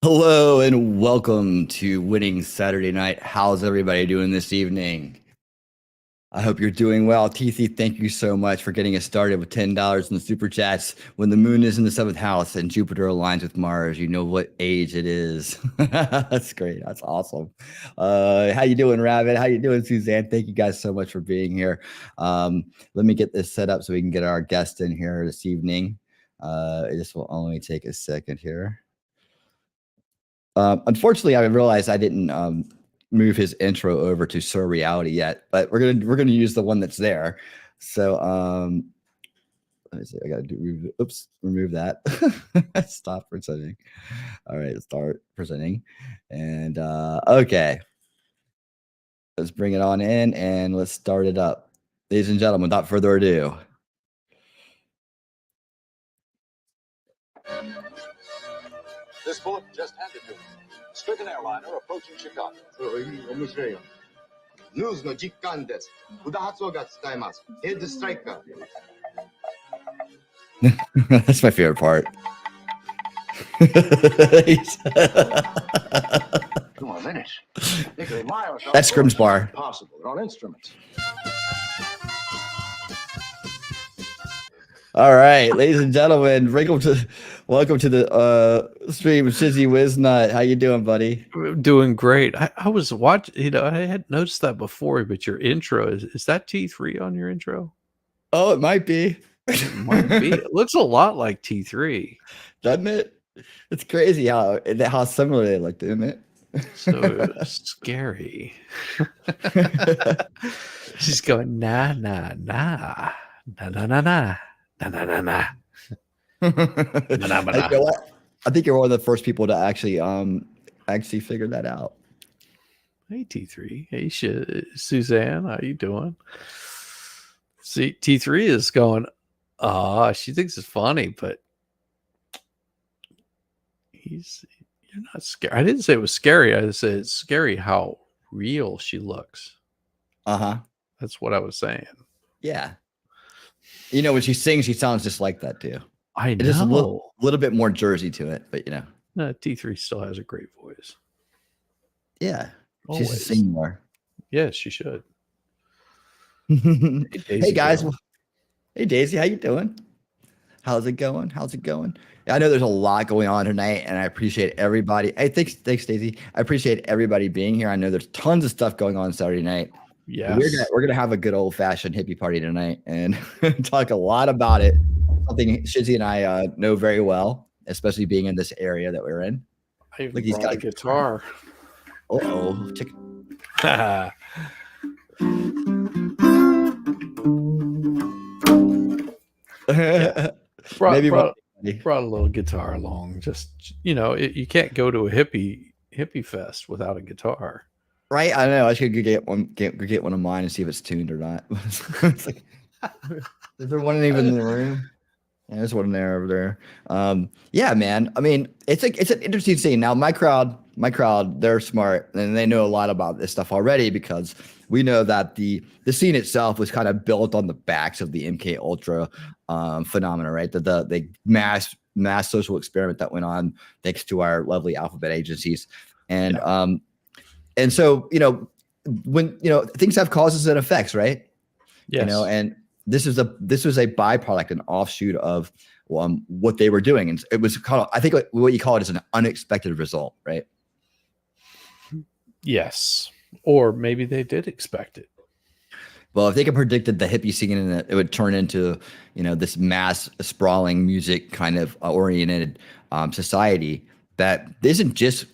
Hello and welcome to Winning Saturday Night. How's everybody doing this evening? I hope you're doing well. TC, thank you so much for getting us started with $10 in the super chats. When the moon is in the 7th house and Jupiter aligns with Mars, you know what age it is. That's great. That's awesome. How you doing, Rabbit? How you doing, Suzanne? Thank you guys so much for being here. Let me get this set up so we can get our guest in here this evening. This will only take a second here. Unfortunately, I realized I didn't move his intro over to Sir Reality yet, but we're gonna use the one that's there. So let me see. I gotta do. Oops, remove that. Stop presenting. All right, start presenting, and okay. Let's bring it on in and let's start it up, ladies and gentlemen. Without further ado. This bullet just handed to me. Stricken airliner approaching Chicago. 面白いよ。ニュースの実感です。札発音が伝えます。ヘッドストライカー。That's my favorite part. Come on, finish. That's Scrim's bar. Possible. They're on instruments. All right, ladies and gentlemen, welcome to the stream, ShizzyWhizNut. How you doing, buddy? Doing great. I was watching, I had noticed that before, but your intro, is that T3 on your intro? Oh, it might be. It might be. It looks a lot like T3. Doesn't it? It's crazy how similar they look, isn't it? So scary. She's going, nah, nah, nah, nah, nah, nah, nah. Nah, nah, nah, nah. You know what? I think you're one of the first people to actually figure that out. Hey T3, hey Suzanne, how you doing? See, T3 is going. She thinks it's funny, but you're not scared. I didn't say it was scary. I said it's scary how real she looks. That's what I was saying. Yeah. You know, when she sings, she sounds just like that too. I know. Just a little bit more Jersey to it, but you know. No, T3 still has a great voice. Yeah. Always. She should sing more. Yes, she should. Hey guys. Hey Daisy, how you doing? How's it going? I know there's a lot going on tonight, and I appreciate everybody. Hey, thanks, Daisy. I appreciate everybody being here. I know there's tons of stuff going on Saturday night. Yeah, we're gonna have a good old fashioned hippie party tonight and talk a lot about it. Something Shizzy and I know very well, especially being in this area that we're in. I even brought a guitar. Oh, Yeah. Brought a little guitar along. Just you can't go to a hippie fest without a guitar. Right, I know. I should get one of mine and see if it's tuned or not. It's like, is there one even in the room? Yeah, there's one there over there. Yeah, man. I mean, it's an interesting scene. Now, my crowd, they're smart and they know a lot about this stuff already because we know that the scene itself was kind of built on the backs of the MK Ultra phenomena, right? The mass social experiment that went on thanks to our lovely alphabet agencies, and so, when, things have causes and effects, right? Yes. And this was a byproduct, an offshoot of what they were doing. And it was called, I think what you call it is an unexpected result, right? Yes. Or maybe they did expect it. Well, if they could predicted the hippie scene and it would turn into, this mass sprawling music kind of oriented society that isn't just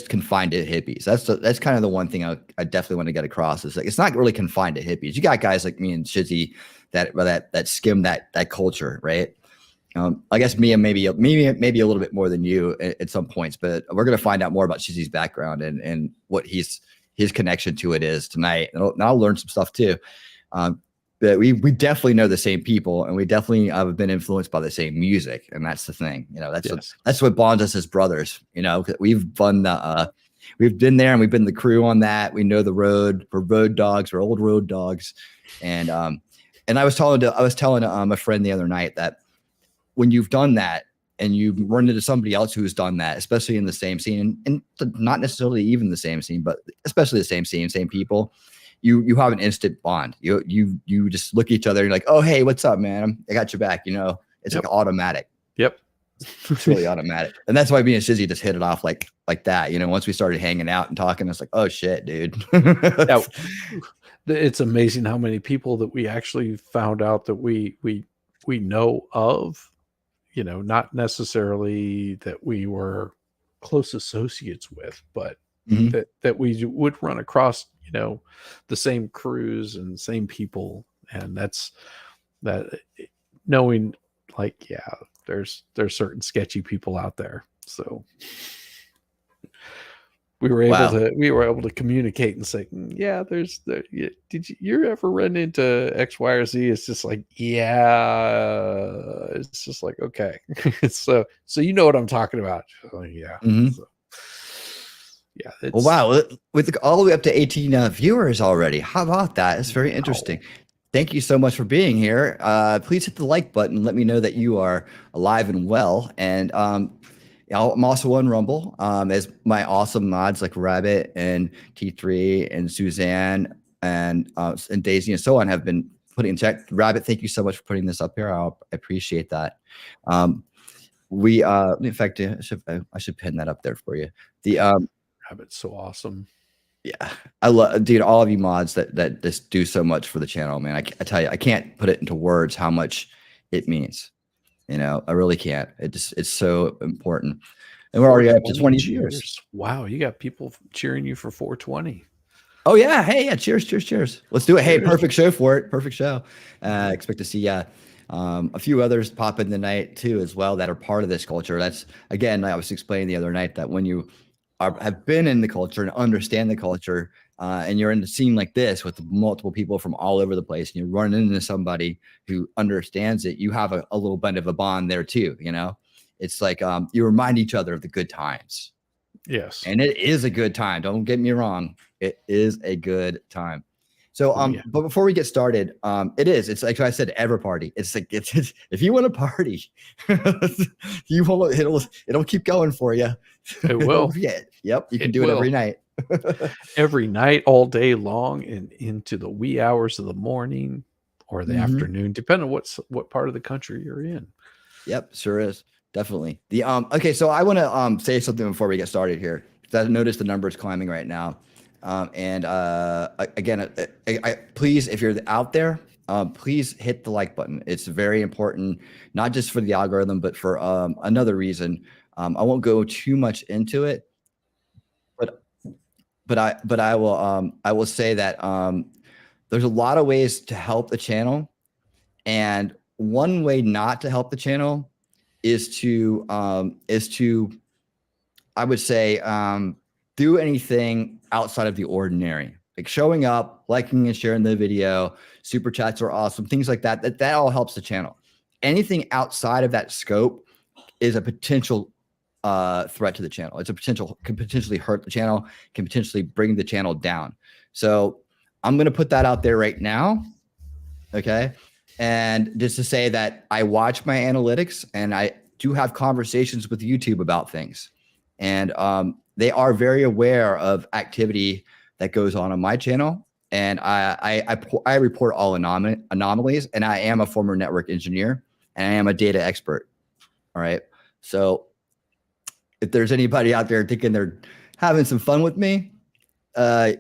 confined to hippies. That's kind of the one thing I definitely want to get across is like it's not really confined to hippies. You got guys like me and Shizzy that skim that culture, right? I guess me and maybe a little bit more than you at some points, but we're gonna find out more about Shizzy's background and what his connection to it is tonight. And I'll learn some stuff too. But we definitely know the same people, and we definitely have been influenced by the same music, and that's the thing. That's what bonds us as brothers. We've been there and we've been the crew on that. We know the road. We're road dogs. We're old road dogs, and I was telling a friend the other night that when you've done that and you run into somebody else who's done that, especially in the same scene, and not necessarily even the same scene, but especially the same scene, same people, you have an instant bond. You just look at each other and you're like, oh, hey, what's up, man? I got your back. It's like automatic. Yep. It's really automatic. And that's why me and Shizzy just hit it off like that. Once we started hanging out and talking, it's like, oh shit, dude. It's amazing how many people that we actually found out that we know of, not necessarily that we were close associates with, but that we would run across, the same crews and same people. And that's that knowing like, yeah, there's certain sketchy people out there. So we were able to communicate and say, yeah, did you ever run into X, Y, or Z? It's just like, yeah, it's just like, okay. so you know what I'm talking about. Yeah. So, yeah. Well, wow. With all the way up to 18 viewers already. How about that? It's very interesting. Thank you so much for being here. Please hit the like button. Let me know that you are alive and well. And I'm also on Rumble as my awesome mods like Rabbit and T3 and Suzanne and Daisy and so on have been putting in check. Rabbit, thank you so much for putting this up here. I appreciate that. In fact, I should pin that up there for you. Rabbit's so awesome. Yeah, I love, dude, all of you mods that just do so much for the channel, man. I tell you, I can't put it into words how much it means. I really can't. It's so important. And we're already up to 20 years. Wow, you got people cheering you for 420. Oh yeah, hey, yeah, cheers. Let's do it. Hey, perfect show for it. Perfect show. Expect to see a few others pop in the night too as well that are part of this culture. That's again, I was explaining the other night that when you have been in the culture and understand the culture, and you're in a scene like this with multiple people from all over the place, and you run into somebody who understands it, you have a little bit of a bond there too. It's like you remind each other of the good times. Yes, and it is a good time. Don't get me wrong; it is a good time. So, but before we get started, it's like I said, ever party. It's like it's if you want to party, it'll keep going for you. It will. Yep, you can do it every night. Every night, all day long, and into the wee hours of the morning or the afternoon, depending on what part of the country you're in. Yep, sure is. Definitely. Okay, so I want to say something before we get started here. I noticed the numbers climbing right now. Again, please, if you're out there, please hit the like button. It's very important, not just for the algorithm, but for another reason. I won't go too much into it, but I will say that there's a lot of ways to help the channel, and one way not to help the channel is to I would say do anything outside of the ordinary, like showing up, liking and sharing the video. Super chats are awesome. Things like that all helps the channel. Anything outside of that scope is a potential threat to the channel. Can potentially hurt the channel, can potentially bring the channel down. So I'm going to put that out there right now. Okay. And just to say that I watch my analytics and I do have conversations with YouTube about things. And they are very aware of activity that goes on my channel. And I report all anomalies, and I am a former network engineer and I am a data expert. All right. So if there's anybody out there thinking they're having some fun with me, I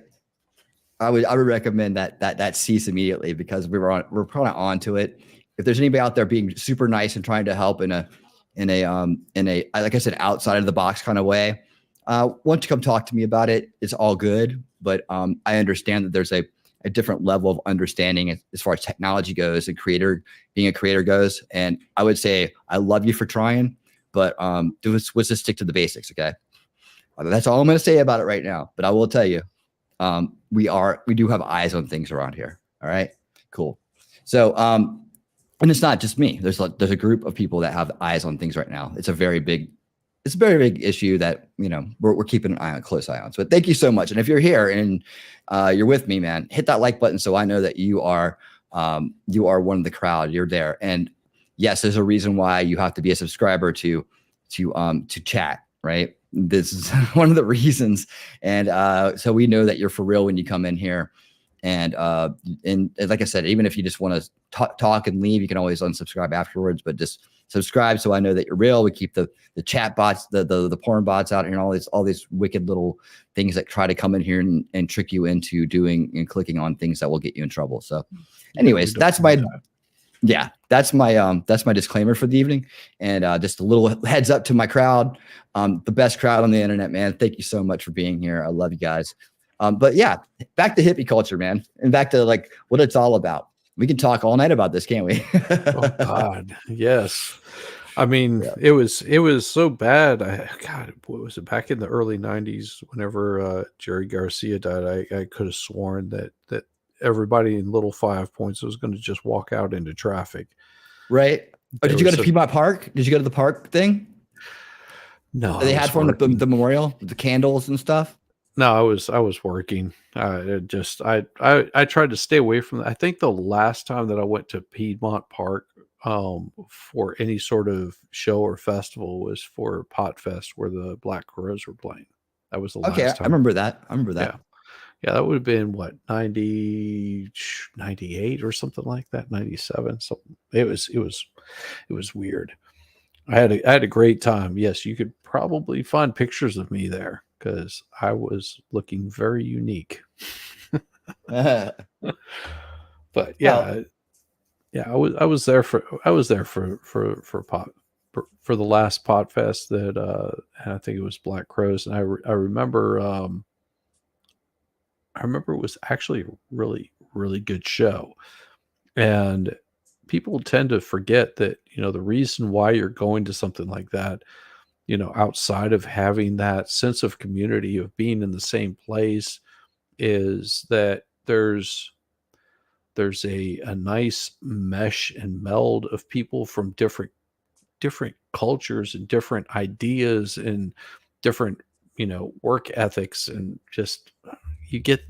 would recommend that cease immediately, because we're probably onto it. If there's anybody out there being super nice and trying to help in a like I said, outside of the box kind of way, why don't you come talk to me about it? It's all good, but I understand that there's a different level of understanding as far as technology goes and being a creator goes. And I would say I love you for trying, but let's just stick to the basics, okay? That's all I'm going to say about it right now. But I will tell you, we do have eyes on things around here. All right, cool. So, and it's not just me. There's a group of people that have eyes on things right now. It's a very big issue that, you know, we're keeping a close eye on. So thank you so much. And if you're here and you're with me, man, hit that like button so I know that you are one of the crowd. You're there. And yes, there's a reason why you have to be a subscriber to chat, right? This is one of the reasons. And so we know that you're for real when you come in here. And like I said, even if you just want to talk and leave, you can always unsubscribe afterwards, but just subscribe so I know that you're real. We keep the chat bots, the porn bots out here, and all these wicked little things that try to come in here and trick you into doing and clicking on things that will get you in trouble. So anyways, that's my disclaimer for the evening. And just a little heads up to my crowd, the best crowd on the internet, man. Thank you so much for being here. I love you guys. But yeah, back to hippie culture, man, and back to like what it's all about. We can talk all night about this, can't we? Oh God, yes. I mean, it was so bad. God, what was it, back in the early '90s? Whenever Jerry Garcia died, I could have sworn that everybody in Little 5 Points was going to just walk out into traffic. Right. Oh, did you go to Piedmont Park? Did you go to the park thing? No, they had for the memorial, the candles and stuff. No, I was working. I tried to stay away from that. I think the last time that I went to Piedmont Park for any sort of show or festival was for Pot Fest, where the Black Crows were playing. That was the last time. I remember that. Yeah, that would have been what, 98 or something like that, 97. So it was weird. I had a great time. Yes, you could probably find pictures of me there, because I was looking very unique. But yeah, I was there for the last Pot Fest that I think it was Black Crows, and I remember it was actually a really, really good show. And people tend to forget that, you know, the reason why you're going to something like that, you know, outside of having that sense of community, of being in the same place, is that there's a nice mesh and meld of people from different cultures and different ideas and different, you know, work ethics, and just you get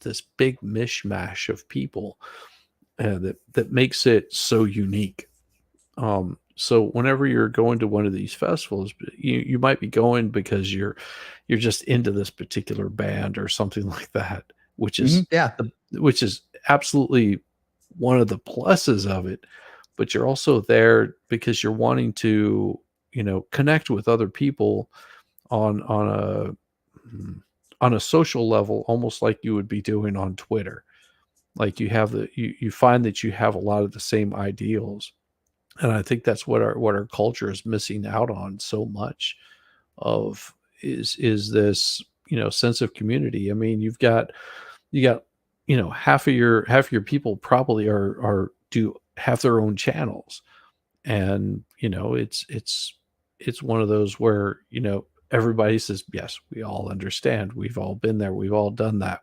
this big mishmash of people that makes it so unique. So whenever you're going to one of these festivals, you might be going because you're just into this particular band or something like that, which is which is absolutely one of the pluses of it. But you're also there because you're wanting to, you know, connect with other people on a social level, almost like you would be doing on Twitter. Like you find that you have a lot of the same ideals. And I think that's what our culture is missing out on so much of, is this, you know, sense of community. I mean, you got, you know, half of your people probably do have their own channels. And, you know, it's one of those where, you know, everybody says, yes, we all understand. We've all been there. We've all done that.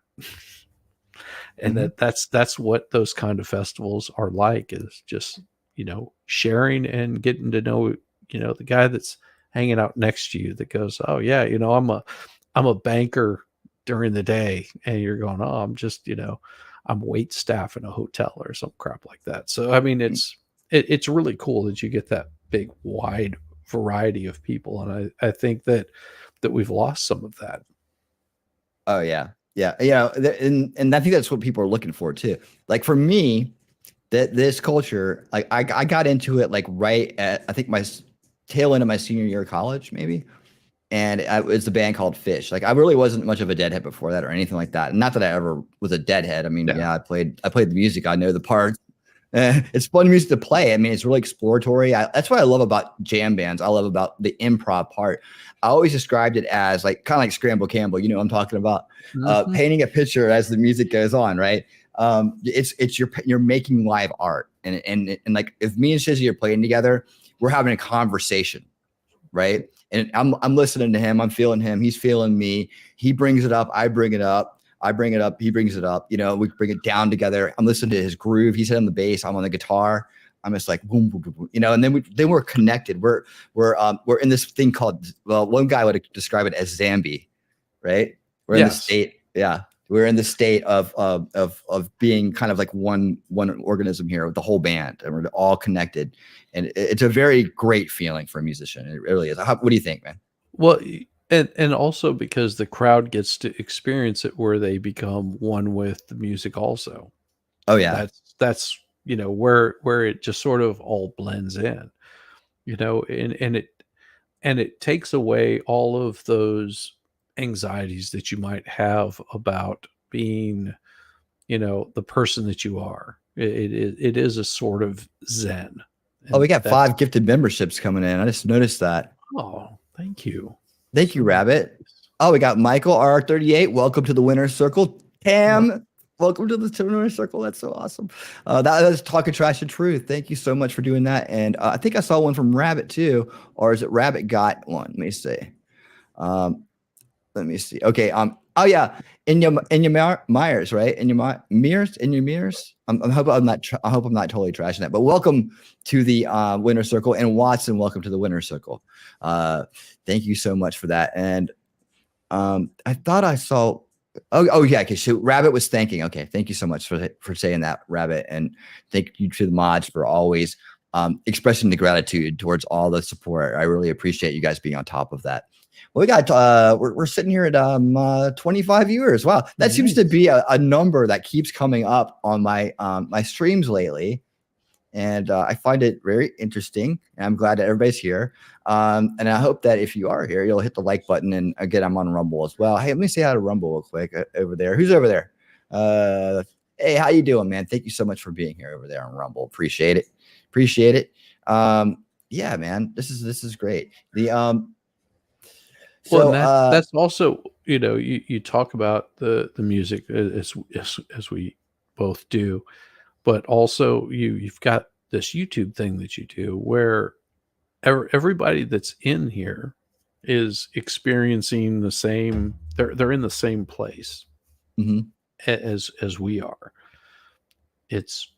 And that's what those kind of festivals are like, is just, you know, sharing and getting to know, you know, the guy that's hanging out next to you that goes, oh yeah, you know, I'm a banker during the day, and you're going, oh, I'm just, you know, I'm wait staff in a hotel or some crap like that. So I mean, it's really cool that you get that big wide variety of people, and I think that we've lost some of that. Oh yeah. Yeah. And I think that's what people are looking for too. Like for me, that this culture, like I got into it like right at, I think, my tail end of my senior year of college, maybe. and it's a band called Fish. Like I really wasn't much of a Deadhead before that or anything like that. Not that I ever was a Deadhead. I mean, yeah, I played the music. I know the parts. It's fun music to play. I mean, it's really exploratory. That's what I love about jam bands. I love about the improv part. I always described it as like kind of like Scramble Campbell. You know what I'm talking about? Painting a picture as the music goes on, right? It's you're making live art, and like if me and Shizzy are playing together, we're having a conversation, right? And I'm listening to him, I'm feeling him, he's feeling me. He brings it up, I bring it up, I bring it up, he brings it up. You know, we bring it down together. I'm listening to his groove. He's hitting the bass, I'm on the guitar. I'm just like boom, boom, boom, boom. You know, and then we're connected. We're in this thing called, well, one guy would describe it as Zambi, right? We're in the state, yeah. We're in the state of being kind of like one organism here with the whole band, and we're all connected. And it's a very great feeling for a musician. It really is. What do you think, man? Well, and also because the crowd gets to experience it where they become one with the music also. Oh yeah. That's you know where it just sort of all blends in, you know, and it takes away all of those anxieties that you might have about being, you know, the person that you are. It is a sort of zen. Oh, we got 5 gifted memberships coming in. I just noticed that. Oh, thank you. Thank you, Rabbit. Oh, we got Michael R38. Welcome to the winner's circle. Tam, welcome to the winner's circle. That's so awesome. That was Talking Trash and Truth. Thank you so much for doing that. And I think I saw one from Rabbit too, or is it Rabbit got one? Let me see. Let me see. Okay. Oh yeah. In your Myers, right? In your mirrors. I hope I'm not totally trashing that. But welcome to the winner's circle, and Watson, welcome to the winner's circle. Thank you so much for that. And I thought I saw. Oh yeah. Okay. So Rabbit was thanking. Okay. Thank you so much for saying that, Rabbit, and thank you to the mods for always expressing the gratitude towards all the support. I really appreciate you guys being on top of that. Well, we got we're sitting here at 25 viewers. Wow, that seems to be a number that keeps coming up on my my streams lately, and I find it very interesting. And I'm glad that everybody's here. And I hope that if you are here, you'll hit the like button. And again, I'm on Rumble as well. Hey, let me say hi to Rumble real quick over there. Who's over there? Hey, how you doing, man? Thank you so much for being here over there on Rumble. Appreciate it. Appreciate it. Yeah, man, this is great. The So that's also, you know, you talk about the music as we both do, but also you've got this YouTube thing that you do where everybody that's in here is experiencing the same. They're in the same place as we are. That's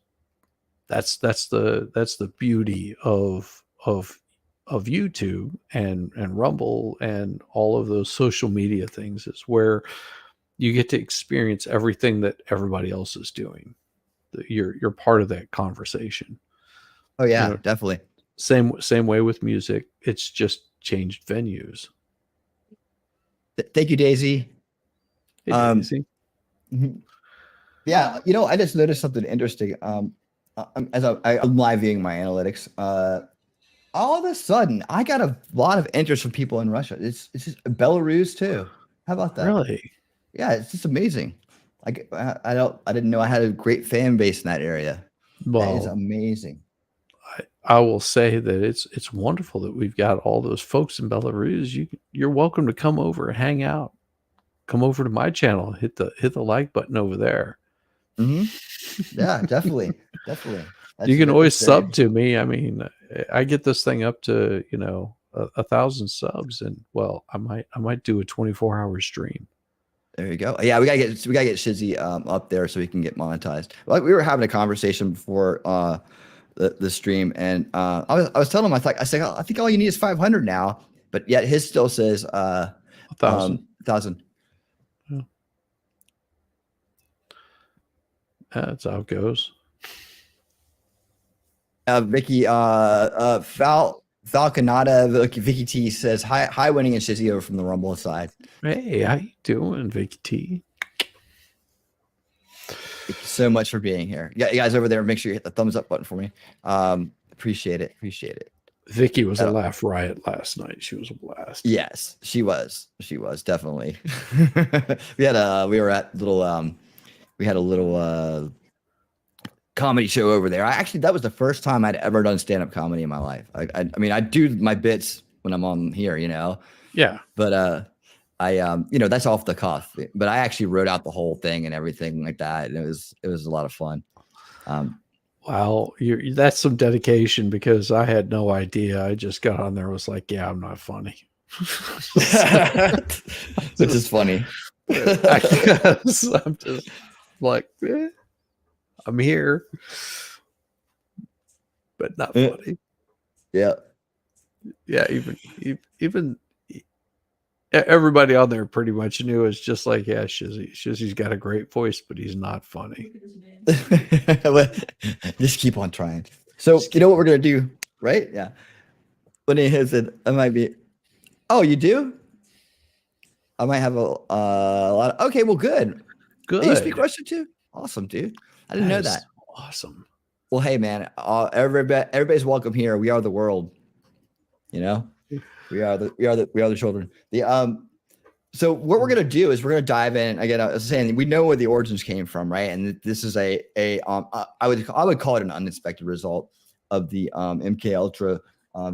the beauty of YouTube and Rumble and all of those social media things, is where you get to experience everything that everybody else is doing. You're part of that conversation. Oh yeah, you know, definitely. Same way with music. It's just changed venues. Thank you, Daisy. Hey, Daisy. Yeah, you know, I just noticed something interesting. As I'm live viewing my analytics, all of a sudden I got a lot of interest from people in Russia. It's just Belarus too. How about that? Really? Yeah, it's just amazing. Like I didn't know I had a great fan base in that area. Well, that is amazing. I will say that it's wonderful that we've got all those folks in Belarus. You're welcome to come over and hang out. Come over to my channel, hit the like button over there. Yeah, definitely. Definitely. You can always sub to me. I mean, I get this thing up to, you know, 1,000 subs, and well, I might do a 24-hour stream. There you go. Yeah, we gotta get Shizzy up there so we can get monetized. Like we were having a conversation before the stream, and I was telling him I said I think all you need is 500 now, but yet his still says 1,000. 1,000. Yeah. That's how it goes. Vicky Falconata Vicky T says hi Winning and Shizzy over from the Rumble side. Hey, how you doing, Vicky T? Thank you so much for being here. Yeah, you guys over there, make sure you hit the thumbs up button for me. Appreciate it. Vicky was a laugh riot last night. She was a blast. Yes, she was. She was definitely. We were at little we had a little comedy show over there. That was the first time I'd ever done stand-up comedy in my life. I mean, I do my bits when I'm on here, Yeah. But that's off the cuff. But I actually wrote out the whole thing and everything like that, and it was a lot of fun. Wow, that's some dedication, because I had no idea. I just got on there and was like, yeah, I'm not funny. Which is funny. I'm just like, I'm here, but not funny. Yeah. Yeah, even everybody on there pretty much knew. It's just like, yeah, Shizzy's got a great voice, but he's not funny. Just keep on trying. So you know what we're gonna do, right? Yeah. When he hits it, I might be. Oh, you do? I might have a lot. Okay, well, good. Good. You speak Russian too? Awesome, dude. I didn't know that. Awesome. Well, hey, man. Everybody's welcome here. We are the world. We are the children. So what we're gonna do is we're gonna dive in again. I was saying we know where the origins came from, right? And this is I would call it an unexpected result of the MK Ultra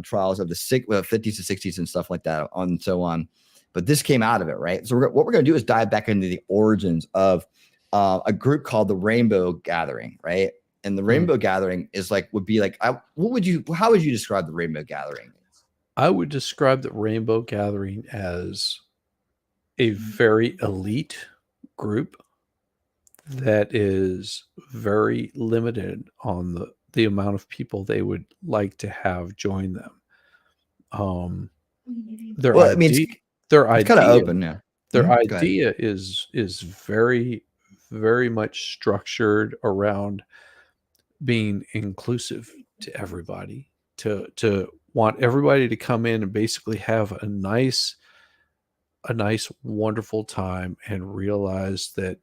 trials of the 50s to 60s and stuff like that, and so on. But this came out of it, right? So what we're gonna do is dive back into the origins of a group called the Rainbow Gathering, right? And the Rainbow Gathering would be like, how would you describe the Rainbow Gathering? I would describe the Rainbow Gathering as a very elite group that is very limited on the amount of people they would like to have join them. Their idea kind of open, yeah. Their idea is very, very much structured around being inclusive to everybody, to want everybody to come in and basically have a nice, wonderful time and realize that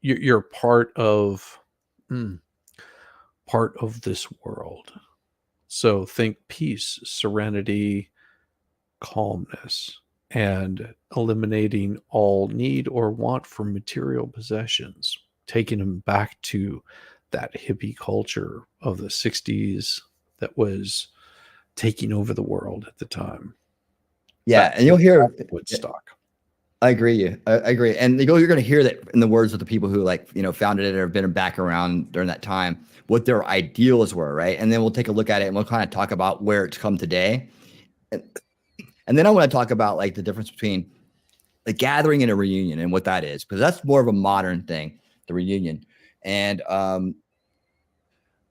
you're part of this world. So think peace, serenity, calmness, and eliminating all need or want for material possessions, taking them back to that hippie culture of the 60s that was taking over the world at the time. Yeah, and you'll hear Woodstock. I agree. I agree. And you're going to hear that in the words of the people who founded it or have been back around during that time, what their ideals were, right? And then we'll take a look at it and we'll kind of talk about where it's come today. And then I want to talk about the difference between the gathering and a reunion and what that is, because that's more of a modern thing, the reunion. And I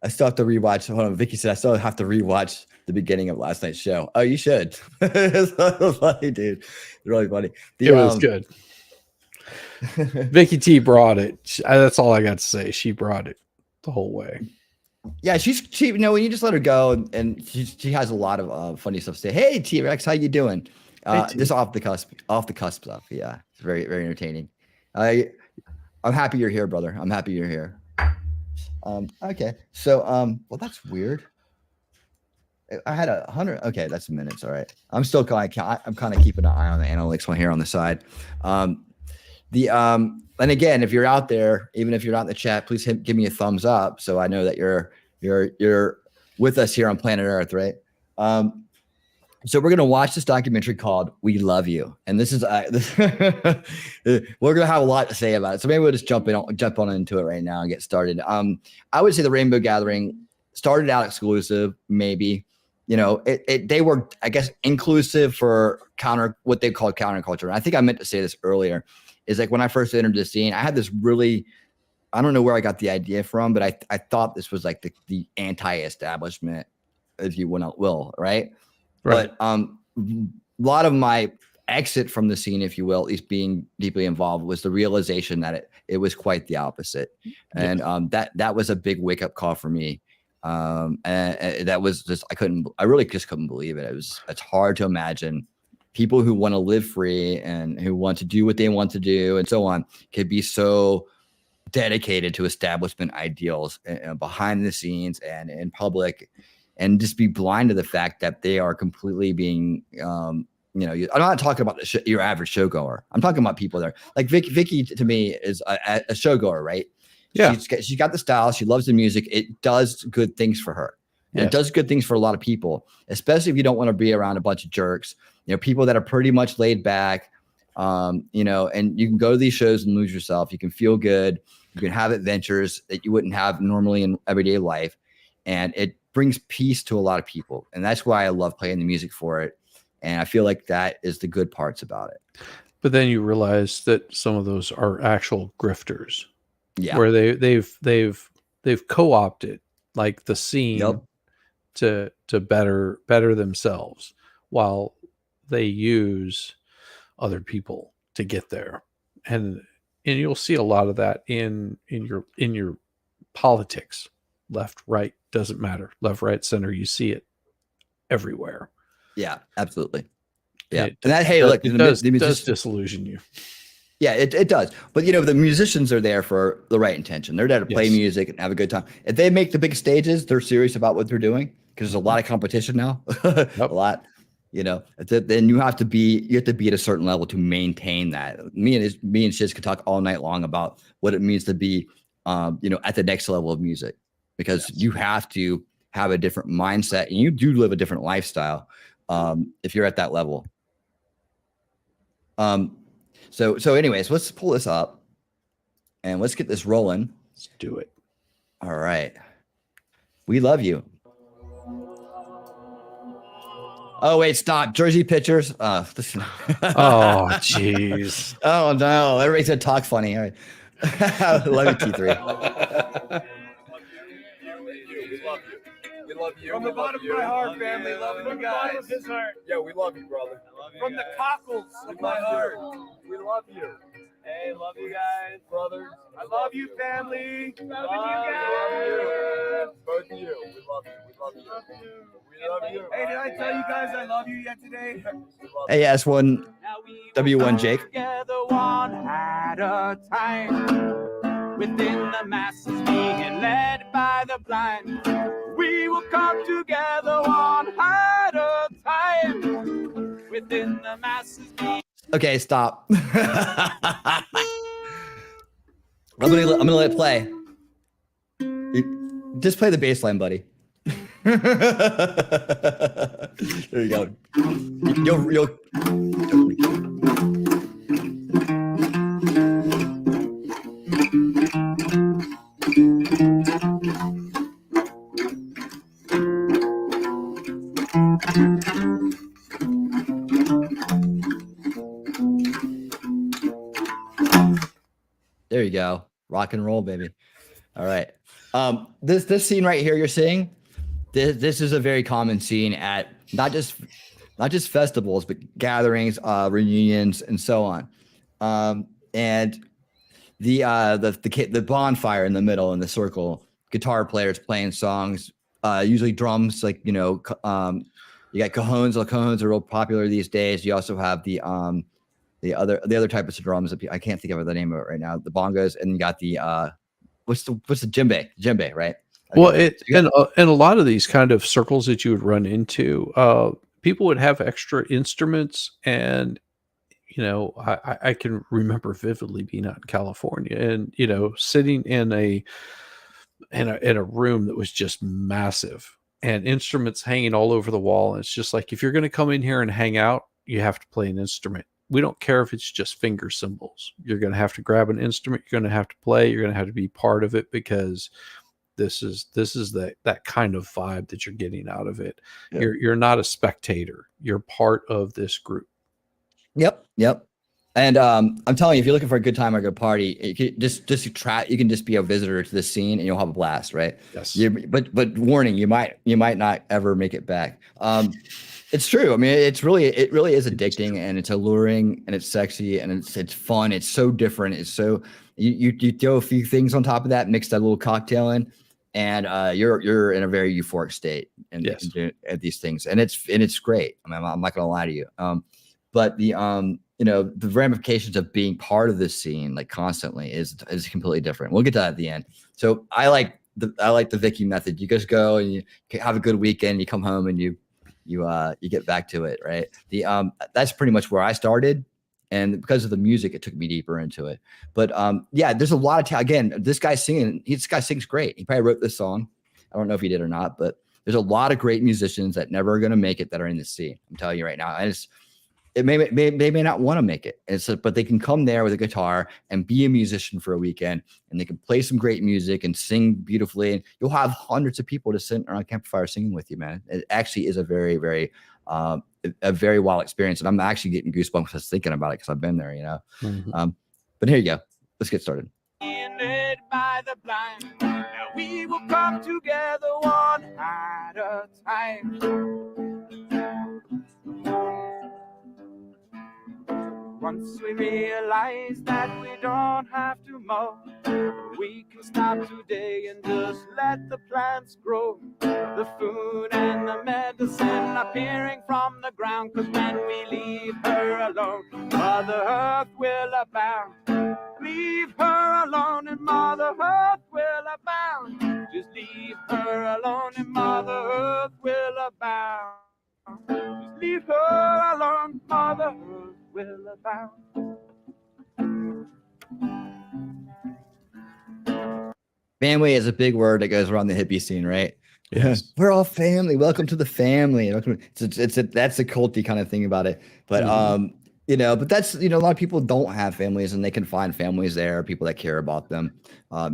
still have to rewatch. Hold on, Vicky said I still have to rewatch the beginning of last night's show. Oh, you should. It's so funny, dude. It's really funny. It was good. Vicky T brought it. That's all I got to say. She brought it the whole way. Yeah, she when you just let her go, and she has a lot of funny stuff to say. Hey, T-Rex, how you doing? Just off the cusp stuff. Yeah, it's very, very entertaining. I'm happy you're here, brother. I'm happy you're here. Okay, so well, that's weird. I had 100. Okay, that's minutes. All right. I'm still I'm kind of keeping an eye on the analytics one here on the side. And again, if you're out there, even if you're not in the chat, please give me a thumbs up so I know that you're with us here on planet Earth, right? So we're gonna watch this documentary called "We Love You," and this is we're gonna have a lot to say about it. So maybe we'll just jump on into it right now and get started. I would say the Rainbow Gathering started out exclusive, maybe. They were, I guess, inclusive for what they called counterculture. And I think I meant to say this earlier, is when I first entered the scene, I had this really, I don't know where I got the idea from, but I thought this was the anti-establishment, if you will, right? But a lot of my exit from the scene, if you will, at least being deeply involved, was the realization that it was quite the opposite. And that was a big wake-up call for me. And that was just, I really just couldn't believe it. It's hard to imagine people who want to live free and who want to do what they want to do and so on could be so dedicated to establishment ideals behind the scenes and in public. and just be blind to the fact that they are completely being, I'm not talking about your average showgoer. I'm talking about people there. Like Vicky to me is a showgoer, right? Yeah. She's got the style. She loves the music. It does good things for her. And it does good things for a lot of people, especially if you don't want to be around a bunch of jerks, people that are pretty much laid back, and you can go to these shows and lose yourself. You can feel good. You can have adventures that you wouldn't have normally in everyday life. And it brings peace to a lot of people. And that's why I love playing the music for it. And I feel like that is the good parts about it. But then you realize that some of those are actual grifters. Yeah. Where they've co-opted like the scene to better themselves while they use other people to get there. And you'll see a lot of that in your politics. Left, right, doesn't matter. Left, right, center, you see it everywhere. Yeah, absolutely. Yeah. It does disillusion you. Yeah, it does. But, the musicians are there for the right intention. They're there to play music and have a good time. If they make the big stages, they're serious about what they're doing because there's a lot of competition now. A lot, then you have to be at a certain level to maintain that. Me and Shiz could talk all night long about what it means to be, at the next level of music, because you have to have a different mindset and you do live a different lifestyle if you're at that level. So anyways, let's pull this up and let's get this rolling. Let's do it. All right. We love you. Oh, wait, stop. Jersey pictures. Oh, jeez. Oh, no. Everybody said talk funny. All right. Love you, T3. We love you. From the bottom of my heart, family, loving you guys. From his heart. Yeah, we love you, brother. From the cockles of my heart. We love you. Hey, love you guys, brothers. I love you, family. Loving you guys. Both of you. We love you. We love you. We love you. Hey, did I tell you guys I love you yet today? Hey, S1, W1 Jake. Together one at a time, within the masses being led by the blind. We will come together one at a time, within the masses being. Okay, stop. I'm gonna let it play. Just play the bass line, buddy. There you go. You'll There you go. Rock and roll, baby. All right. This scene right here you're seeing, this is a very common scene at not just festivals, but gatherings, reunions, and so on. And the bonfire in the middle in the circle, guitar players playing songs, usually drums, like you got cajones. The cajones are real popular these days. You also have the other types of drums. I can't think of the name of it right now. The bongos, and you got the what's the djembe, right? Well, and a lot of these kind of circles that you would run into, people would have extra instruments, and I can remember vividly being out in California, and sitting in a room that was just massive, and instruments hanging all over the wall. And it's just like, if you're going to come in here and hang out, you have to play an instrument. We don't care if it's just finger cymbals. You're going to have to grab an instrument. You're going to have to play. You're going to have to be part of it, because this is that kind of vibe that you're getting out of it. Yeah. You're not a spectator. You're part of this group. Yep. And I'm telling you, if you're looking for a good time or a good party, you can you can just be a visitor to the scene and you'll have a blast, right? Yes. But warning, you might not ever make it back. It's true. I mean, it really is addicting, and it's alluring, and it's sexy, and it's fun. It's so different. It's so you throw a few things on top of that, mix that little cocktail in, and you're in a very euphoric state at these things, and it's great. I mean, I'm not gonna lie to you. But the the ramifications of being part of this scene, like constantly, is completely different. We'll get to that at the end. So I like I like the Vicky method. You just go and you have a good weekend. You come home and you get back to it, right? That's pretty much where I started, and because of the music, it took me deeper into it. But yeah, there's a lot of again, this guy sings great. He probably wrote this song. I don't know if he did or not, but there's a lot of great musicians that never are going to make it that are in the scene. I'm telling you right now. They may not want to make it. But they can come there with a guitar and be a musician for a weekend, and they can play some great music and sing beautifully. And you'll have hundreds of people to sit around a campfire singing with you, man. It actually is a very, very, a very wild experience. And I'm actually getting goosebumps just thinking about it because I've been there, you know. Mhm. But here you go. Let's get started. Led by the blind, now we will come together one at a time. Once we realize that we don't have to mow, we can stop today and just let the plants grow. The food and the medicine appearing from the ground, 'cause when we leave her alone, Mother Earth will abound. Leave her alone and Mother Earth will abound. Just leave her alone and Mother Earth will abound. Just leave her alone, Mother Earth will abound. Family is a big word that goes around the hippie scene, right? Yes. We're all family. Welcome to the family. That's a culty kind of thing about it. But you know, but that's, you know, a lot of people don't have families and they can find families there, people that care about them.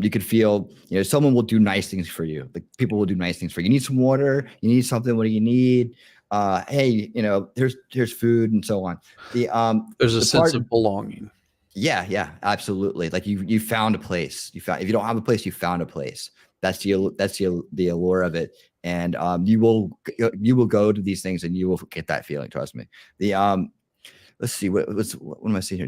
You could feel, you know, someone will do nice things for you. Like people will do nice things for you. You need some water, you need something, what do you need? Hey, you know, here's food and so on. There's a sense of belonging. Yeah, absolutely. Like you found a place. If you don't have a place, you found a place. That's the allure of it. And you will go to these things and you will get that feeling. Trust me. Let's see what am I seeing here?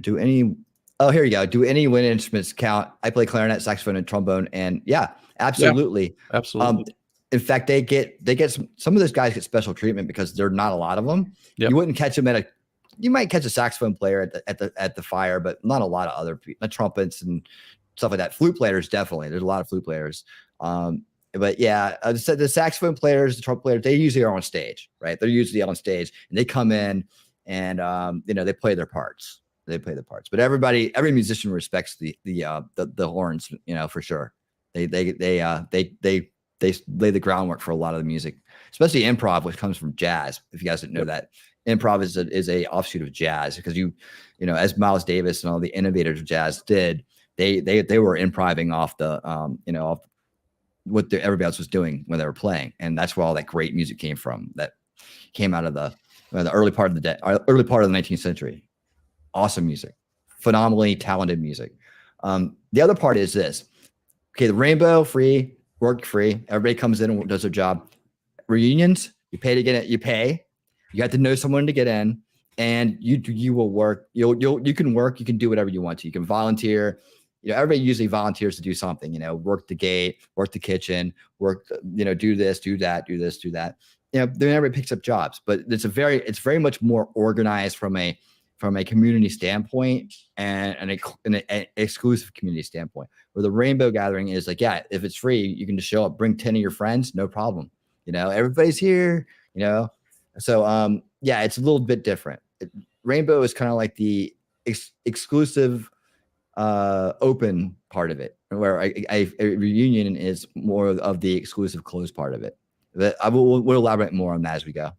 Here you go. Do any wind instruments count? I play clarinet, saxophone, and trombone. And yeah, absolutely. Yeah, absolutely. In fact, they get some of those guys get special treatment because there are not a lot of them. Yep. You wouldn't catch them you might catch a saxophone player at the fire, but not a lot of other people, trumpets and stuff like that. Flute players, definitely. There's a lot of flute players. But yeah, I said the saxophone players, the trumpet players, they usually are on stage, right? They're usually on stage and they come in and you know, they play their parts. But every musician respects the horns, you know, for sure. They lay the groundwork for a lot of the music, especially improv, which comes from jazz. If you guys didn't know that, improv is a offshoot of jazz because you know, as Miles Davis and all the innovators of jazz did, they were improvising off the you know, off what everybody else was doing when they were playing, and that's where all that great music came from. That came out of the early part of the 19th century. Awesome music, phenomenally talented music. The other part is this. Okay, the rainbow, free, work free. Everybody comes in and does their job. Reunions, you pay to get it. You pay. You have to know someone to get in, and you will work. You can work. You can do whatever you want to. You can volunteer. You know, everybody usually volunteers to do something. You know, work the gate, work the kitchen, work. You know, do this, do that, do this, do that. You know, then everybody picks up jobs, but it's very much more organized from a community standpoint and an exclusive community standpoint. Where the rainbow gathering is like, yeah, if it's free, you can just show up, bring 10 of your friends, no problem. You know, everybody's here. You know, so yeah, it's a little bit different. Rainbow is kind of like the exclusive open part of it, where a reunion is more of the exclusive closed part of it. But we'll elaborate more on that as we go.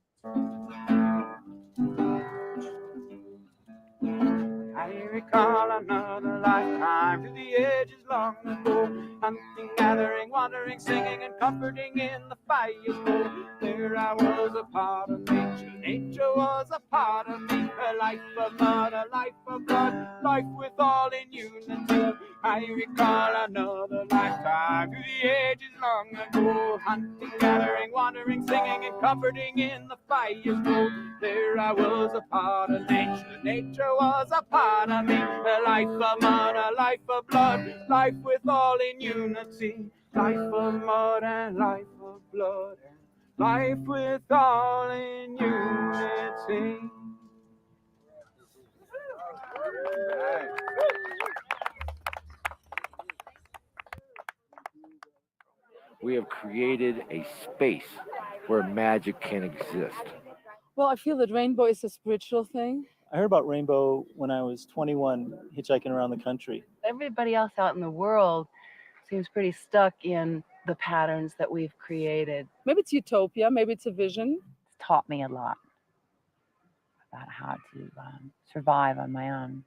I recall another lifetime to the ages long ago, hunting, gathering, wandering, singing, and comforting in the fire's glow. There I was a part of nature, nature was a part of me, a life of blood, a life of blood, life with all in unity. I recall another lifetime to the ages long ago, hunting, gathering, wandering, singing, and comforting in the fire's glow. There I was a part of nature, nature was a part of me, a life of mud, a life of blood, life with all in unity, life of mud and life of blood, and life with all in unity. we have created a space where magic can exist. Well, I feel that rainbow is a spiritual thing. I heard about rainbow when I was 21, hitchhiking around the country. Everybody else out in the world seems pretty stuck in the patterns that we've created. Maybe it's utopia, maybe it's a vision. It's taught me a lot about how to survive on my own.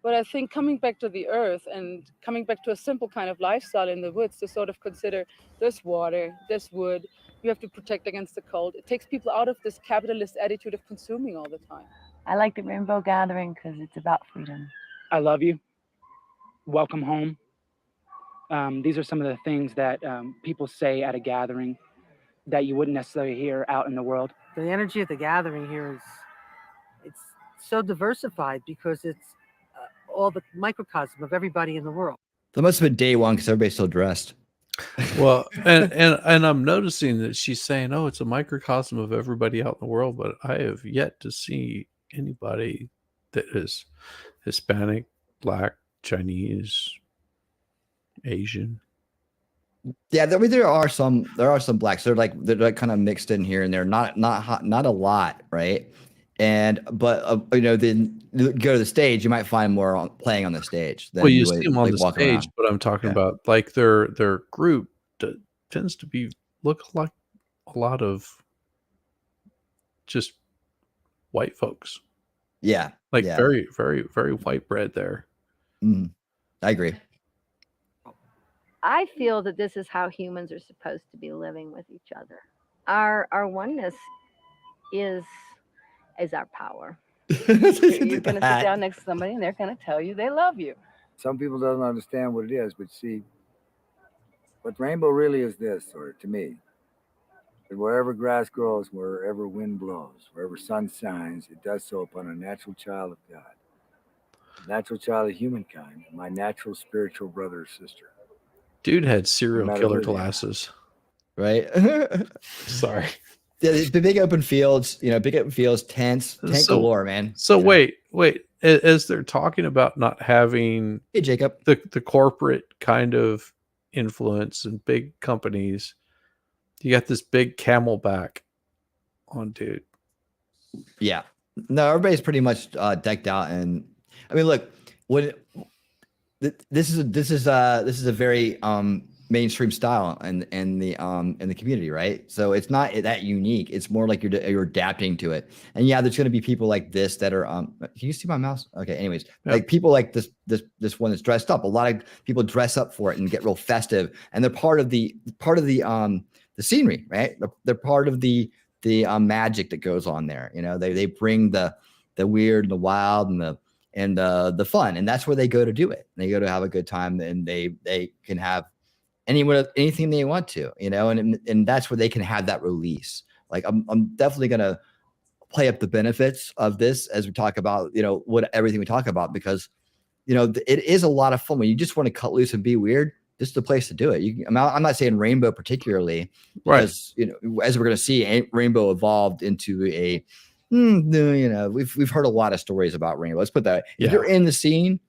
But I think coming back to the earth and coming back to a simple kind of lifestyle in the woods to sort of consider there's water, there's wood, you have to protect against the cold. It takes people out of this capitalist attitude of consuming all the time. I like the rainbow gathering because it's about freedom. I love you. Welcome home. These are some of the things that people say at a gathering that you wouldn't necessarily hear out in the world. The energy of the gathering here it's so diversified because it's all the microcosm of everybody in the world. That must have been day one because everybody's still dressed. Well, and I'm noticing that she's saying, "Oh, it's a microcosm of everybody out in the world," but I have yet to see anybody that is Hispanic, Black, Chinese, Asian. Yeah, I mean there are some blacks. They're like kind of mixed in here and there. Not a lot, right? But you know, then you go to the stage, you might find more playing on the stage. Well, you see them on the stage, but I'm talking about like their group tends to look like a lot of just white folks. Yeah, like very, very, very white bread there. I agree. I feel that this is how humans are supposed to be living with each other. Our oneness is our power. You're going to sit down next to somebody and they're going to tell you they love you. Some people don't understand what it is, but see, what rainbow really is this, or to me, that wherever grass grows, wherever wind blows, wherever sun shines, it does so upon a natural child of God, a natural child of humankind, my natural spiritual brother or sister. Dude had serial killer glasses. Right? Sorry. Yeah, the big open fields, tents galore, man. So wait, as they're talking about not having Jacob, the corporate kind of influence and big companies, you got this big camelback on dude. Yeah, no, everybody's pretty much decked out, and I mean, look, this is a very mainstream style in the community, right? So it's not that unique. It's more like you're adapting to it. And yeah, there's going to be people like this that are can you see my mouse? Okay. Anyways, like people like this one that's dressed up. A lot of people dress up for it and get real festive, and they're part of the scenery, right? They're part of the magic that goes on there. You know, they bring the weird and the wild and the fun, and that's where they go to do it. They go to have a good time, and they can have anything they want to, you know, and that's where they can have that release. Like I'm definitely gonna play up the benefits of this as we talk about, you know, everything we talk about, because, you know, it is a lot of fun when you just want to cut loose and be weird. This is the place to do it. I'm not saying rainbow particularly, because you know, as we're gonna see, rainbow evolved into a, you know, we've heard a lot of stories about rainbow. Let's put that. If you're in the scene,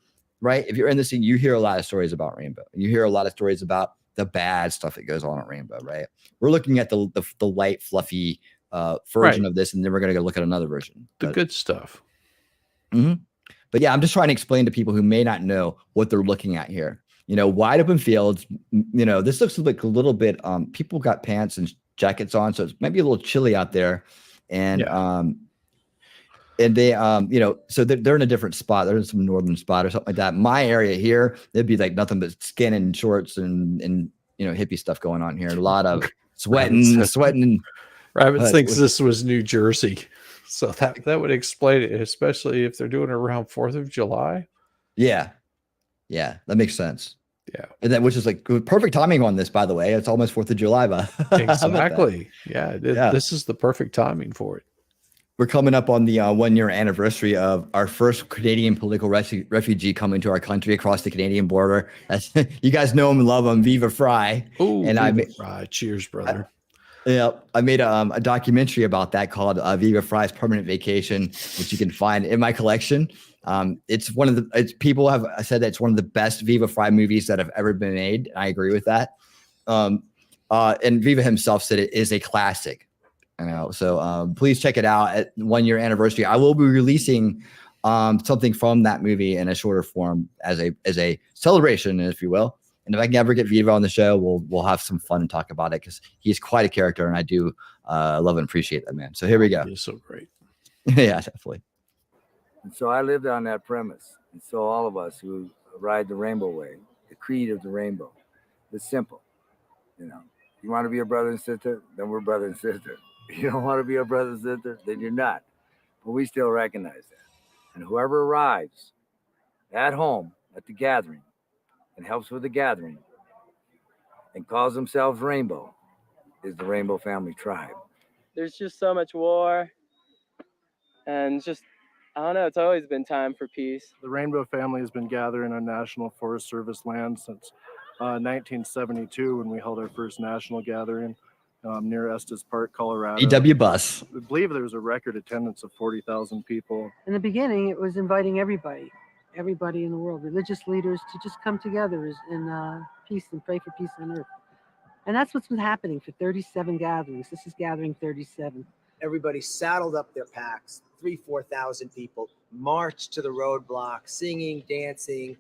right? If you're in the scene, you hear a lot of stories about rainbow. You hear a lot of stories about the bad stuff that goes on at rainbow, right? We're looking at the light, fluffy version of this, and then we're going to go look at another version. The good stuff. But yeah, I'm just trying to explain to people who may not know what they're looking at here. You know, wide open fields. You know, this looks like a little bit. People got pants and jackets on, so it might be a little chilly out there, and and they, you know, so they're in a different spot. They're in some northern spot or something like that. My area here, it'd be like nothing but skin and shorts and you know, hippie stuff going on here. A lot of sweating. Rabbit thinks this was New Jersey, so that would explain it, especially if they're doing it around 4th of July. Yeah, that makes sense. Yeah, and then which is like perfect timing on this, by the way. It's almost 4th of July, but exactly. This is the perfect timing for it. We're coming up on the 1-year anniversary of our first Canadian political refugee coming to our country across the Canadian border. That's, you guys know him and love him, Viva Fry. Oh, Viva Fry. Cheers, brother. I made a documentary about that called Viva Fry's Permanent Vacation, which you can find in my collection. It's one of the people have said that it's one of the best Viva Fry movies that have ever been made. I agree with that. And Viva himself said it is a classic. You know, so please check it out at 1 year anniversary. I will be releasing something from that movie in a shorter form as a celebration, if you will. And if I can ever get Viva on the show, we'll have some fun and talk about it because he's quite a character, and I do love and appreciate that man. So here we go. He's so great. Yeah, definitely. And so I lived on that premise. And so all of us who ride the rainbow way, the creed of the rainbow, it's simple. You know, you want to be a brother and sister, then we're brother and sister. You don't want to be a brother and sister, then you're not. But we still recognize that. And whoever arrives at home at the gathering and helps with the gathering and calls themselves Rainbow is the Rainbow Family Tribe. There's just so much war, and just, I don't know, it's always been time for peace. The Rainbow Family has been gathering on National Forest Service land since 1972 when we held our first national gathering near Estes Park, Colorado. EW bus. I believe there was a record attendance of 40,000 people. In the beginning, it was inviting everybody in the world, religious leaders, to just come together in peace and pray for peace on earth. And that's what's been happening for 37 gatherings. This is gathering 37. Everybody saddled up their packs, 4,000 people, marched to the roadblock, singing, dancing,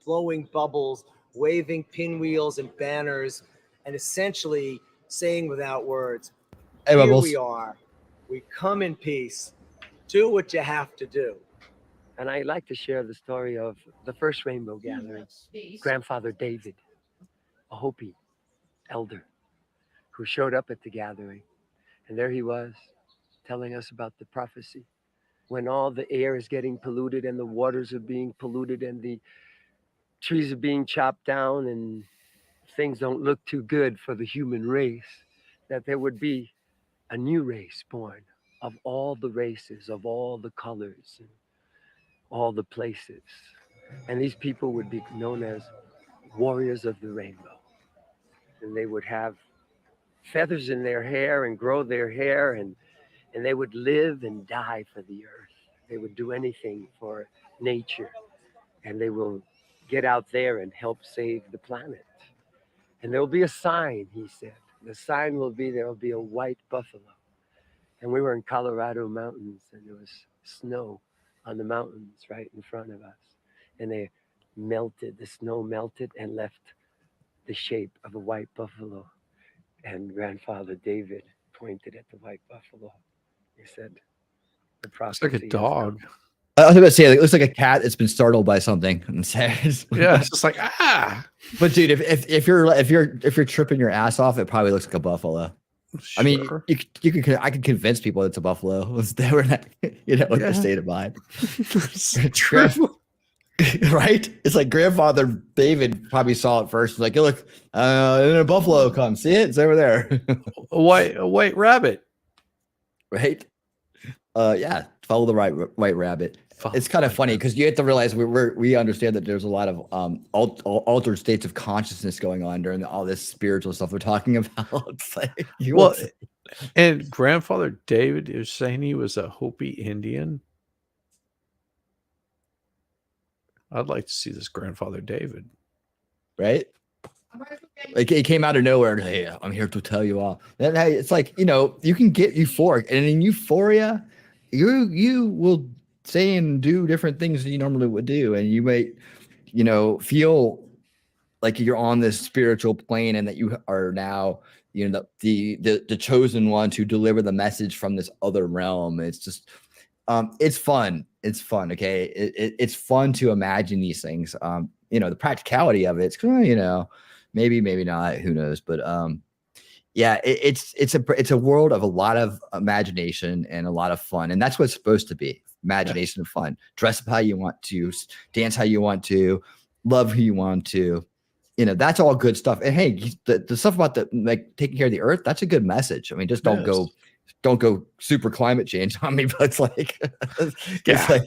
blowing bubbles, waving pinwheels and banners, and essentially saying without words, Hey, here Bubbles. we are. We come in peace. Do what you have to do. And I like to share the story of the first rainbow gathering. Grandfather David, a Hopi elder who showed up at the gathering. And there he was telling us about the prophecy. When all the air is getting polluted and the waters are being polluted and the trees are being chopped down and things don't look too good for the human race, that there would be a new race born of all the races, of all the colors, and all the places. And these people would be known as warriors of the rainbow. And they would have feathers in their hair and grow their hair, and they would live and die for the earth. They would do anything for nature, and they will get out there and help save the planet. And there will be a sign, he said. The sign will be, there will be a white buffalo. And we were in Colorado mountains, and there was snow on the mountains right in front of us. And they melted, the snow melted and left the shape of a white buffalo. And Grandfather David pointed at the white buffalo. He said, the prophecy It's like a dog. I was about to say, it looks like a cat that's been startled by something. And says, Yeah, it's just like But dude, if you're tripping your ass off, it probably looks like a buffalo. I mean, I can convince people it's a buffalo. They were not, with their state of mind. Right? It's like Grandfather David probably saw it first. Like, look, and a buffalo comes. See it? It's over there. a white rabbit. Right? Yeah. Follow the white rabbit. It's kind of funny because you have to realize we understand that there's a lot of altered states of consciousness going on during all this spiritual stuff we're talking about. It's like, and Grandfather David is saying he was a Hopi Indian. I'd like to see this Grandfather David. Right? Like it came out of nowhere. Hey, I'm here to tell you all. Then hey, it's like, you can get euphoric, and in euphoria, you will say and do different things that you normally would do, and you might, feel like you're on this spiritual plane, and that you are now, the chosen one to deliver the message from this other realm. It's just, it's fun. It's fun. Okay, it's fun to imagine these things. The practicality of it's, maybe not. Who knows? But yeah, it's a world of a lot of imagination and a lot of fun, and that's what it's supposed to be: imagination and fun. Dress up how you want to, dance how you want to, love who you want to. That's all good stuff. And hey, the stuff about taking care of the earth, that's a good message. I mean, just don't go super climate change on me. But it's like, it's like,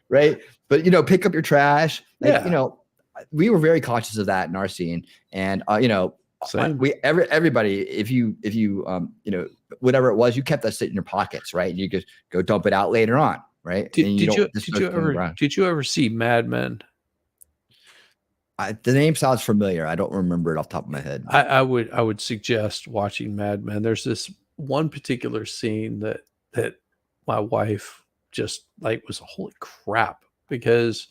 right? But pick up your trash. We were very conscious of that in our scene, and everybody, if you whatever it was, you kept that sitting in your pockets, right? And you just go dump it out later on, right? Did you ever see Mad Men? The name sounds familiar. I don't remember it off the top of my head. I would suggest watching Mad Men. There's this one particular scene that my wife just like was holy crap, because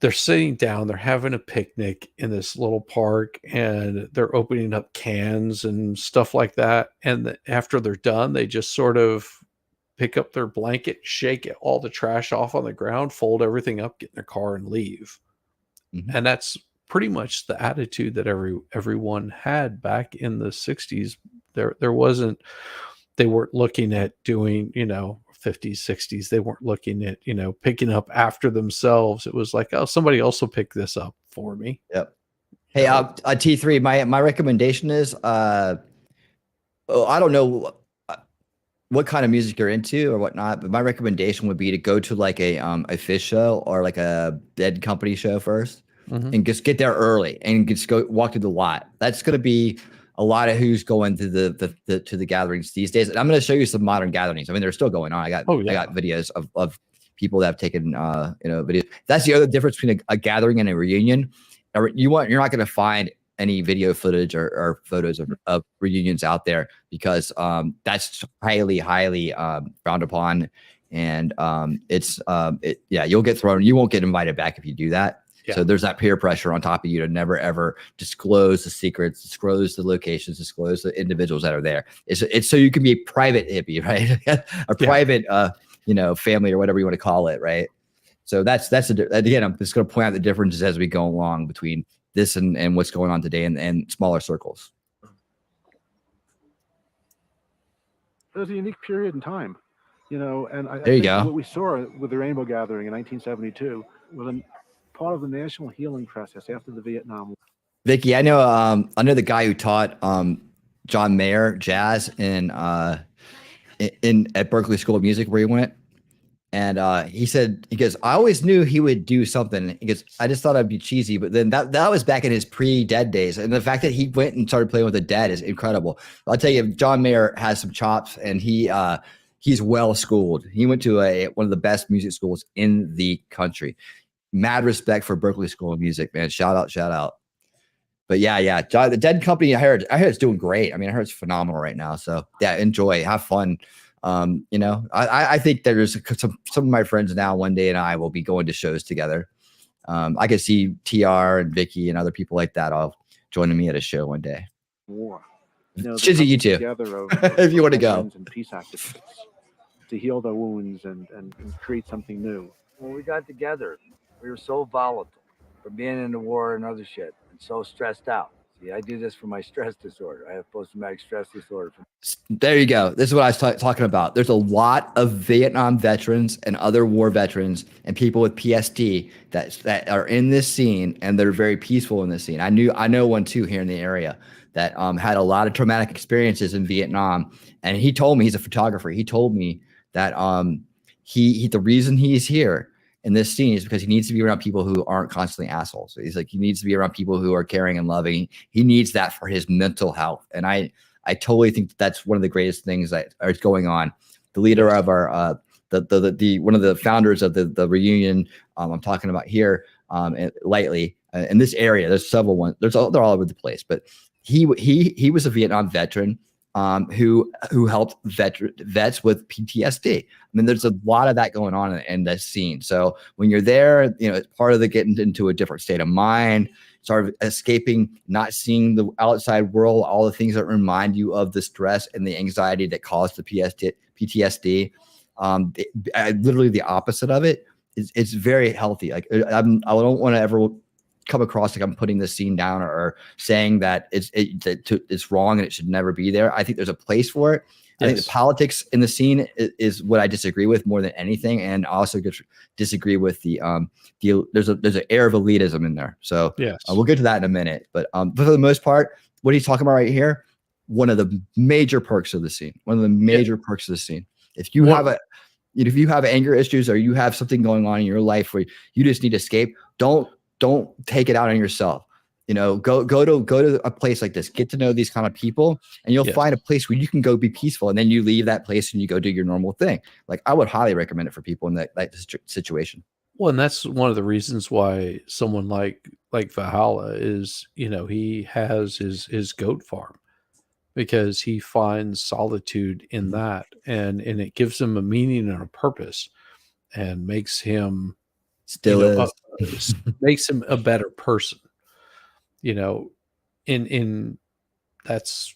they're sitting down, they're having a picnic in this little park, and they're opening up cans and stuff like that. And after they're done, they just sort of pick up their blanket, shake all the trash off on the ground, fold everything up, get in their car, and leave. And that's pretty much the attitude that everyone had back in the 60s. There wasn't, they weren't looking at doing, 50s, 60s. They weren't looking at, picking up after themselves. It was like, oh, somebody else will pick this up for me. Yep. Hey, T3, my recommendation is, I don't know what kind of music you're into or whatnot, but my recommendation would be to go to like a Fish show or like a Dead Company show first, and just get there early and just go walk through the lot. That's going to be a lot of who's going to the gatherings these days. And I'm going to show you some modern gatherings. I mean, they're still going on. I got videos of people that have taken videos. That's the other difference between a gathering and a reunion. You're not going to find any video footage or photos of reunions out there, because that's highly frowned upon, and you'll get thrown. You won't get invited back if you do that. So there's that peer pressure on top of you to never ever disclose the secrets, disclose the locations, disclose the individuals that are there. It's so you can be a private hippie, right? A private family or whatever you want to call it, right? So that's again, I'm just going to point out the differences as we go along between this and what's going on today and smaller circles. It was a unique period in time, and I There you think go. what we saw with the Rainbow Gathering in 1972 was a part of the national healing process after the Vietnam War. Vicky, I know the guy who taught John Mayer jazz at Berklee School of Music, where he went. And he goes, I always knew he would do something. He goes, I just thought I'd be cheesy. But then that was back in his pre-Dead days. And the fact that he went and started playing with the Dead is incredible. I'll tell you, John Mayer has some chops, and he's well schooled. He went to one of the best music schools in the country. Mad respect for Berklee School of Music, man. Shout out. But yeah. John, the Dead Company, I heard it's doing great. I mean, I heard it's phenomenal right now. So yeah, enjoy, have fun. I think there's some of my friends now, one day, and I will be going to shows together. I could see TR and Vicky and other people like that all joining me at a show one day. War. Shizzy, you too. If you want to go. And peace activists to heal their wounds and create something new. When we got together, we were so volatile for being in the war and other shit, and so stressed out. See, I do this for my stress disorder. I have post-traumatic stress disorder. There you go. This is what I was talking about. There's a lot of Vietnam veterans and other war veterans and people with PTSD that are in this scene, and they're very peaceful in this scene. I know one too here in the area that had a lot of traumatic experiences in Vietnam, and he told me, he's a photographer. He told me that the reason he's here in this scene is because he needs to be around people who aren't constantly assholes. So he's like, he needs to be around people who are caring and loving. He needs that for his mental health. And I totally think that's one of the greatest things that are going on. The leader of our, one of the founders of the reunion I'm talking about here, lightly in this area, there's several ones. They're all over the place, but he was a Vietnam veteran who helped vets with PTSD. I mean, there's a lot of that going on in this scene. So when you're there, it's part of the getting into a different state of mind, sort of escaping, not seeing the outside world, all the things that remind you of the stress and the anxiety that caused the PTSD. Literally the opposite of it. It's very healthy. Like I don't want to ever come across like I'm putting this scene down or saying that it's wrong and it should never be there. I think there's a place for it. Yes. I think the politics in the scene is what I disagree with more than anything, and I also disagree with there's an air of elitism in there. So yes, we'll get to that in a minute. But for the most part, what he's talking about right here, one of the major perks of the scene. One of the major perks of the scene. If you have anger issues or you have something going on in your life where you just need to escape, don't take it out on yourself. Go to a place like this, get to know these kind of people, and you'll find a place where you can go be peaceful. And then you leave that place and you go do your normal thing. Like I would highly recommend it for people in that situation. Well, and that's one of the reasons why someone like Valhalla is, you know, he has his goat farm, because he finds solitude in that, and it gives him a meaning and a purpose, and makes him, Still makes him a better person. You know, in that's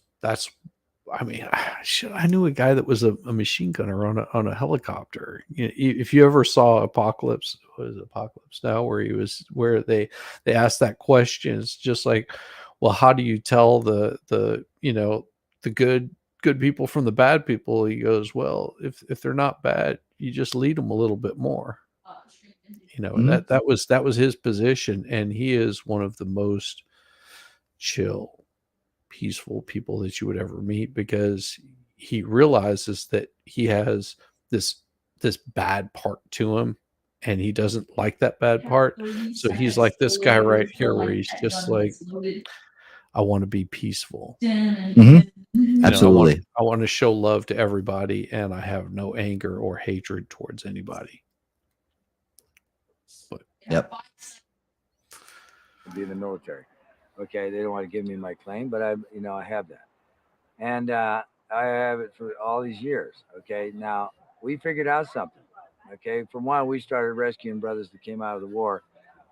I mean, shit, I knew a guy that was a machine gunner on a helicopter. You know, if you ever saw Apocalypse, what is it, Apocalypse Now, where they asked that question, it's just like, well, how do you tell the you know, the good people from the bad people? He goes, well, if they're not bad, you just lead them a little bit more. You know, and Mhm. that was his position, and he is one of the most chill, peaceful people that you would ever meet, because he realizes that he has this bad part to him, and he doesn't like that bad part. So he's like this guy right here, where he's just like, I want to be peaceful. Mhm. You know, Absolutely. I want to show love to everybody, and I have no anger or hatred towards anybody. But Yep. Be in the military. Okay, they don't want to give me my claim, but I have that, and I have it for all these years. Okay, now we figured out something. Okay, for one, we started rescuing brothers that came out of the war,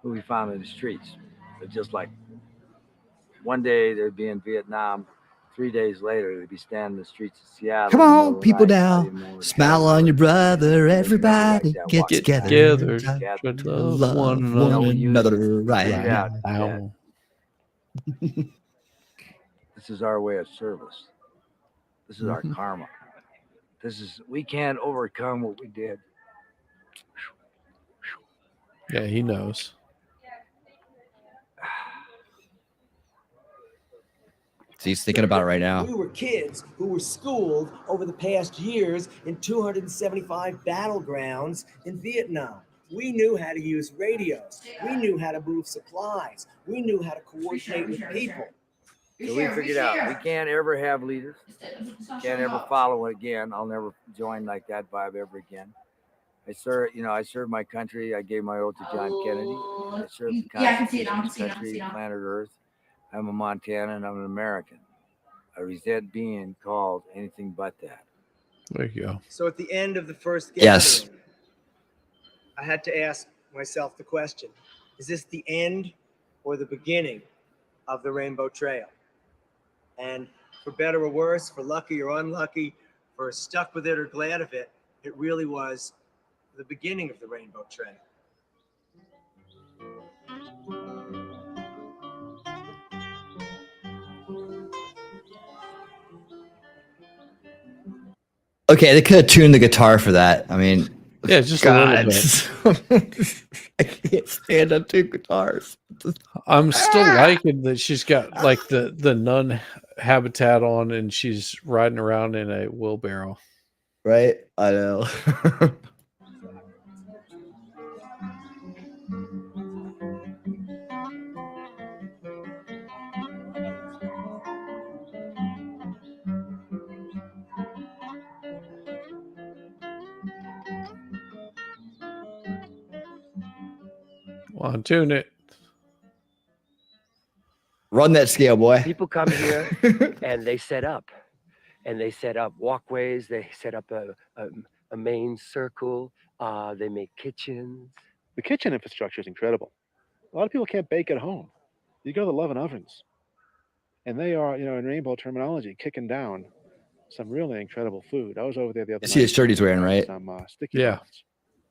who we found in the streets. They're just like, one day they'd be in Vietnam, 3 days later they'd be standing in the streets of Seattle. Come in the on, middle of the people night, not now. even knowing Smile on your brother. Everybody get together. Try to love one another right now. This is our way of service. This is our karma. We can't overcome what we did. yeah, he knows. So he's thinking about it right now. We were kids who were schooled over the past years in 275 battlegrounds in Vietnam. We knew how to use radios. We knew how to move supplies. We knew how to coordinate with people. So we figured out we can't ever have leaders. Can't ever follow it again. I'll never join like that vibe ever again. I served my country. I gave my oath to John Kennedy. I served the Constitution of this country, planet Earth. I'm a Montanan and I'm an American. I resent being called anything but that. There you go. So at the end of the first gathering, I had to ask myself the question, is this the end or the beginning of the Rainbow Trail? And for better or worse, for lucky or unlucky, for stuck with it or glad of it, it really was the beginning of the Rainbow Trail. Okay, they could have tuned the guitar for that. I mean, yeah, just God. a little bit. I can't stand on two guitars. I'm still liking that she's got like the nun habitat on, and she's riding around in a wheelbarrow. Right? I know. Well, tune it. Run that scale, boy. People come here and they set up. And they set up walkways. They set up a main circle. They make kitchens. The kitchen infrastructure is incredible. A lot of people can't bake at home. You go to the Love Ovens, and they are, in Rainbow terminology, kicking down some really incredible food. I was over there the other night. See his shirt he's wearing, right? Some sticky buns.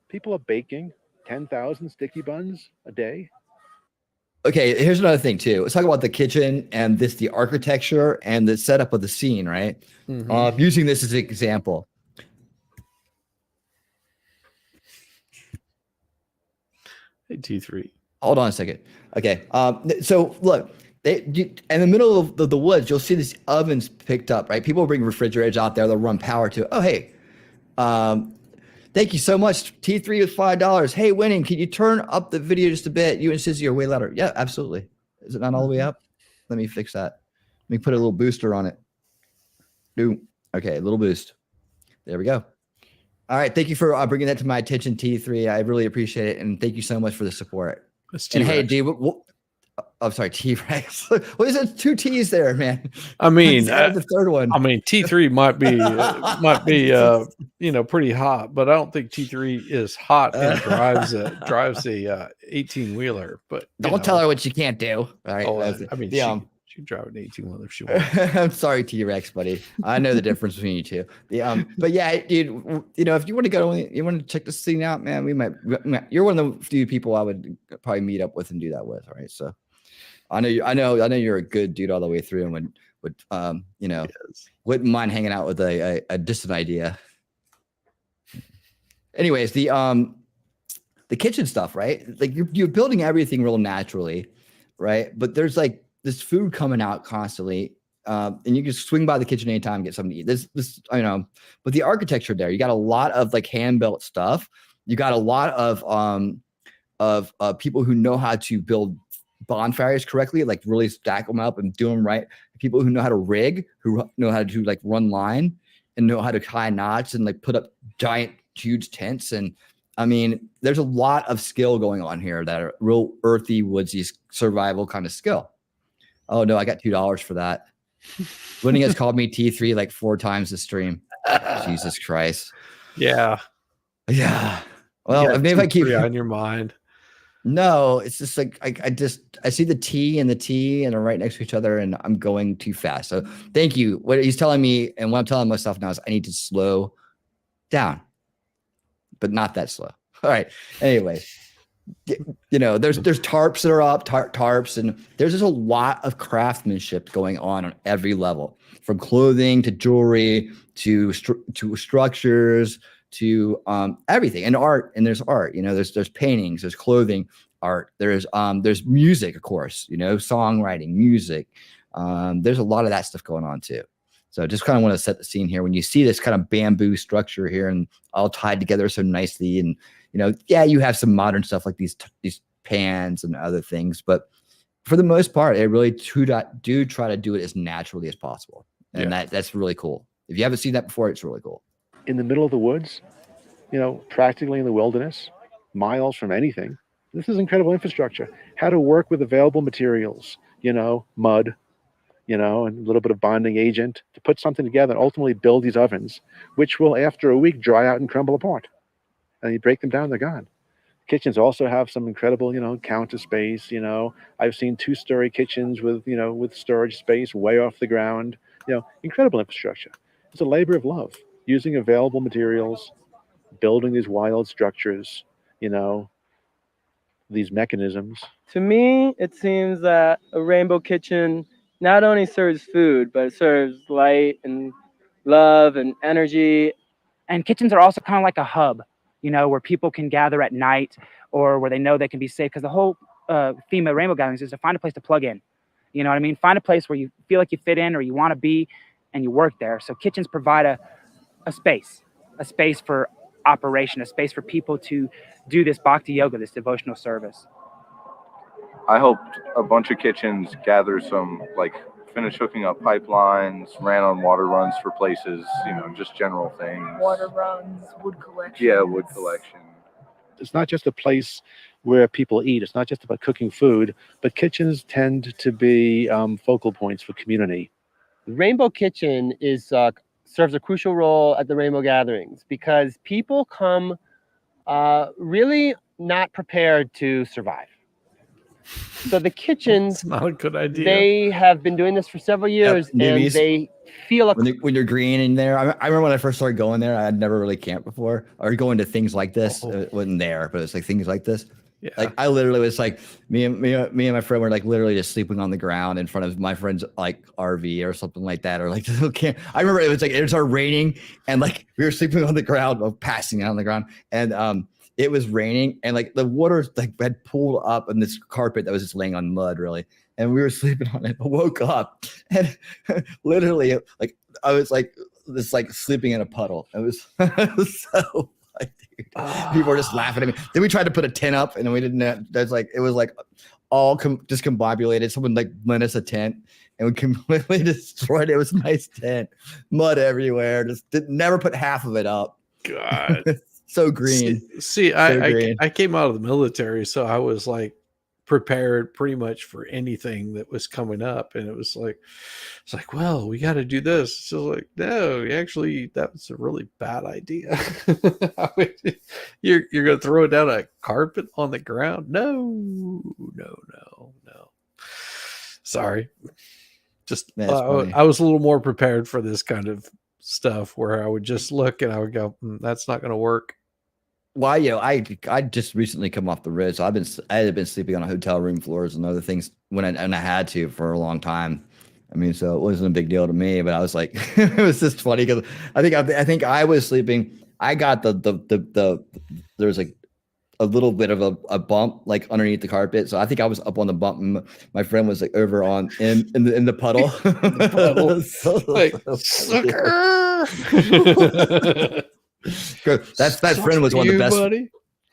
People are baking 10,000 sticky buns a day. Okay, here's another thing too. Let's talk about the kitchen and the architecture and the setup of the scene, right? Mm-hmm. Using this as an example. Hey, T3. Hold on a second. Okay. So look, in the middle of the woods, you'll see these ovens picked up, right? People bring refrigerators out there. They'll run power to it. Oh, hey, thank you so much. T3 with $5. Hey, Winning, can you turn up the video just a bit? You and Shizzy are way louder. Yeah, absolutely. Is it not all the way up? Let me fix that. Let me put a little booster on it. Okay, a little boost. There we go. All right. Thank you for bringing that to my attention, T3. I really appreciate it. And thank you so much for the support. It's And hey, T-Rex. dude, I'm sorry, T-Rex. What is it? 2 T's there, man. I mean, just added the third one. I mean, T3 might be you know, pretty hot, but I don't think T3 is hot and drives a 18-wheeler. But don't tell her what she can't do. All right. Oh, I mean, she can drive an 18-wheeler if she wants. I'm sorry, T-Rex, buddy. I know the difference between you two. But yeah, dude, you know, if you want to go, you want to check this thing out, man, you're one of the few people I would probably meet up with and do that with. All right. So I know you're a good dude all the way through, and would you know, wouldn't mind hanging out with a distant idea. Anyways, the kitchen stuff, right? Like you're building everything real naturally, right? But there's like this food coming out constantly, and you can swing by the kitchen anytime and get something to eat. This you know, but the architecture there, you got a lot of like hand built stuff. You got a lot of people who know how to build bonfires correctly, like really stack them up and do them right. People who know how to rig, who know how to like run line and know how to tie knots and like put up giant, huge tents. And I mean, there's a lot of skill going on here that are real earthy, woodsy survival kind of skill. Oh no, I got $2 for that. Winnie has called me T3 like 4 times this stream. Jesus Christ. Yeah. Yeah. Well, maybe I keep on your mind. No, it's just like I see the T and the T and they're right next to each other and I'm going too fast. So thank you. What he's telling me and what I'm telling myself now is I need to slow down, but not that slow. All right. Anyway, you know, there's tarps that are up, tarps, and there's just a lot of craftsmanship going on every level, from clothing to jewelry to structures to everything, and art. And there's art, you know, there's paintings, there's clothing, art, there's music, of course, you know, songwriting, music. There's a lot of that stuff going on too. So just kind of want to set the scene here. When you see this kind of bamboo structure here and all tied together so nicely, and you know, yeah, you have some modern stuff like these pans and other things, but for the most part, it really do try to do it as naturally as possible, and that's really cool. If you haven't seen that before, it's really cool. In the middle of the woods, you know, practically in the wilderness, miles from anything. This is incredible infrastructure. How to work with available materials, you know, mud, you know, and a little bit of bonding agent to put something together and ultimately build these ovens, which will, after a week, dry out and crumble apart. And you break them down, they're gone. Kitchens also have some incredible, you know, counter space. You know, I've seen 2-story kitchens with, you know, with storage space way off the ground. You know, incredible infrastructure. It's a labor of love, using available materials, building these wild structures, you know, these mechanisms. To me, it seems that a rainbow kitchen not only serves food, but it serves light and love and energy. And kitchens are also kind of like a hub, you know, where people can gather at night or where they know they can be safe. Because the whole theme of rainbow gatherings is to find a place to plug in. You know what I mean? Find a place where you feel like you fit in or you want to be and you work there. So kitchens provide a space for operation, a space for people to do this bhakti yoga, this devotional service. I helped a bunch of kitchens gather some, like, finish hooking up pipelines, ran on water runs for places, you know, just general things. Water runs, wood collection. Yeah, wood collection. It's not just a place where people eat. It's not just about cooking food, but kitchens tend to be focal points for community. The Rainbow Kitchen is serves a crucial role at the Rainbow Gatherings because people come really not prepared to survive. So the kitchens, not a good idea. They have been doing this for several years, and they feel when you're green in there. I remember when I first started going there, I had never really camped before or going to things like this. It wasn't there, but it's like things like this. Yeah. Like I literally was like me and my friend were like literally just sleeping on the ground in front of my friend's like RV or something like that, or like I remember it was like it started raining and like we were sleeping on the ground, passing out on the ground, and it was raining and like the water like had pulled up on this carpet that was just laying on mud really, and we were sleeping on it. I woke up and literally like I was like this like sleeping in a puddle. It was so. People were just laughing at me. Then we tried to put a tent up, and we didn't. That's like it was like all discombobulated. Someone like lent us a tent, and we completely destroyed it. It was a nice tent, mud everywhere. Never put half of it up. God. So green. See, So green. I came out of the military, so I was like prepared pretty much for anything that was coming up, and it's like, well, we got to do this. So like, no, actually, that was a really bad idea. I mean, you're gonna throw down a carpet on the ground? No. Sorry, just That's funny. I was a little more prepared for this kind of stuff, where I would just look and I would go, that's not going to work. Why, I just recently come off the ridge. So I had been sleeping on hotel room floors and other things and I had to for a long time. I mean, so it wasn't a big deal to me, but I was like, it was just funny because I think I was sleeping. I got there was like a little bit of a bump like underneath the carpet, so I think I was up on the bump, and my friend was like over on in the puddle. Like, sucker. that friend was one of the best. Buddy.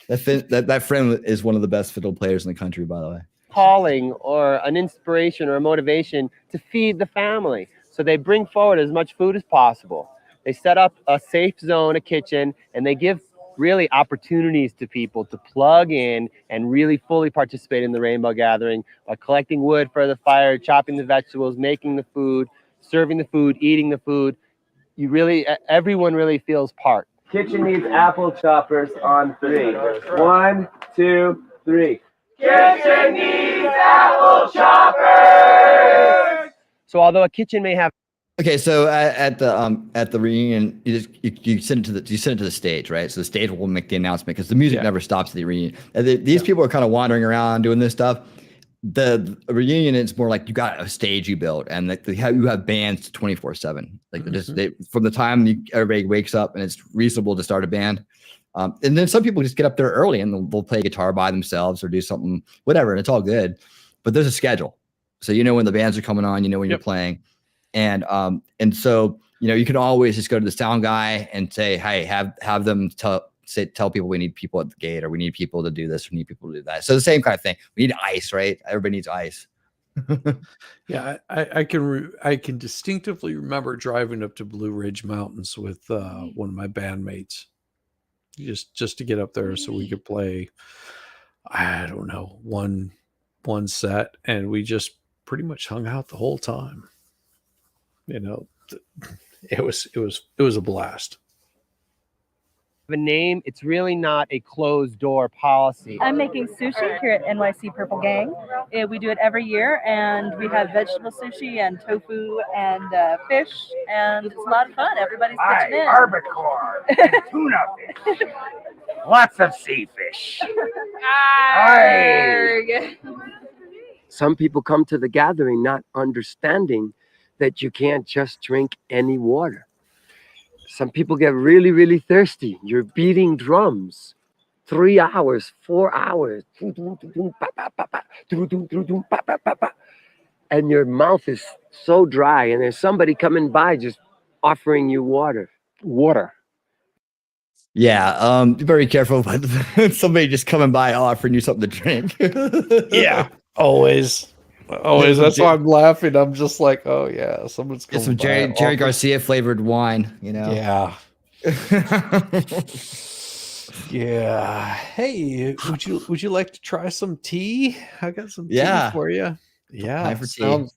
That friend is one of the best fiddle players in the country, by the way. Calling or an inspiration or a motivation to feed the family. So they bring forward as much food as possible. They set up a safe zone, a kitchen, and they give really opportunities to people to plug in and really fully participate in the rainbow gathering by collecting wood for the fire, chopping the vegetables, making the food, serving the food, eating the food. Everyone really feels part. Kitchen needs apple choppers on 3. 1, 2, 3. Kitchen needs apple choppers! So although a kitchen may have Okay, so at the reunion, you send it to the stage, right? So the stage will make the announcement because the music never stops at the reunion. And these people are kind of wandering around doing this stuff. The reunion is more like you got a stage you built, and you have bands 24/7. Like from the time everybody wakes up and it's reasonable to start a band. And then some people just get up there early and they'll play guitar by themselves or do something, whatever, and it's all good. But there's a schedule, so you know when the bands are coming on, you know when you're playing. And so, you can always just go to the sound guy and say, hey, have them tell people we need people at the gate, or we need people to do this, we need people to do that. So the same kind of thing. We need ice, right? Everybody needs ice. Yeah, I can distinctively remember driving up to Blue Ridge Mountains with one of my bandmates, just to get up there so we could play, I don't know, one set, and we just pretty much hung out the whole time. It was a blast. A name, it's really not a closed door policy. I'm making sushi here at NYC Purple Gang. We do it every year, and we have vegetable sushi and tofu and fish, and it's a lot of fun. Everybody's pitching in. Barbacore and tuna fish. Lots of sea fish. Some people come to the gathering not understanding that you can't just drink any water. Some people get really, really thirsty. You're beating drums 3 hours, 4 hours. And your mouth is so dry, and there's somebody coming by just offering you water. Yeah, be very careful about somebody just coming by offering you something to drink. Yeah, always. That's why I'm laughing. I'm just like, oh yeah, someone's get some Jerry Garcia flavored wine. Yeah. Yeah. Hey, would you like to try some tea? I got some tea for you. Yeah,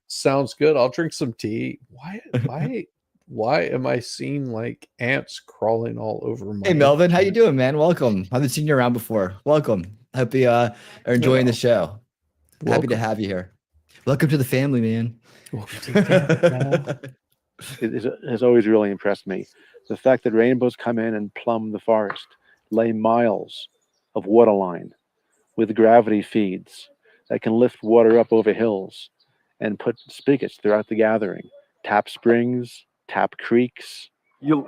sounds good. I'll drink some tea. Why am I seeing like ants crawling all over my? Hey Melvin, how you doing, man? Welcome. I haven't seen you around before. Welcome. Hope you are enjoying the show. Welcome. Happy to have you here. Welcome to the family, man. It has always really impressed me. The fact that rainbows come in and plumb the forest, lay miles of water line with gravity feeds that can lift water up over hills and put spigots throughout the gathering. Tap springs, tap creeks.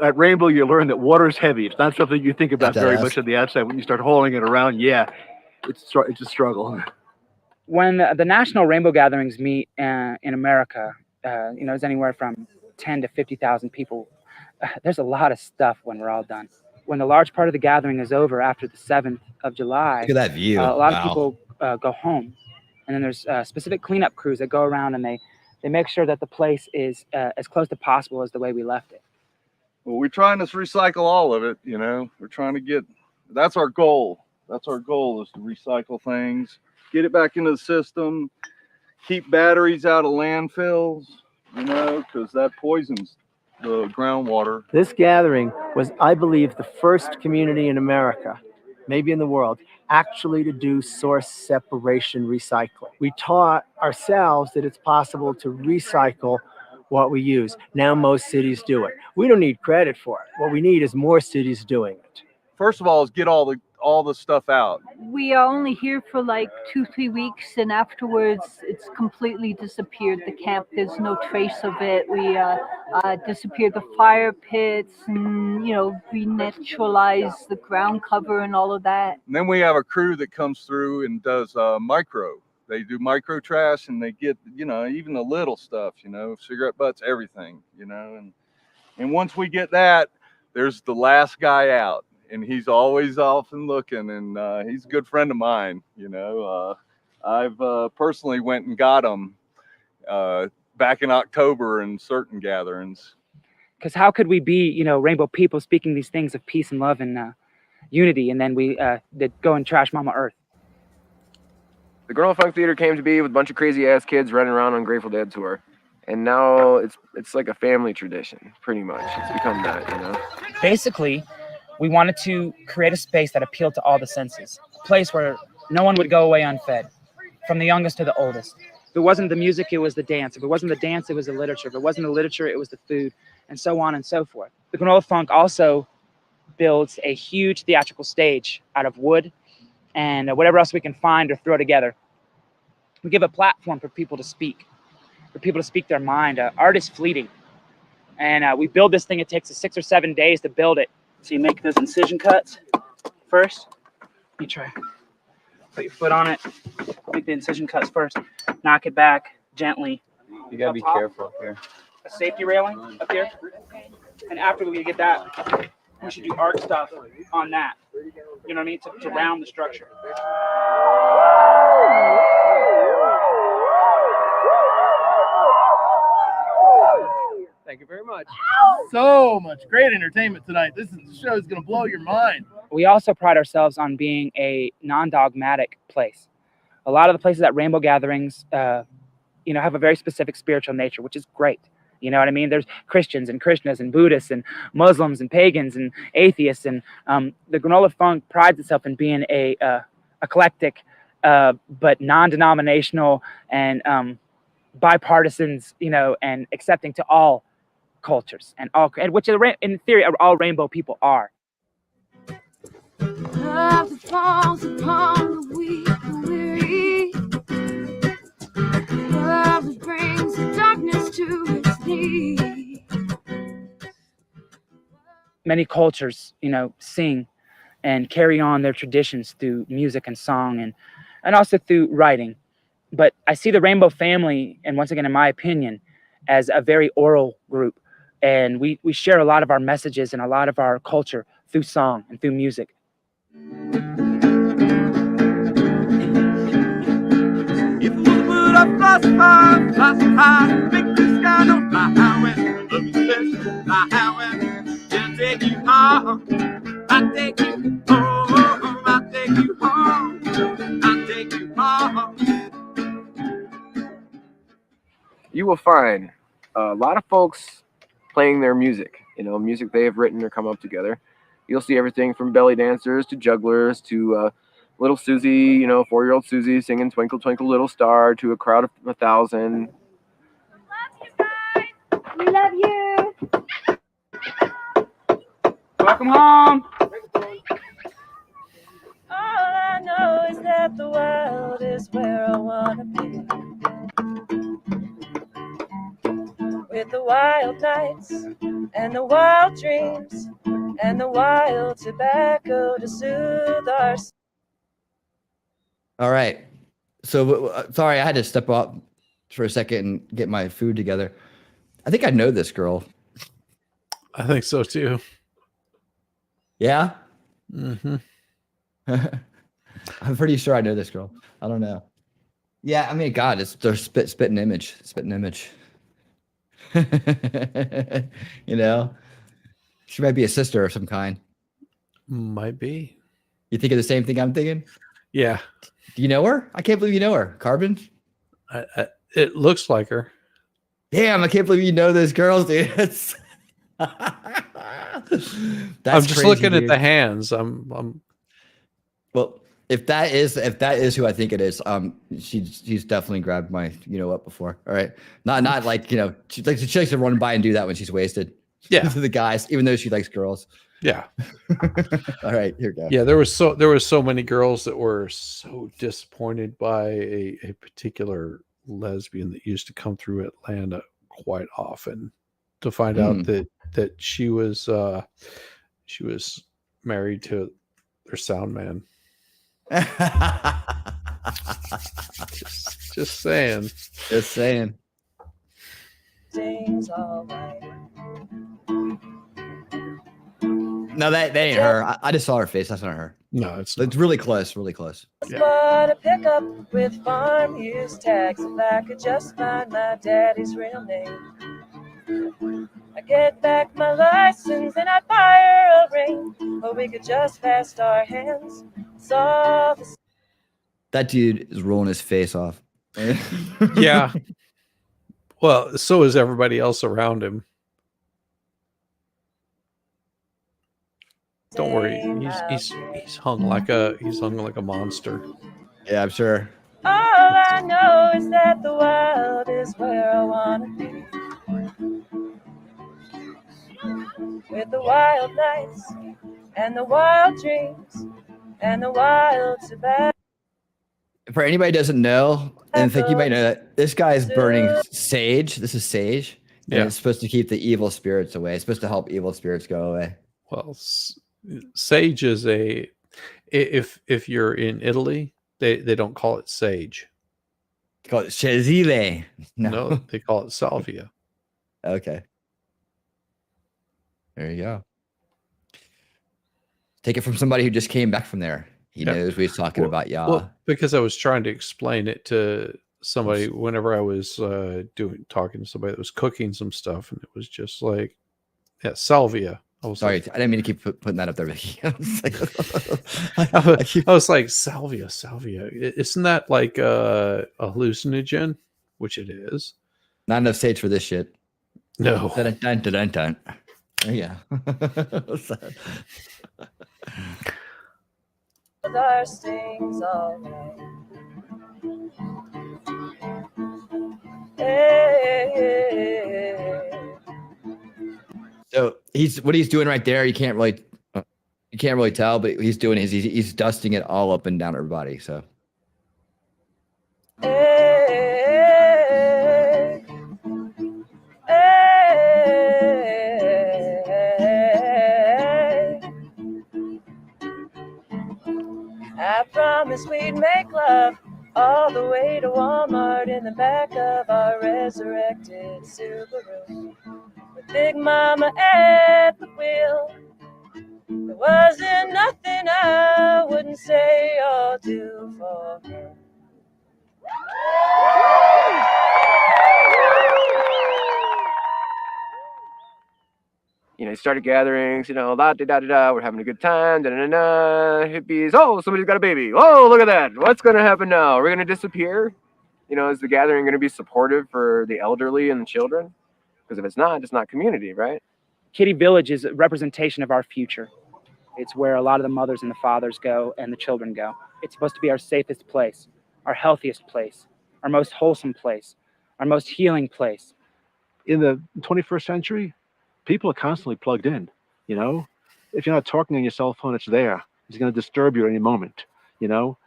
At Rainbow, you learn that water is heavy. It's not something you think about very much on the outside. When you start hauling it around, it's a struggle. When the national rainbow gatherings meet in America, it's anywhere from 10 to 50,000 people. There's a lot of stuff when we're all done. When the large part of the gathering is over after the 7th of July, look at that view. A lot of people go home, and then there's specific cleanup crews that go around and they make sure that the place is as close to possible as the way we left it. Well, we're trying to recycle all of it, you know. We're trying to get, that's our goal. That's our goal, is to recycle things, get it back into the system, keep batteries out of landfills, you know, because that poisons the groundwater. This gathering was, I believe, the first community in America, maybe in the world, actually to do source separation recycling. We taught ourselves that it's possible to recycle what we use. Now most cities do it. We don't need credit for it. What we need is more cities doing it. First of all, is get all the stuff out. We are only here for like 2-3 weeks, and afterwards it's completely disappeared. The camp, there's no trace of it. We disappeared the fire pits, and we naturalized the ground cover and all of that. And then we have a crew that comes through and does micro. They do micro trash, and they get, even the little stuff, cigarette butts, everything, and once we get that, there's the last guy out. And he's always off and looking, and he's a good friend of mine. I've personally went and got him back in October in certain gatherings. Because how could we be, rainbow people speaking these things of peace and love and unity, and then we did go and trash Mama Earth? The Granola Funk Theater came to be with a bunch of crazy ass kids running around on Grateful Dead tour, and now it's like a family tradition, pretty much. It's become that, Basically, we wanted to create a space that appealed to all the senses, a place where no one would go away unfed, from the youngest to the oldest. If it wasn't the music, it was the dance. If it wasn't the dance, it was the literature. If it wasn't the literature, it was the food, and so on and so forth. The Granola Funk also builds a huge theatrical stage out of wood and whatever else we can find or throw together. We give a platform for people to speak their mind. Art is fleeting. And we build this thing. It takes us 6 or 7 days to build it. So you make those incision cuts first. You try. Put your foot on it. Make the incision cuts first. Knock it back gently. You gotta be careful up here. A safety railing up here. And after we get that, we should do art stuff on that. You know what I mean? To round the structure. Thank you very much. So much great entertainment tonight. This show is going to blow your mind. We also pride ourselves on being a non-dogmatic place. A lot of the places at Rainbow Gatherings, have a very specific spiritual nature, which is great. You know what I mean? There's Christians and Krishnas and Buddhists and Muslims and pagans and atheists. And the Granola Funk prides itself in being a eclectic, but non-denominational and bipartisans, and accepting to all cultures and which in theory all rainbow people are. Love that falls upon the weak and weary. Love that brings the darkness to its knees. Many cultures, sing and carry on their traditions through music and song and also through writing. But I see the Rainbow family, and once again, in my opinion, as a very oral group. And we share a lot of our messages and a lot of our culture through song and through music. If we put up philosophy, make this guy know fly highway, love you special, fly highway, just take you home, I take you home, I take you home, I take you home. You will find a lot of folks playing their music, music they have written or come up together. You'll see everything from belly dancers to jugglers to little Susie, 4-year-old Susie singing Twinkle Twinkle Little Star to a crowd of 1,000. We love you. Welcome home. All I know is that the world is where I wanna be. With the wild nights and the wild dreams and the wild tobacco to soothe our. All right. So sorry, I had to step up for a second and get my food together. I think I know this girl. I think so too. Yeah. Mm-hmm. I'm pretty sure I know this girl. I don't know. Yeah, I mean, God, it's their spitting image. She might be a sister of some kind. Might be. You think of the same thing I'm thinking? Yeah. Do you know her? I can't believe you know her. Carbon? It looks like her. Damn, I can't believe you know those girls, dude. That's I'm just crazy, looking at dude. the hands. I'm Well, if that is who I think it is, she's definitely grabbed my what before. All right, not like she likes to run by and do that when she's wasted. Yeah, to the guys, even though she likes girls. Yeah. All right, here we go. Yeah, there was so many girls that were so disappointed by a particular lesbian that used to come through Atlanta quite often to find out that she was married to their sound man. just saying. Just saying. Things all right. No, that ain't her. I just saw her face. That's not her. No, it's really close. Really close. What a pickup with farm use tags. If I could just find my daddy's real name, I get back my license and I'd buy her a ring, or we could just fast our hands. Solve the That dude is rolling his face off. Yeah. Well, so is everybody else around him. Don't worry, he's hung like a monster. Yeah, I'm sure. All I know is that the wild is where I want to be. With the wild nights and the wild dreams and the wild tobacco. For anybody who doesn't know, and think you might know that this guy is burning sage. This is sage. And Yeah. it's supposed to keep the evil spirits away. It's supposed to help evil spirits go away. Well, sage is if you're in Italy, they don't call it sage. They call it Shizzy. No, they call it salvia. Okay. There you go. Take it from somebody who just came back from there. He knows what he's talking about. Yeah. Well, because I was trying to explain it to somebody whenever I was talking to somebody that was cooking some stuff, and it was just like, yeah, salvia. I was Sorry, like, I didn't mean to keep putting that up there, Vicky. I was like, salvia. Isn't that like a hallucinogen? Which it is. Not enough sage for this shit. No. Dun, dun, dun, dun, dun. Yeah. What's that? With our stings all right. Hey. So what he's doing right there. You can't really tell, but he's doing he's dusting it all up and down her body. So Hey. Hey. I promise we'd make love all the way to Walmart in the back of our resurrected Subaru. With Big Mama at the wheel, there wasn't nothing I wouldn't say or do for her. You know, you started gatherings, da da da da, we're having a good time, da da da, hippies, oh, somebody's got a baby, oh, look at that, what's going to happen now? We're going to disappear? You know, is the gathering going to be supportive for the elderly and the children? Because if it's not community, right? Kitty Village is a representation of our future. It's where a lot of the mothers and the fathers go and the children go. It's supposed to be our safest place, our healthiest place, our most wholesome place, our most healing place. In the 21st century, people are constantly plugged in. You know, if you're not talking on your cell phone, it's there. It's going to disturb you at any moment. You know,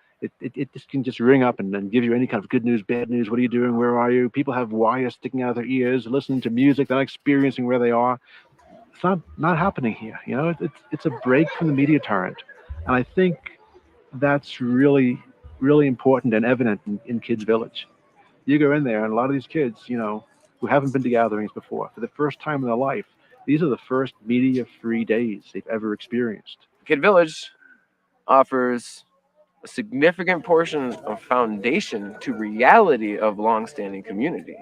it just can just ring up and give you any kind of good news, bad news. What are you doing? Where are you? People have wires sticking out of their ears, listening to music. They're not experiencing where they are. It's not happening here. You know, it's a break from the media torrent, and I think that's really, really important and evident in Kids Village. You go in there, and a lot of these kids, you know, who haven't been to gatherings before, for the first time in their life, these are the first media-free days they've ever experienced. Kid Village offers a significant portion of foundation to reality of long-standing community.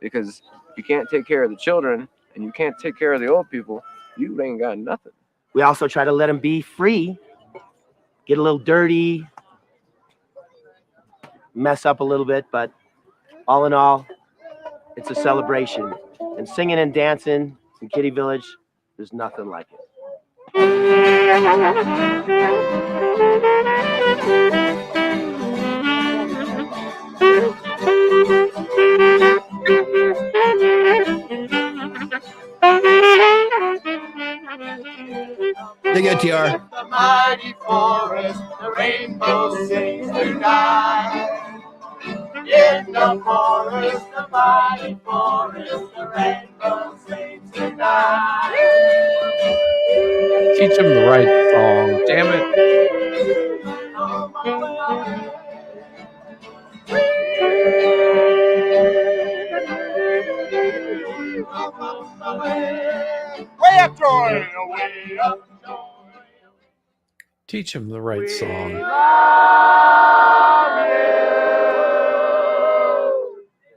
Because if you can't take care of the children and you can't take care of the old people, You ain't got nothing. We also try to let them be free, get a little dirty, mess up a little bit, but all in all, it's a celebration. And singing and dancing in Kitty Village, there's nothing like it. There you go, TR. The mighty forest, the rainbow sings tonight. In the forest, the mighty forest, the rainbow sings tonight. Teach them the right song. Damn it. Way up, Troy! Way up. Teach them the right song.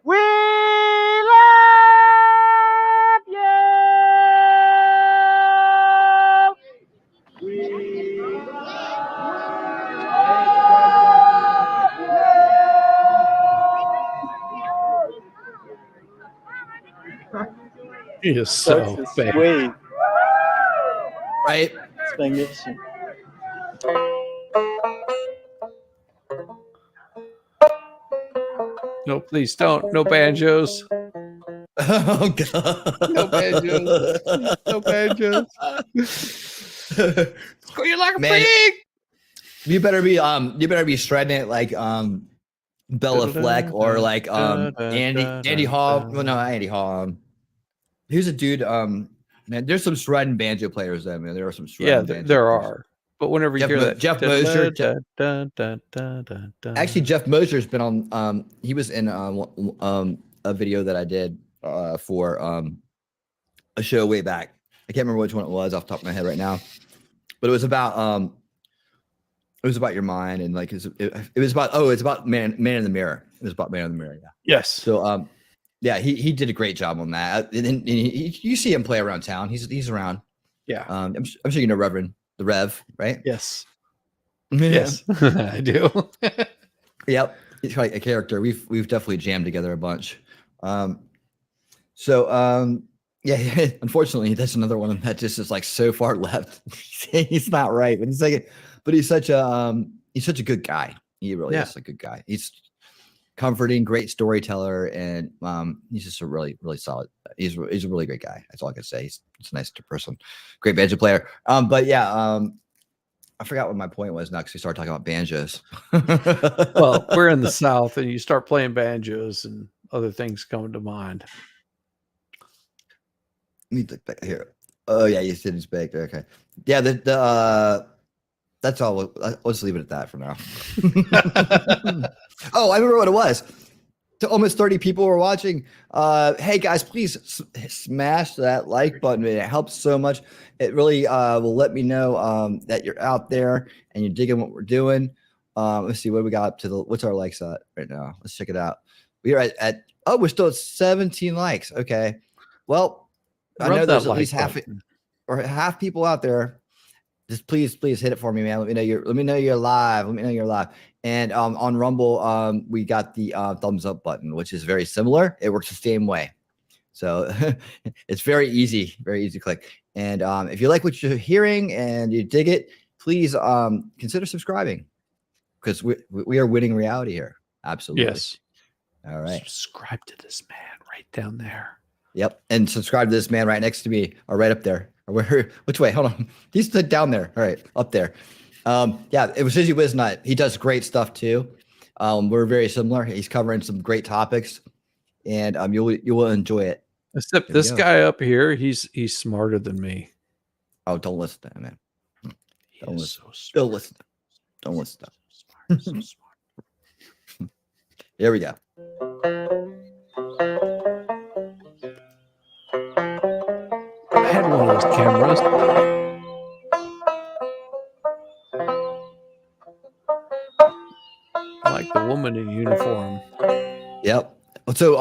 We love you. He is so bad. Sweet. Right? It's magnificent. No, please don't. No banjos. Oh god. No banjos. No banjos. You're like a Man, pig. you better be shredding it like Bella Fleck or like Andy Hall. Well, no, not Andy Hall. Here's a dude. Man, there's some shredding banjo players there, man. There are some shredding Yeah, banjo there players. are. But whenever you hear that, Jeff Mosher. Actually, Jeff Mosher's been on. He was in a video that I did for a show way back. I can't remember which one it was off the top of my head right now, but it was about your mind and like it was about man in the mirror. It was about Man in the Mirror. Yeah. Yes. So yeah, he did a great job on that. And you see him play around town. He's around. Yeah. I'm sure you know Reverend the Rev, right? Yes. Yeah. Yes, I do. Yep, he's like a character. We've definitely jammed together a bunch. Yeah. Unfortunately, that's another one that just is like so far left. He's not right, but he's such a good guy. He really is a good guy. He's comforting, great storyteller, and he's just a really, really solid. He's a really great guy. That's all I can say. He's a nice person, great banjo player. But yeah, I forgot what my point was now because we started talking about banjos. Well, we're in the South, and you start playing banjos, and other things come to mind. Let me look back here. Oh yeah, you said it's back there. Okay. Yeah, that's all. Let's leave it at that for now. Oh, I remember what it was. To almost 30 people were watching. Hey guys, please smash that like button. It helps so much. It really will let me know that you're out there and you're digging what we're doing. Let's see what we got up to. What's our likes at right now? Let's check it out. We are at we're still at 17 likes. Okay. Well, I know there's at least half people out there. Just please hit it for me, man. Let me know you're live. Let me know you're live. And on Rumble, we got the thumbs up button, which is very similar. It works the same way. So it's very easy to click. And if you like what you're hearing and you dig it, please consider subscribing because we are winning reality here. Absolutely. Yes. All right. Subscribe to this man right down there. Yep. And subscribe to this man right next to me or right up there. Or which way? Hold on. He's down there. All right. Up there. Yeah, it was ShizzyWhizNut. He does great stuff too. We're very similar. He's covering some great topics and you will enjoy it. Except this guy up here, he's smarter than me. Oh, don't listen to him, man. Don't listen. Don't listen. Don't listen. So smart. Here we go. I had one of those cameras. I like the woman in uniform. Yep. So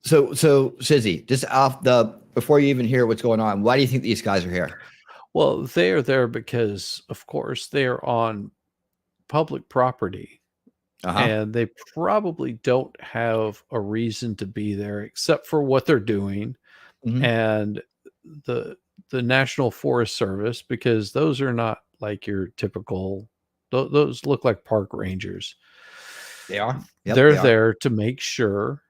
Shizzy, just off the before you even hear what's going on, why do you think these guys are here? Well, they are there because, of course, they are on public property, and they probably don't have a reason to be there except for what they're doing, and the National Forest Service, because those are not like your typical. Those look like park rangers. They are. Yep, They're they are. there to make sure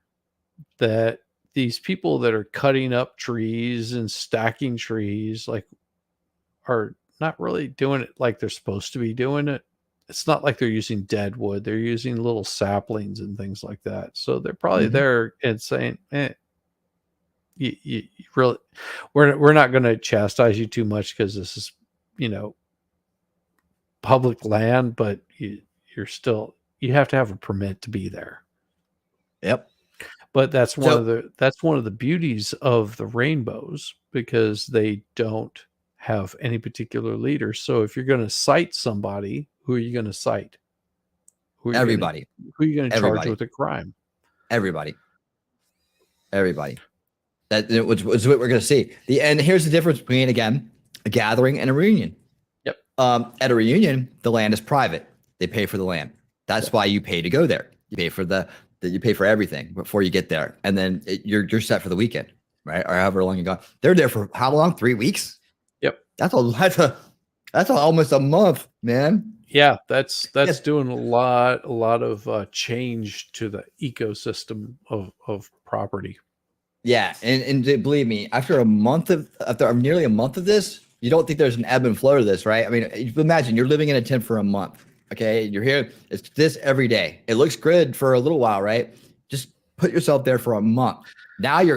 that these people that are cutting up trees and stacking trees are not really doing it like they're supposed to be doing it. It's not like they're using dead wood. They're using little saplings and things like that. So they're probably there and saying, you really, we're not going to chastise you too much because this is, public land, but you have to have a permit to be there. Yep. But that's one of the beauties of the rainbows, because they don't have any particular leader. So if you're going to cite somebody, who are you going to cite? Everybody. Who are you going to charge with a crime? Everybody. That was what we're going to see. And here's the difference between, again, a gathering and a reunion. Yep. At a reunion, the land is private. They pay for the land. That's why you pay to go there. You pay for you pay for everything before you get there, and then you're set for the weekend, right? Or however long you go. They're there for how long? 3 weeks. Yep. That's almost a month, man. Yeah, that's doing a lot of change to the ecosystem of property. Yeah, and believe me, after nearly a month of this, you don't think there's an ebb and flow to this, right? I mean, imagine you're living in a tent for a month. Okay, you're here. It's this every day. It looks good for a little while, right? Just put yourself there for a month. Now you're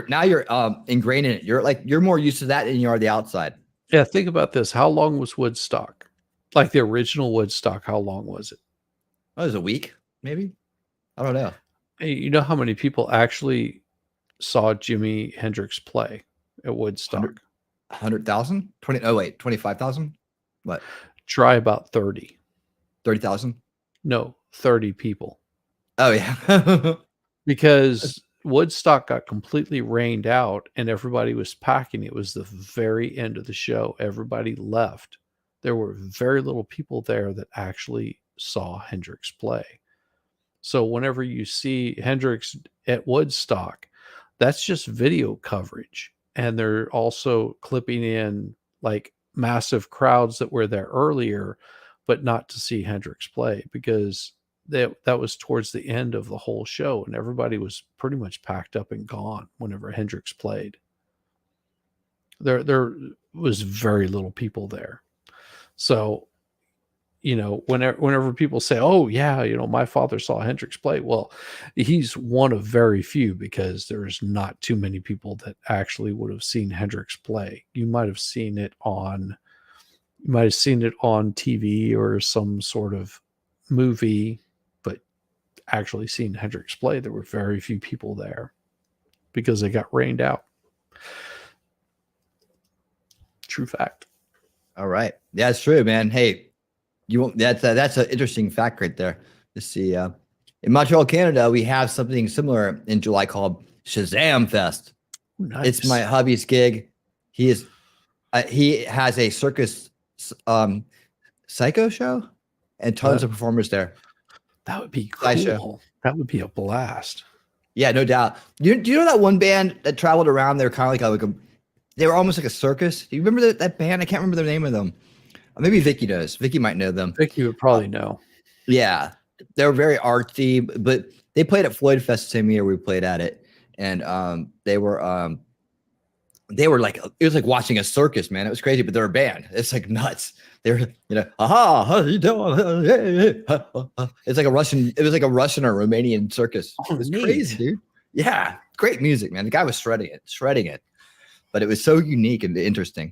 ingrained in it. You're more used to that than you are the outside. Yeah, think about this. How long was Woodstock? Like the original Woodstock, how long was it? Oh, it was a week, maybe. I don't know. Hey, you know how many people actually saw Jimi Hendrix play at Woodstock? 100,000? 25,000? What? Try about 30. 30,000? No, 30 people. Oh, yeah. Because Woodstock got completely rained out and everybody was packing. It was the very end of the show. Everybody left. There were very little people there that actually saw Hendrix play. So whenever you see Hendrix at Woodstock, that's just video coverage. And they're also clipping in like massive crowds that were there earlier, but not to see Hendrix play, because that was towards the end of the whole show and everybody was pretty much packed up and gone whenever Hendrix played. There was very little people there. So, whenever people say, oh yeah, my father saw Hendrix play. Well, he's one of very few, because there's not too many people that actually would have seen Hendrix play. You might have seen it on TV or some sort of movie, but actually seen Hendrix play, there were very few people there because they got rained out. True fact. All right. Yeah, it's true, man. Hey, that's an interesting fact right there. Let's see. In Montreal, Canada, we have something similar in July called Shazam Fest. Nice. It's my hubby's gig. He has a circus psycho show and tons of performers there. That would be cool. That would be a blast. Yeah, no doubt. Do you know that one band that traveled around? They were kind of like they were almost like a circus. Do you remember that band? I can't remember the name of them. Maybe Vicky knows. Vicky might know them. Vicky would probably know. Yeah, they were very artsy, but they played at Floyd Fest the same year we played at it, and they were like, it was like watching a circus, man. It was crazy, but they're a band. It's like nuts. They're aha, how you doing? It's like a Russian. It was like a Russian or Romanian circus. It was crazy, dude. Yeah, great music, man. The guy was shredding it. But it was so unique and interesting.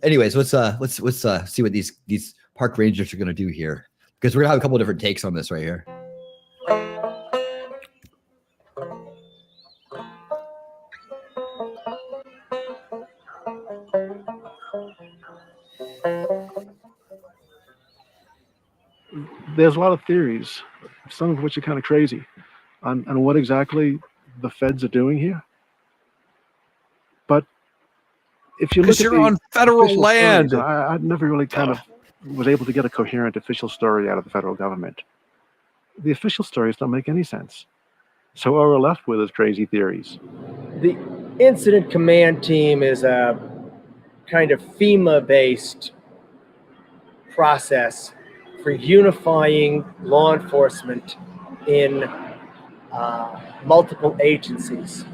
Anyways, let's see what these park rangers are gonna do here, because we're gonna have a couple of different takes on this right here. There's a lot of theories, some of which are kind of crazy, on what exactly the feds are doing here. But if you look at you're the on federal official land. stories, I never really kind of was able to get a coherent official story out of the federal government. The official stories don't make any sense. So what we're left with is crazy theories. The incident command team is a kind of FEMA-based process for unifying law enforcement in multiple agencies.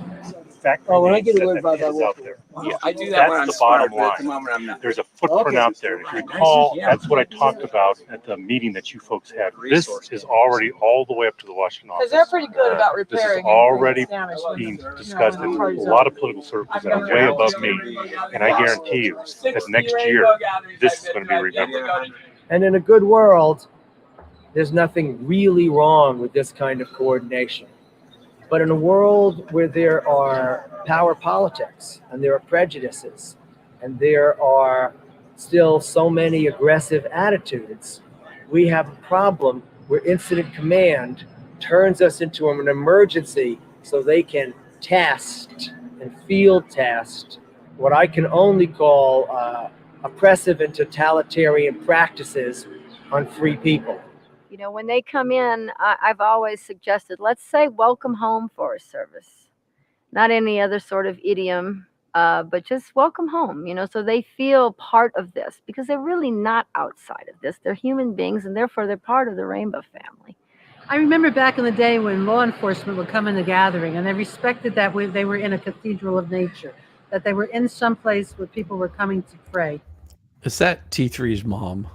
Oh, when I get a word about that, out there. Yeah, I do that when I'm smart, but at the moment I'm not. There's a footprint out there. If you recall, that's what I talked about at the meeting that you folks had. This is already all the way up to the Washington office. Because they're pretty good about This repairing. is already damage being discussed in a lot of political circles that are way above me. And I guarantee you that next year, this is going to be remembered. And in a good world, there's nothing really wrong with this kind of coordination. But in a world where there are power politics and there are prejudices and there are still so many aggressive attitudes, we have a problem where incident command turns us into an emergency so they can test and field test what I can only call oppressive and totalitarian practices on free people. You know, when they come in, I've always suggested, let's say welcome home Forest Service. Not any other sort of idiom, but just welcome home, you know, so they feel part of this because they're really not outside of this. They're human beings and therefore they're part of the Rainbow family. I remember back in the day when law enforcement would come in the gathering and they respected that they were in a cathedral of nature, that they were in some place where people were coming to pray. Is that T3's mom?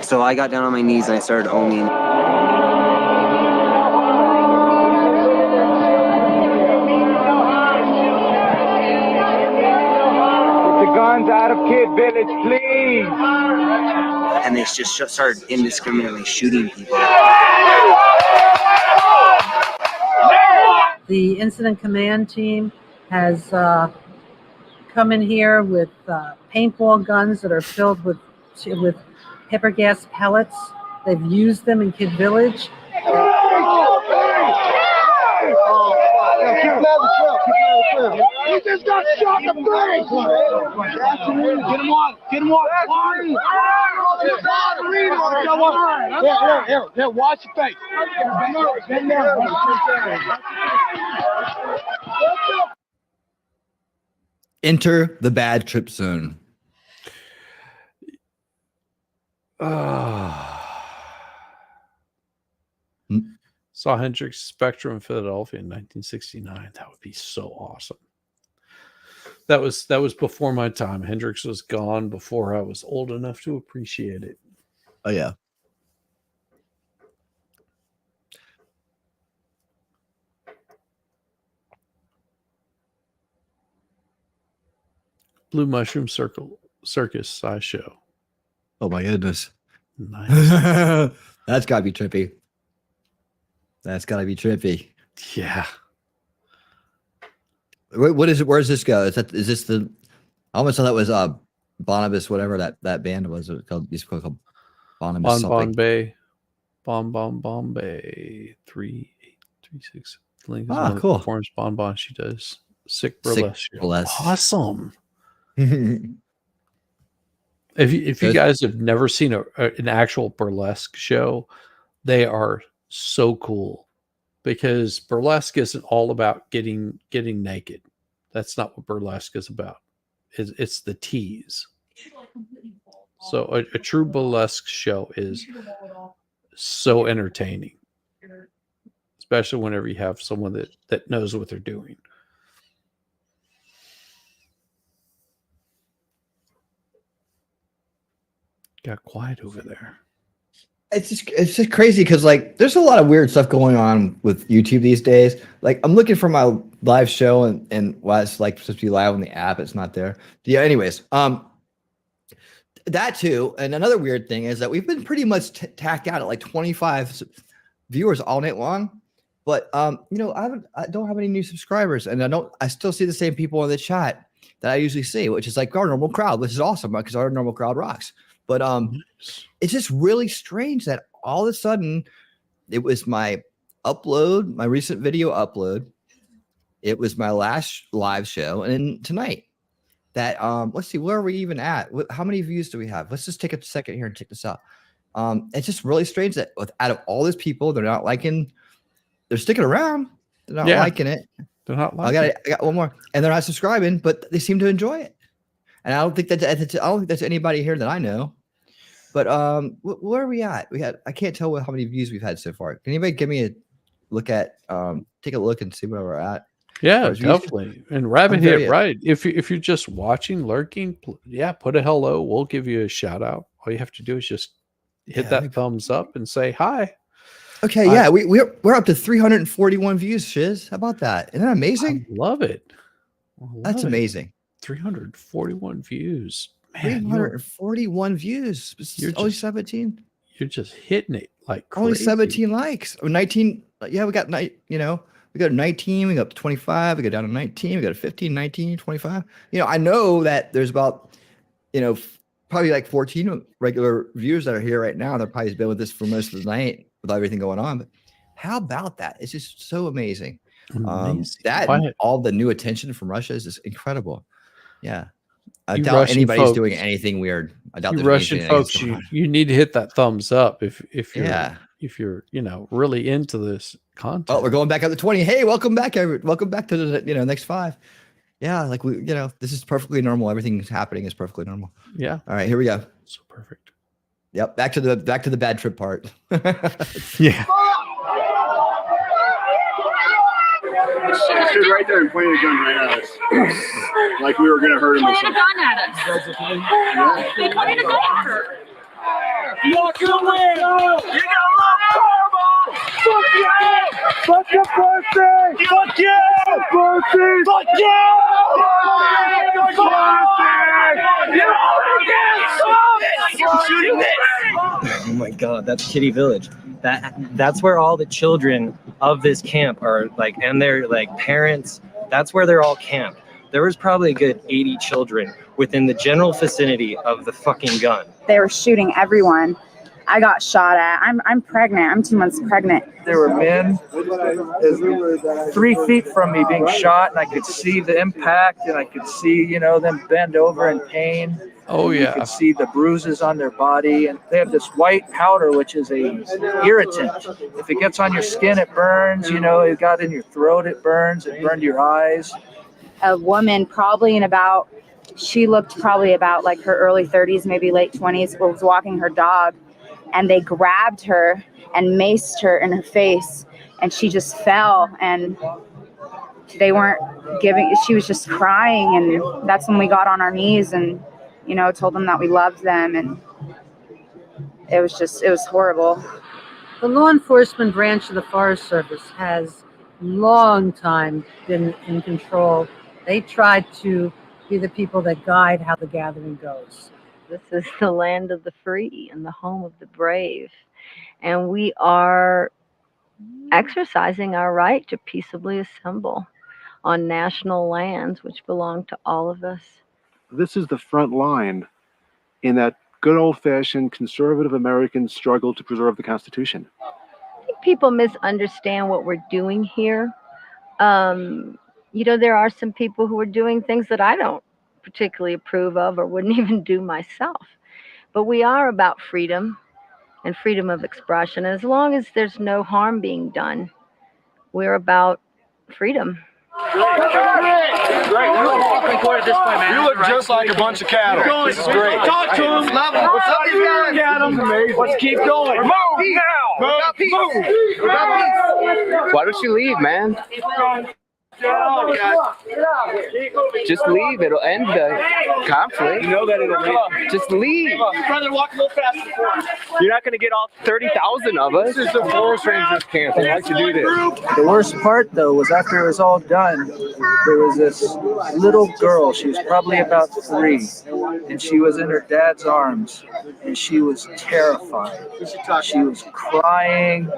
So I got down on my knees and I started oming. Get the guns out of Kid Village, please. And they just started indiscriminately shooting people. The incident command team has come in here with paintball guns that are filled with pepper gas pellets. They've used them in Kid Village. He just got shot in the face! Get him on! Get him on! Here, watch your face. Bend down. Enter the bad trip zone. Saw Hendrix Spectrum in Philadelphia in 1969. That would be so awesome. That was before my time. Hendrix was gone before I was old enough to appreciate it. Oh yeah. Blue Mushroom Circus sideshow. Oh my goodness. Nice. That's gotta be trippy. That's gotta be trippy. Yeah. What is it? Where does this go? Is this the? I almost thought that was Bonibus, whatever that band was. It called used to called Bonibus something. Bay. Bay 3836. Link is Ah, cool. Performs Bon. She does sick Sick burlesque. burlesque. Awesome. If you guys have never seen an actual burlesque show, they are so cool because burlesque isn't all about getting naked. That's not what burlesque is about. It's the tease. So a true burlesque show is so entertaining, especially whenever you have someone that knows what they're doing. Got quiet over there. It's just crazy because like there's a lot of weird stuff going on with YouTube these days. Like I'm looking for my live show and why it's like supposed to be live on the app. It's not there. Yeah. Anyways, that too. And another weird thing is that we've been pretty much tacked out at like 25 viewers all night long. But you know, I don't have any new subscribers, and I still see the same people in the chat. that I usually see, which is like our normal crowd, which is awesome because our normal crowd rocks. But it's just really strange that all of a sudden it was my upload, my recent video upload. It was my last live show, and then tonight that let's see, where are we even at? How many views do we have? Let's just take a second here and check this out. It's just really strange that out of all those people, they're not liking, they're sticking around, they're not liking it. They're not liking I got one more, and they're not subscribing, but they seem to enjoy it. And I don't think that's anybody here that I know. But where are we at? I can't tell how many views we've had so far. Can anybody give me a look at take a look and see where we're at? Yeah, definitely. And Rabbit hit it right. If you're just watching, lurking, put a hello. We'll give you a shout out. All you have to do is just hit that thumbs up and say hi. Okay, yeah, we're up to 341 views, Shiz. How about that? Isn't that amazing? I love it. That's amazing. 341 views. Man, 341 views. You're only 17. You're just hitting it like crazy. Only 17 likes. Or 19. Yeah, we got we got 19, we got 25, we go down to 19, we got 15, 19, 25. I know that there's about, probably like 14 regular viewers that are here right now. They're probably been with us for most of the night with everything going on. But how about that? It's just so amazing. All the new attention from Russia is just incredible. Yeah. I doubt Russian anybody's folks, doing anything weird. I doubt you Russian folks, you need to hit that thumbs up if you're really into this content. Oh, we're going back up to 20. Hey, welcome back, welcome back to the next 5. Yeah, like this is perfectly normal. Everything's happening is perfectly normal. Yeah. All right, here we go. So perfect. Yep. Back to the bad trip part. Yeah. He stood right there and pointed a gun right at us. Like we were going to hurt him. Pointed a gun at us. They pointed a gun at her. You're gonna win! You gotta love karma! Fuck you! Fuck your birthday! Fuck you! Birthday! Fuck you! You're shooting this! Oh my god, that's Kitty Village. That's where all the children of this camp are and their parents. That's where they're all camped. There was probably a good 80 children within the general vicinity of the fucking gun. They were shooting everyone. I got shot at. I'm pregnant. I'm 2 months pregnant. There were men 3 feet from me being shot, and I could see the impact, and I could see, them bend over in pain. Oh yeah. You could see the bruises on their body, and they have this white powder, which is a irritant. If it gets on your skin, it burns. It got in your throat, it burns. It burned your eyes. A woman she looked probably about like her early 30s, maybe late 20s, was walking her dog, and they grabbed her and maced her in her face, and she just fell, and they weren't she was just crying, and that's when we got on our knees and told them that we loved them, and it was horrible. The law enforcement branch of the Forest Service has long time been in control. They try to be the people that guide how the gathering goes. This is the land of the free and the home of the brave. And we are exercising our right to peaceably assemble on national lands which belong to all of us. This is the front line in that good old-fashioned conservative American struggle to preserve the Constitution. I think people misunderstand what we're doing here. There are some people who are doing things that I don't particularly approve of or wouldn't even do myself. But we are about freedom and freedom of expression. As long as there's no harm being done, we're about freedom. You look just like a bunch of cattle. This is great. Talk to him. What's up, you guys? Let's keep going. Move now. Move. Why don't you leave, man? Just leave. It'll end the conflict. You know that it'll leave. Just leave. Brother, walk a little faster. You're not going to get all 30,000 of us. This is the Forest Rangers camp. They like to do this. The worst part, though, was after it was all done, there was this little girl. She was probably about 3, and she was in her dad's arms, and she was terrified. She was crying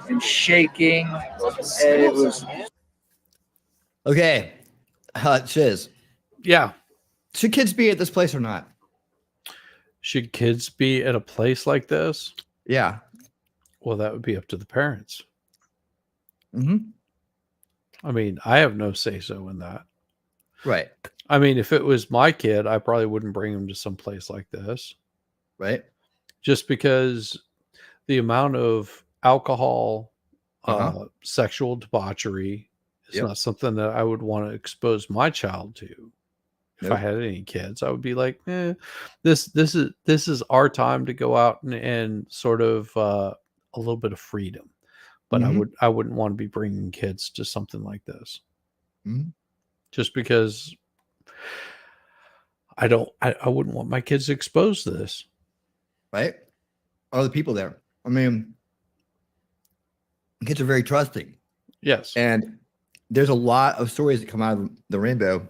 and shaking, and it was... Okay, Shiz. Yeah. Should kids be at this place or not? Should kids be at a place like this? Yeah. Well, that would be up to the parents. Mm-hmm. I mean, I have no say-so in that. Right. I mean, if it was my kid, I probably wouldn't bring him to some place like this. Right. Just because the amount of alcohol, sexual debauchery is not something that I would want to expose my child to. If I had any kids, I would be like, this is our time to go out and sort of a little bit of freedom. But I wouldn't want to be bringing kids to something like this. Mm-hmm. Just because I wouldn't want my kids exposed to this. Right? Other people there. I mean, kids are very trusting. Yes. And there's a lot of stories that come out of the Rainbow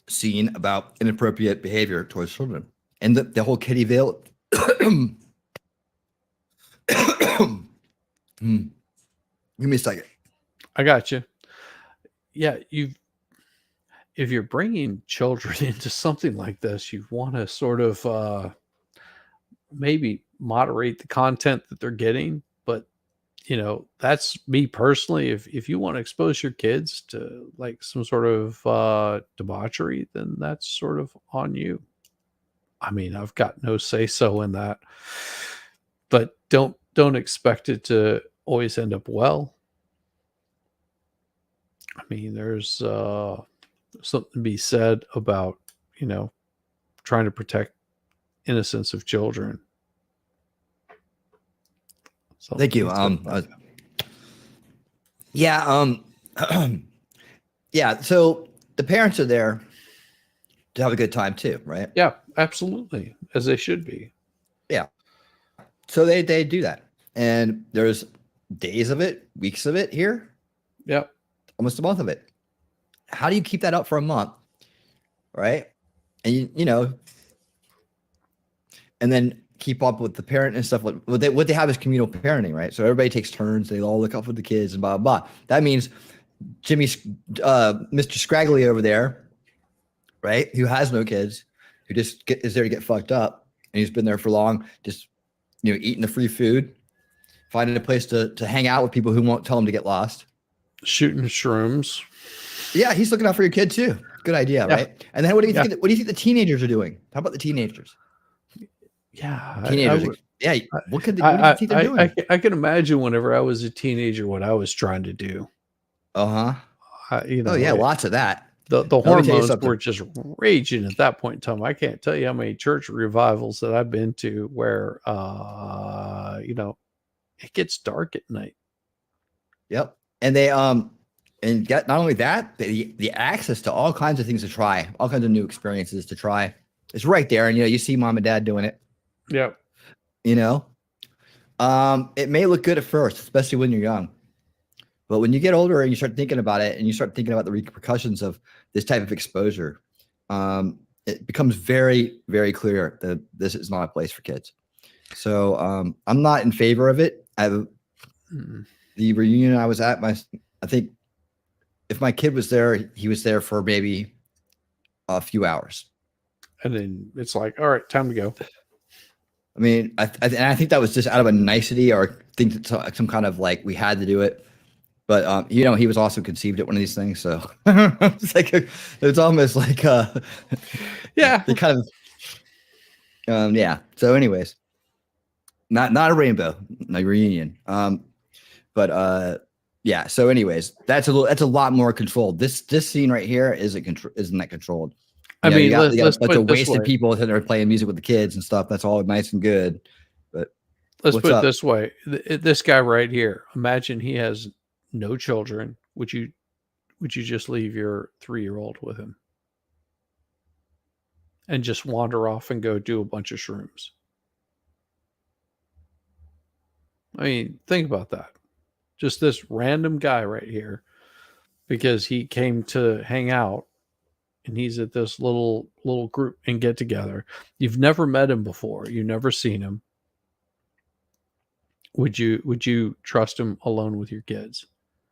scene about inappropriate behavior towards children. And the whole Kitty Veil. Give me a second. I got you. Yeah, if you're bringing children into something like this, you want to sort of maybe moderate the content that they're getting. But, you know, that's me personally. If you want to expose your kids to like some sort of debauchery, then that's sort of on you. I mean, I've got no say-so in that. But don't expect it to always end up well. I mean, there's something to be said about, you know, trying to protect innocence of children. Thank you. Yeah. So the parents are there to have a good time too, right? Yeah, absolutely, as they should be. Yeah. So they do that, and there's days of it, weeks of it here. Yep. Almost a month of it. How do you keep that up for a month? Right. And you know, and then keep up with the parent and stuff. What they have is communal parenting, right? So everybody takes turns. They all look out for the kids and blah, blah, blah. That means Mr. Scraggly over there, right? Who has no kids, who just is there to get fucked up. And he's been there for long, just, you know, eating the free food, finding a place to hang out with people who won't tell him to get lost. Shooting shrooms. Yeah, he's looking out for your kid too. Good idea, Yeah. right? And then what do you think? What do you think the teenagers are doing? How about the teenagers? Yeah, Teenagers. What do you think they're doing? I can imagine whenever I was a teenager what I was trying to do. You know, Oh yeah, lots of that. The Let me tell you hormones something. were just raging at that point in time. I can't tell you how many church revivals that I've been to where, you know, it gets dark at night. Yep. And they and get not only that, the access to all kinds of things to try, all kinds of new experiences to try. It's right there, and you know, you see mom and dad doing it. Yep. You know, it may look good at first, especially when you're young, but when you get older and you start thinking about it, and you start thinking about the repercussions of this type of exposure, it becomes very, very clear that this is not a place for kids. So I'm not in favor of it. The reunion I was at, I think if my kid was there, he was there for maybe a few hours. And then it's like, all right, time to go. I mean, I think that was just out of a nicety, or think that some kind of like we had to do it. But you know, he was also conceived at one of these things, so it's like it's almost like yeah, the kind of yeah. So, anyways, not a rainbow, a reunion. But yeah. So, anyways, that's a lot more controlled. This scene right here isn't that controlled. I mean, you got let's a bunch put of it this wasted way. people that are playing music with the kids and stuff. That's all nice and good. But Let's what's put it up? this way. This guy right here, imagine he has no children. Would you just leave your 3-year-old with him and just wander off and go do a bunch of shrooms? I mean, think about that. Just this random guy right here, because he came to hang out and he's at this little group and get together. You've never met him before. You've never seen him. Would you trust him alone with your kids?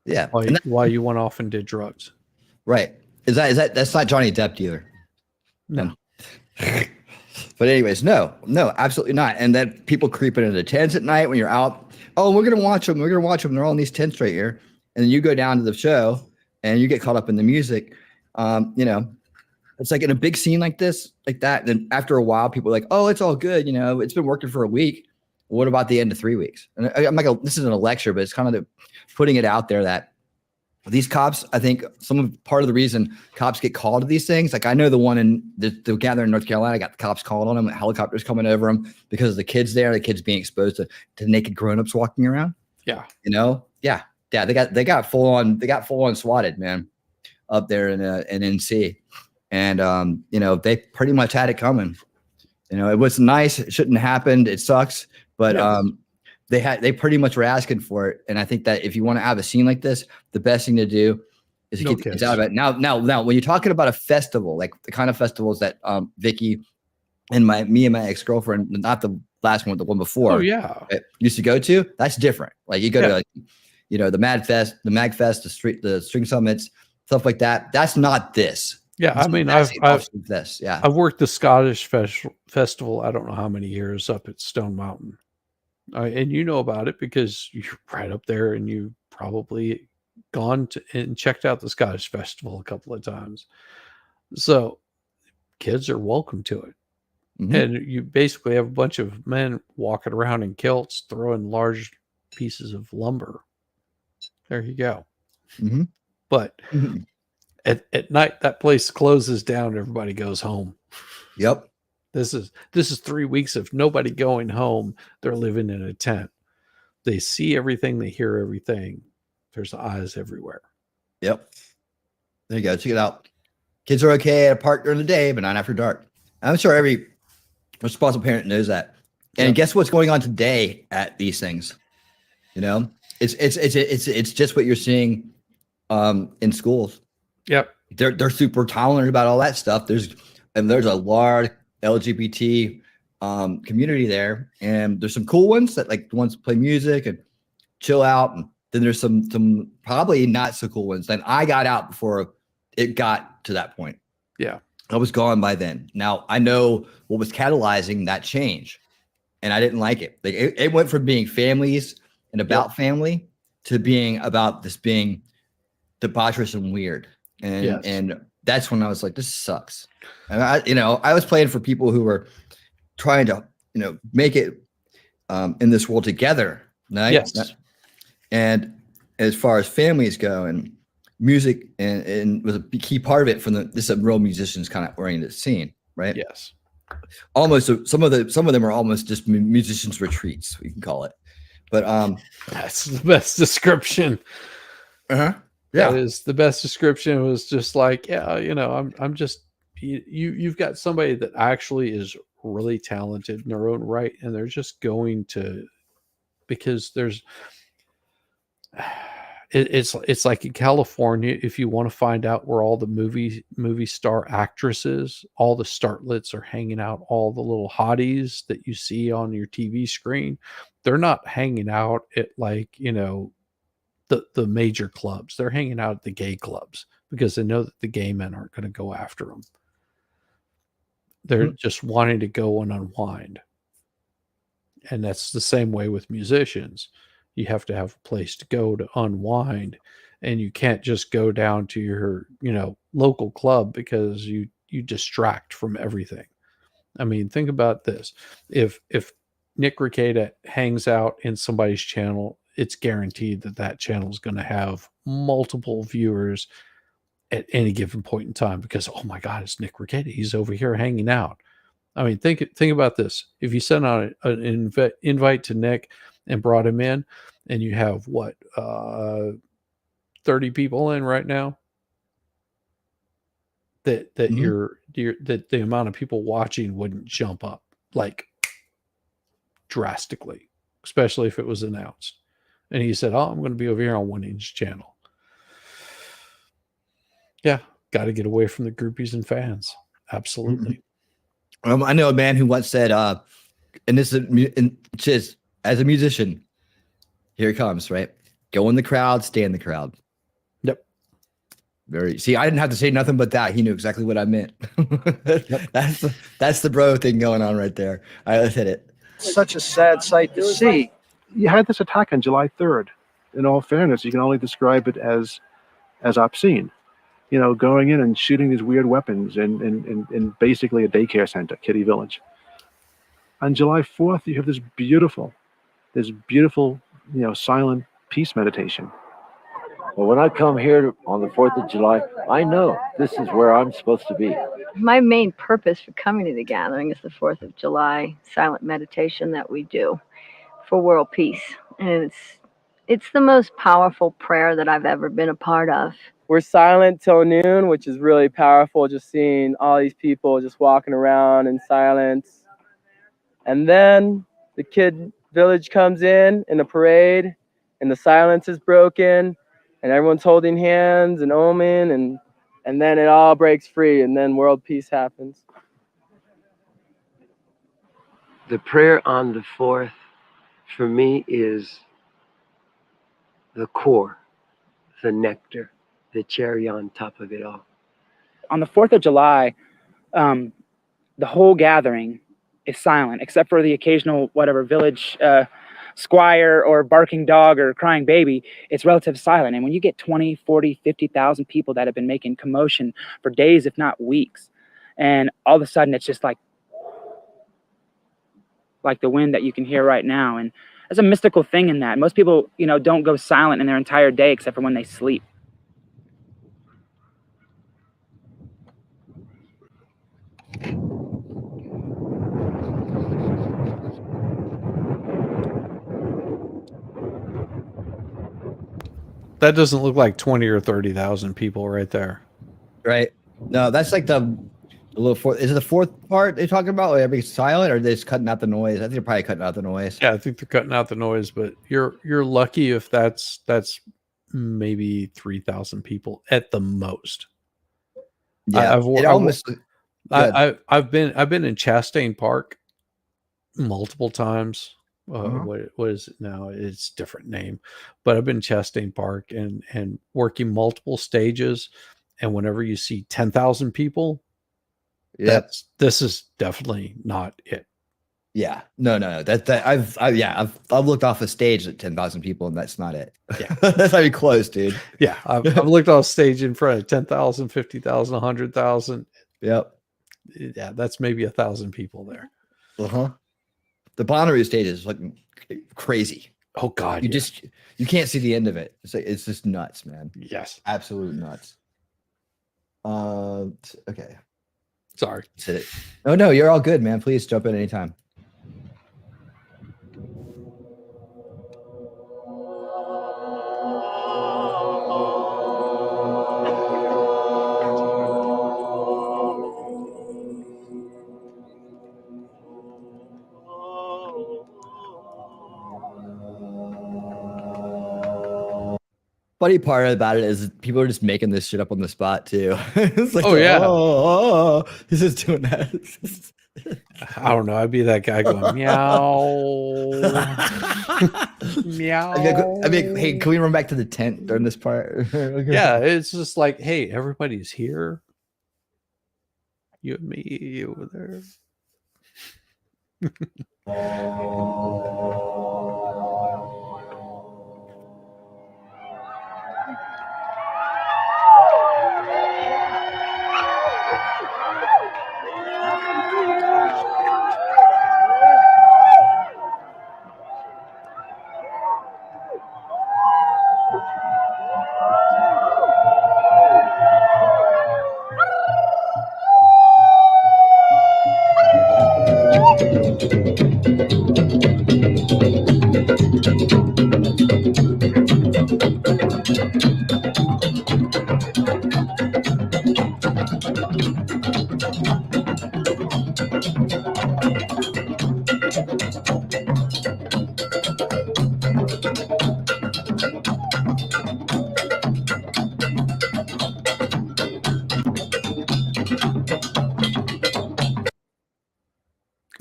Yeah. Why you went off and did drugs? Right. Is that that's not Johnny Depp either. No. But anyways, no, absolutely not. And then people creeping into the tents at night when you're out. Oh, we're gonna watch them. We're gonna watch them. They're all in these tents right here. And then you go down to the show and you get caught up in the music. It's like in a big scene like this, like that. Then after a while, people are like, oh, it's all good. It's been working for a week. What about the end of 3 weeks? And I'm like, this isn't a lecture, but it's kind of putting it out there that these cops, I think part of the reason cops get called to these things, like I know the one in the gathering in North Carolina, got the cops called on them, helicopters coming over them because of the kids there, the kids being exposed to naked grownups walking around. Yeah. Yeah. They got full on swatted, man, up there in NC. And they pretty much had it coming. It was nice. It shouldn't have happened. It sucks. But they pretty much were asking for it. And I think that if you want to have a scene like this, the best thing to do is to get the kids out of it. Now, when you're talking about a festival, like the kind of festivals that Vicky and me and my ex-girlfriend, not the last one, the one before, used to go to, that's different. Like you go to the Mad Fest, the Mag Fest, the String Summits, stuff like that. That's not this. Yeah, I mean, I've worked the Scottish festival. I don't know how many years up at Stone Mountain. And you know about it because you're right up there, and you probably gone to and checked out the Scottish festival a couple of times. So kids are welcome to it. Mm-hmm. And you basically have a bunch of men walking around in kilts, throwing large pieces of lumber. There you go. Mm-hmm. But at night, that place closes down. Everybody goes home. Yep. This is 3 weeks of nobody going home. They're living in a tent. They see everything. They hear everything. There's eyes everywhere. Yep. There you go. Check it out. Kids are okay at a park during the day, but not after dark. I'm sure every responsible parent knows that. And guess what's going on today at these things? It's just what you're seeing in schools. Yep. They're super tolerant about all that stuff. There's a large LGBT community there, and there's some cool ones that like the ones that play music and chill out, and then there's some probably not so cool ones. Then I got out before it got to that point. Yeah, I was gone by then. Now I know what was catalyzing that change, and I didn't like it. Like it went from being families and about family to being about this being debaucherous and weird, and that's when I was like, this sucks. And I was playing for people who were trying to, make it in this world together. Right? Yes. And as far as families go, and music and was a key part of it from this is a real musicians kind of oriented scene, right? Yes. Almost some of them are almost just musicians retreats, we can call it. But that's the best description. Yeah, that is the best description. It was just like, I'm just you've got somebody that actually is really talented in their own right, and they're just going to, because there's it's like in California, if you want to find out where all the movie star actresses, all the starlets are hanging out, all the little hotties that you see on your TV screen, they're not hanging out at the major clubs. They're hanging out at the gay clubs because they know that the gay men aren't going to go after them. They're just wanting to go and unwind. And that's the same way with musicians. You have to have a place to go to unwind, and you can't just go down to your, local club because you distract from everything. I mean, think about this. If Nick Rekieta hangs out in somebody's channel, it's guaranteed that channel is going to have multiple viewers at any given point in time because, oh my God, it's Nick Rekieta. He's over here hanging out. I mean, think about this. If you send out an invite to Nick and brought him in, and you have 30 people in right now, that that the amount of people watching wouldn't jump up like drastically, especially if it was announced. And he said, "Oh, I'm going to be over here on One Inch channel." Yeah, got to get away from the groupies and fans. Absolutely. I know a man who once said, and this is as a musician, here it comes, right? Go in the crowd, stay in the crowd. Yep. Very. See, I didn't have to say nothing but that. He knew exactly what I meant. That's the bro thing going on right there. All right, let's hit it. Such a sad sight to see. You had this attack on July 3rd. In all fairness, you can only describe it as obscene. You know, going in and shooting these weird weapons in basically a daycare center, Kitty Village. On July 4th, you have this beautiful, silent peace meditation. Well, when I come here on the 4th of July, I know this is where I'm supposed to be. My main purpose for coming to the gathering is the 4th of July silent meditation that we do for world peace. And it's the most powerful prayer that I've ever been a part of. We're silent till noon, which is really powerful, just seeing all these people just walking around in silence. And then the kid village comes in a parade, and the silence is broken, and everyone's holding hands and oming, and then it all breaks free, and then world peace happens. The prayer on the 4th, for me, is the core, the nectar, the cherry on top of it all. On the 4th of July, the whole gathering is silent, except for the occasional village squire or barking dog or crying baby. It's relative silent. And when you get 20, 40, 50,000 people that have been making commotion for days, if not weeks, and all of a sudden it's just like the wind that you can hear right now. And there's a mystical thing in that. Most people, don't go silent in their entire day except for when they sleep. That doesn't look like 20 or 30,000 people right there. Right. No, that's like the little fourth. Is it the fourth part they're talking about? Or everything's silent, or are they just cutting out the noise? I think they're probably cutting out the noise. Yeah, I think they're cutting out the noise, but you're lucky if that's maybe 3,000 people at the most. Yeah, I've been in Chastain Park multiple times. What is it now? It's a different name, but I've been in Chastain Park and working multiple stages, and whenever you see 10,000 people, this is definitely not it. Yeah, no. I've looked off a stage at 10,000 people, and that's not it. Yeah, that's not even close, dude. Yeah, I've looked off stage in front of 10,000, 50,000, 100,000. Yep. Yeah, that's maybe 1,000 people there. The Bonnaroo stage is like crazy. Oh God, you can't see the end of it. It's just nuts, man. Yes, absolute nuts. Okay. Sorry. Hit it. No, you're all good, man. Please jump in anytime. Funny part about it is people are just making this shit up on the spot too. It's like, he's just doing that. I don't know. I'd be that guy going meow, meow. I mean, hey, can we run back to the tent during this part? Yeah, it's just like, hey, everybody's here. You and me over there.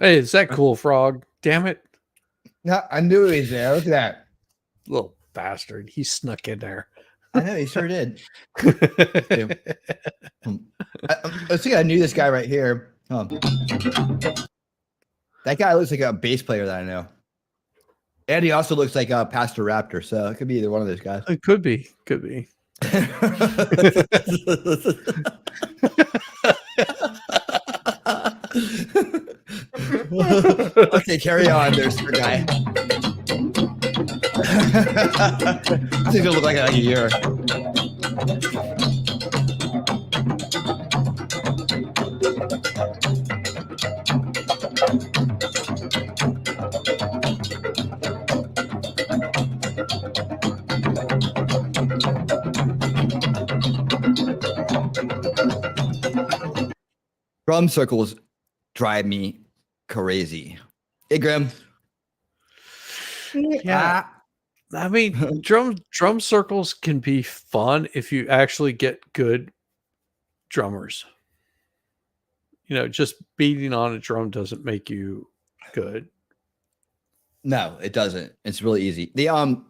Hey, is that cool, Frog? Damn it. No, I knew he was there. Look at that. Little bastard. He snuck in there. I know he sure did. I think I knew this guy right here. That guy looks like a bass player that I know. And he also looks like a Pastor Raptor, so it could be either one of those guys. It could be. Could be. Okay, carry on. There's the guy. This is gonna look like a year. Drum circles drive me crazy. Hey, Grim. Yeah. I mean, drum circles can be fun if you actually get good drummers. You know, just beating on a drum doesn't make you good. No, it doesn't. It's really easy. The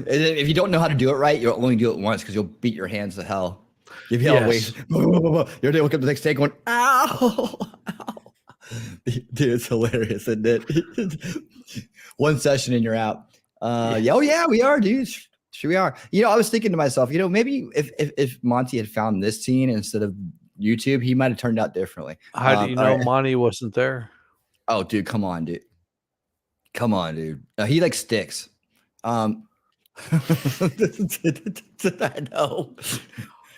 if you don't know how to do it right, you'll only do it once because you'll beat your hands to hell. You'll be always you're gonna wake up the next day going, ow, ow. Dude, it's hilarious, isn't it? One session and you're out. Yeah, oh yeah, we are, dude. Sure we are. You know, I was thinking to myself, you know, maybe if Monty had found this scene instead of YouTube, he might have turned out differently. How do you know Monty wasn't there? Oh, dude, come on, dude. Come on, dude. He like sticks. I know.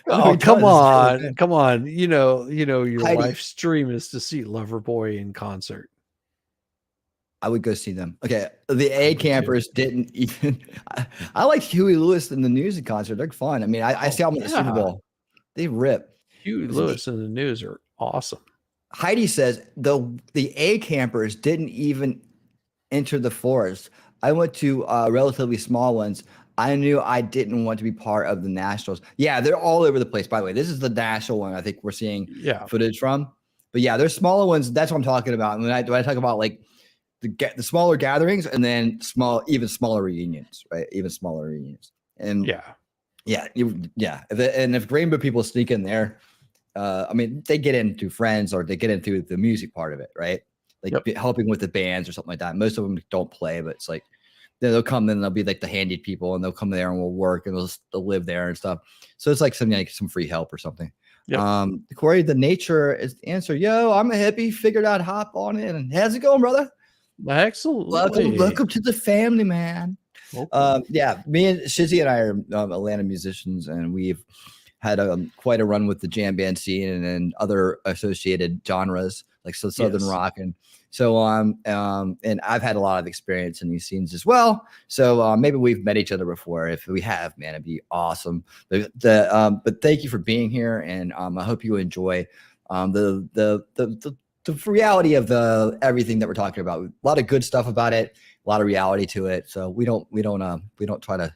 Oh, come on. Come on. You know, your Heidi. wife's dream is to see Loverboy in concert. I would go see them. Okay. The A campers didn't even. I like Huey Lewis in the news in concert. They're fun. I mean, I see them at the Super Bowl. They rip. Huey Lewis and the news are awesome. Heidi says the A campers didn't even enter the forest. I went to relatively small ones. I knew I didn't want to be part of the nationals. Yeah, they're all over the place. By the way, this is the national one. I think we're seeing footage from. But yeah, there's smaller ones. That's what I'm talking about. And when I talk about like the smaller gatherings and then even smaller reunions, right? Even smaller reunions. And if rainbow people sneak in there, I mean, they get in through friends or they get in through the music part of it, right? Like helping with the bands or something like that. Most of them don't play, but it's like they'll come in and they'll be like the handied people and they'll come there and we'll work and they'll live there and stuff. So it's like something like some free help or something. Corey, the nature is the answer. Yo, I'm a hippie, figured out hop on it. And how's it going, brother? Excellent. Welcome to the family, man. Yeah, me and Shizzy and I are Atlanta musicians, and we've had quite a run with the jam band scene and other associated genres like Southern rock and so on. And I've had a lot of experience in these scenes as well. So maybe we've met each other before. If we have, man, it'd be awesome. But thank you for being here, and I hope you enjoy the reality of everything that we're talking about. A lot of good stuff about it, a lot of reality to it. So we don't try to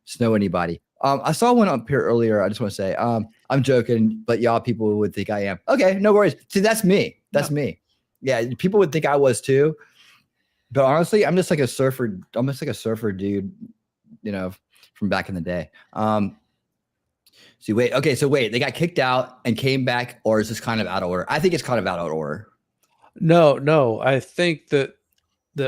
snow anybody. I saw one up here earlier. I just want to say, I'm joking, but y'all people would think I am. Okay, no worries. See, that's me. That's me. Yeah, people would think I was too. But honestly, I'm just like a surfer. I'm just like a surfer dude, you know, from back in the day. Wait, they got kicked out and came back, or is this kind of out of order? I think it's kind of out of order. No. I think that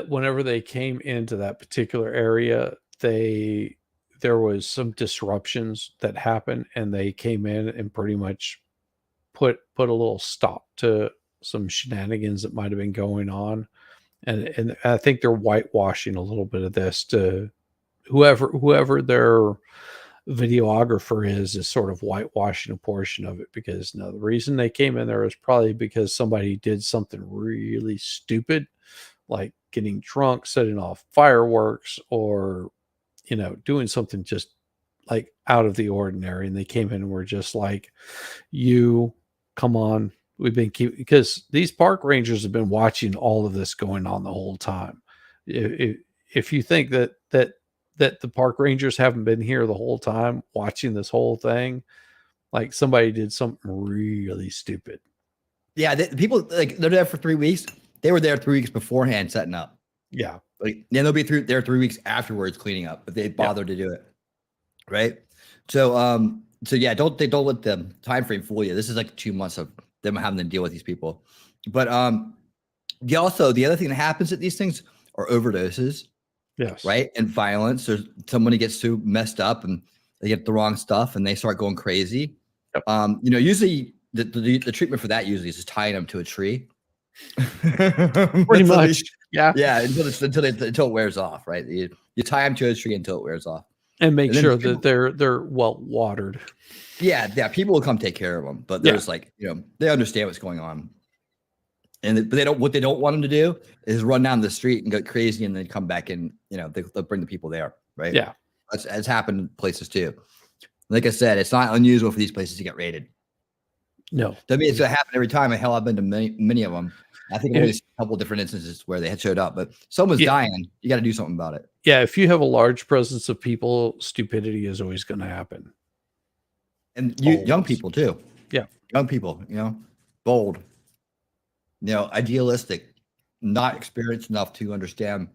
whenever they came into that particular area, there was some disruptions that happened, and they came in and pretty much put a little stop to some shenanigans that might have been going on. And I think they're whitewashing a little bit of this to whoever their videographer is sort of whitewashing a portion of it, because the reason they came in there is probably because somebody did something really stupid, like getting drunk, setting off fireworks, or doing something just like out of the ordinary. And they came in and were just like, you come on, we've been because these park rangers have been watching all of this going on the whole time. If you think that the park rangers haven't been here the whole time watching this whole thing, like somebody did something really stupid. Yeah, people like they're there for 3 weeks. They were there 3 weeks beforehand setting up. Yeah. Like then they'll be there 3 weeks afterwards cleaning up, but they bothered to do it. right? So yeah, don't let the time frame fool you. This is like 2 months of them having to deal with these people. But the other thing that happens at these things are overdoses. Yes. Right. And violence. There's somebody gets too messed up and they get the wrong stuff and they start going crazy. Usually the treatment for that usually is just tying them to a tree. Pretty much. Yeah. Yeah. Until it wears off. Right. You tie them to a tree until it wears off. And make sure that they're well watered. Yeah. People will come take care of them, but there's they understand what's going on. But what they don't want them to do is run down the street and go crazy and then come back and, they'll bring the people there. Right. Yeah. That's happened in places too. Like I said, it's not unusual for these places to get raided. No. I mean, it's going to happen every time. Hell, I've been to many of them. I think I've only seen a couple different instances where they had showed up, but someone's dying. You got to do something about it. Yeah. If you have a large presence of people, stupidity is always going to happen. And young people too. Yeah. Young people, bold. Idealistic, not experienced enough to understand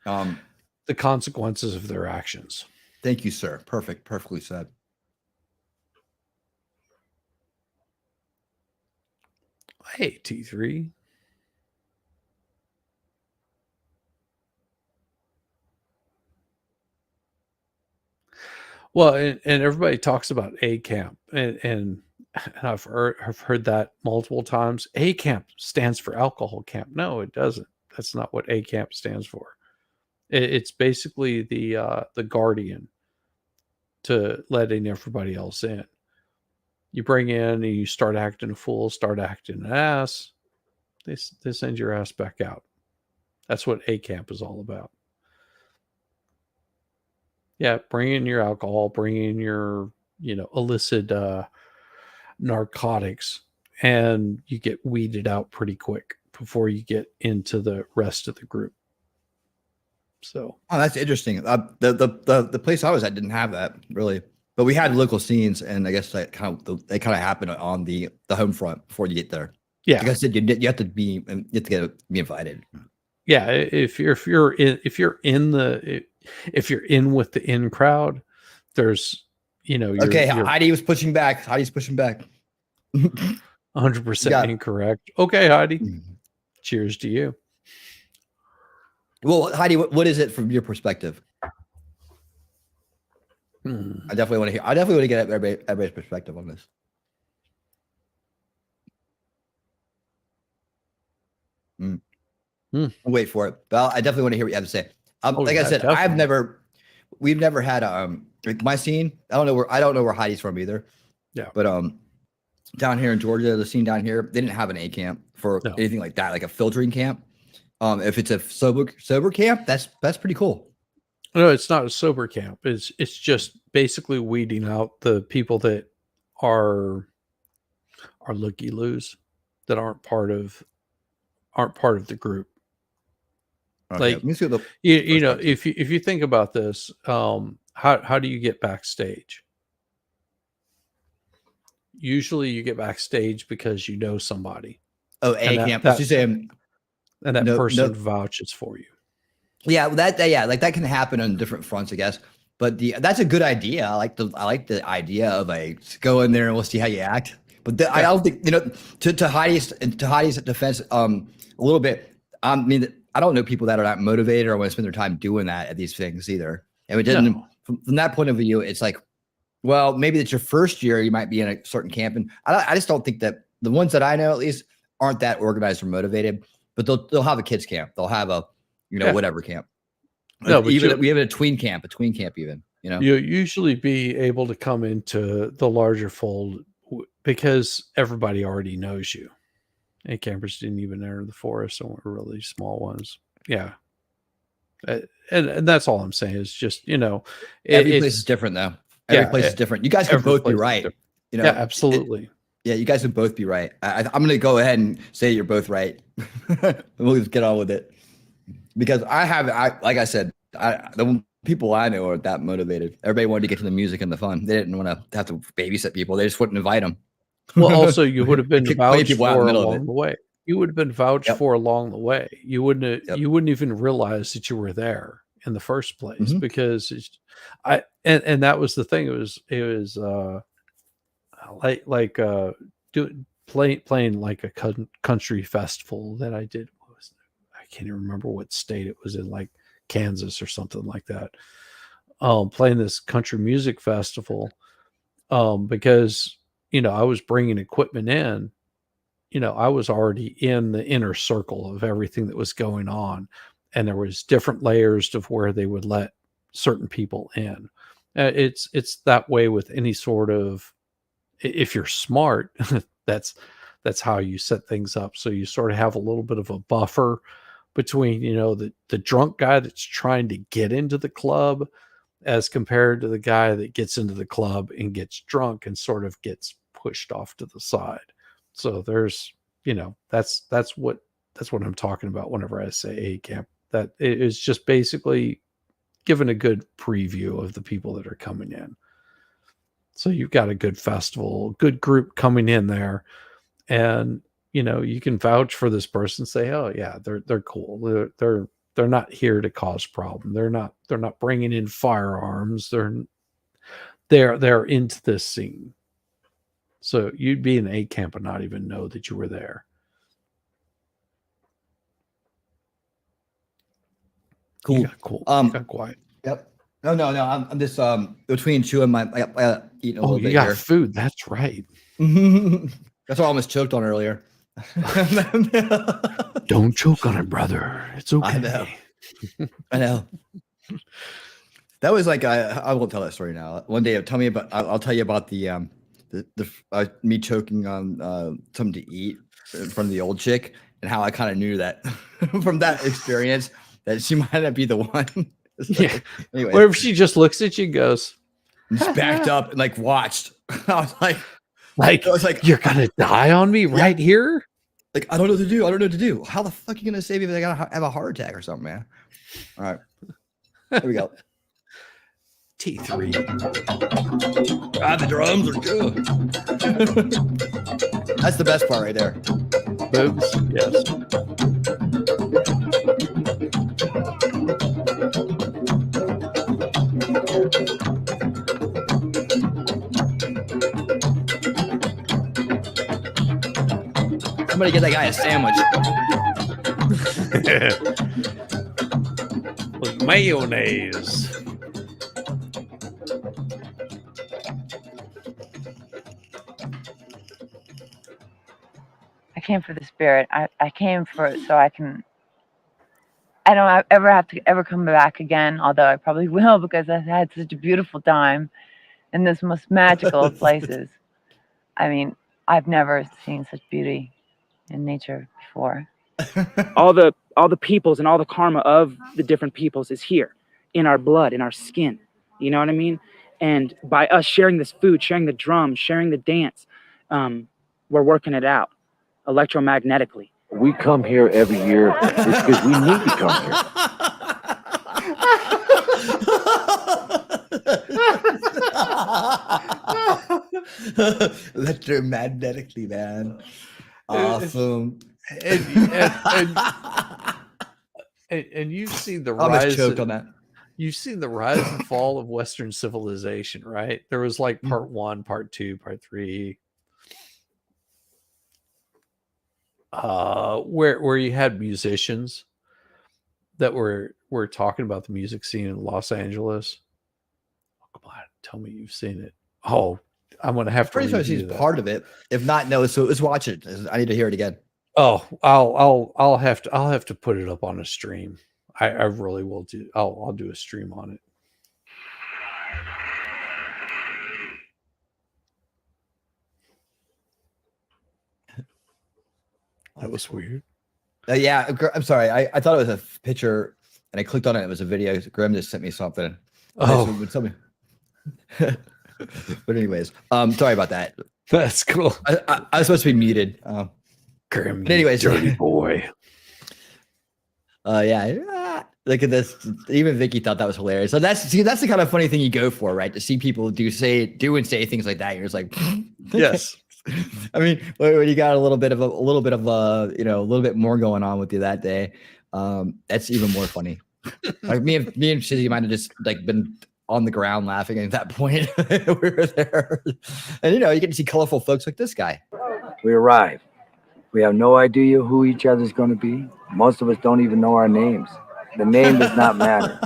the consequences of their actions. Thank you, sir. Perfectly said. Hey, T3. Well, and everybody talks about A camp, and I've heard that multiple times. A camp stands for alcohol camp. No, it doesn't. That's not what A camp stands for. It's basically the guardian to letting everybody else in. You bring in and you start acting a fool, start acting an ass. They send your ass back out. That's what A camp is all about. Yeah, bring in your alcohol, bring in your illicit narcotics, and you get weeded out pretty quick before you get into the rest of the group. So, that's interesting. The place I was at didn't have that really, but we had local scenes, and I guess they kind of happened on the home front before you get there. Yeah, like I said, you have to be invited. Yeah, if you're in with the in crowd, there's Heidi was pushing back. Heidi's pushing back. 100% incorrect. Okay, Heidi. Cheers to you. Well, Heidi, what is it from your perspective? I definitely want to hear. I definitely want to get everybody's perspective on this. I'll wait for it. Well, I definitely want to hear what you have to say. I said, definitely. We've never had like my scene. I don't know where Heidi's from either. Yeah. But down here in Georgia, the scene down here, they didn't have an A camp for anything like that, like a filtering camp. If it's a sober camp, that's pretty cool. No, it's not a sober camp. It's just basically weeding out the people that are looky-loos, that aren't part of the group. Okay. Like if you think about this, how do you get backstage? Usually you get backstage because you know somebody. Oh, A camp. What's you saying? And that person vouches for you. Yeah, like that can happen on different fronts, I guess. But that's a good idea. I like the idea of go in there and we'll see how you act. But I don't think to Heidi's defense, a little bit. I mean, I don't know people that are not motivated or want to spend their time doing that at these things either. And it didn't. No. From that point of view, it's like, well, maybe it's your first year. You might be in a certain camp, and I just don't think that the ones that I know at least aren't that organized or motivated. But they'll have a kids camp. They'll have a whatever camp. No, but we have a tween camp even. You'll usually be able to come into the larger fold because everybody already knows you. And campers didn't even enter the forest, so we're really small ones. Yeah. And that's all I'm saying is just, every place is different though. Every place is different. You guys can both be right. Yeah, absolutely. You guys can both be right. I'm going to go ahead and say you're both right. We'll just get on with it. Because like I said, the people I know are that motivated. Everybody wanted to get to the music and the fun. They didn't want to have to babysit people. They just wouldn't invite them. Well, also you would have been vouched for along the way. You would have been vouched for along the way. You wouldn't even realize that you were there in the first place because and that was the thing. It was playing like a country festival that I did. I can't even remember what state it was in, like Kansas or something like that. Playing this country music festival, because I was bringing equipment in. I was already in the inner circle of everything that was going on, and there was different layers of where they would let certain people in. It's that way with any sort of, if you're smart, that's how you set things up. So you sort of have a little bit of a buffer between, the drunk guy that's trying to get into the club as compared to the guy that gets into the club and gets drunk and sort of gets pushed off to the side. So there's, that's what I'm talking about whenever I say A camp. That it is just basically giving a good preview of the people that are coming in. So you've got a good festival, good group coming in there, and you can vouch for this person. Say, oh yeah, they're cool. They're not here to cause problem. They're not bringing in firearms. They're into this scene. So you'd be in A camp and not even know that you were there. Cool. You got quiet. Yep. No. I'm just between chewing my eating a little bit you got here. food. That's right. That's why I almost choked on earlier. Don't choke on it, brother. It's okay. I know. That was like I won't tell that story now. One day, tell me about. I'll tell you about the me choking on something to eat in front of the old chick, and how I kind of knew that from that experience that she might not be the one. Yeah. Anyway, Or if she just looks at you and goes, just backed up and like watched. I was like, I was like, you're gonna die on me right here. Like, I don't know what to do. I don't know what to do. How the fuck are you gonna save me if I gotta have a heart attack or something, man? All right, here we go. T3. The drums are good. That's the best part right there. Boobs, yes. Somebody get that guy a sandwich. With mayonnaise. I came for the spirit. I came for it so I don't ever have to ever come back again, although I probably will, because I've had such a beautiful time in this most magical of places. I mean, I've never seen such beauty in nature before. all the peoples and all the karma of the different peoples is here in our blood, in our skin. You know what I mean? And by us sharing this food, sharing the drums, sharing the dance, we're working it out electromagnetically. We come here every year. It's because we need to come here. Electromagnetically, man. Awesome. And you've seen the I almost rise choked on that. You've seen the rise and fall of Western civilization, right? There was like part 1, part 2, part 3. Where you had musicians that were talking about the music scene in Los Angeles. Oh, come on, tell me you've seen it. Oh, I'm gonna have to. Pretty sure she's part of it. If not, no. So let's watch it. I need to hear it again. Oh, I'll have to put it up on a stream. I really will do. I'll do a stream on it. That was weird. Yeah, I'm sorry. I thought it was a picture, and I clicked on it. It was a video. Graham just sent me something. Oh, but anyways, sorry about that. That's cool. I was supposed to be muted. Graham, but anyways, dirty boy. Yeah. Look at this. Even Vicky thought that was hilarious. So that's the kind of funny thing you go for, right? To see people do and say things like that. You're just like, yes. I mean, when you got a little bit more going on with you that day, that's even more funny. Like me and Shizzy might have just like been on the ground laughing. And at that point, we were there. And, you know, you get to see colorful folks like this guy. We arrive. We have no idea who each other's going to be. Most of us don't even know our names. The name does not matter.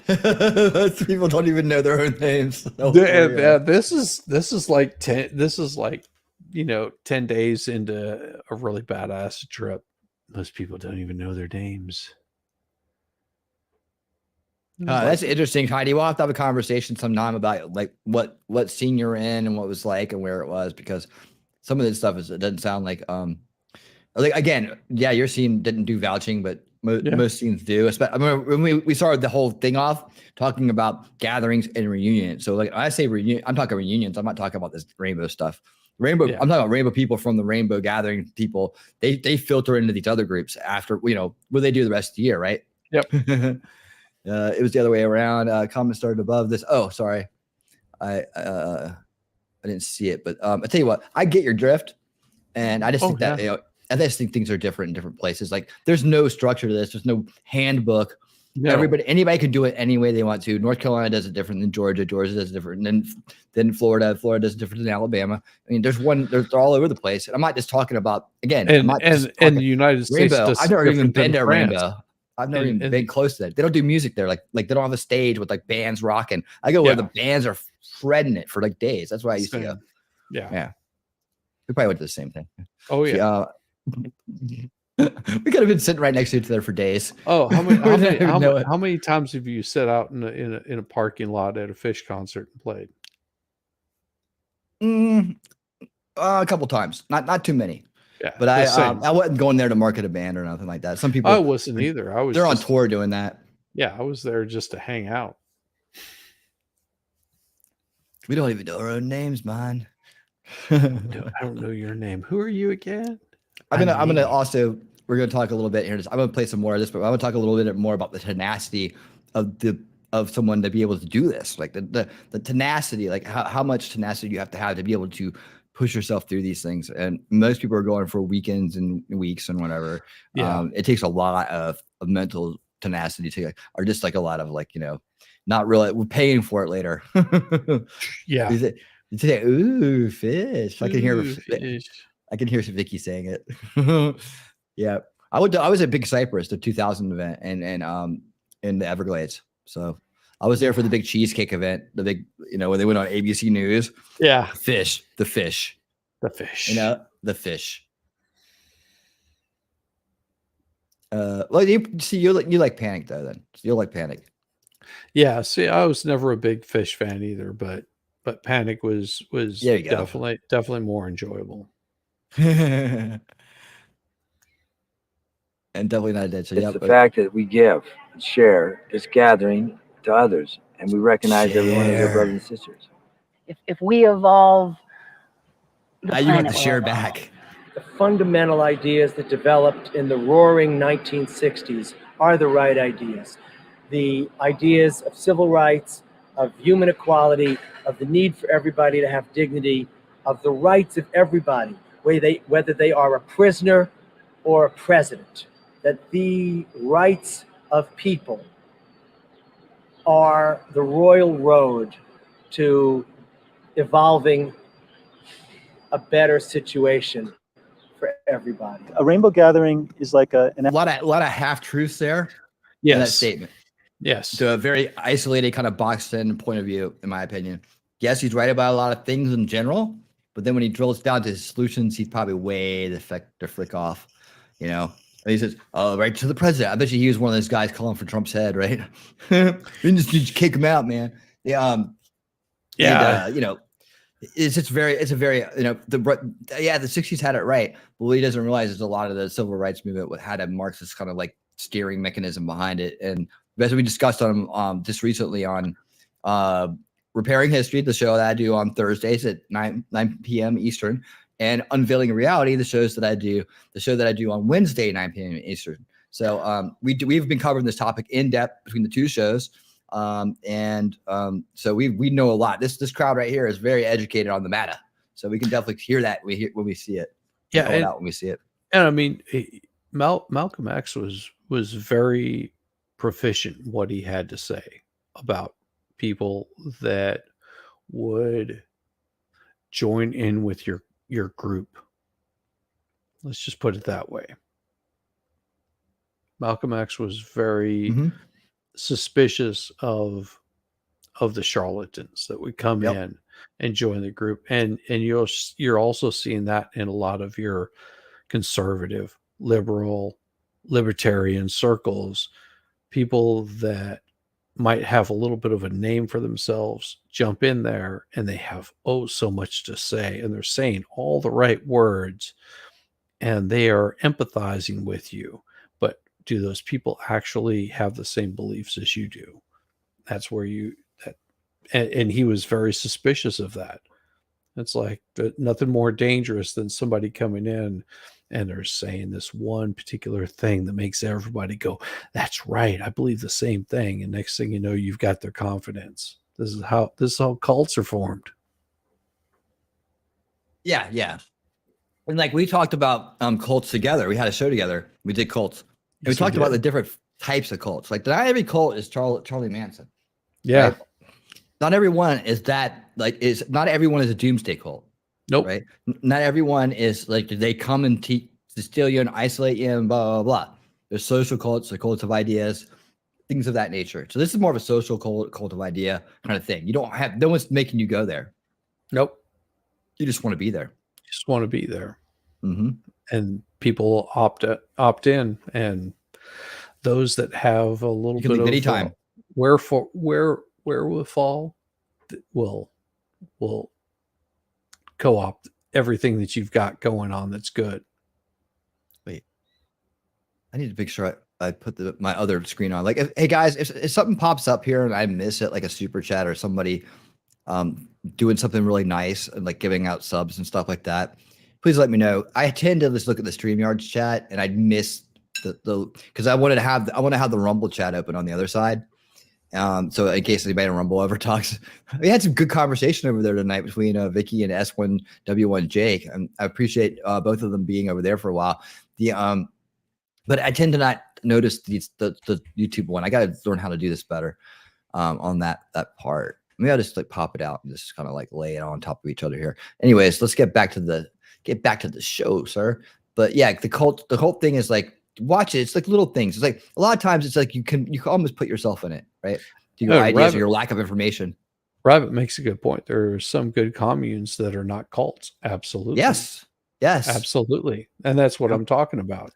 Most people don't even know their own names. This is like 10. This is like, you know, 10 days into a really badass trip. Most people don't even know their names. That's interesting, Heidi. We'll have to have a conversation sometime about like what scene you're in and what it was like and where it was, because some of this stuff it doesn't sound like like, again, yeah, your scene didn't do vouching, but most scenes do. I mean, when we started the whole thing off talking about gatherings and reunions. So like when I say reunion, I'm talking reunions. I'm not talking about this rainbow stuff. Rainbow. I'm talking about rainbow people from the rainbow gathering people. They filter into these other groups after, you know, what they do the rest of the year, right? Yep. It was the other way around. Comment started above this. Oh, sorry. I didn't see it, but I tell you what, I get your drift, and I just think that, you know, I just think things are different in different places. Like there's no structure to this. There's no handbook. No. Anybody can do it any way they want to. North Carolina does it different than Georgia. Georgia does it different than Florida. Florida does it different than Alabama. I mean, they're all over the place. And I'm not just talking about, again, and the United States. Rainbow. I've never even been to France. Rainbow. I've never even been close to that. They don't do music there. Like they don't have a stage with like bands rocking. I go where the bands are shredding it for like days. That's why I used to go. Yeah. We probably went to the same thing. Oh yeah. We could have been sitting right next to each other for days. Oh, how many times have you sat out in a parking lot at a Fish concert and played? A couple times, not too many. Yeah, but I wasn't going there to market a band or nothing like that. Some people I wasn't either. They're on tour doing that. Yeah, I was there just to hang out. We don't even know our own names, man. I don't know your name. Who are you again? I'm gonna also, we're gonna talk a little bit here. I'm gonna play some more of this, but I'm gonna talk a little bit more about the tenacity of someone to be able to do this. Like the tenacity, like how much tenacity you have to be able to push yourself through these things. And most people are going for weekends and weeks and whatever. Yeah. It takes a lot of mental tenacity to, or just like a lot of like, you know, not really, we're paying for it later. Yeah. You say, ooh, fish. I can hear fish. I can hear Vicky saying it. Yeah. I was at Big Cypress, the 2000 event and in the Everglades. So I was there for the big cheesecake event, the big, you know, when they went on ABC News. Yeah. The fish. You know, the fish. Well, you like Panic though. Then you'll like Panic. Yeah. See, I was never a big Fish fan either, but Panic was definitely more enjoyable. And definitely not dead. So it's the fact that we give, share this gathering to others, and we recognize everyone as our brothers and sisters. If we evolve, now you want to share back. The fundamental ideas that developed in the roaring 1960s are the right ideas. The ideas of civil rights, of human equality, of the need for everybody to have dignity, of the rights of everybody, whether they are a prisoner or a president, that the rights of people are the royal road to evolving a better situation for everybody. A rainbow gathering is like a lot of half truths there. Yes. In that statement. Yes. To a very isolated kind of boxed in point of view, in my opinion. Yes, he's right about a lot of things in general, but then when he drills down to his solutions, he's probably way the frick off, you know. And he says, "Oh, right to the president." I bet you he was one of those guys calling for Trump's head, right? You just kick him out, man. Yeah. And, you know, it's a very, you know, the 60s had it right, but what he doesn't realize is a lot of the civil rights movement had a Marxist kind of like steering mechanism behind it. And as we discussed on just recently on Repairing History, the show that I do on Thursdays at 9 p.m. Eastern, and Unveiling Reality, the show that I do on Wednesday, 9 p.m. Eastern. So we've been covering this topic in depth between the two shows. So we know a lot. This crowd right here is very educated on the matter. So we can definitely hear that when we see it. Yeah. Call it out when we see it. And I mean, Malcolm X was very proficient in what he had to say about people that would join in with your group. Let's just put it that way. Malcolm X was very suspicious of the charlatans that would come in and join the group, and you're also seeing that in a lot of your conservative, liberal, libertarian circles. People that might have a little bit of a name for themselves jump in there, and they have so much to say, and they're saying all the right words, and they are empathizing with you. But do those people actually have the same beliefs as you do? That's where and he was very suspicious of that. It's like nothing more dangerous than somebody coming in and they're saying this one particular thing that makes everybody go, that's right, I believe the same thing. And next thing you know, you've got their confidence. This is how cults are formed. Yeah, yeah. And like we talked about cults together. We had a show together. We did cults. And we talked about the different types of cults. Like not every cult is Charlie Manson. Yeah. Right? Not everyone is not everyone is a doomsday cult. Nope. Right. Not everyone is like they come and to steal you and isolate you and blah, blah, blah. There's social cults, the cults of ideas, things of that nature. So this is more of a social cult of idea kind of thing. You don't have, no one's making you go there. Nope. You just want to be there. Just want to be there. Mm-hmm. And people opt in, and those that have a little bit of anytime. wherewithal will co-opt everything that you've got going on that's good. Wait, I need to make sure I put my other screen on. Like, hey guys, if something pops up here and I miss it, like a super chat or somebody doing something really nice and like giving out subs and stuff like that, please let me know. I tend to just look at the StreamYards chat and I'd miss the because I want to have the Rumble chat open on the other side. So in case anybody in Rumble ever talks, we had some good conversation over there tonight between Vicky and S1W1 Jake. I appreciate both of them being over there for a while. But I tend to not notice the YouTube one. I got to learn how to do this better on that part. Maybe I'll just like pop it out and just kind of like lay it on top of each other here. Anyways, let's get back to the show, sir. But yeah, the cult thing is like, watch it. It's like little things. It's like a lot of times it's like you can almost put yourself in it, right? To your ideas or your lack of information. Rabbit makes a good point. There are some good communes that are not cults. Absolutely. Yes. Absolutely. And that's what I'm talking about.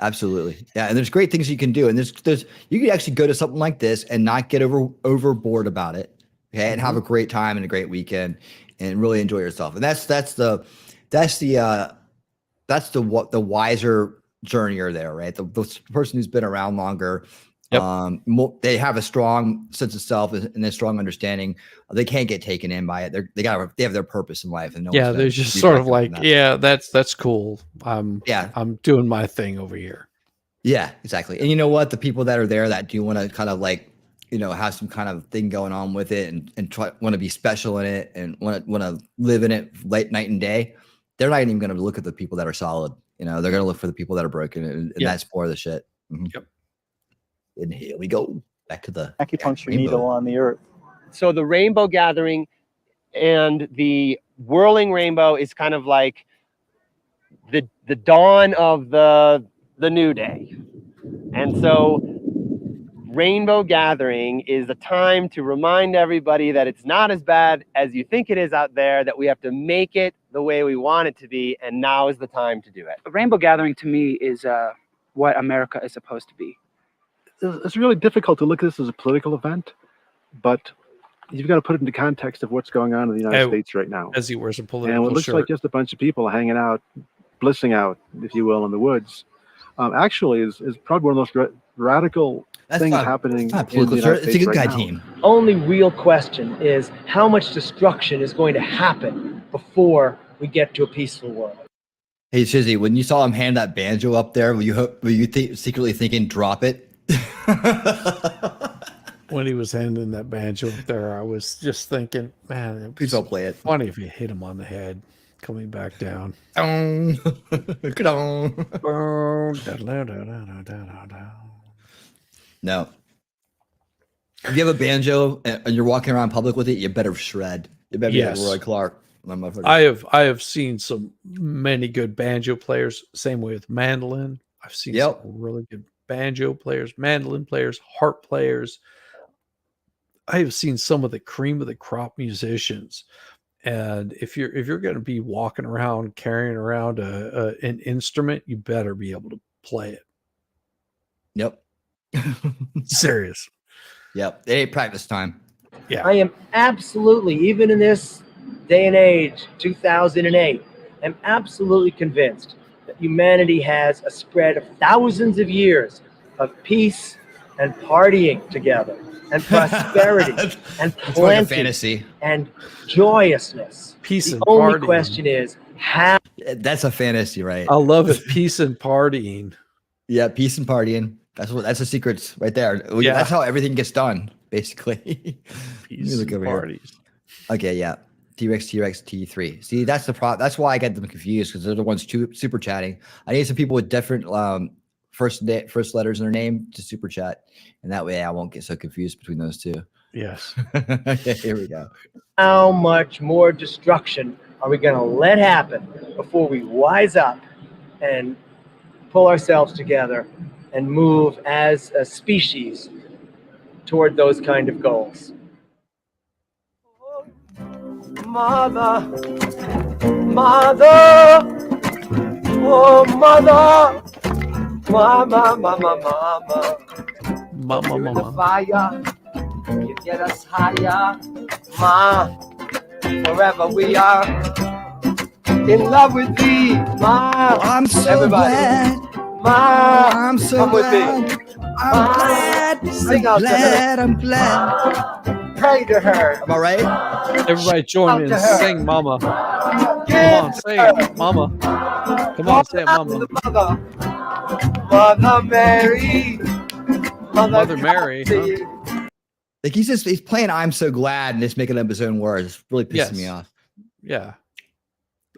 Absolutely. Yeah. And there's great things you can do. And there's you can actually go to something like this and not get overboard about it. Okay. And have a great time and a great weekend and really enjoy yourself. And that's the wiser journeyer there, right? The person who's been around longer. Yep. They have a strong sense of self and a strong understanding. They can't get taken in by it. They have their purpose in life. And there's just sort of like, that's cool. I'm doing my thing over here. Yeah, exactly. And you know what? The people that are there that do want to kind of like, have some kind of thing going on with it and want to be special in it and want to live in it late night and day. They're not even going to look at the people that are solid. They're going to look for the people that are broken, and that's more of the shit. Mm-hmm. Yep. And here we go back to the acupuncture needle on the earth. So the rainbow gathering and the whirling rainbow is kind of like the dawn of the new day. And so rainbow gathering is a time to remind everybody that it's not as bad as you think it is out there, that we have to make it the way we want it to be, and now is the time to do it. A rainbow gathering to me is what America is supposed to be. It's really difficult to look at this as a political event, but you've got to put it into context of what's going on in the United States right now. As he wears a political and what looks shirt. like just a bunch of people hanging out, blissing out, if you will, in the woods, actually is probably one of the most radical things happening in the United States. It's a good guy right now. team. Only real question is how much destruction is going to happen before we get to a peaceful world. Hey Shizzy, when you saw him hand that banjo up there, were you secretly thinking drop it? When he was handing that banjo up there, I was just thinking, man, please don't play it. Funny if you hit him on the head coming back down. No. If you have a banjo and you're walking around public with it, you better shred. You better be like Yes. Roy Clark. I have seen many good banjo players. Same way with mandolin. I've seen some really good banjo players, mandolin players, harp players. I have seen some of the cream of the crop musicians. And if you're going to be walking around carrying around an instrument, you better be able to play it. Yep. Serious. Yep. It ain't practice time. Yeah. I am absolutely, even in this day and age, 2008, I'm absolutely convinced that humanity has a spread of thousands of years of peace and partying together and prosperity and It's like a plenty fantasy. and joyousness. Peace the and only partying. question is how. That's a fantasy, right? I love it. Peace and partying. Yeah, peace and partying. That's the secrets right there. Yeah. That's how everything gets done, basically. Peace and parties. Okay, yeah. T-Rex, T3. See, that's the problem. That's why I get them confused, because they're the ones super chatting. I need some people with different first letters in their name to super chat, and that way I won't get so confused between those two. Yes. Okay, here we go. How much more destruction are we going to let happen before we wise up and pull ourselves together and move as a species toward those kind of goals? Mother, mother, oh mother, mama, mama, mama, mama, the fire, you get us higher, ma, forever we are in love with thee, ma. I'm so everybody, glad. ma, I'm so come glad. with me. I'm glad. Sing out to her. I'm glad. Pray to her. Am I right? Everybody join me and sing mama. Come on, say it, mama. Come on, say it, mama. Mother Mary. Mother Mary. Huh? Like he's playing I'm so glad and just making up his own words. It's really pissing me off. Yeah.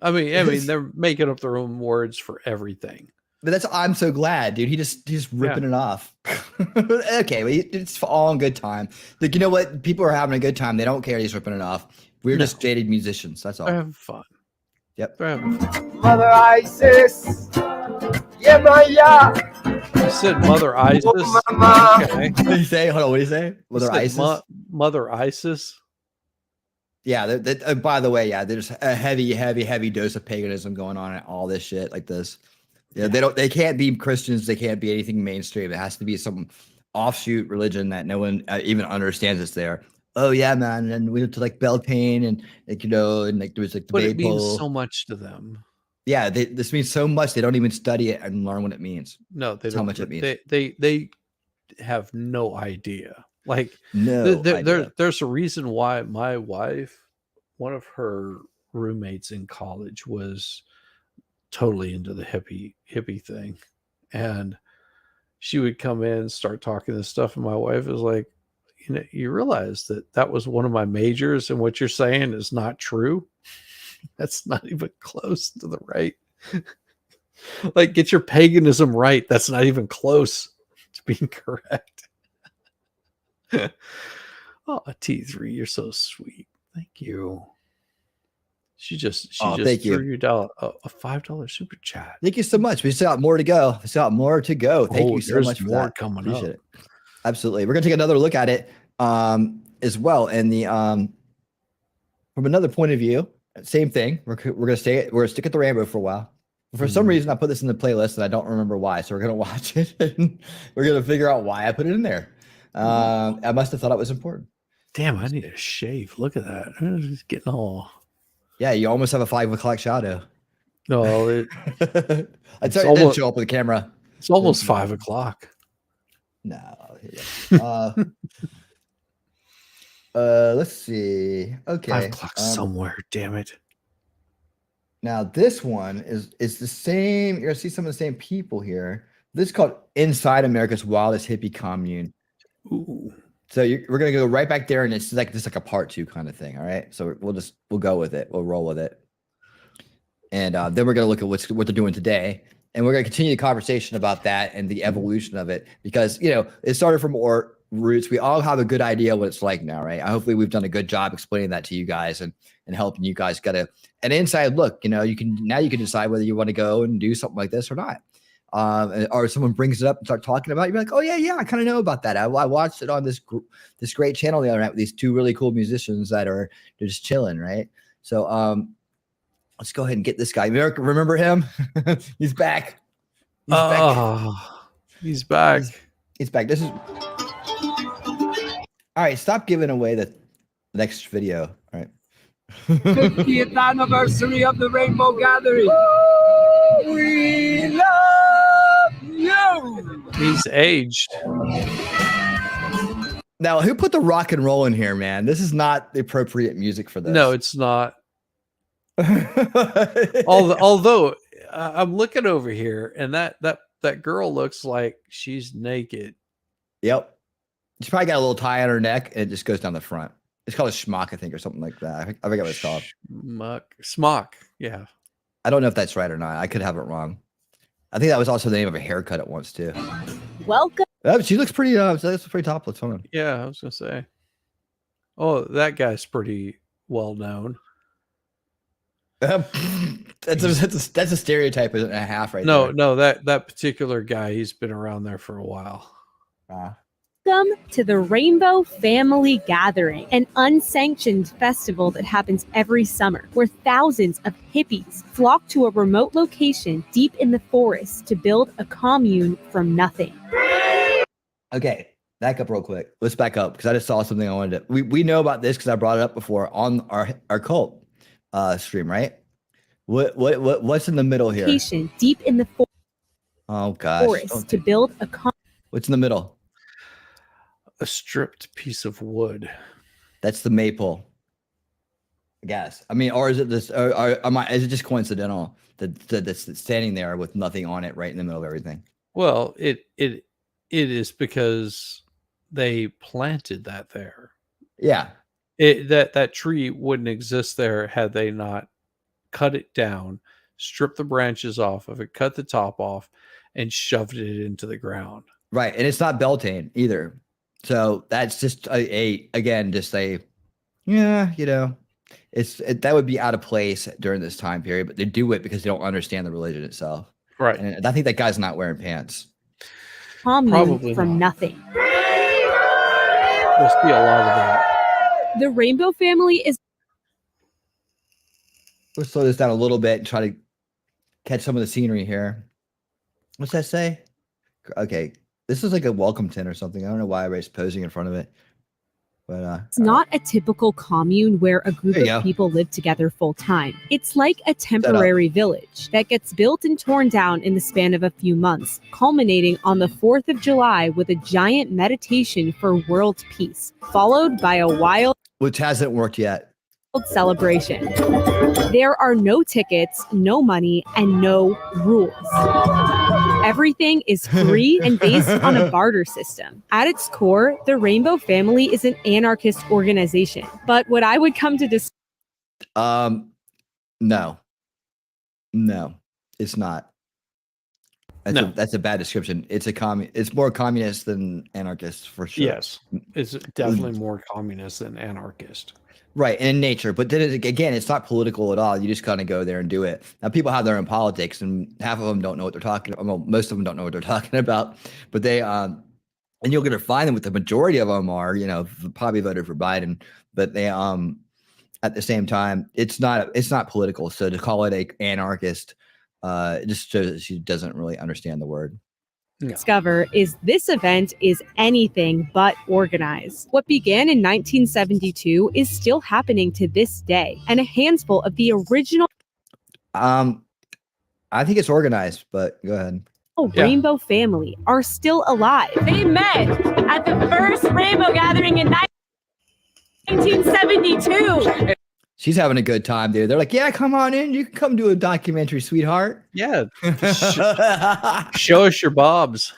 I mean, they're making up their own words for everything. But that's I'm so glad, dude. He's just ripping it off. Okay, well, it's all in good time. Like, you know what? People are having a good time. They don't care. He's ripping it off. We're just jaded musicians. That's all. They're having fun. Yep. They're having fun. Mother Isis. Yeah, You said Mother Isis. Oh, mama. Okay. What did you say? Hold on. What did you say? Mother Isis. Mother Isis. Yeah. By the way, yeah, there's a heavy dose of paganism going on and all this shit like this. Yeah, they can't be Christians. They can't be anything mainstream. It has to be some offshoot religion that no one even understands it's there. Oh yeah, man. And we went to like Beltane and like, and like there was like the But it means Maypole. so much to them. Yeah, this means so much. They don't even study it and learn what it means. No, they That's don't. how much it means. They have no idea. Like there's a reason why my wife, one of her roommates in college, was totally into the hippie thing, and she would come in and start talking this stuff, and my wife was like, you realize that was one of my majors, and what you're saying is not true. That's not even close to the right. Like, get your paganism right. That's not even close to being correct. Oh, T3, you're so sweet. Thank you. She just thank threw you. you down a $5 super chat. Thank you so much. We still got more to go. Thank you so There's much for more that. coming Appreciate up. it. Absolutely. We're gonna take another look at it as well. And the from another point of view, same thing. We're gonna stick at the rainbow for a while. For some reason, I put this in the playlist and I don't remember why. So we're gonna watch it and we're gonna figure out why I put it in there. I must have thought it was important. Damn, I need a shave. Look at that. It's getting all. Yeah, you almost have a 5 o'clock shadow. No, it didn't show up with the camera. It's almost 5 o'clock. No. Let's see. Okay. 5 o'clock somewhere. Damn it. Now this one is the same. You're gonna see some of the same people here. This is called Inside America's Wildest Hippie Commune. Ooh. So we're gonna go right back there, and it's like just like a part 2 kind of thing. All right. So we'll go with it. We'll roll with it, and then we're gonna look at what they're doing today, and we're gonna continue the conversation about that and the evolution of it, because it started from roots. We all have a good idea what it's like now, right? Hopefully we've done a good job explaining that to you guys and helping you guys get an inside look. You know, you can decide whether you want to go and do something like this or not. Or someone brings it up and start talking about it, you're like, oh yeah, I kind of know about that. I watched it on this great channel the other night with these two really cool musicians they're just chilling, right? So let's go ahead and get this guy. Remember him? He's back. He's back. He's back. This is all right. Stop giving away the next video. All right. 50th anniversary of the Rainbow Gathering. We love you. He's aged. Now, who put the rock and roll in here, man? This is not the appropriate music for this. No, it's not. Although I'm looking over here, and that girl looks like she's naked. Yep. She's probably got a little tie on her neck, and it just goes down the front. It's called a schmuck, I think, or something like that. I forget what it's called. Smock. Yeah. I don't know if that's right or not. I could have it wrong. I think that was also the name of a haircut at once too. Welcome. She looks pretty. That's pretty topless. Hold on. Yeah, I was gonna say. Oh, that guy's pretty well known. That's a stereotype and a half, right? No, that particular guy, he's been around there for a while. Welcome to the Rainbow Family Gathering, an unsanctioned festival that happens every summer, where thousands of hippies flock to a remote location deep in the forest to build a commune from nothing. Okay, back up real quick. Let's back up because I just saw something I wanted to. We know about this because I brought it up before on our cult stream, right? What's in the middle here? Location deep in the Oh gosh, forest to build a commune. What's in the middle? A stripped piece of wood. That's the maple. I guess. I mean, or is it this? Is it just coincidental that's standing there with nothing on it, right in the middle of everything? Well, it is because they planted that there. Yeah. That tree wouldn't exist there had they not cut it down, stripped the branches off of it, cut the top off, and shoved it into the ground. Right, and it's not Beltane either. So that's just that would be out of place during this time period, but they do it because they don't understand the religion itself. Right. And I think that guy's not wearing pants. Commune Probably from not. nothing. We'll see a lot of that. The Rainbow Family is Let's slow this down a little bit and try to catch some of the scenery here. What's that say? Okay. This is like a welcome tent or something. I don't know why everybody's posing in front of it. But It's not a typical commune where a group There you of go. people live together full time. It's like a temporary village that gets built and torn down in the span of a few months, culminating on the 4th of July with a giant meditation for world peace, followed by a wild which hasn't worked yet. celebration. There are no tickets, no money, and no rules. Everything is free and based on a barter system. At its core, the Rainbow Family is an anarchist organization. But what I would come to No, it's not. That's a bad description. It's more communist than anarchist for sure. Yes, it's definitely more communist than anarchist. Right, in nature. But then again, it's not political at all. You just kind of go there and do it. Now, people have their own politics, and half of them don't know what they're talking about. Well, most of them don't know what they're talking about. But they, and you're going to find them with the majority of them are, probably voted for Biden. But they, at the same time, it's not political. So to call it a anarchist, it just shows that she doesn't really understand the word. discover is this event is anything but organized. What began in 1972 is still happening to this day, and a handful of the original I think it's organized, but go ahead. Rainbow Family are still alive. They met at the first Rainbow Gathering in 1972. She's having a good time, dude. They're like, yeah, come on in. You can come do a documentary, sweetheart. Yeah. Show us your bobs.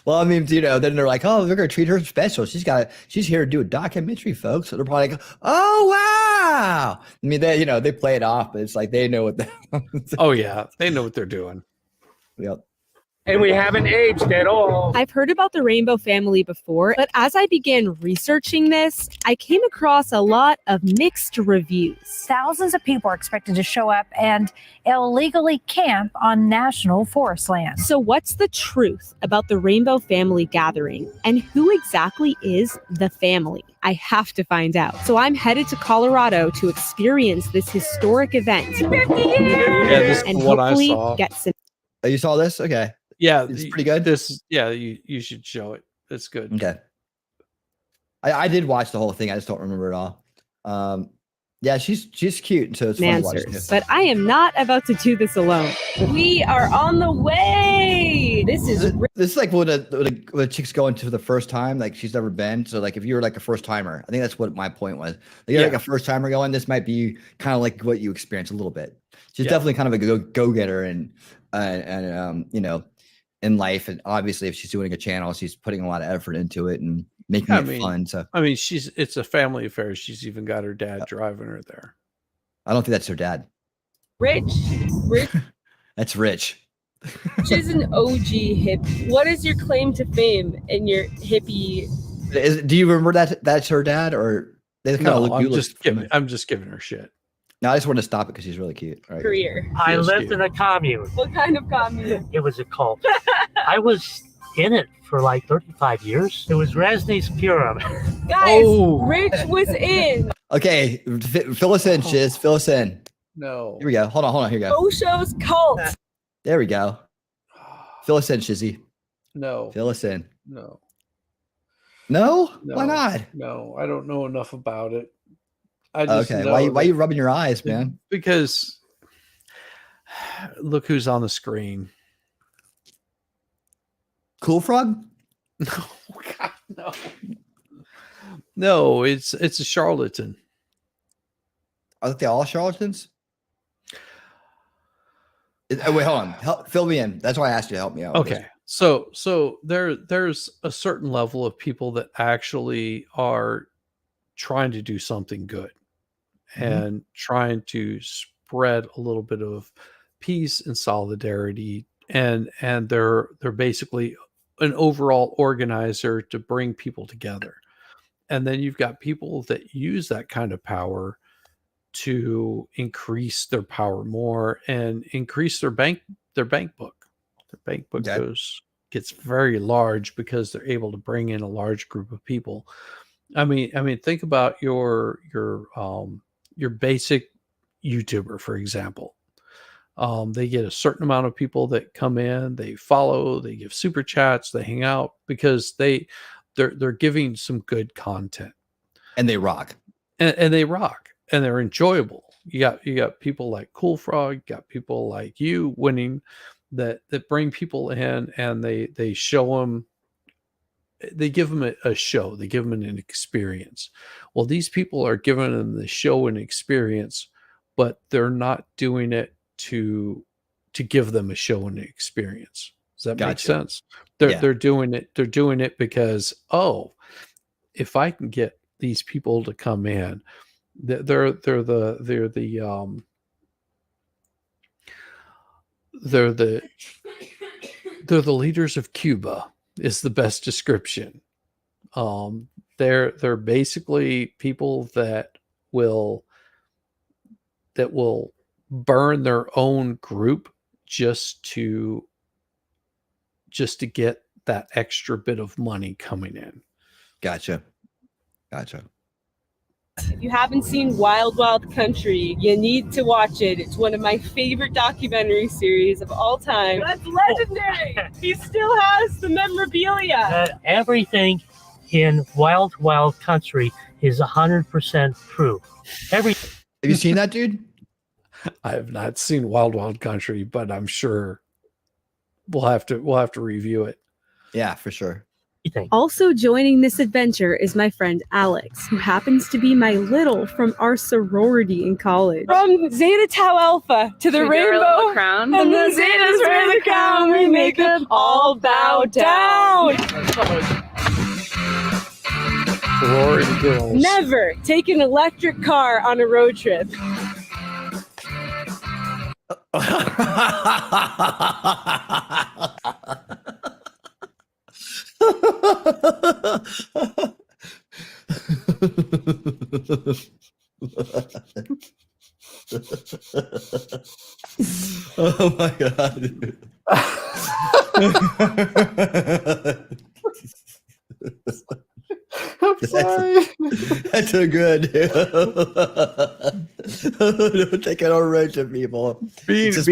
Well, I mean, then they're like, oh, they're going to treat her special. She's here to do a documentary, folks. So they're probably like, oh, wow. I mean, they play it off, but it's like they know what Oh, yeah. They know what they're doing. Yep. And we haven't aged at all. I've heard about the rainbow family before, but as I began researching this, I came across a lot of mixed reviews. Thousands of people are expected to show up and illegally camp on national forest land. So what's the truth about the rainbow family gathering? And who exactly is the family? I have to find out. So I'm headed to Colorado to experience this historic event. 50 years! Yeah, this and is what I hopefully saw. get some. Oh, you saw this? Okay. Yeah, It's pretty good. You should show it. It's good. Okay. I did watch the whole thing. I just don't remember it all. Yeah, she's cute, so it's fun to watch. Answers, but I am not about to do this alone. We are on the way. This is like when a chick's going to the first time, like she's never been. So like if you're like a first timer, I think that's what my point was. Like you're like a first timer going, this might be kind of like what you experience a little bit. She's definitely kind of a go getter and you know, in life. And obviously if she's doing a channel, she's putting a lot of effort into it and making it fun. So I mean, it's a family affair. She's even got her dad driving her there. I don't think that's her dad. Rich. That's Rich. She's an OG hippie. What is your claim to fame in your hippie? Do you remember that's her dad, or they kind of look? I'm just giving her shit. No, I just want to stop it because she's really cute. All right. Career? I lived in a commune. What kind of commune? It was a cult. I was in it for like 35 years. It was Resni's Purim. Guys, Rich was in. Okay, fill us in, Shiz. Fill us in. No. Here we go. Hold on. Here we go. Osho's cult. There we go. Fill us in, Shizzy. No. Fill us in. No. No? No. Why not? No, I don't know enough about it. I just Okay. know Why are you rubbing your eyes, man? Because look who's on the screen. Cool Frog? No, God, no. No, it's a charlatan. Are they all charlatans? Wait, hold on. Fill me in. That's why I asked you to help me out. Okay. So there's a certain level of people that actually are trying to do something good and trying to spread a little bit of peace and solidarity, and they're basically an overall organizer to bring people together. And then you've got people that use that kind of power to increase their power more and increase their bank book. Their bank book gets very large because they're able to bring in a large group of people. I mean, think about your basic YouTuber, for example. They get a certain amount of people that come in, they follow, they give super chats, they hang out because they're giving some good content, and they rock, and they rock, and they're enjoyable. You got people like Cool Frog, you got people like you winning that bring people in, and they show them. They give them a show. They give them an experience. Well, these people are giving them the show and experience, but they're not doing it to give them a show and experience. Does that make sense? They're doing it. They're doing it because, oh, if I can get these people to come in, they're the leaders of Cuba is the best description. They're basically people that will burn their own group just to get that extra bit of money coming in. Gotcha. If you haven't seen Wild Wild Country, you need to watch it. It's one of my favorite documentary series of all time. That's legendary. He still has the memorabilia. Everything in Wild Wild Country is 100% true. Have you seen that, dude? I have not seen Wild Wild Country, but I'm sure we'll have to review it. Yeah, for sure. Also joining this adventure is my friend Alex, who happens to be my little from our sorority in college. From Zeta Tau Alpha to the Rainbow Crown. and the Zetas wear the crown. We make them all bow down. Sorority girls. Never take an electric car on a road trip. Oh my god. Dude. I'm sorry. That's so good. Don't take it on road to people. Being It's just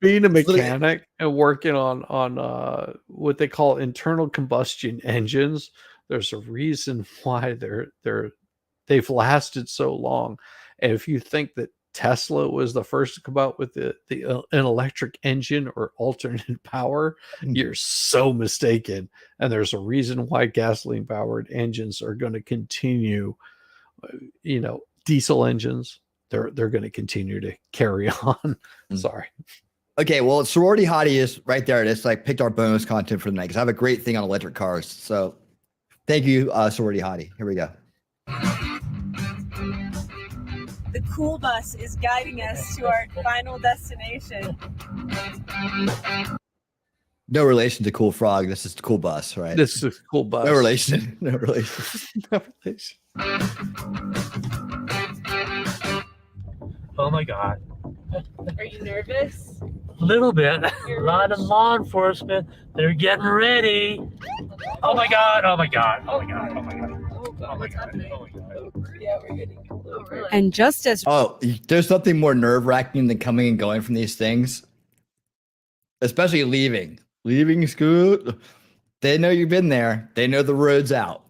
being a mechanic and working on what they call internal combustion engines, there's a reason why they've lasted so long. And if you think that Tesla was the first to come out with an electric engine or alternate power, you're so mistaken. And there's a reason why gasoline powered engines are going to continue. Diesel engines, they're going to continue to carry on. Sorry. Okay, well, sorority hottie is right there. It's like picked our bonus content for the night because I have a great thing on electric cars. So thank you, sorority hottie. Here we go. The cool bus is guiding us to our final destination. No relation to Cool Frog. This is the Cool Bus, right? This is a cool bus. No relation. No relation. No relation. Oh my God. Are you nervous? A little bit. A lot of law enforcement. They're getting ready. Oh my God. Oh my God. Oh my God. Oh my God. Oh God, what's happening? Oh my God. Yeah, we're getting pulled over. And just as There's something more nerve-wracking than coming and going from these things, especially leaving school. They know you've been there. They know the road's out.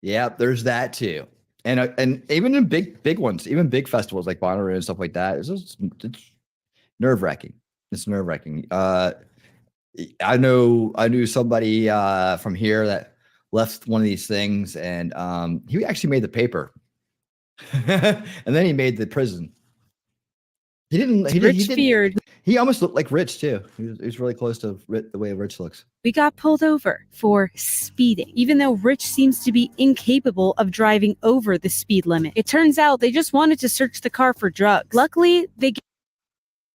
Yeah, there's that too. And even in big ones, even big festivals like Bonnaroo and stuff like that, it's nerve-wracking. It's nerve-wracking. I knew somebody from here that left one of these things, and he actually made the paper, and then he made the prison. He almost looked like Rich too. He was really close to the way Rich looks. we got pulled over for speeding, even though Rich seems to be incapable of driving over the speed limit. It turns out they just wanted to search the car for drugs. Luckily, they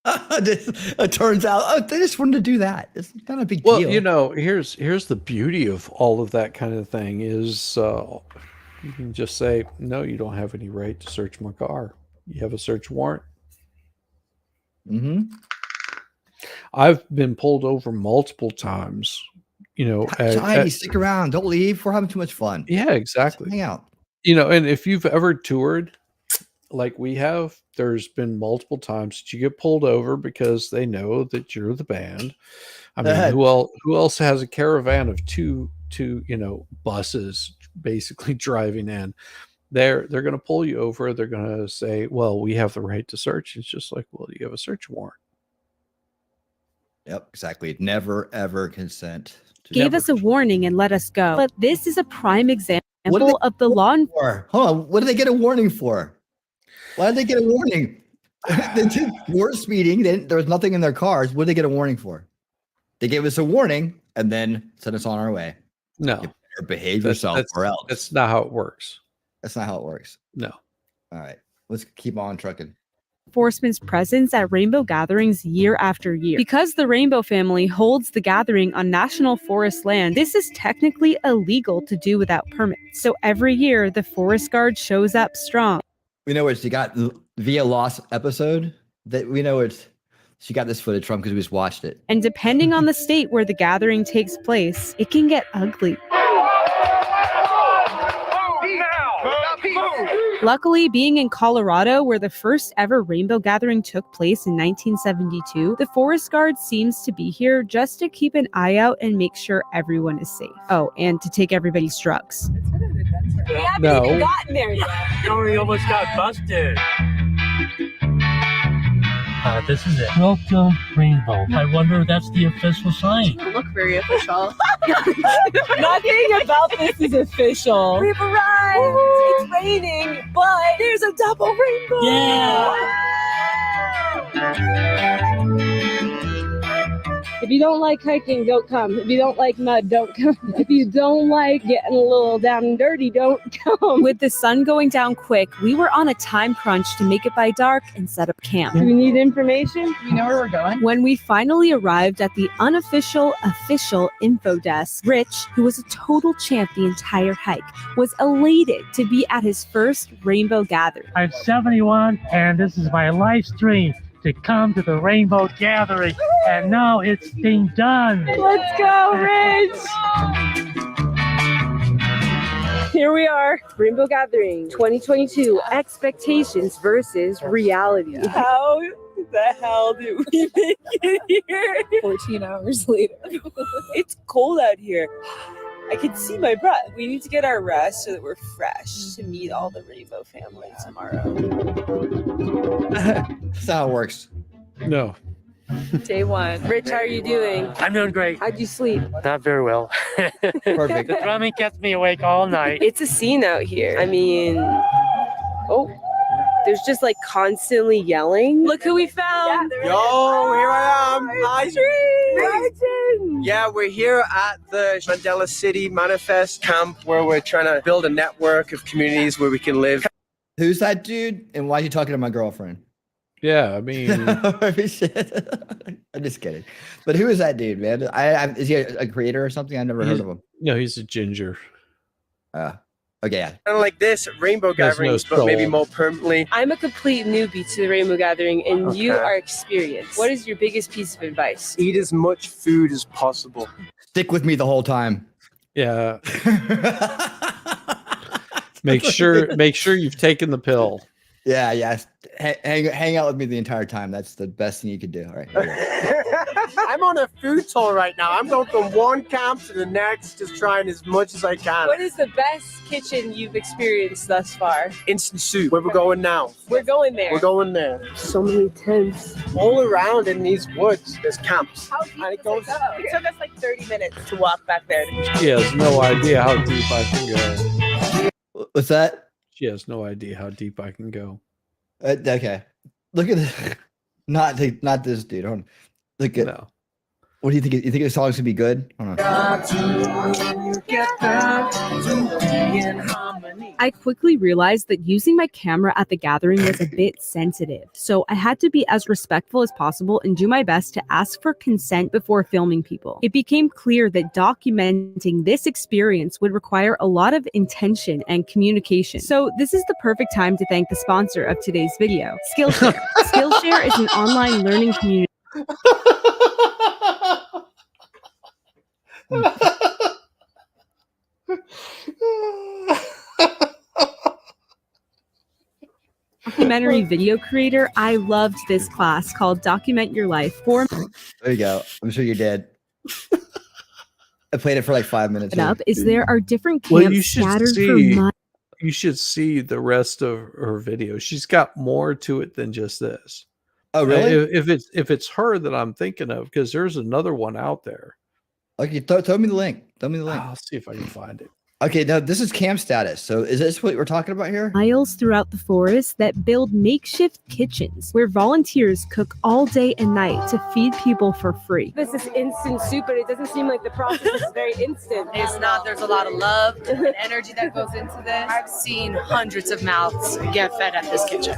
It turns out they just wanted to do that. It's not a big deal. Well, here's the beauty of all of that kind of thing is you can just say, no, you don't have any right to search my car. You have a search warrant. Mm-hmm. I've been pulled over multiple times. Stick around. Don't leave. We're having too much fun. Yeah, exactly. Hang out. And if you've ever toured like we have, there's been multiple times that you get pulled over because they know that you're the band. I mean, who else has a caravan of two buses basically driving in? They're going to pull you over. They're going to say, well, we have the right to search. It's just like, well, you have a search warrant. Yep, exactly. Never, ever consent. gave us a warning and let us go. But this is a prime example of the law enforcement. Hold on. What did they get a warning for? Why did they get a warning? They were speeding. There was nothing in their cars. What did they get a warning for? They gave us a warning and then sent us on our way. No. You better behave yourself or else. That's not how it works. That's not how it works. No. All right. Let's keep on trucking. Enforcement's presence at rainbow gatherings year after year. Because the Rainbow family holds the gathering on national forest land, this is technically illegal to do without permits. So every year, the forest guard shows up strong. We know what she got via Lost episode. That we know she got this footage from because we just watched it. And depending on the state where the gathering takes place, it can get ugly. Luckily, being in Colorado, where the first ever rainbow gathering took place in 1972, the forest guard seems to be here just to keep an eye out and make sure everyone is safe. Oh, and to take everybody's drugs. We haven't even gotten there yet. We almost got busted. This is it. Welcome, Rainbow. I wonder if that's the official sign. It doesn't look very official. Nothing about this is official. We've arrived. It's raining, but there's a double rainbow. Yeah. If you don't like hiking, don't come. If you don't like mud, don't come. If you don't like getting a little down and dirty, don't come. With the sun going down quick, we were on a time crunch to make it by dark and set up camp. Do we need information? We know where we're going. When we finally arrived at the unofficial official info desk, Rich, who was a total champ the entire hike, was elated to be at his first rainbow gathering. I'm 71, and this is my life's dream to come to the Rainbow Gathering, and now it's being done. Let's go, Rich! Here we are, Rainbow Gathering 2022, expectations versus reality. How the hell did we make it here? 14 hours later. It's cold out here. I can see my breath. We need to get our rest so that we're fresh to meet all the Rainbow family tomorrow. That's how it works. No. Day one. Rich, how are you doing? I'm doing great. How'd you sleep? Not very well. Perfect. The drumming kept me awake all night. It's a scene out here. I mean, there's just like constantly yelling. Look who we found. Yo, here I am. Hi. Yeah, we're here at the Mandela City Manifest Camp where we're trying to build a network of communities where we can live. Who's that dude? And why are you talking to my girlfriend? Yeah, I mean, I'm just kidding. But who is that dude, man? Is he a creator or something? I've never heard of him. No, he's a ginger. Okay, yeah. Kind of like this, rainbow There's no gatherings, but maybe soul. more permanently. I'm a complete newbie to the Rainbow Gathering, and you Okay. are experienced. What is your biggest piece of advice? Eat as much food as possible. Stick with me the whole time. Yeah. Make sure you've taken the pill. Yeah. Hang out with me the entire time. That's the best thing you could do. All right. I'm on a food tour right now. I'm going from one camp to the next, just trying as much as I can. What is the best kitchen you've experienced thus far? Instant soup. Where we're going now? We're going there. We're going there. So many tents. All around in these woods, there's camps. How deep does it go? It took us like 30 minutes to walk back there. She has no idea how deep I can go. What's that? She has no idea how deep I can go. Okay. Look at this. Not this dude. Hold on. Look at. No. What do you think? You think the song's gonna be good? Hold on. I quickly realized that using my camera at the gathering was a bit sensitive, so I had to be as respectful as possible and do my best to ask for consent before filming people. It became clear that documenting this experience would require a lot of intention and communication. So this is the perfect time to thank the sponsor of today's video, Skillshare. Skillshare is an online learning community. Documentary video creator. I loved this class called Document Your Life. There you go. I'm sure you did. I played it for like 5 minutes. Up is there are different camps Well, you should scattered see. through mud. You should see the rest of her video. She's got more to it than just this. Oh, really? If it's her that I'm thinking of, because there's another one out there. Okay, throw me the link. Throw me the link. I'll see if I can find it. Okay, now this is camp status. So is this what we're talking about here? Miles throughout the forest that build makeshift kitchens where volunteers cook all day and night to feed people for free. This is instant soup, but it doesn't seem like the process is very instant. It's not. There's a lot of love and energy that goes into this. I've seen hundreds of mouths get fed at this kitchen.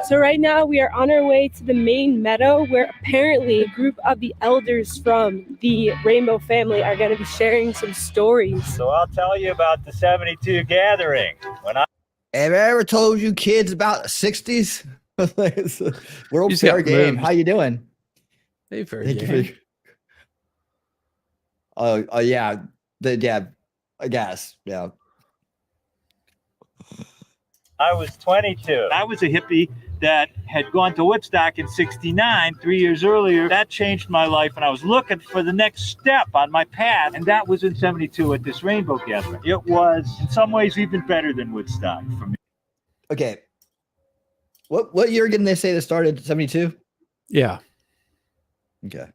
So right now we are on our way to the main meadow where apparently a group of the elders from the Rainbow family are going to be sharing some stories. So I'll tell you about the 72 gathering. Have I ever told you kids about the 60s? World He's Fair got game. moves. How you doing? Hey, fair Thank you game. for- Oh yeah. I guess. Yeah. I was 22. I was a hippie that had gone to Woodstock in '69, 3 years earlier. That changed my life, and I was looking for the next step on my path, and that was in '72 at this Rainbow Gathering. It was, in some ways, even better than Woodstock for me. Okay. What year did they say this started? 72? Yeah. Okay.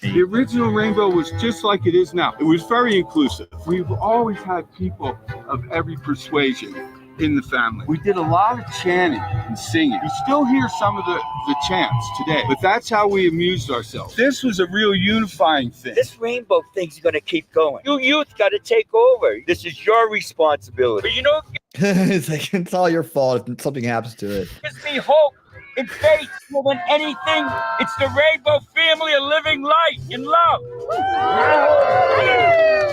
The original Rainbow was just like it is now. It was very inclusive. We've always had people of every persuasion in the family. We did a lot of chanting and singing. You still hear some of the chants today, but that's how we amused ourselves. This was a real unifying thing. This rainbow thing's gonna keep going. You youth gotta take over. This is your responsibility. But you know, It's like, it's all your fault if something happens to it. it gives me hope and faith more than anything. It's the rainbow family of living light and love.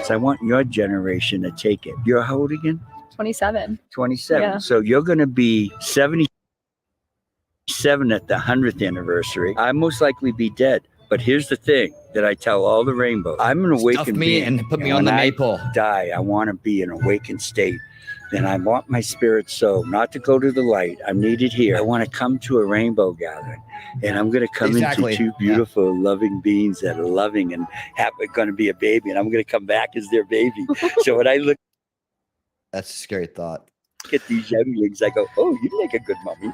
So I want your generation to take it. You're how old again? 27. 27. Yeah. So you're going to be 77 at the 100th anniversary. I most likely be dead. But here's the thing that I tell all the rainbows. I'm an awakened me being. and put me on the when I maple. Die, I want to be in an awakened state. Then I want my spirit soul not to go to the light. I'm needed here. I want to come to a rainbow gathering. And I'm going to come Exactly. into two beautiful, loving beings that are loving and going to be a baby. And I'm going to come back as their baby. So when I look That's a scary thought. at these younglings, I go, oh, you make a good mommy.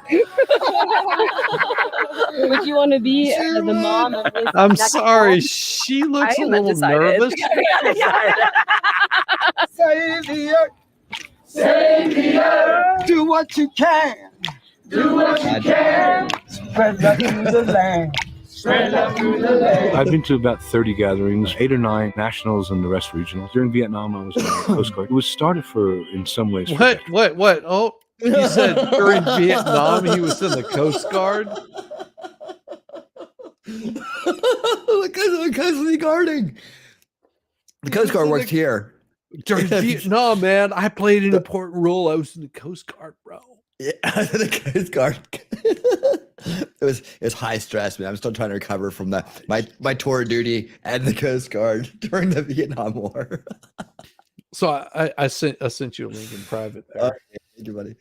Would you want to be the mom of this? I'm next sorry. one? She looks I a am little undecided. nervous. Savior, Savior, do what you can. Do what you can. Spread love through the land. Spread love through the land. I've been to about 30 gatherings, 8 or 9 nationals and the rest regionals. During Vietnam, I was in the Coast Guard. It was started in some ways. What? Oh, you said during Vietnam he was in the Coast Guard? The Coast Guarding. The Coast Guard worked here. During Vietnam, man, I played an important role. I was in the Coast Guard, bro. Yeah, the Coast Guard. It was high stress, man. I'm still trying to recover from my tour duty and the Coast Guard during the Vietnam War. So I sent you a link in private there. Okay, thank you, buddy.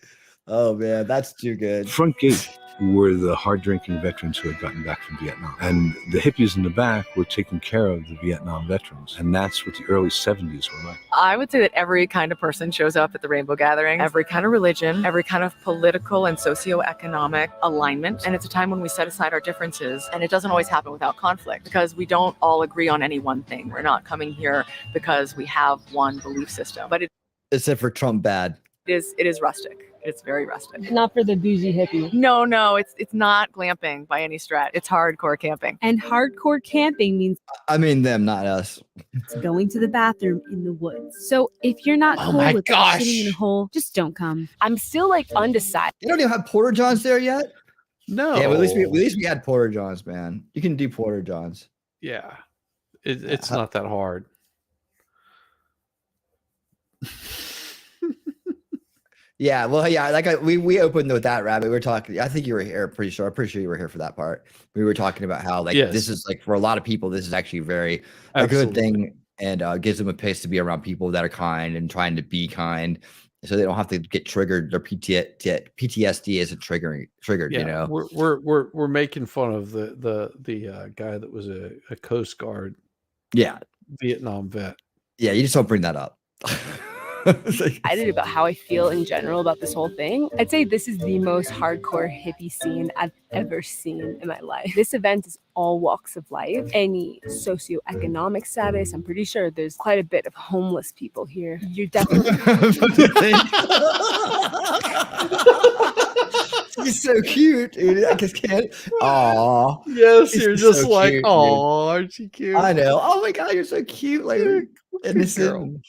Oh man, that's too good. Front gate were the hard-drinking veterans who had gotten back from Vietnam. And the hippies in the back were taking care of the Vietnam veterans. And that's what the early 70s were like. I would say that every kind of person shows up at the Rainbow Gathering, every kind of religion, every kind of political and socioeconomic alignment. And it's a time when we set aside our differences. And it doesn't always happen without conflict because we don't all agree on any one thing. We're not coming here because we have one belief system. But Except for Trump bad. it is rustic. It's very rustic. Not for the bougie hippie. No, it's not glamping by any stretch. It's hardcore camping. And hardcore camping means I mean them, not us. going to the bathroom in the woods. So if you're not Oh cool my with gosh. sitting in a hole, just don't come. I'm still like undecided. You don't even have Porter Johns there yet? No. Yeah, but at least we had Porter Johns, man. You can do Porter Johns. Yeah. It's not that hard. Yeah, well, yeah, we opened with that rabbit. We were talking. I think you were here. I'm pretty sure you were here for that part. We were talking about how Yes. this is like for a lot of people, this is actually a good thing, and gives them a place to be around people that are kind and trying to be kind, so they don't have to get triggered. Their PTSD isn't triggered. Yeah, You know, we're making fun of the guy that was a Coast Guard Vietnam vet. Yeah, you just don't bring that up. Excited about how I feel in general about this whole thing. I'd say this is the most hardcore hippie scene I've ever seen in my life. This event is all walks of life, any socioeconomic status. I'm pretty sure there's quite a bit of homeless people here. You're definitely He's so cute, dude. I just can't. Aw. Yes, He's you're just so like, cute, oh, aren't you cute? I know. Oh my god, you're so cute, like innocent.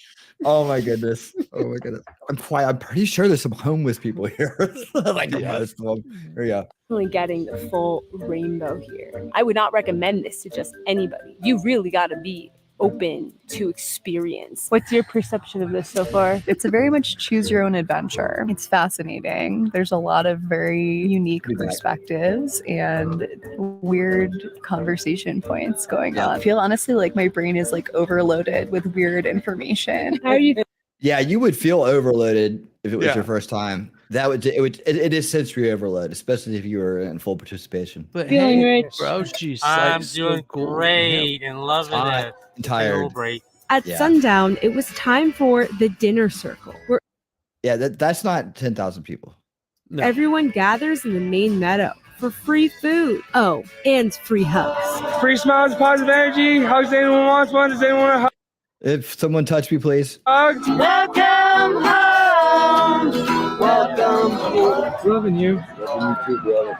Oh my goodness. Oh my goodness. I'm pretty sure there's some homeless people here. Like most of them. Here we go. only getting the full rainbow here. I would not recommend this to just anybody. You really got to be open to experience. What's your perception of this so far? It's a very much choose your own adventure. It's fascinating. There's a lot of very unique perspectives and weird conversation points going on. I feel honestly like my brain is like overloaded with weird information. How are you? Yeah, you would feel overloaded if it was Yeah. your first time. It is sensory overload, especially if you were in full participation. But Feeling hey, rich. bro, geez, I'm so doing cool. great and loving it. I'm tired. Little break. At Yeah. sundown, it was time for the dinner circle, where Yeah, that's not 10,000 people. No. everyone gathers in the main meadow for free food. Oh, and free hugs. Free smiles, positive energy. Hugs anyone wants one. Does anyone want a hug? If someone touch me, please. Welcome home. home. Welcome home. Loving you. Loving you too, brother.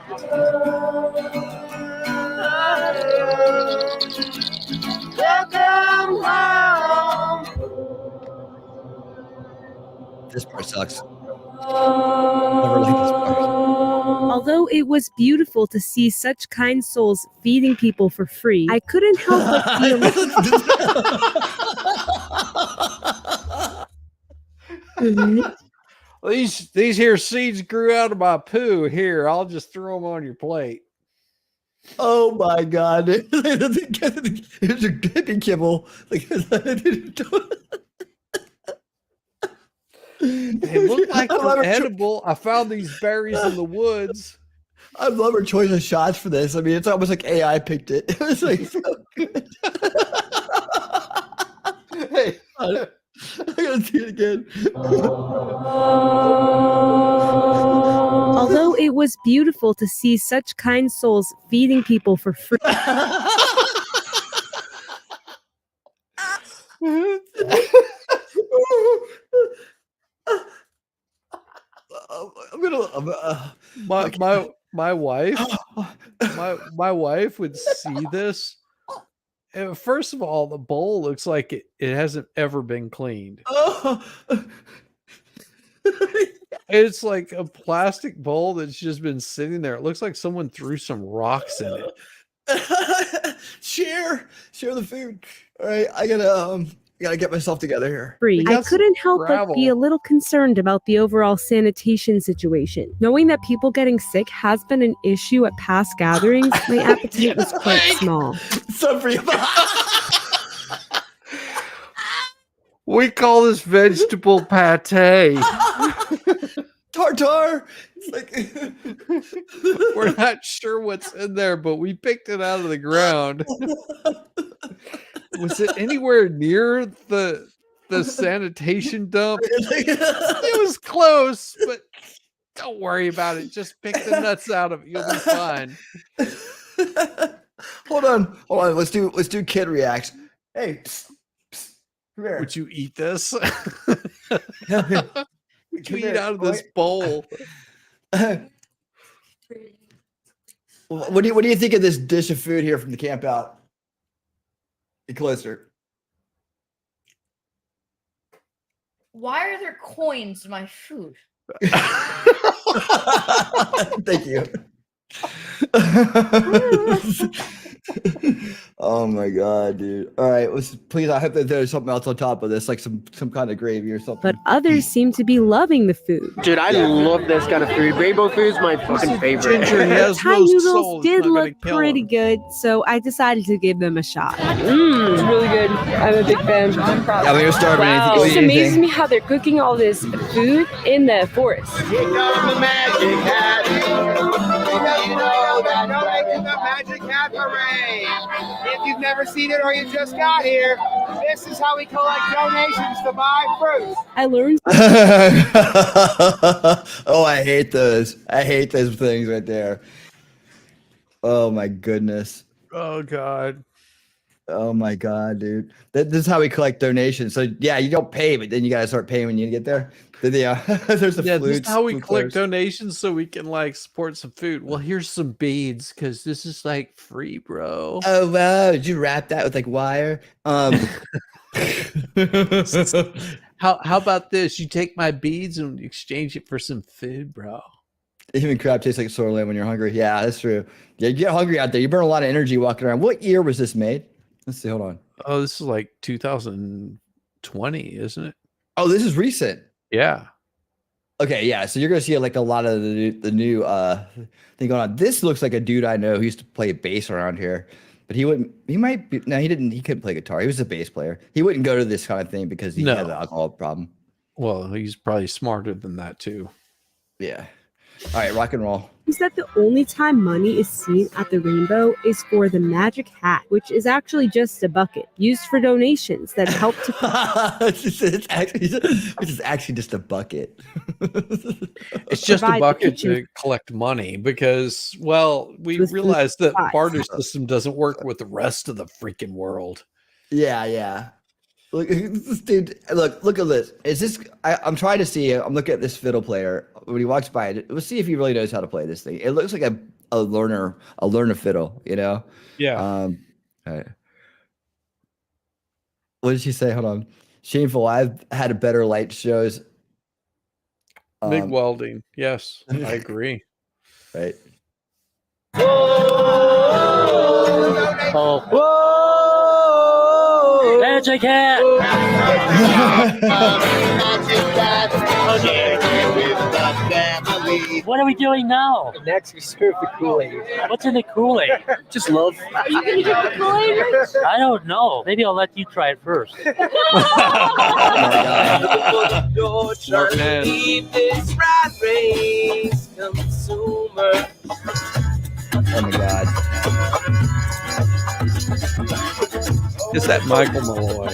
Welcome home. This part sucks. Never liked this part. Although it was beautiful to see such kind souls feeding people for free, I couldn't help but feel These here seeds grew out of my poo. Here, I'll just throw them on your plate. Oh my god! Here's a hippie kibble. They look like they're edible. I found these berries in the woods. I love her choice of shots for this. I mean, it's almost like AI picked it. It was like so good. Hey, I gotta see it again. Although it was beautiful to see such kind souls feeding people for free. My wife would see this. And first of all, the bowl looks like it hasn't ever been cleaned. It's like a plastic bowl that's just been sitting there. It looks like someone threw some rocks in it. Share the food. All right, I gotta get myself together here. Free. I couldn't help but be a little concerned about the overall sanitation situation. Knowing that people getting sick has been an issue at past gatherings, my appetite was quite small. We call this vegetable pate. Tartar. It's like we're not sure what's in there, but we picked it out of the ground. Was it anywhere near the sanitation dump? It was close, but don't worry about it. Just pick the nuts out of it. You'll be fine. Hold on. Let's do kid reacts. Hey, come here. Would you eat this? Would you eat out of this bowl? What do you think of this dish of food here from the camp out? Get closer. Why are there coins in my food? Thank you. Oh my god, dude. All right, please, I hope that there's something else on top of this, like some kind of gravy or something. But others seem to be loving the food. Dude, I love this kind of food. Rainbow food's my fucking favorite. Thai noodles did look pretty good, so I decided to give them a shot. It's really good. I'm a big fan. Yeah, when you're starving, Wow. It just amazes me how they're cooking all this food in the forest. Here comes the magic hat. You know that making the magic hat parade. If you've never seen it or you just got here, this is how we collect donations to buy fruits. I learned. Oh, I hate those. I hate those things right there. Oh my goodness. Oh god. Oh my god, dude. This is how we collect donations. So yeah, you don't pay, but then you gotta start paying when you get there. Yeah, there's the this is how we flute collect players. donations so we can like support some food. Well, here's some beads because this is like free, bro. Oh wow, did you wrap that with like wire? How about this? You take my beads and exchange it for some food, bro. Even crab tastes like sour lamb when you're hungry. Yeah, that's true. Yeah, you get hungry out there. You burn a lot of energy walking around. What year was this made? Let's see. Hold on. Oh, this is like 2020, isn't it? Oh, this is recent. Yeah. Okay, yeah. So you're gonna see like a lot of the new thing going on. This looks like a dude I know who used to play bass around here, but he wouldn't. He might be. No, he didn't. He couldn't play guitar. He was a bass player. He wouldn't go to this kind of thing because he had an alcohol problem. Well, he's probably smarter than that too. Yeah. All right, rock and roll. Is that the only time money is seen at the rainbow is for the magic hat, which is actually just a bucket used for donations that help to. It's actually just a bucket. It's just a Provide the bucket kitchen. to collect money because, well, we With food realized that supplies. barter system doesn't work with the rest of the freaking world. Yeah, yeah. Look, this dude. Look at this. Is this? I'm trying to see. I'm looking at this fiddle player when he walks by. Let's see if he really knows how to play this thing. It looks like a learner fiddle. You know. Yeah. All right. What did she say? Hold on. Shameful. I've had a better light shows. MIG welding. Yes, I agree. Right. Oh. Whoa! Magic hat! What are we doing now? Next, we serve the Kool-Aid. What's in the Kool-Aid? Just love. Are you gonna drink the Kool-Aid, Rich? I don't know. Maybe I'll let you try it first. Smart man. This rat race consumer. Oh my God. Is that Michael Malloy?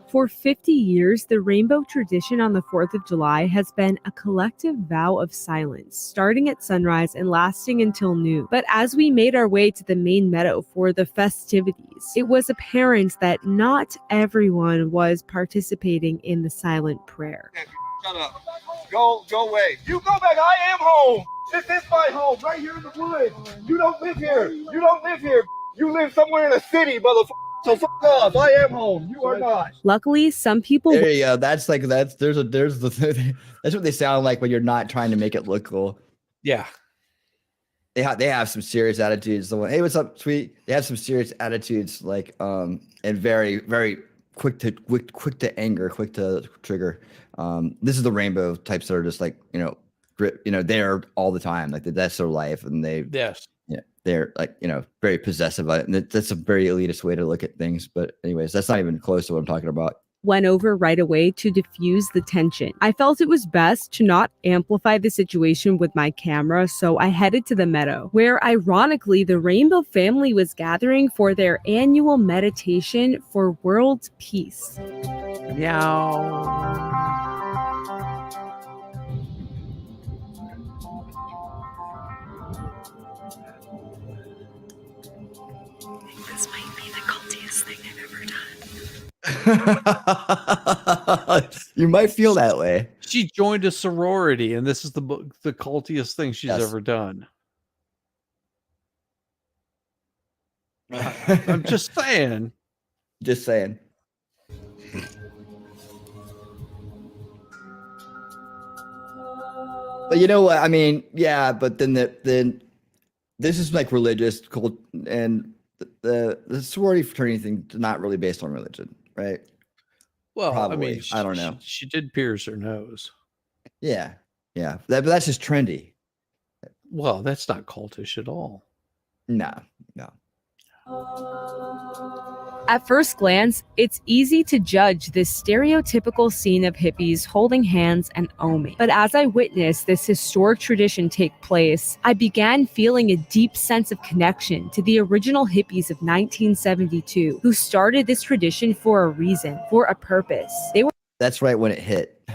For 50 years, the rainbow tradition on the 4th of July has been a collective vow of silence, starting at sunrise and lasting until noon. But as we made our way to the main meadow for the festivities, it was apparent that not everyone was participating in the silent prayer. Shut up. Go away. You go back. I am home. This is my home, right here in the woods. You don't live here. You don't live here. You live somewhere in a city, motherfucker. So fuck off. I am home. You are not. Luckily, some people There you go. That's there's the that's what they sound like when you're not trying to make it look cool. Yeah. They have some serious attitudes. The one, hey, what's up, sweet? They have some serious attitudes, like and very, very quick to anger, quick to trigger. This is the rainbow types that are just like, there all the time. Like that's their life, and they're like, very possessive. And that's a very elitist way to look at things. But anyways, that's not even close to what I'm talking about. Went over right away to diffuse the tension. I felt it was best to not amplify the situation with my camera, so I headed to the meadow, where ironically the Rainbow family was gathering for their annual meditation for world peace. Meow. This might be the cultiest thing I've ever done. You might feel that way. She joined a sorority, and this is the cultiest thing she's ever done. I'm just saying. Just saying. But you know what? I mean, yeah, but then this is like religious cult, and the sorority fraternity thing is not really based on religion, right? Well, Probably. I mean, I don't know. She did pierce her nose. Yeah. But that's just trendy. Well, that's not cultish at all. No. At first glance, it's easy to judge this stereotypical scene of hippies holding hands and omming. But as I witnessed this historic tradition take place, I began feeling a deep sense of connection to the original hippies of 1972, who started this tradition for a reason, for a purpose. That's right when it hit.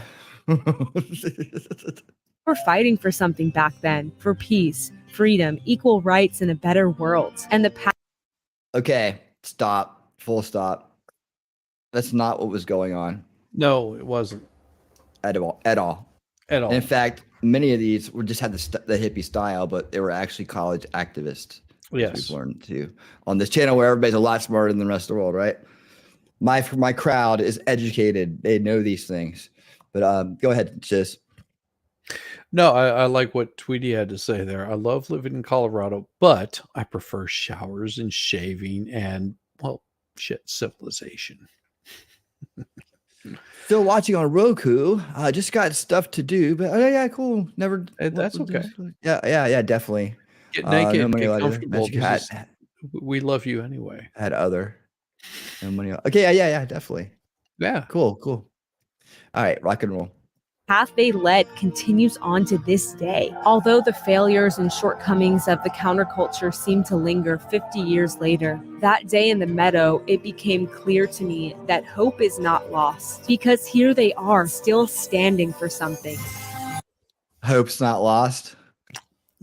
Were fighting for something back then, for peace, freedom, equal rights, and a better world. And the Okay, stop. Full stop. That's not what was going on. No, it wasn't. At all. And in fact, many of these were just had the hippie style, but they were actually college activists. Yes. We've learned too on this channel where everybody's a lot smarter than the rest of the world, right? My crowd is educated. They know these things. But go ahead, Shiz. No, I like what Tweety had to say there. I love living in Colorado, but I prefer showers and shaving and, well, civilization. Still watching on Roku. Just got stuff to do, but yeah, cool. Never. That's okay. Yeah, definitely. Get naked, no money get later. comfortable. Magic hat. We love you anyway. Had other. No money. Okay, yeah, definitely. Yeah. Cool. All right, rock and roll. path they led continues on to this day. Although the failures and shortcomings of the counterculture seem to linger 50 years later, that day in the meadow, it became clear to me that hope is not lost, because here they are, still standing for something. Hope's not lost.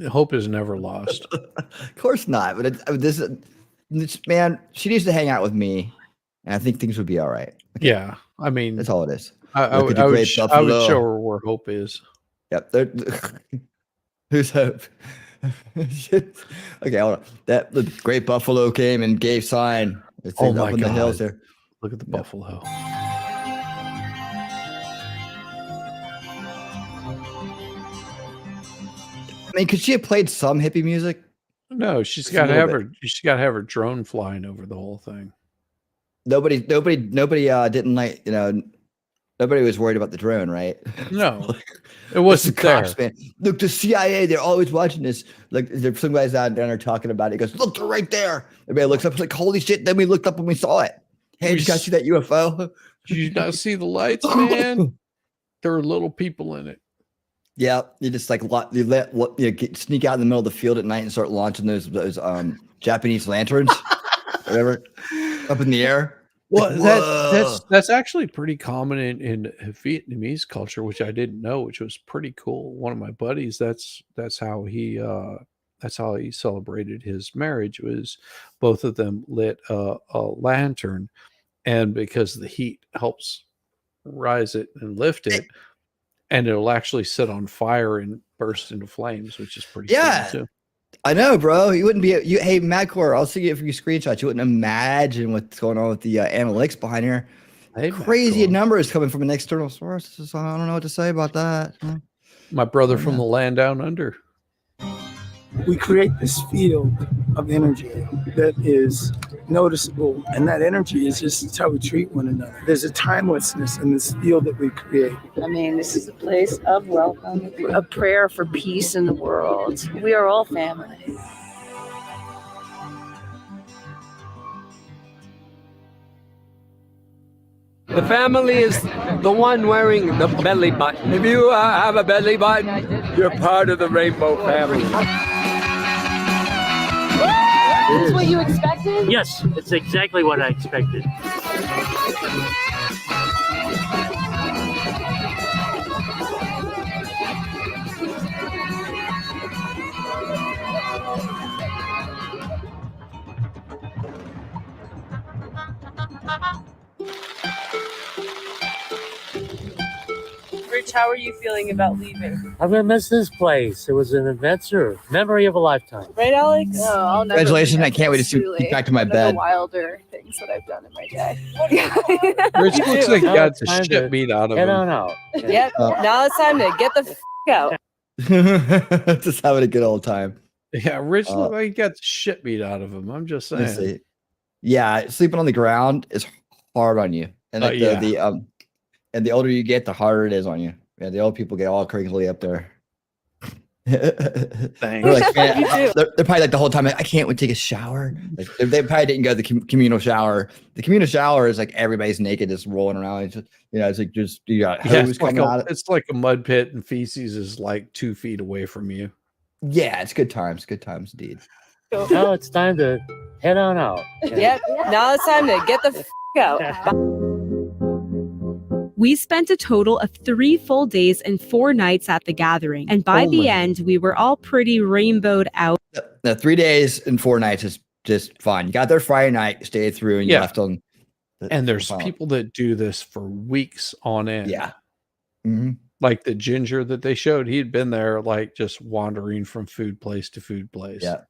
Hope is never lost. Of course not. But this is man, she needs to hang out with me, and I think things would be all right. Okay. Yeah, I mean, That's all it is. I Look would at the I would great sh- I would show buffalo. her where hope is. Yep. Who's hope? Shit. Okay, hold on. That the great buffalo came and gave sign. It's Oh up my in the hills God. there. Look at the buffalo. I mean, could she have played some hippie music? No, she's Just a got to little have bit. her. She's got to have her drone flying over the whole thing. Nobody didn't like, nobody was worried about the drone, right? No, it Listen, wasn't there. cops, man. Look, the CIA, they're always watching this. Like, there's some guys out there talking about it. He goes, look, they're right there. Everybody looks up, like, holy shit. Then we looked up and we saw it. Hey, did you guys see that UFO? Did you not see the lights, man? There were little people in it. Yeah, you just like sneak out in the middle of the field at night and start launching those Japanese lanterns, whatever, up in the air. Well, Like, that's actually pretty common in Vietnamese culture, which I didn't know, which was pretty cool. One of my buddies, that's how he celebrated his marriage. Was both of them lit a lantern, and because the heat helps rise it and lift it, and it'll actually set on fire and burst into flames, which is pretty yeah, cool too. I know, bro. You wouldn't be hey, Madcore, I'll see you if you screenshots. You wouldn't imagine what's going on with the analytics behind here. Hey, crazy numbers coming from an external source. So I don't know what to say about that. My brother from the land down under. We create this field of energy that is noticeable, and that energy is just how we treat one another. There's a timelessness in this field that we create. I mean, this is a place of welcome, a prayer for peace in the world. We are all family. The family is the one wearing the belly button. If you have a belly button, you're part of the rainbow family. This is what you expected? Yes, it's exactly what I expected. Rich, how are you feeling about leaving? I'm gonna miss this place. It was an adventure, memory of a lifetime. Right, Alex? No, I'll never. Congratulations! I forget can't wait to this, see truly. get back to my One of the bed. wilder things that I've done in my day. Rich looks like he got the time shit to beat out of Head him. on out. Yep. Now it's time to get the out. Just having a good old time. Yeah, Rich looked like he got the shit beat out of him. I'm just Let's saying. see. Yeah, sleeping on the ground is hard on you, and like Yeah. and the older you get, the harder it is on you. Yeah, the old people get all crinkly up there. Thanks. They're like, man, they're probably like the whole time. Like, I can't wait to take a shower. Like, they probably didn't go to the communal shower. The communal shower is like everybody's naked, just rolling around. It's just, it's like just you got Yeah, hose coming out. it's like a mud pit, and feces is like 2 feet away from you. Yeah, it's good times. Good times indeed. Now it's time to head on out. Yep. Now it's time to get the out. We spent a total of 3 full days and 4 nights at the gathering, and by the end, we were all pretty rainbowed out. The 3 days and 4 nights is just fun. You got there Friday night, stayed through, and you Yeah. left on. And there's people that do this for weeks on end. Yeah. Mm-hmm. Like the ginger that they showed, he'd been there like just wandering from food place to food place. Yeah.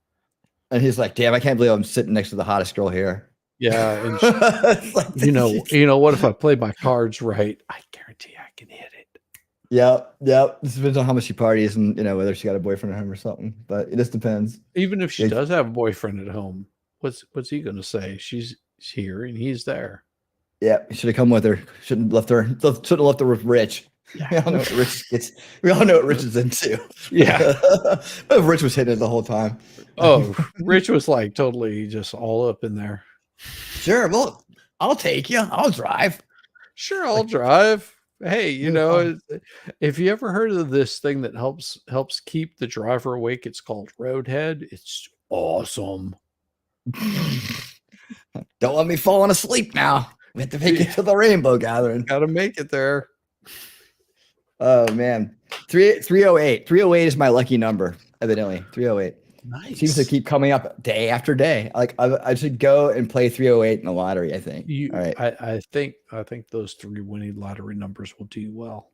And he's like, damn, I can't believe I'm sitting next to the hottest girl here. Yeah. And you know what? If I play my cards right, I guarantee I can hit it. Yep. This depends on how much she parties and whether she got a boyfriend at home or something. But it just depends. Even if she does have a boyfriend at home, what's he gonna say? She's here and he's there. Yeah, should have come with her. Shouldn't have left her. Shouldn't have left her with Rich. Yeah. We all know what Rich gets. We all know what Rich is into. Yeah. But Rich was hitting it the whole time. Oh, Rich was like totally just all up in there. Sure, well, I'll take you. I'll drive. Sure, I'll drive. Hey, if you ever heard of this thing that helps keep the driver awake, it's called Roadhead. It's awesome. Don't let me falling asleep now. We have to make it to the rainbow gathering. Gotta make it there. Oh man. 308. 308 is my lucky number, evidently. 308. It seems to keep coming up day after day. Like I should go and play 308 in the lottery. I think. All right, I think those 3 winning lottery numbers will do well.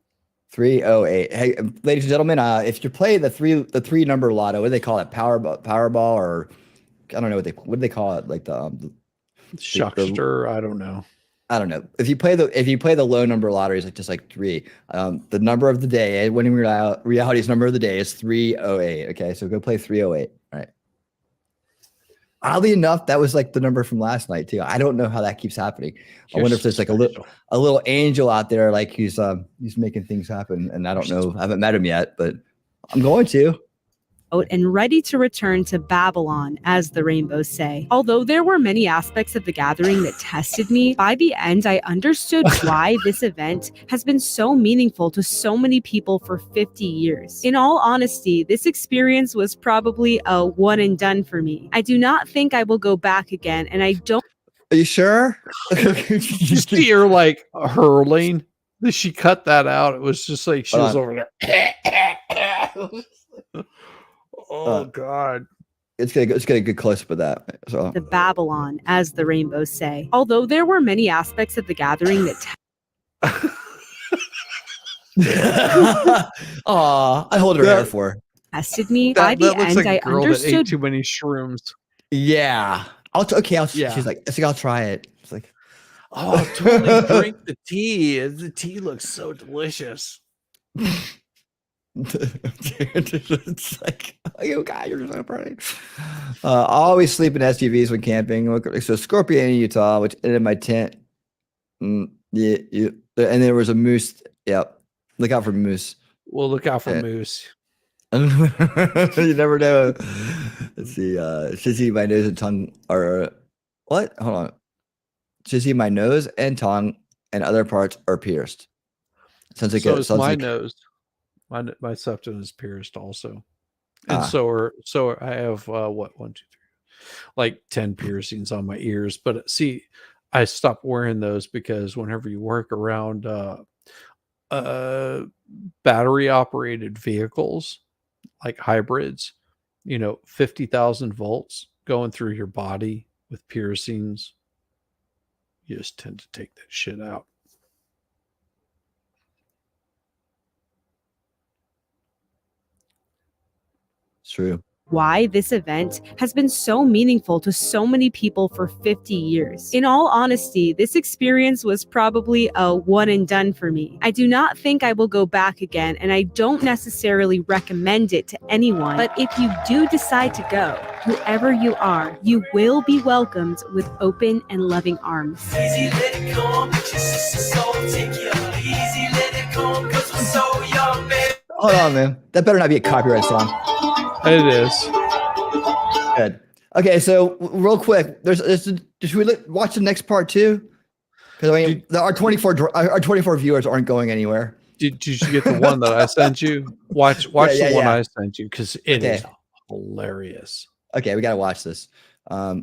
308. Hey, ladies and gentlemen, if you play the three number lotto, what do they call it? Powerball, or I don't know what they call it, like the Shockster. I don't know. I don't know. If you play the low number lotteries, like just like 3, the number of the day, winning reality's number of the day is 308. Okay, so go play 308. All right. Oddly enough, that was like the number from last night too. I don't know how that keeps happening. I wonder if there's like a little angel out there, like he's making things happen. And I don't know. I haven't met him yet, but I'm going to. And ready to return to Babylon, as the rainbows say. Although there were many aspects of the gathering that tested me, by the end I understood why this event has been so meaningful to so many people for 50 years. In all honesty, this experience was probably a one and done for me. I do not think I will go back again, and I don't. Are you sure? You see her like hurling. Did she cut that out? It was just like she was over there. Oh God. It's gonna get a good close up of that. So The Babylon, as the rainbows say. Although there were many aspects of the gathering that Aw, I hold her hair for her. tested me. By the looks end, like a I girl that ate understood too many shrooms. Yeah. Yeah. She's like, I'll try it. It's like, oh, totally drink the tea. The tea looks so delicious. It's like, oh God, you're so pretty. Always sleep in SUVs when camping. So Scorpion in Utah, which ended my tent. And there was a moose. Yep. Look out for moose. We'll look out for moose. You never know. Let's see. Shizzy, my nose and tongue are what? Hold on. Shizzy, my nose and tongue and other parts are pierced. Sounds like so is my nose. My septum is pierced also, and so I have what 1, 2, 3, like 10 piercings on my ears. But see, I stopped wearing those because whenever you work around battery operated vehicles like hybrids, 50,000 volts going through your body with piercings, you just tend to take that shit out. It's true. Why this event has been so meaningful to so many people for 50 years. In all honesty, this experience was probably a one and done for me. I do not think I will go back again, and I don't necessarily recommend it to anyone. But if you do decide to go, whoever you are, you will be welcomed with open and loving arms. Easy, let it come, your sister soul, take it easy, let it come, 'cause we're so young, baby. Hold on, man. That better not be a copyright song. It is. Good. Okay, so real quick, should we watch the next part too? Because I mean, our 24 viewers aren't going anywhere. Did you get the one that I sent you? Watch the one I sent you because it is hilarious. Okay, we gotta watch this. No,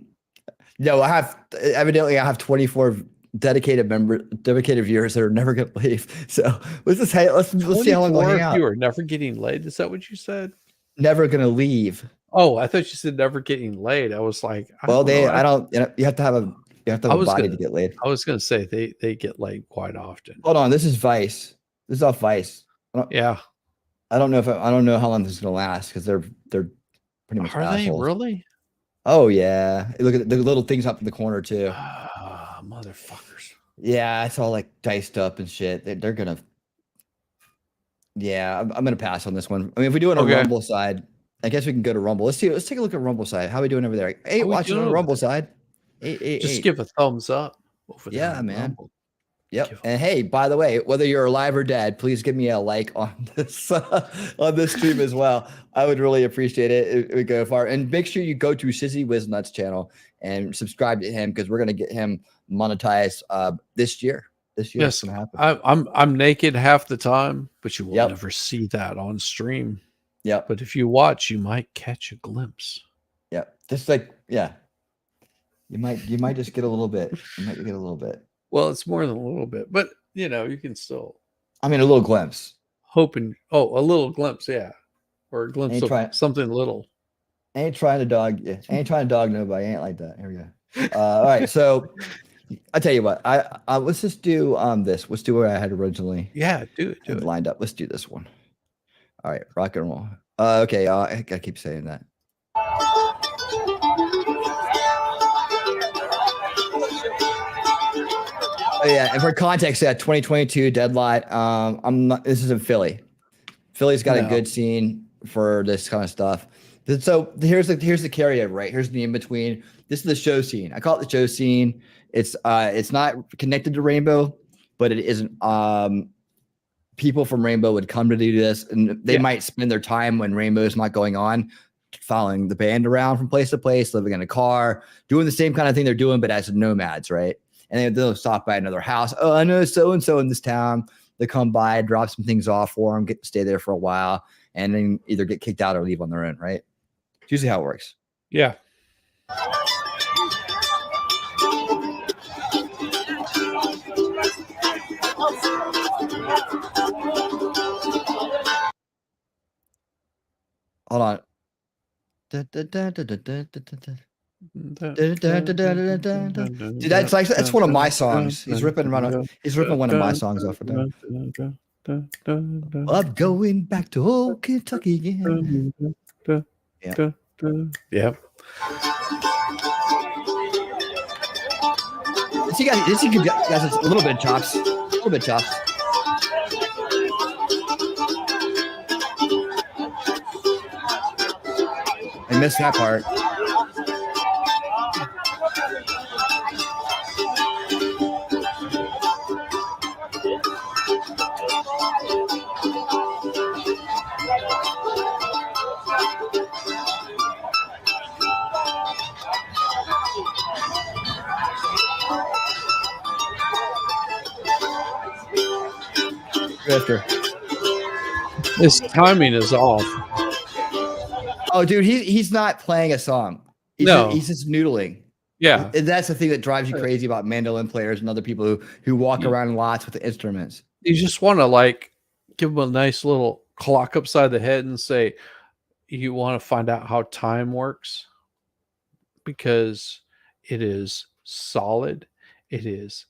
I have 24 dedicated viewers that are never gonna leave. So let's see how long we'll hang out. You are never getting laid. Is that what you said? Never gonna leave. Oh, I thought you said never getting laid. I was like, you have to have a body to get laid. I was gonna say they get laid quite often. Hold on, this is Vice. This is off Vice. Yeah. I don't know how long this is gonna last because they're pretty much Are assholes. they really? Oh yeah. Look at the little things up in the corner too. Motherfuckers. Yeah, it's all like diced up and shit. They're gonna. Yeah, I'm gonna pass on this one. I mean, if we do it on Rumble side, I guess we can go to Rumble. Let's take a look at Rumble side. How are we doing over there? Hey, watching on the Rumble side. Just give a thumbs up. Yeah, man. Rumble. Yep. And hey, by the way, whether you're alive or dead, please give me a like on this stream as well. I would really appreciate it. It would go far. And make sure you go to ShizzyWhizNut's channel and subscribe to him because we're gonna get him monetized this year. Yes, I'm naked half the time, but you will never see that on stream. Yeah. But if you watch, you might catch a glimpse. Yeah. Just like, yeah. You might just get a little bit. You might get a little bit. Well, it's more than a little bit, but you can still. I mean, a little glimpse. A little glimpse, yeah. Or a glimpse of something little. Ain't trying to dog. Yeah, ain't trying to dog nobody. Ain't like that. Here we go. All right. So I tell you what. I let's just do this. Let's do what I had originally. Yeah, do it. Had lined up. Let's do this one. All right, rock and roll. Okay. I keep saying that. Oh yeah, and for context, 2022 Deadlight. I'm not. This is in Philly. Philly's got a good scene for this kind of stuff. So here's the carryover, right? Here's the in between. This is the show scene. I call it the show scene. It's not connected to Rainbow, but it isn't. People from Rainbow would come to do this, and they might spend their time when Rainbow's not going on, following the band around from place to place, living in a car, doing the same kind of thing they're doing, but as nomads, right? And then they'll stop by another house. Oh, I know so-and-so in this town. They come by, drop some things off for them, get to stay there for a while, and then either get kicked out or leave on their own, right? It's usually how it works. Yeah. Hold on. Dude, that's one of my songs. He's ripping one of my songs off of them. I'm going back to old Kentucky again. Yeah. Yep. You guys, a little bit of chops. A little bit of chops. I missed that part. Drifter. His timing is off. Oh, dude, he's not playing a song. He's just noodling. Yeah, and that's the thing that drives you crazy about mandolin players and other people who walk around lots with the instruments. You just want to like give them a nice little clock upside the head and say, "You want to find out how time works?" Because it is solid. It is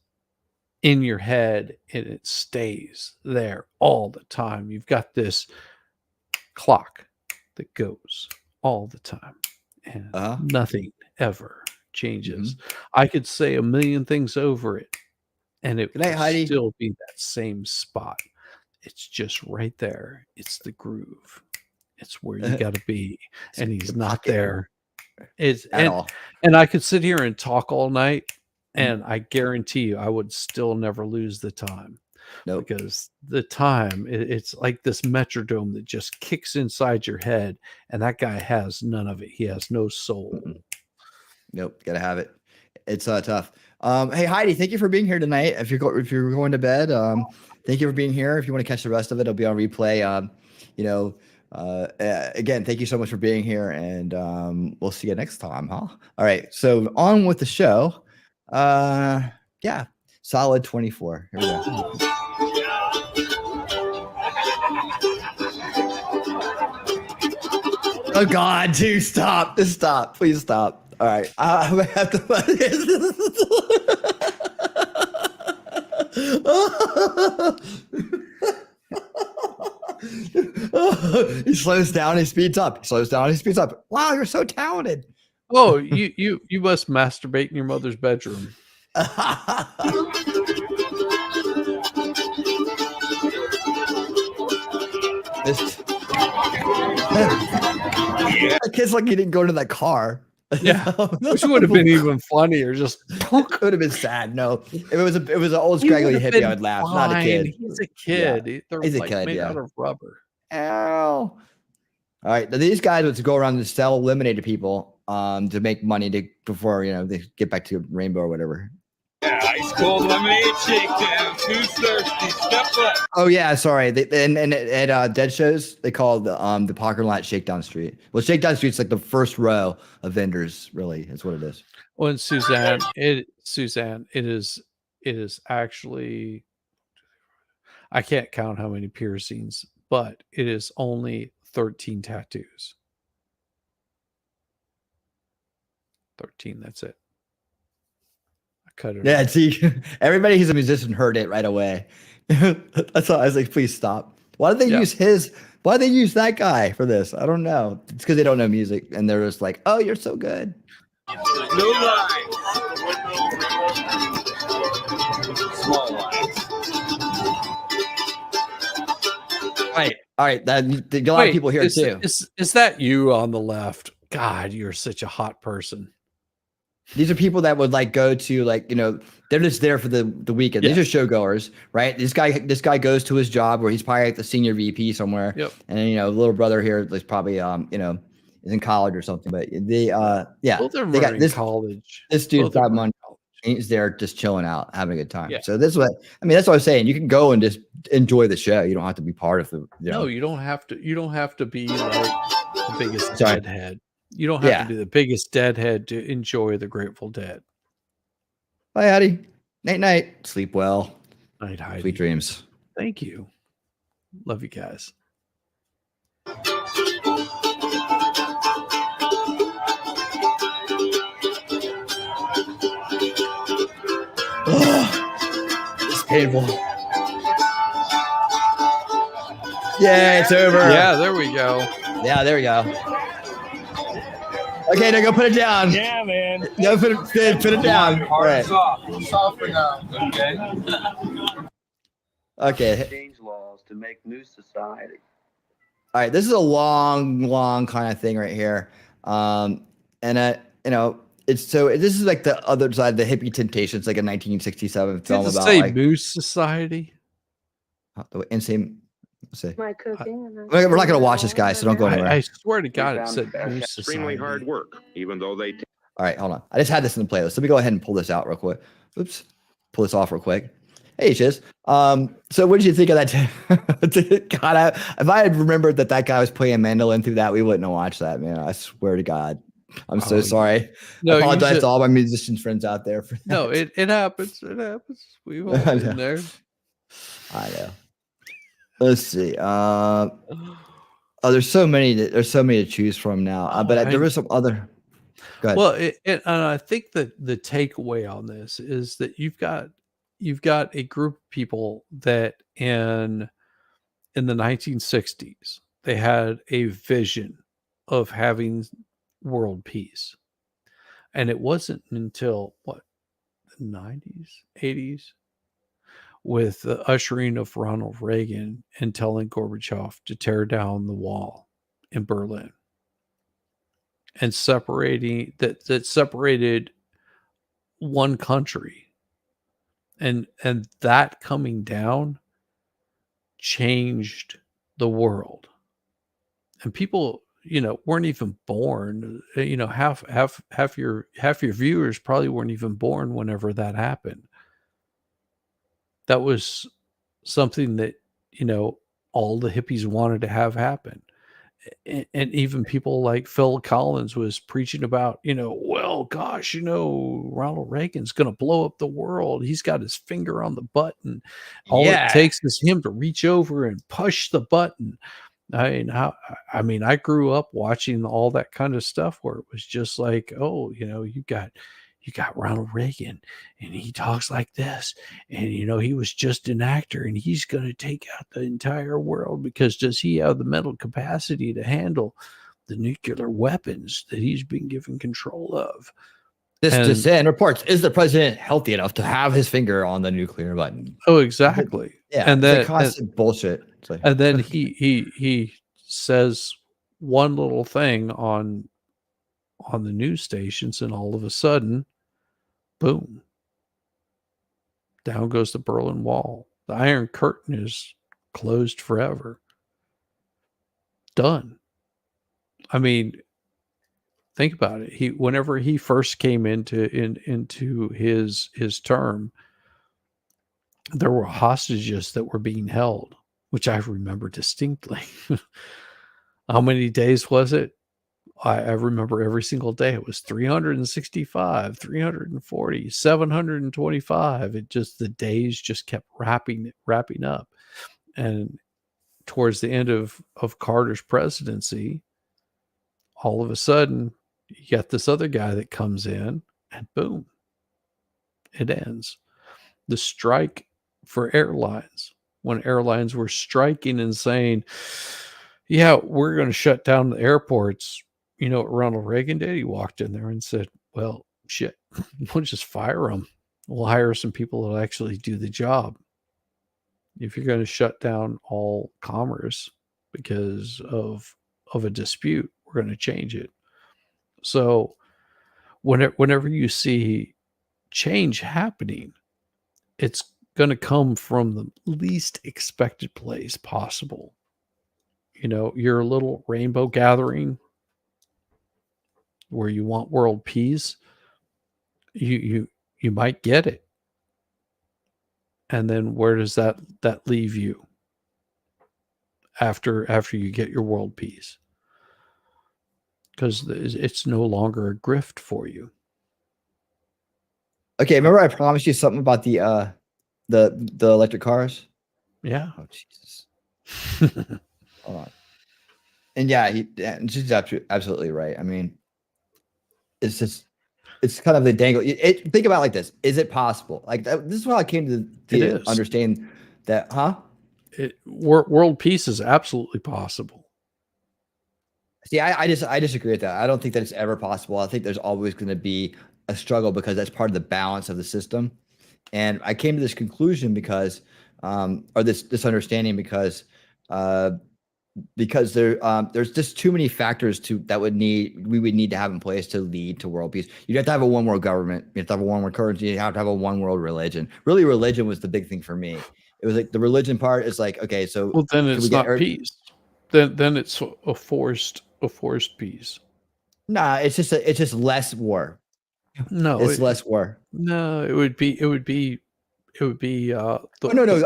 in your head and it stays there all the time. You've got this clock that goes all the time and nothing ever changes. I could say a million things over it and it would still be that same spot. It's just right there. It's the groove. It's where you got to be. And he's not there. And I could sit here and talk all night and I guarantee you I would still never lose the time. Nope. Because the time, it's like this metrodome that just kicks inside your head, and that guy has none of it. He has no soul. Nope, gotta have it. It's tough. Hey Heidi, thank you for being here tonight. If you're going to bed, thank you for being here. If you want to catch the rest of it, it'll be on replay. Again, thank you so much for being here, and we'll see you next time, huh? All right, so on with the show. Yeah, solid 24. Here we go. Oh God, dude, stop! Just stop, please stop. All right, I'm gonna have to. He slows down, he speeds up. He slows down, he speeds up. Wow, you're so talented. Oh, you must masturbate in your mother's bedroom. The kid's like he didn't go to that car. Yeah, which would have been even funnier. Just could have been sad. No, if it was an old scraggly hippie, I would laugh. Fine. Not a kid. He's a kid. Yeah. They're He's a like kid, made yeah. out of rubber. Ow. All right, now these guys would go around and sell lemonade to people to make money before they get back to Rainbow or whatever. Ice cold lemonade shakedown. Who's thirsty? Step up. Oh yeah, sorry. And at Dead shows, they call the parking lot Shakedown Street. Well, Shakedown Street's like the first row of vendors. Really, that's what it is. Well, and Suzanne, it is actually, I can't count how many piercings, but it is only 13 tattoos. 13. That's it. I cut it. Yeah, off. see, everybody who's a musician heard it right away. That's why I was like, please stop. Why did they use his? Why did they use that guy for this? I don't know. It's because they don't know music, and they're just like, "Oh, you're so good." No lines. Small lines. All right. That a lot of people here too. Is that you on the left? God, you're such a hot person. These are people that would like go to like, you know, they're just there for the weekend. These are showgoers, right? This guy goes to his job where he's probably like the senior VP somewhere. Yep. And you know, little brother here is probably you know, is in college or something. But they Both of them they are got in this college. This dude's Both of got them are money. He's there just chilling out, having a good time. Yeah. So this is what I mean. That's what I was saying. You can go and just enjoy the show. You don't have to be part of the. No, you don't have to. You don't have to be like the biggest Sorry. deadhead. You don't have to be the biggest deadhead to enjoy the Grateful Dead. Bye, Hattie. Night. Sleep well. Night, Heidi. Sweet dreams. Thank you. Love you guys. It's painful. Yeah, it's over. Yeah, there we go. Yeah, there we go. Okay, now go put it down. Yeah, man. Go put it down. All right. Soft for now. Okay. Change laws to make new society. All right. This is a long kind of thing right here. And you know, it's so this is like the other side, the hippie temptations, like a 1967 film Did it about say like Moose Society? the insane. Let's see. My cooking. We're not gonna watch this guy, so don't go anywhere. I swear to God, it said Moose Extremely Society. hard work, even though they. All right, hold on. I just had this in the playlist. Let me go ahead and pull this out real quick. Oops, pull this off real quick. Hey, Shiz. So what did you think of that? God, if I had remembered that guy was playing mandolin through that, we wouldn't have watched that, man. I swear to God. I'm so sorry. No, I you apologize should- to all my musician friends out there. For No, it happens. It happens. We've all been there. I know. Let's see. There's so many. There's so many to choose from now. But there was some other. Go ahead. Well, and I think that the takeaway on this is that you've got a group of people that in the 1960s they had a vision of having world peace, and it wasn't until the 90s, 80s, with the ushering of Ronald Reagan and telling Gorbachev to tear down the wall in Berlin, and separating that separated one country, and that coming down changed the world. And people, weren't even born. Half your viewers probably weren't even born whenever that happened. That was something that all the hippies wanted to have happen. And even people like Phil Collins was preaching about, Ronald Reagan's going to blow up the world. He's got his finger on the button. All it takes is him to reach over and push the button. I grew up watching all that kind of stuff where it was just like, you got Ronald Reagan and he talks like this, and he was just an actor and he's going to take out the entire world because does he have the mental capacity to handle the nuclear weapons that he's been given control of? This in reports, is the president healthy enough to have his finger on the nuclear button? Oh, exactly. Yeah, and it's then like constant bullshit. It's like, and then he says one little thing on the news stations, and all of a sudden, boom, down goes the Berlin Wall. The Iron Curtain is closed forever. Done. I mean, think about it. Whenever he first came into his term, there were hostages that were being held, which I remember distinctly. How many days was it? I remember every single day. It was 365, 340, 725. The days just kept wrapping up. And towards the end of Carter's presidency, all of a sudden, You got this other guy that comes in, and boom, it ends. The strike for airlines, when airlines were striking and saying, yeah, we're going to shut down the airports. You know what Ronald Reagan did? He walked in there and said, well, shit, we'll just fire them. We'll hire some people that'll actually do the job. If you're going to shut down all commerce because of a dispute, we're going to change it. So whenever you see change happening, it's going to come from the least expected place possible. You know, your little rainbow gathering where you want world peace, you might get it. And then where does that leave you after you get your world peace? Because it's no longer a grift for you. Okay, remember I promised you something about the electric cars? Yeah. Oh Jesus. Hold on. And yeah, she's absolutely right. I mean, it's just, it's kind of the dangle. Think about it like this: is it possible? Like this is how I came to understand that, huh? World peace is absolutely possible. See, I disagree with that. I don't think that it's ever possible. I think there's always going to be a struggle because that's part of the balance of the system. And I came to this conclusion because, or this understanding because there's just too many factors we would need to have in place to lead to world peace. You'd have to have a one world government. You have to have a one world currency. You have to have a one world religion. Really, religion was the big thing for me. It was like the religion part is like, okay, so well, then it's not peace. Then it's a forced peace. Nah, it's just less war. No, it's less war. No, it would be no.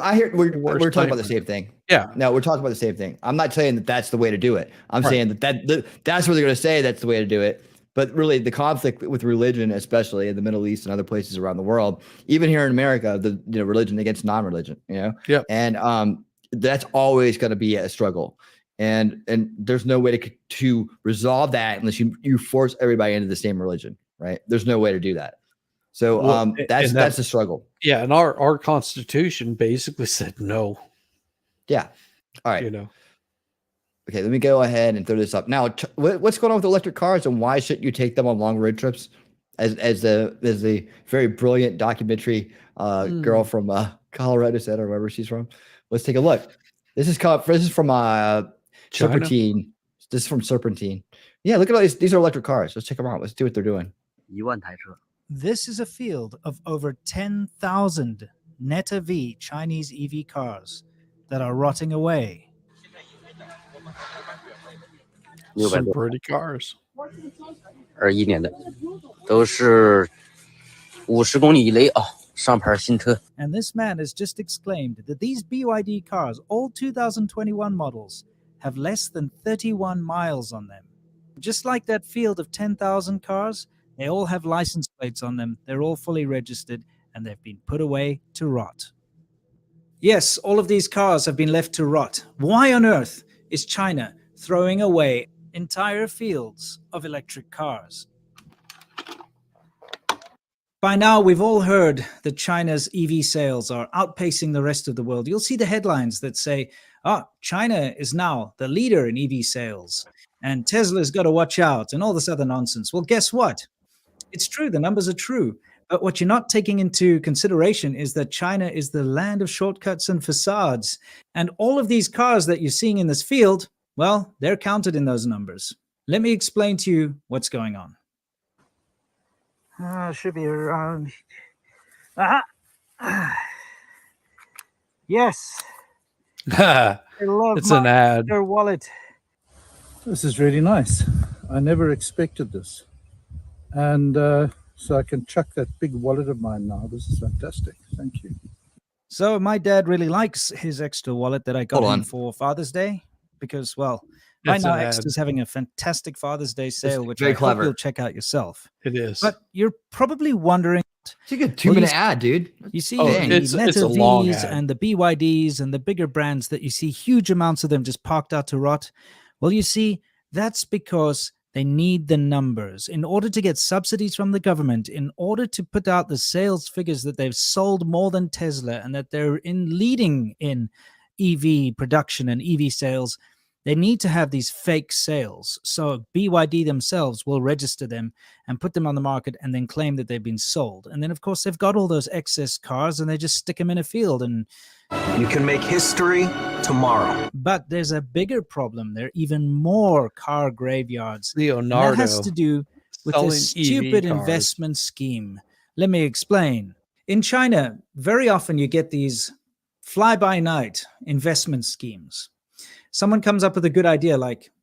I hear we're talking about the same thing. Yeah. No, we're talking about the same thing. I'm not saying that that's the way to do it. I'm saying that's what they're going to say that's the way to do it. But really, the conflict with religion, especially in the Middle East and other places around the world, even here in America, religion against non-religion, yeah, and that's always going to be a struggle. And there's no way to resolve that unless you force everybody into the same religion, right? There's no way to do that. So that's the struggle. Yeah, and our Constitution basically said no. Yeah. All right. Okay, let me go ahead and throw this up. Now, what's going on with electric cars and why shouldn't you take them on long road trips? As the very brilliant documentary girl from Colorado said, or wherever she's from. Let's take a look. This is from Serpentine. This is from Serpentine. Yeah, look at all these. These are electric cars. Let's check them out. Let's see what they're doing. This is a field of over 10,000 Neta V Chinese EV cars that are rotting away. Some pretty cars. 21年的，都是50公里以内啊，上牌新车。 And this man has just exclaimed that these BYD cars, all 2021 models, have less than 31 miles on them. Just like that field of 10,000 cars, they all have license plates on them. They're all fully registered and they've been put away to rot. Yes, all of these cars have been left to rot. Why on earth is China throwing away entire fields of electric cars? By now, we've all heard that China's EV sales are outpacing the rest of the world. You'll see the headlines that say, China is now the leader in EV sales, and Tesla's got to watch out, and all this other nonsense. Well, guess what? It's true, the numbers are true. But what you're not taking into consideration is that China is the land of shortcuts and facades. And all of these cars that you're seeing in this field, well, they're counted in those numbers. Let me explain to you what's going on. Should be around. Yes. It's an ad. Their wallet. This is really nice. I never expected this. And so I can chuck that big wallet of mine now. This is fantastic. Thank you. So my dad really likes his extra wallet that I got him for Father's Day because, well, right now Extra's having a fantastic Father's Day sale, which I hope you'll check out yourself. It is. But you're probably wondering. It's a good 2-minute ad, dude. You see it's the Neta a long Vs ad. and the BYDs and the bigger brands that you see huge amounts of them just parked out to rot. Well, you see, that's because They need the numbers in order to get subsidies from the government, in order to put out the sales figures that they've sold more than Tesla and that they're leading in EV production and EV sales. They need to have these fake sales. So BYD themselves will register them and put them on the market and then claim that they've been sold. And then, of course, they've got all those excess cars and they just stick them in a field. And you can make history tomorrow. But there's a bigger problem. There are even more car graveyards. Leonardo. And that has to do with this stupid investment scheme. Let me explain. In China, very often you get these fly-by-night investment schemes. Someone comes up with a good idea like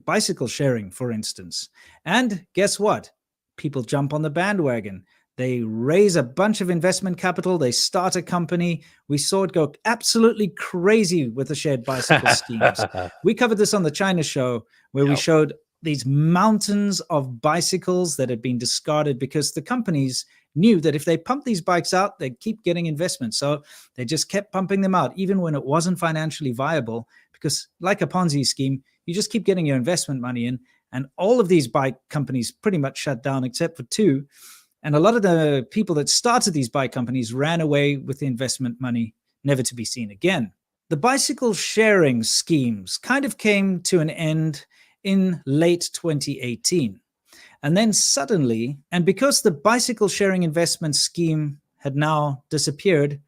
bicycle sharing, for instance. And guess what? People jump on the bandwagon. They raise a bunch of investment capital. They start a company. We saw it go absolutely crazy with the shared bicycle schemes. We covered this on the China show where we showed these mountains of bicycles that had been discarded because the companies knew that if they pumped these bikes out, they'd keep getting investment. So they just kept pumping them out, even when it wasn't financially viable, because like a Ponzi scheme, you just keep getting your investment money in. And all of these bike companies pretty much shut down except for two. And a lot of the people that started these bike companies ran away with the investment money, never to be seen again. The bicycle sharing schemes kind of came to an end in late 2018. And then suddenly, and because the bicycle sharing investment scheme had now disappeared,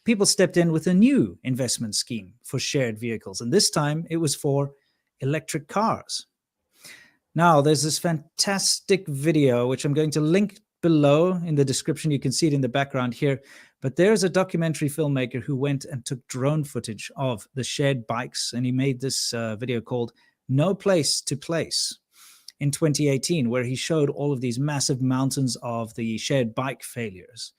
people stepped in with a new investment scheme for shared vehicles. And this time it was for electric cars. Now, there's this fantastic video, which I'm going to link below in the description. You can see it in the background here. But there's a documentary filmmaker who went and took drone footage of the shared bikes. And he made this video called No Place to Place in 2018, where he showed all of these massive mountains of the shared bike failures.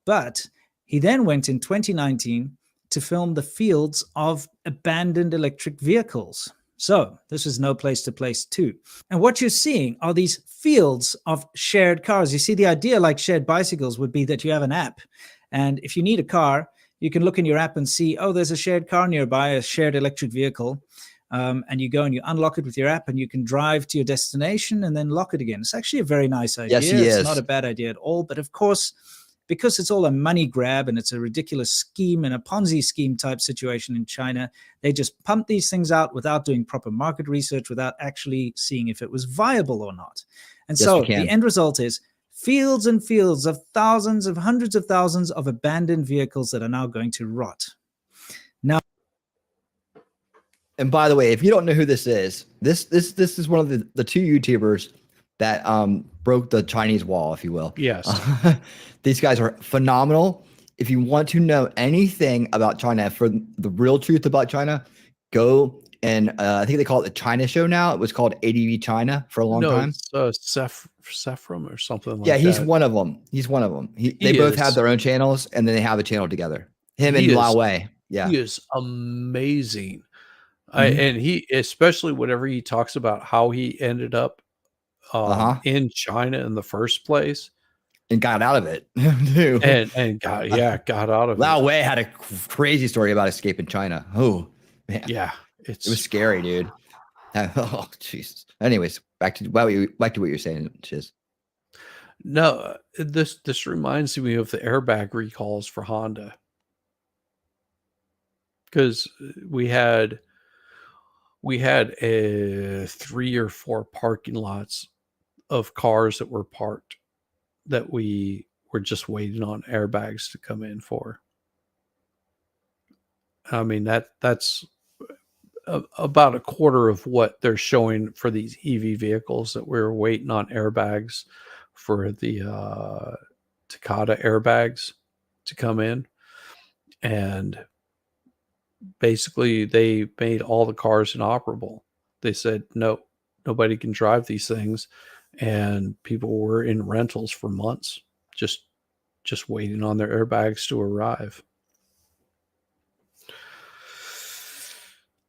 But he then went in 2019 to film the fields of abandoned electric vehicles. So this is No Place to Place 2. And what you're seeing are these fields of shared cars. You see, the idea, like shared bicycles, would be that you have an app. And if you need a car, you can look in your app and see, oh, there's a shared car nearby, a shared electric vehicle. And you go and you unlock it with your app and you can drive to your destination and then lock it again. It's actually a very nice idea. Yes, it's not a bad idea at all. But of course, because it's all a money grab and it's a ridiculous scheme and a Ponzi scheme type situation in China, they just pump these things out without doing proper market research, without actually seeing if it was viable or not. And so the end result is fields and fields of thousands of hundreds of thousands of abandoned vehicles that are now going to rot. Now, and by the way, if you don't know who this is one of the two YouTubers that broke the Chinese wall, if you will. Yes. These guys are phenomenal. If you want to know anything about China, for the real truth about China, go and I think they call it the China Show now. It was called ADV China for a long time. It's Sephram or something like that. Yeah, he's that. one of them. He's one of them. They both have their own channels, and then they have a channel together. Him and Lao Wei. Yeah, he is amazing. And he, especially whenever he talks about how he ended up in China in the first place and got out of it too. and got out of it. Lao Wei had a crazy story about escaping China. Oh man, yeah, it was scary, dude. Oh Jesus. Anyways, back to what you're saying, Shiz. No, this reminds me of the airbag recalls for Honda, because we had 3 or 4 parking lots of cars that were parked that we were just waiting on airbags to come in for. I mean, that's about a quarter of what they're showing for these EV vehicles that we're waiting on airbags for the Takata airbags to come in. And basically they made all the cars inoperable. They said, no, nobody can drive these things. And people were in rentals for months, just waiting on their airbags to arrive.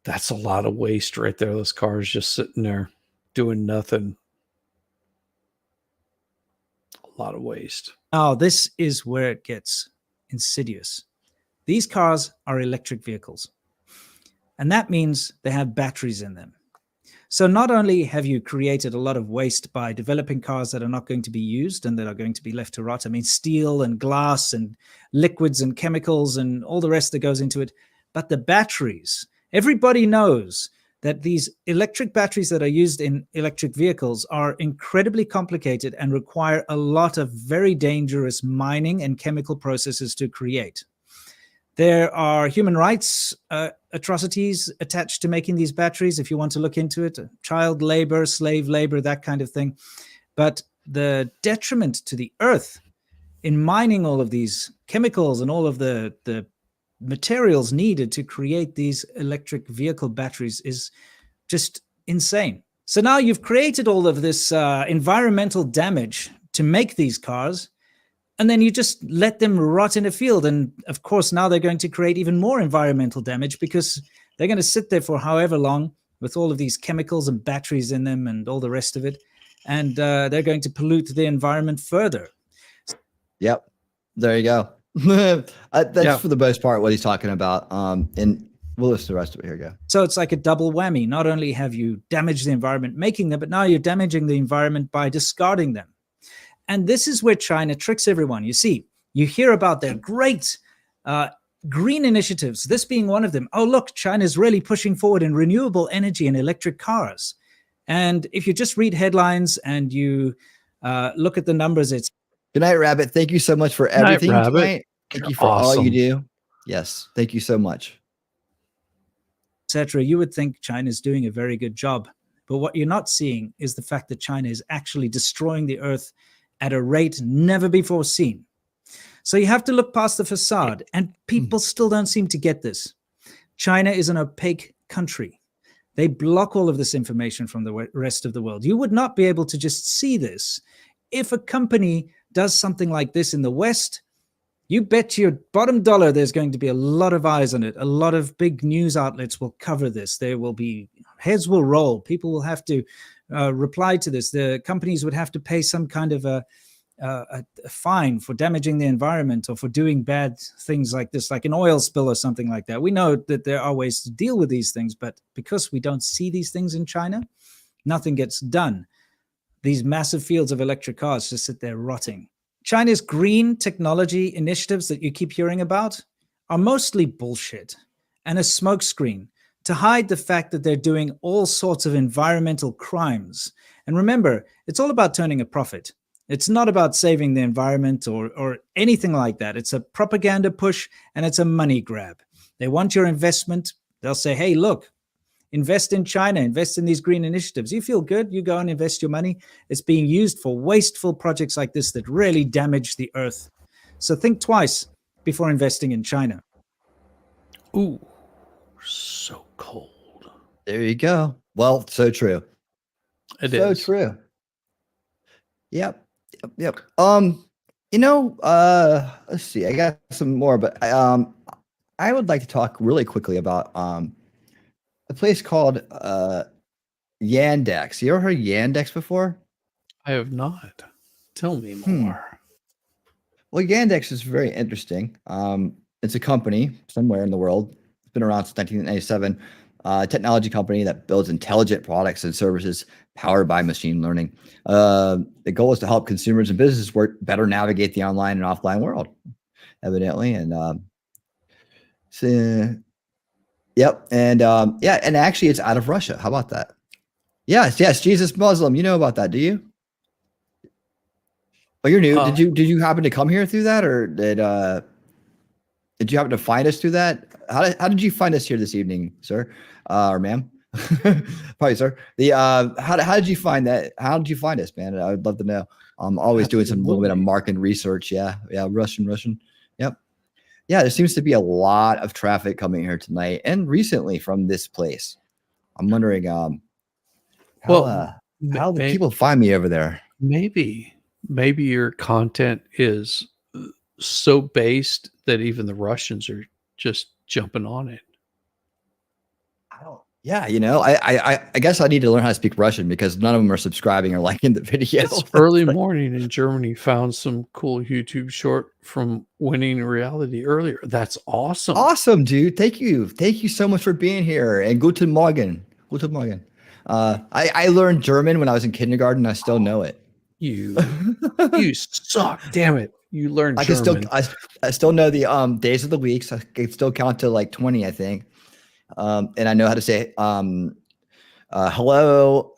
That's a lot of waste right there. Those cars just sitting there doing nothing. A lot of waste. Now, this is where it gets insidious. These cars are electric vehicles. And that means they have batteries in them. So not only have you created a lot of waste by developing cars that are not going to be used and that are going to be left to rot, I mean, steel and glass and liquids and chemicals and all the rest that goes into it, but the batteries, everybody knows that these electric batteries that are used in electric vehicles are incredibly complicated and require a lot of very dangerous mining and chemical processes to create. There are human rights atrocities attached to making these batteries, if you want to look into it, child labor, slave labor, that kind of thing. But the detriment to the earth in mining all of these chemicals and all of the materials needed to create these electric vehicle batteries is just insane. So now you've created all of this environmental damage to make these cars, and then you just let them rot in a field. And of course, now they're going to create even more environmental damage because they're going to sit there for however long with all of these chemicals and batteries in them and all the rest of it. And they're going to pollute the environment further. Yep. There you go. That's for the most part what he's talking about. And we'll listen to the rest of it. Here you go. So it's like a double whammy. Not only have you damaged the environment making them, but now you're damaging the environment by discarding them. And this is where China tricks everyone. You see, you hear about their great green initiatives, this being one of them. Oh, look, China's really pushing forward in renewable energy and electric cars. And if you just read headlines and you look at the numbers, it's... Good night, Rabbit. Thank you so much for everything tonight. Thank you for all you do. Yes, thank you so much. Etc. You would think China's doing a very good job. But what you're not seeing is the fact that China is actually destroying the earth at a rate never before seen. So you have to look past the facade, and people still don't seem to get this. China is an opaque country. They block all of this information from the rest of the world. You would not be able to just see this. If a company does something like this in the West, you bet your bottom dollar there's going to be a lot of eyes on it. A lot of big news outlets will cover this. There will be, heads will roll. People will have to reply to this. The companies would have to pay some kind of a fine for damaging the environment or for doing bad things like this, like an oil spill or something like that. We know that there are ways to deal with these things, but because we don't see these things in China, nothing gets done. These massive fields of electric cars just sit there rotting. China's green technology initiatives that you keep hearing about are mostly bullshit and a smokescreen to hide the fact that they're doing all sorts of environmental crimes. And remember, it's all about turning a profit. It's not about saving the environment or anything like that. It's a propaganda push and it's a money grab. They want your investment. They'll say, hey, look, invest in China, invest in these green initiatives. You feel good, you go and invest your money. It's being used for wasteful projects like this that really damage the earth. So think twice before investing in China. Ooh, so cold. There you go. Well, so true. It so is. true. Yep. Let's see. I got some more, but I would like to talk really quickly about a place called Yandex. You ever heard of Yandex before? I have not. Tell me more. Well, Yandex is very interesting. It's a company somewhere in the world. It's been around since 1997. Technology company that builds intelligent products and services powered by machine learning. The goal is to help consumers and businesses better navigate the online and offline world, evidently. And yep. And and actually it's out of Russia. How about that? Yes, Jesus Muslim. You know about that, do you? Oh, you're new. Did you happen to come here through that, or did you happen to find us through that? How did you find us here this evening, sir? Or ma'am? Probably, sir. How did you find that? How did you find us, man? I would love to know. I'm always doing some little bit of market research. Yeah. Russian. Yep. Yeah, there seems to be a lot of traffic coming here tonight and recently from this place. I'm wondering how do people find me over there? Maybe your content is so based that even the Russians are just jumping on it. Yeah, I guess I need to learn how to speak Russian because none of them are subscribing or liking the video. It's early morning in Germany. Found some cool YouTube short from Winning Reality earlier. That's awesome. Awesome, dude. Thank you so much for being here. And guten Morgen. Guten Morgen. I learned German when I was in kindergarten. I still know it. You suck. Damn it. You learned I can German. I still know the days of the weeks. I can still count to like 20, I think. And I know how to say hello,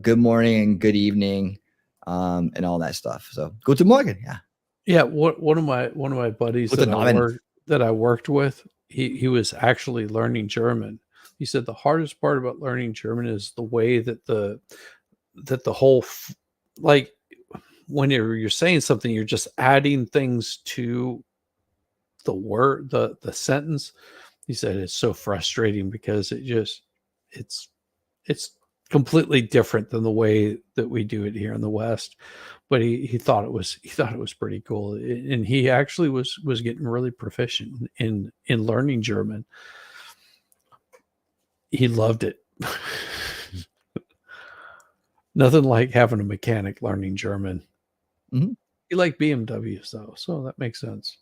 good morning, and good evening, and all that stuff. So guten Morgen, yeah. Yeah, one of my buddies Guten that I worked with, he was actually learning German. He said the hardest part about learning German is the way that the whole like when you're saying something, you're just adding things to the word, the sentence. He said it's so frustrating because it's completely different than the way that we do it here in the West. But he thought it was pretty cool, and he actually was getting really proficient in learning German. He loved it. Nothing like having a mechanic learning German. Mm-hmm. He liked BMWs though, so that makes sense.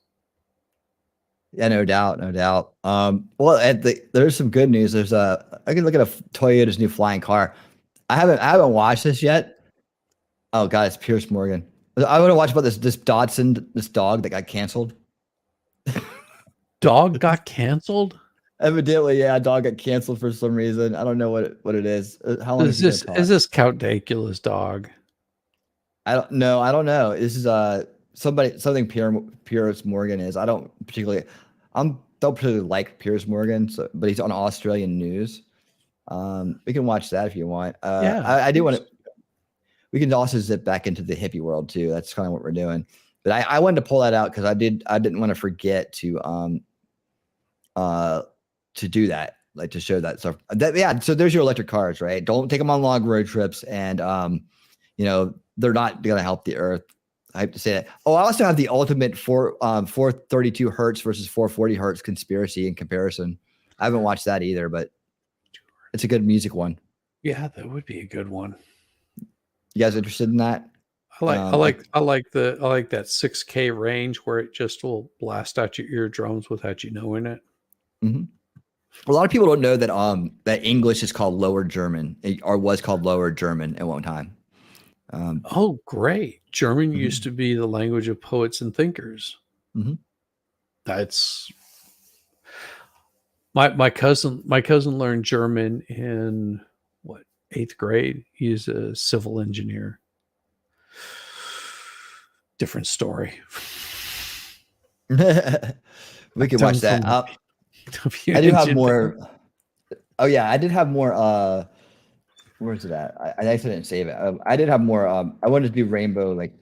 Yeah, no doubt, no doubt. Well, there's some good news. There's I can look at Toyota's new flying car. I haven't watched this yet. Oh god, it's Pierce Morgan. I want to watch about this Dodson, this dog that got canceled. Dog got canceled? Evidently, yeah, a dog got canceled for some reason. I don't know what it is. How long is this Count Dacula's dog? I don't know. I don't know. This is something Pierce Morgan is. I don't particularly like Pierce Morgan, but he's on Australian news. We can watch that if you want. Yeah, I do want to. We can also zip back into the hippie world too. That's kind of what we're doing. But I wanted to pull that out because I didn't want to forget to do that, like to show that stuff. Yeah. So there's your electric cars, right? Don't take them on long road trips, and they're not going to help the earth. I have to say that. Oh, I also have the ultimate 432 hertz versus 440 hertz conspiracy in comparison. I haven't watched that either, but it's a good music one. Yeah, that would be a good one. You guys interested in that? I like that 6K range where it just will blast out your eardrums without you knowing it. Mm-hmm. A lot of people don't know that that English is called Lower German, or was called Lower German at one time. Oh, great! German used to be the language of poets and thinkers. Mm-hmm. That's my cousin. My cousin learned German in 8th grade. He's a civil engineer. Different story. We can watch that. I do have more. Oh yeah, I did have more. Where's it at? I actually didn't save it. I did have more. I wanted to do rainbow, like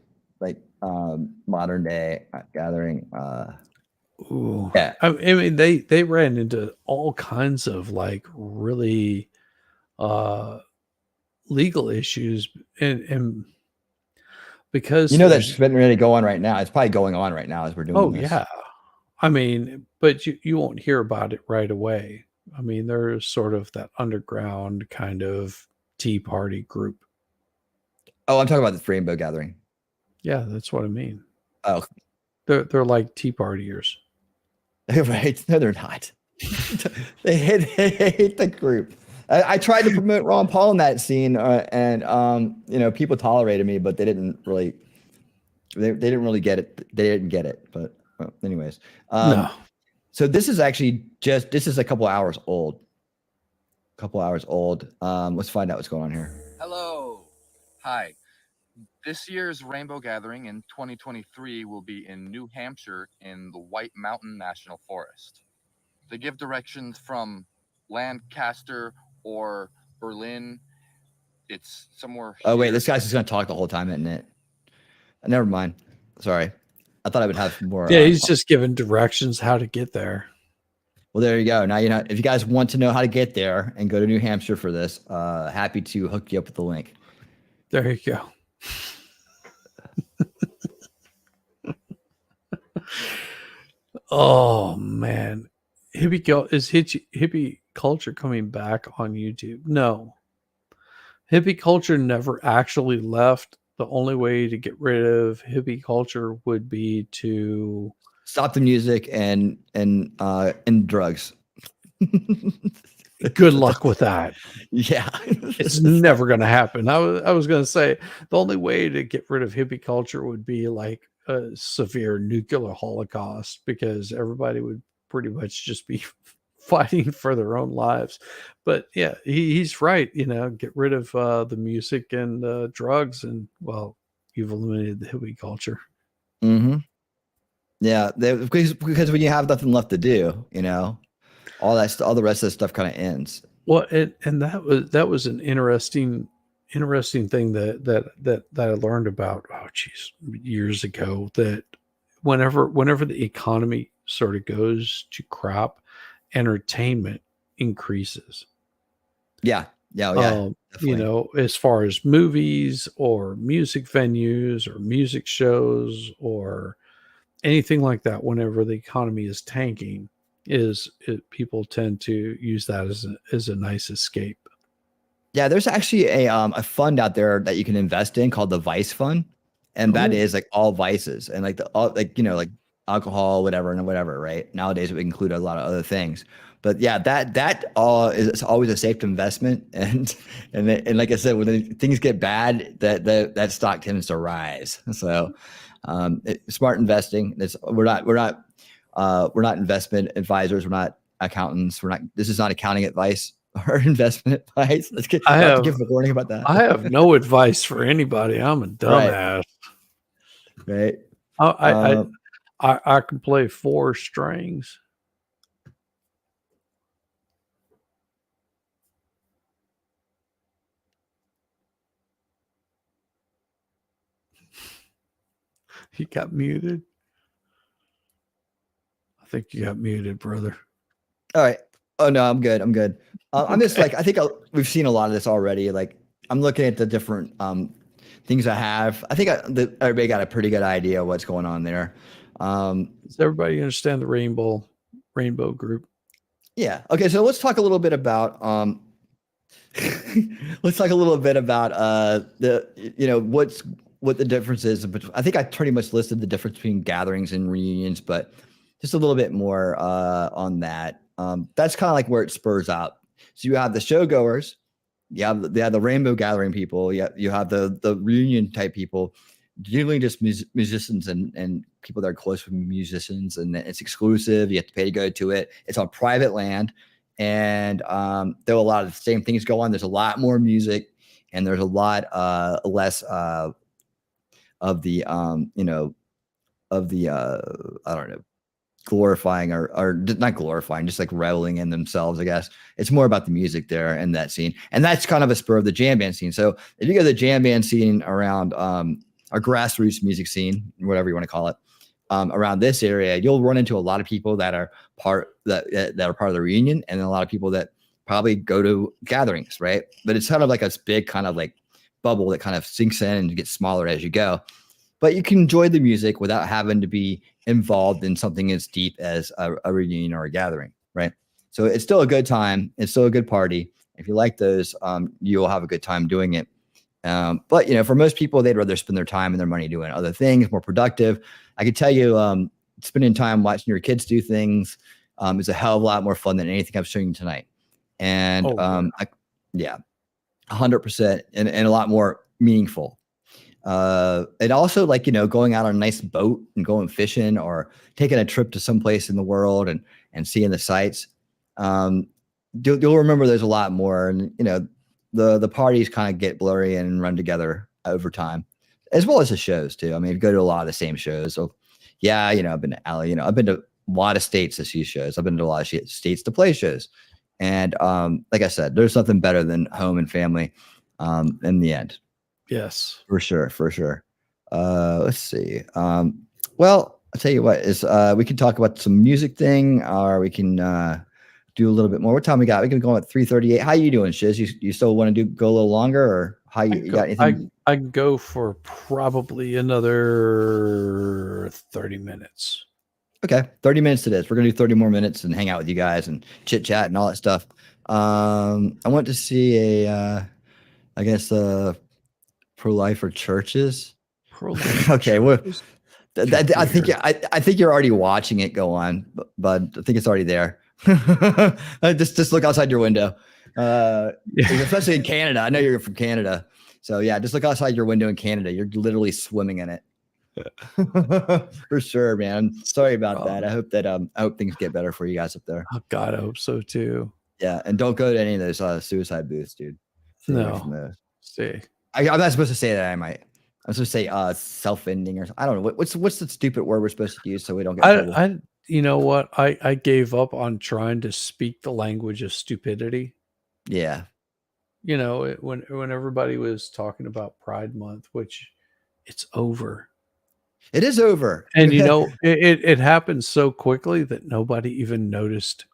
modern day gathering. Ooh. Yeah. I mean, they ran into all kinds of like really legal issues, and because that's been ready to go on right now. It's probably going on right now as we're doing this. Yeah. I mean, but you won't hear about it right away. I mean, there's sort of that underground kind of Tea Party group. Oh, I'm talking about the rainbow gathering. Yeah, that's what I mean. Oh, they're like Tea Partiers. Right? No, they're not. they hate the group. I tried to promote Ron Paul in that scene, and people tolerated me, but they didn't really. They didn't really get it. They didn't get it. But anyways, no. So this is actually this is a couple hours old. Let's find out what's going on here. Hello. Hi. This year's Rainbow Gathering in 2023 will be in New Hampshire in the White Mountain National Forest. They give directions from Lancaster or Berlin. It's somewhere. Oh wait, this guy's just gonna talk the whole time, isn't it? Never mind. Sorry, I thought I would have more. Yeah, he's just giving directions how to get there. Well, there you go. Now you know if you guys want to know how to get there and go to New Hampshire for this. Happy to hook you up with the link. There you go. Oh man, Hippie Culture coming back on YouTube? No, Hippie Culture never actually left. The only way to get rid of Hippie Culture would be to stop the music and drugs. Good luck with that. Yeah. It's never going to happen. I was going to say the only way to get rid of hippie culture would be like a severe nuclear holocaust, because everybody would pretty much just be fighting for their own lives. But yeah, he's right. You know, get rid of the music and drugs, and well, you've eliminated the hippie culture. Mm-hmm. Yeah, because when you have nothing left to do, you know, all the rest of the stuff kind of ends. Well, and that was an interesting thing that I learned about, oh geez, years ago, that whenever the economy sort of goes to crap, entertainment increases. Yeah. Yeah. You know, as far as movies or music venues or music shows or anything like that, whenever the economy is tanking, people tend to use that as a nice escape. Yeah, there's actually a fund out there that you can invest in called the Vice Fund, and that is like all vices and like like alcohol, whatever, right? Nowadays it would include a lot of other things, but yeah, that all is always a safe investment, and like I said, when things get bad, that stock tends to rise. So, smart investing. We're not investment advisors. We're not accountants. This is not accounting advice or investment advice. Let's give a warning about that. I have no advice for anybody. I'm a dumbass. Right. I can play 4 strings. He got muted. I think you got muted, brother. All right. Oh no, I'm good. I'm just like, I think we've seen a lot of this already. Like, I'm looking at the different things I have. I think everybody got a pretty good idea of what's going on there. Does everybody understand the rainbow group? Yeah. Okay. So let's talk a little bit about what the difference is. I think I pretty much listed the difference between gatherings and reunions, but just a little bit more on that. That's kind of like where it spurs out. So you have the showgoers, you have the rainbow gathering people, you have the reunion type people, generally just musicians and people that are close with musicians, and it's exclusive. You have to pay to go to it. It's on private land, and there are a lot of the same things go on. There's a lot more music, and there's a lot less of the I don't know, glorifying or not glorifying, just like reveling in themselves, I guess. It's more about the music there and that scene. And that's kind of a spur of the jam band scene. So if you go to the jam band scene around our grassroots music scene, whatever you want to call it, around this area, you'll run into a lot of people that are part of the reunion, and then a lot of people that probably go to gatherings, right? But it's kind of like a big kind of like bubble that kind of sinks in and gets smaller as you go. But you can enjoy the music without having to be involved in something as deep as a reunion or a gathering, right? So it's still a good time. It's still a good party. If you like those, you'll have a good time doing it. But for most people, they'd rather spend their time and their money doing other things, more productive. I can tell you, spending time watching your kids do things is a hell of a lot more fun than anything I'm showing you tonight. And 100%, and a lot more meaningful. And also, like, going out on a nice boat and going fishing, or taking a trip to someplace in the world and seeing the sights. You'll remember there's a lot more, and the parties kind of get blurry and run together over time, as well as the shows too. I mean, you go to a lot of the same shows. So yeah, I've been to LA, I've been to a lot of states to see shows. I've been to a lot of states to play shows. And like I said, there's nothing better than home and family in the end. Yes, for sure. Let's see. Well, I'll tell you what is we can talk about some music thing, or we can do a little bit more. What time we got? We can go at 3:38. How you doing, Shiz? You still want to go a little longer, or how you got anything? I can go for probably another 30 minutes. Okay, 30 minutes it is. We're gonna do 30 more minutes and hang out with you guys and chit chat and all that stuff. I want to see I guess pro-life or churches. Pro-life. Okay, well, I think you're already watching it go on, but I think it's already there. just look outside your window. Especially in Canada. I know you're from Canada. So yeah, just look outside your window in Canada. You're literally swimming in it. For sure, man. Sorry about that. I hope things get better for you guys up there. Oh God, I hope so too. Yeah, and don't go to any of those suicide booths, dude. Stay away from those. I'm not supposed to say that. I'm supposed to say self-ending or I don't know. What's the stupid word we're supposed to use so we don't get in trouble? You know what? I gave up on trying to speak the language of stupidity. Yeah. You know, when everybody was talking about Pride Month, which it's over. It is over. And you know, it happened so quickly that nobody even noticed.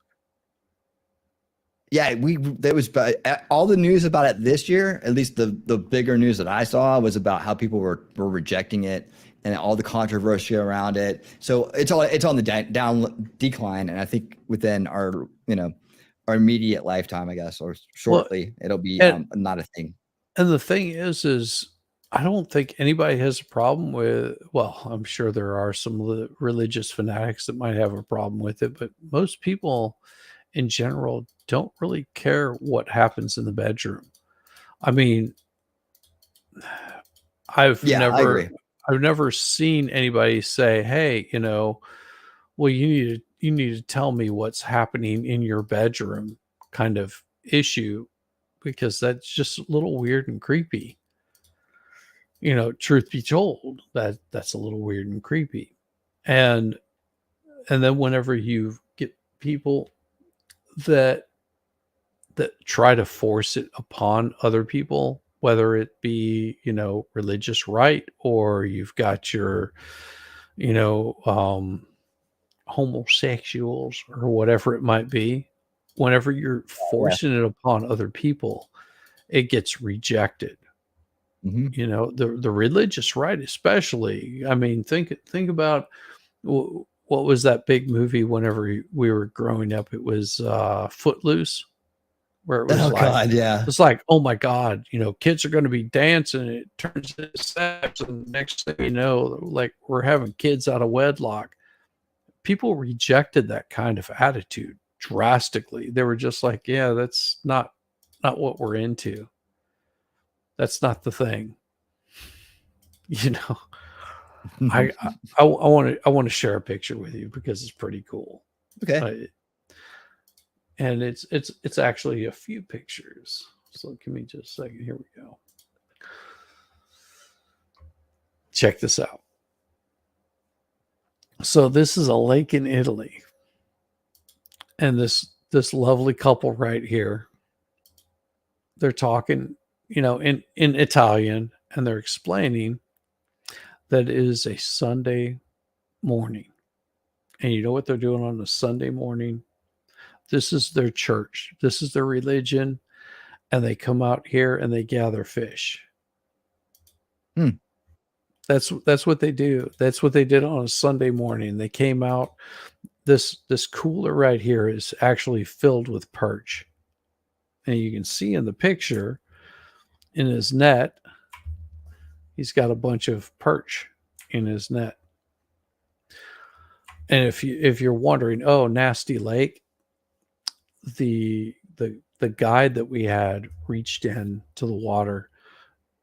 Yeah, there was all the news about it this year. At least the bigger news that I saw was about how people were rejecting it and all the controversy around it. So it's on the down decline, and I think within our immediate lifetime, I guess, or shortly, it'll be not a thing. And the thing is I don't think anybody has a problem with. Well, I'm sure there are some religious fanatics that might have a problem with it, but most people in general don't really care what happens in the bedroom. I mean, I've never seen anybody say, "Hey, well, you need to tell me what's happening in your bedroom," kind of issue, because that's just a little weird and creepy. Truth be told, that's a little weird and creepy. And then whenever you get people that try to force it upon other people, whether it be, religious right, or you've got your, homosexuals or whatever it might be, whenever you're forcing it upon other people, it gets rejected. The religious right, especially. I mean, think about what was that big movie whenever we were growing up? It was Footloose, where it was God, yeah. It's like, oh my God, kids are going to be dancing. It turns into sex, and next thing you know, like we're having kids out of wedlock. People rejected that kind of attitude drastically. They were just like, yeah, that's not what we're into. That's not the thing. I want to share a picture with you because it's pretty cool. Okay. And it's actually a few pictures. So give me just a second. Here we go. Check this out. So this is a lake in Italy. And this lovely couple right here, they're talking, in Italian, and they're explaining that it is a Sunday morning. And you know what they're doing on a Sunday morning? This is their church. This is their religion. And they come out here and they gather fish. That's what they do. That's what they did on a Sunday morning. They came out. This cooler right here is actually filled with perch. And you can see in the picture, in his net, he's got a bunch of perch in his net. And if you're wondering, oh, nasty lake, the guide that we had reached in to the water,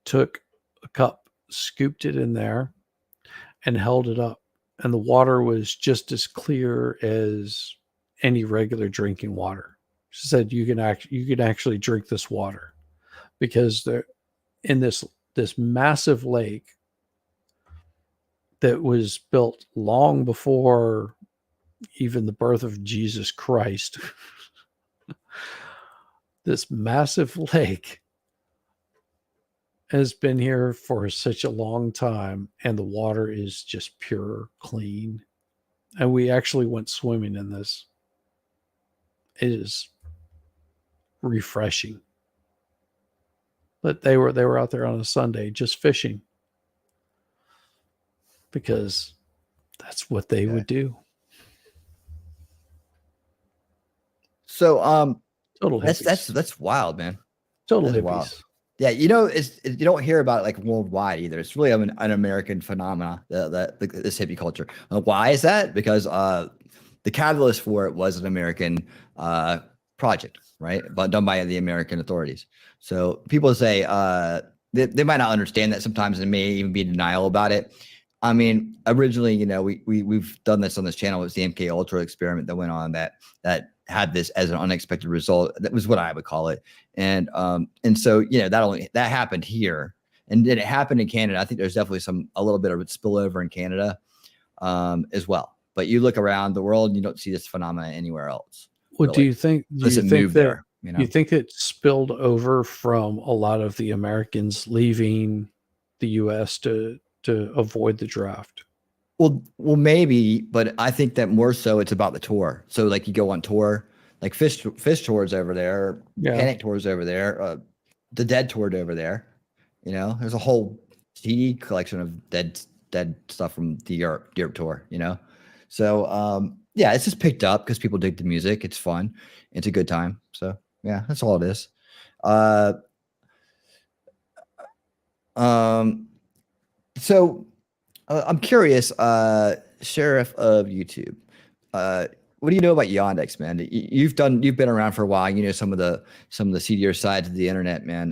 took a cup, scooped it in there, and held it up. And the water was just as clear as any regular drinking water. She said, you can actually drink this water, because they're in this massive lake that was built long before even the birth of Jesus Christ. This massive lake has been here for such a long time, and the water is just pure, clean. And we actually went swimming in this. It is refreshing. But they were out there on a Sunday just fishing, because that's what they would do. So total that's wild, man. Total that's hippies. Wild. Yeah, you don't hear about it like worldwide either. It's really an American phenomenon, this hippie culture. Why is that? Because the catalyst for it was an American project, right? But done by the American authorities. So people say they might not understand that sometimes, and may even be in denial about it. I mean, originally, we've done this on this channel. It was the MK Ultra experiment that went on that had this as an unexpected result. That was what I would call it. And so, that happened here, and did it happen in Canada? I think there's definitely a little bit of a spillover in Canada as well. But you look around the world, and you don't see this phenomenon anywhere else. Well, really. do you think there? You think it spilled over from a lot of the Americans leaving the U.S. to avoid the draft? Well, maybe, but I think that more so it's about the tour. So like you go on tour, like Fish tours over there, Panic tours over there, the Dead toured over there. There's a whole CD collection of dead stuff from the Europe tour. So it's just picked up because people dig the music. It's fun. It's a good time. So yeah, that's all it is. So I'm curious, Sheriff of YouTube, what do you know about Yandex, man? You've been around for a while. You know some of the seedier sides of the internet, man.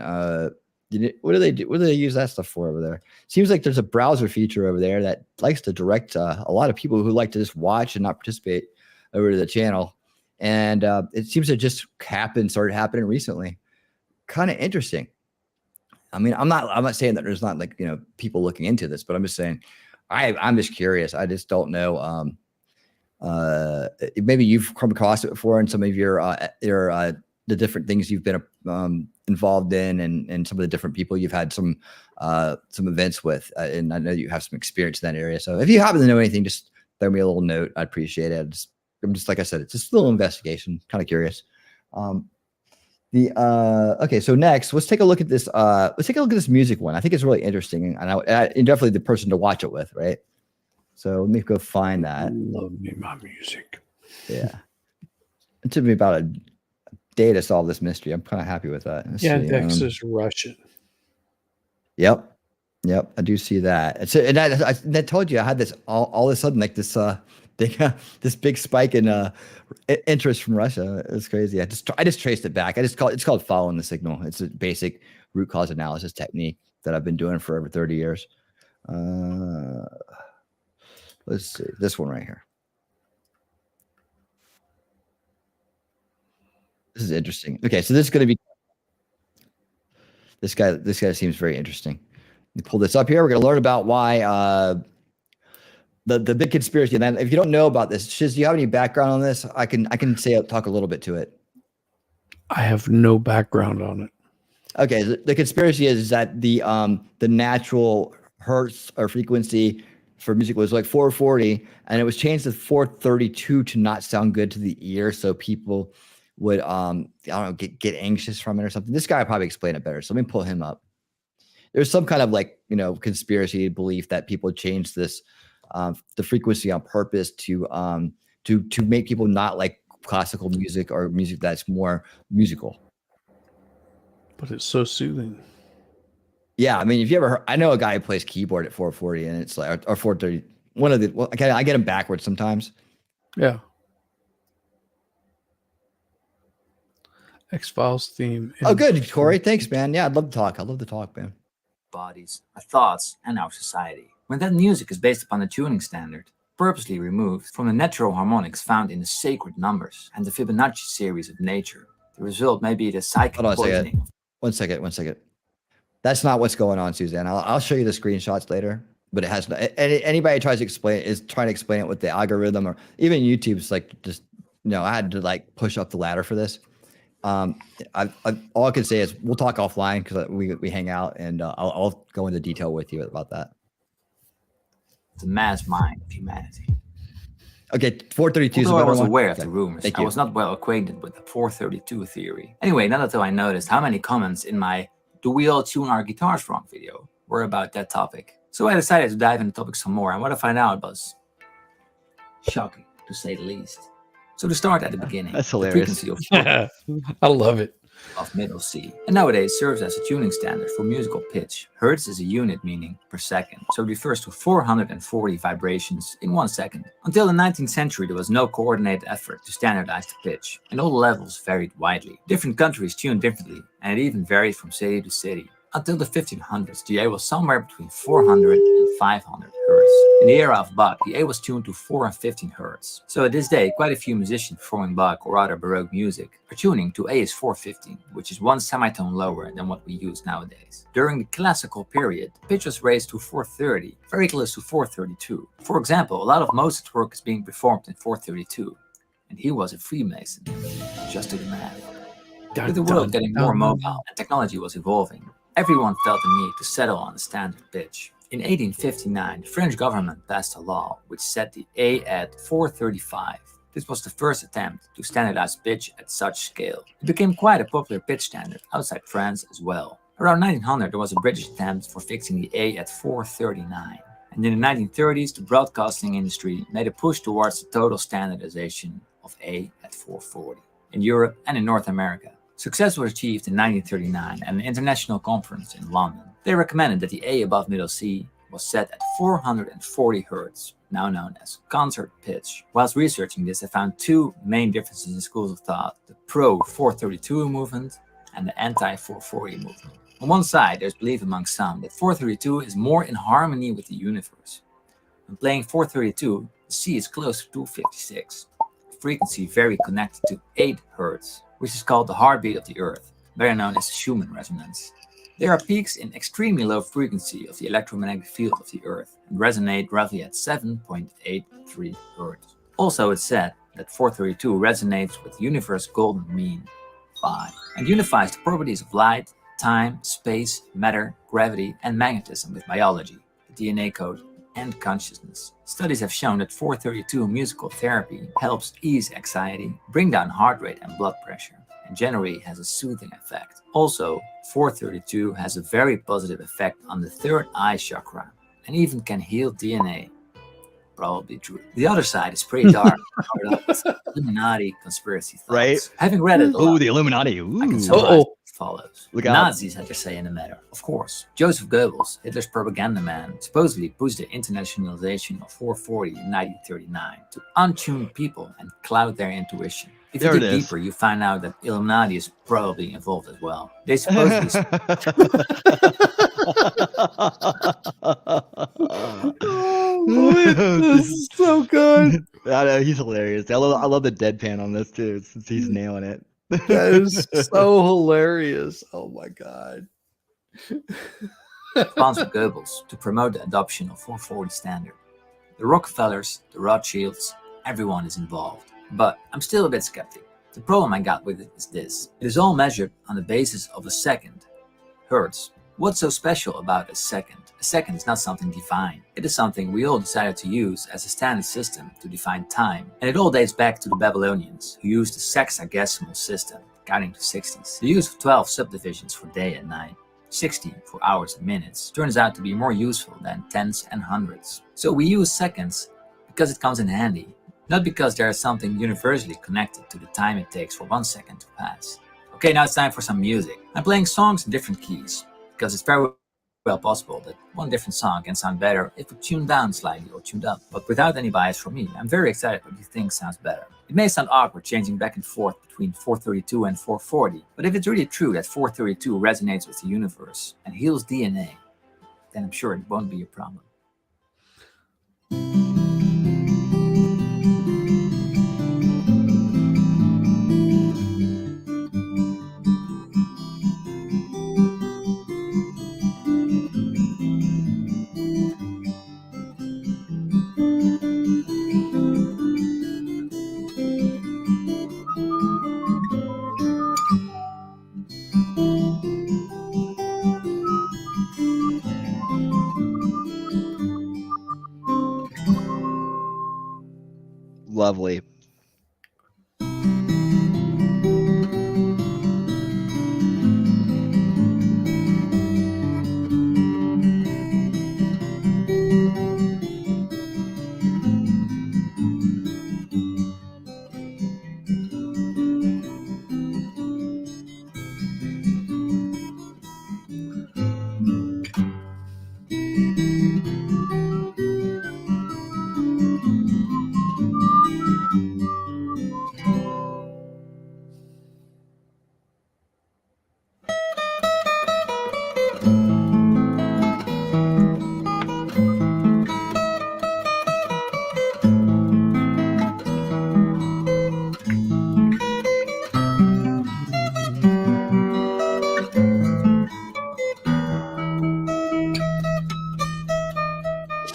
What do they do? What do they use that stuff for over there? Seems like there's a browser feature over there that likes to direct a lot of people who like to just watch and not participate over to the channel. And it seems to just started happening recently. Kind of interesting. I mean, I'm not saying that there's not people looking into this, but I'm just saying I'm just curious. I just don't know. Maybe you've come across it before in some of your the different things you've been involved in, and some of the different people you've had some events with, and I know you have some experience in that area. So if you happen to know anything, just throw me a little note. I'd appreciate it. I'm just like I said, it's just a little investigation. Kind of curious. Okay, so next, let's take a look at this. Let's take a look at this music one. I think it's really interesting, and definitely the person to watch it with, right? So let me go find that. Love me my music. Yeah, it took me about a day to solve this mystery. I'm kind of happy with that. Yandex is Russian. Yep, I do see that. And I told you I had this all of a sudden like this this big spike in interest from Russia. It's crazy. I just traced it back. It's called following the signal. It's a basic root cause analysis technique that I've been doing for over 30 years. Let's see this one right here. This is interesting. Okay, so this is going to be this guy. This guy seems very interesting. Let me pull this up here. We're going to learn about why the big conspiracy. And then if you don't know about this, Shiz, do you have any background on this? I can talk a little bit to it. I have no background on it. Okay, the conspiracy is that the natural hertz or frequency for music was like 440, and it was changed to 432 to not sound good to the ear, so people would get anxious from it or something. This guy will probably explain it better, so let me pull him up. There's some kind of conspiracy belief that people changed this the frequency on purpose to make people not like classical music or music that's more musical. But it's so soothing. Yeah, I mean, if you ever heard, I know a guy who plays keyboard at 440, and it's like or 430. I get them backwards sometimes. Yeah. X-Files theme. Oh, good, Corey. Thanks, man. Yeah, I'd love to talk, man. Bodies, our thoughts, and our society. When that music is based upon a tuning standard, purposely removed from the natural harmonics found in the sacred numbers and the Fibonacci series of nature, the result may be the psychic poisoning. One second. That's not what's going on, Suzanne. I'll show you the screenshots later, but it has anybody tries to explain it is trying to explain it with the algorithm, or even YouTube's like just I had to like push up the ladder for this. All I can say is we'll talk offline because we hang out, and I'll go into detail with you about that. The mass mind of humanity. Okay, 432 is a Although better I was one. aware of the rumors, I was not well acquainted with the 432 theory. Anyway, not until I noticed how many comments in my "Do we all tune our guitars wrong?" video were about that topic. So I decided to dive into the topic some more, and what I found out was shocking, to say the least. So to start at the beginning, that's hilarious. The frequency of I love it. of middle C, and nowadays serves as a tuning standard for musical pitch. Hertz is a unit meaning per second, so it refers to 440 vibrations in 1 second. Until the 19th century, there was no coordinated effort to standardize the pitch, and all the levels varied widely. Different countries tuned differently, and it even varied from city to city. Until the 1500s, the A was somewhere between 400 and 500 Hz. In the era of Bach, the A was tuned to 4 and 15 Hz. So at this day, quite a few musicians performing Bach or other Baroque music are tuning to A is 415, which is 1 semitone lower than what we use nowadays. During the classical period, the pitch was raised to 430, very close to 432. For example, a lot of Mozart's work is being performed in 432, and he was a Freemason. Just do the math. With the world getting more mobile and technology was evolving, everyone felt the need to settle on a standard pitch. In 1859, the French government passed a law which set the A at 435. This was the first attempt to standardize pitch at such scale. It became quite a popular pitch standard outside France as well. Around 1900, there was a British attempt for fixing the A at 439. And in the 1930s, the broadcasting industry made a push towards the total standardization of A at 440 in Europe and in North America. Success was achieved in 1939 at an international conference in London. They recommended that the A above middle C was set at 440 Hz, now known as concert pitch. Whilst researching this, I found two main differences in schools of thought: the pro-432 movement and the anti-440 movement. On one side, there's belief among some that 432 is more in harmony with the universe. When playing 432, the C is close to 256, a frequency very connected to 8 Hz, which is called the heartbeat of the Earth, better known as Schumann resonance. There are peaks in extremely low frequency of the electromagnetic field of the Earth and resonate roughly at 7.83 Hz. Also, it's said that 432 resonates with the universe's golden mean, phi, and unifies the properties of light, time, space, matter, gravity, and magnetism with biology, the DNA code, and consciousness. Studies have shown that 432 musical therapy helps ease anxiety, bring down heart rate and blood pressure, and generally has a soothing effect. Also, 432 has a very positive effect on the third eye chakra and even can heal DNA. Probably true. The other side is pretty dark. Illuminati conspiracy thoughts. Right? Having read it a lot, the Illuminati. I can summarize as follows. Look The out. Nazis had their say in the matter, of course. Joseph Goebbels, Hitler's propaganda man, supposedly pushed the internationalization of 440 in 1939 to untune people and cloud their intuition. If you There it dig is. deeper, you find out that Illuminati is probably involved as well. They supposedly this is so good. I know, he's hilarious. I love the deadpan on this too. He's nailing it. That is so hilarious. Oh my god. sponsored Goebbels to promote the adoption of 440 standard. The Rockefellers, the Rothschilds, everyone is involved. But I'm still a bit skeptic. The problem I got with it is this. It is all measured on the basis of a second, Hertz. What's so special about a second? A second is not something divine. It is something we all decided to use as a standard system to define time. And it all dates back to the Babylonians, who used the sexagesimal system, counting to 60s. The use of 12 subdivisions for day and night, 60 for hours and minutes, turns out to be more useful than tens and hundreds. So we use seconds because it comes in handy, not because there is something universally connected to the time it takes for 1 second to pass. Okay, now it's time for some music. I'm playing songs in different keys, because it's very well possible that one different song can sound better if it's tuned down slightly or tuned up. But without any bias from me, I'm very excited what you think sounds better. It may sound awkward changing back and forth between 432 and 440, but if it's really true that 432 resonates with the universe and heals DNA, then I'm sure it won't be a problem. Lovely.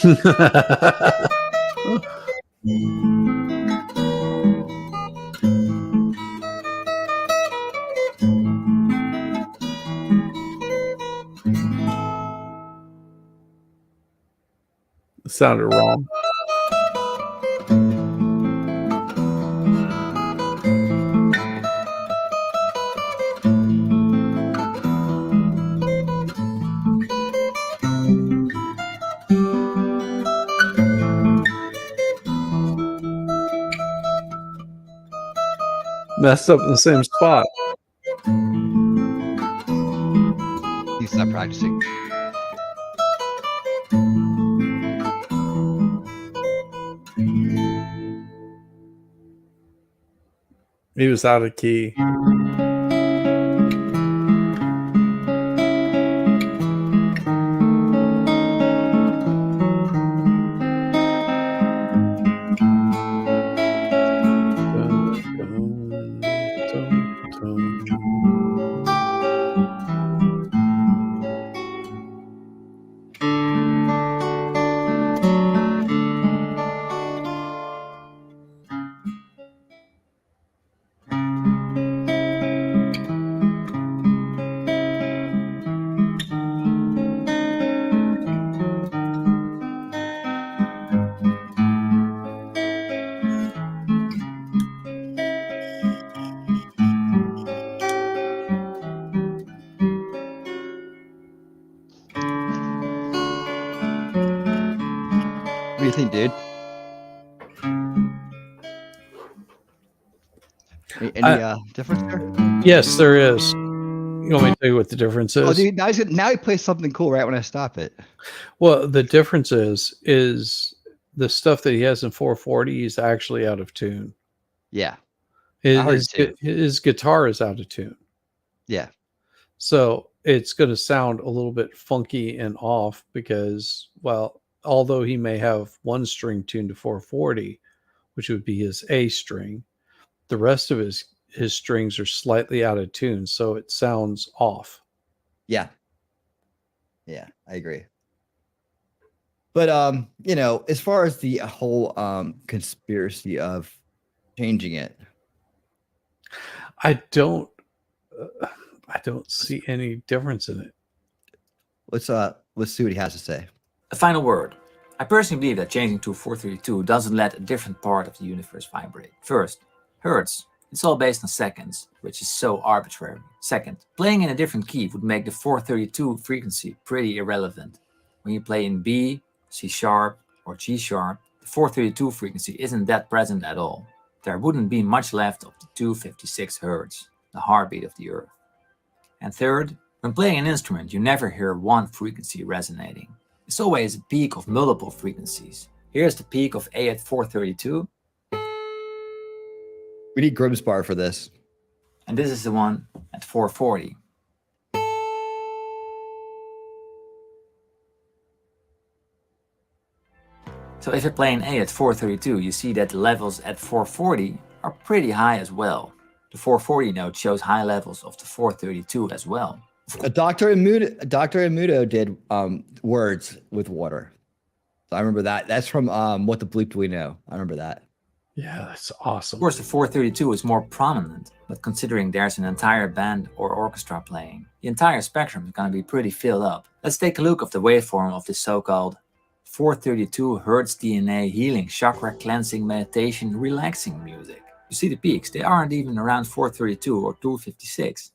It sounded wrong. Messed up in the same spot. You stop practicing. He was out of key. What do you think, dude? Any difference there? Yes, there is. You want me to tell you what the difference is? Oh, dude, now he plays something cool right when I stop it. Well, the difference is the stuff that he has in 440 is actually out of tune. Yeah. I heard it too. His guitar is out of tune. Yeah. So it's going to sound a little bit funky and off because, well, although he may have one string tuned to 440, which would be his A string, the rest of his strings are slightly out of tune, so it sounds off. Yeah. Yeah, I agree. But you know, as far as the whole conspiracy of changing it, I don't see any difference in it. let's see what he has to say. A final word. I personally believe that changing to 432 doesn't let a different part of the universe vibrate. First, hertz. It's all based on seconds, which is so arbitrary. Second, playing in a different key would make the 432 frequency pretty irrelevant. When you play in B, C sharp, or G sharp, the 432 frequency isn't that present at all. There wouldn't be much left of the 256 hertz, the heartbeat of the earth. And third, when playing an instrument, you never hear one frequency resonating. It's always a peak of multiple frequencies. Here's the peak of A at 432. We need Grimspar for this. And this is the one at 440. So if you're playing A at 432, you see that the levels at 440 are pretty high as well. The 440 note shows high levels of the 432 as well. Dr. Imudo did words with water. So I remember that. That's from What the Bleep Do We Know? I remember that. Yeah, that's awesome. Of course, the 432 is more prominent, but considering there's an entire band or orchestra playing, the entire spectrum is going to be pretty filled up. Let's take a look at the waveform of this so-called 432 Hertz DNA healing, chakra cleansing, meditation, relaxing music. You see the peaks, they aren't even around 432 or 256.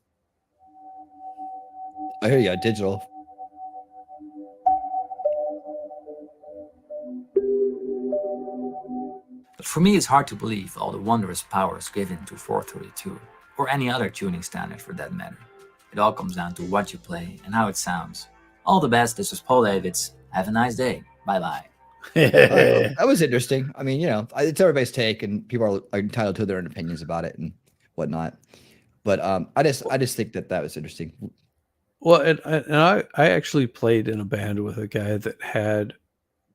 I hear you, digital. But for me, it's hard to believe all the wondrous powers given to 432, or any other tuning standard for that matter. It all comes down to what you play and how it sounds. All the best, this was Paul Davids. Have a nice day. Bye-bye. That was interesting. I mean, you know, it's everybody's take, and people are entitled to their own opinions about it and whatnot. But I just think that was interesting. Well, and I actually played in a band with a guy that had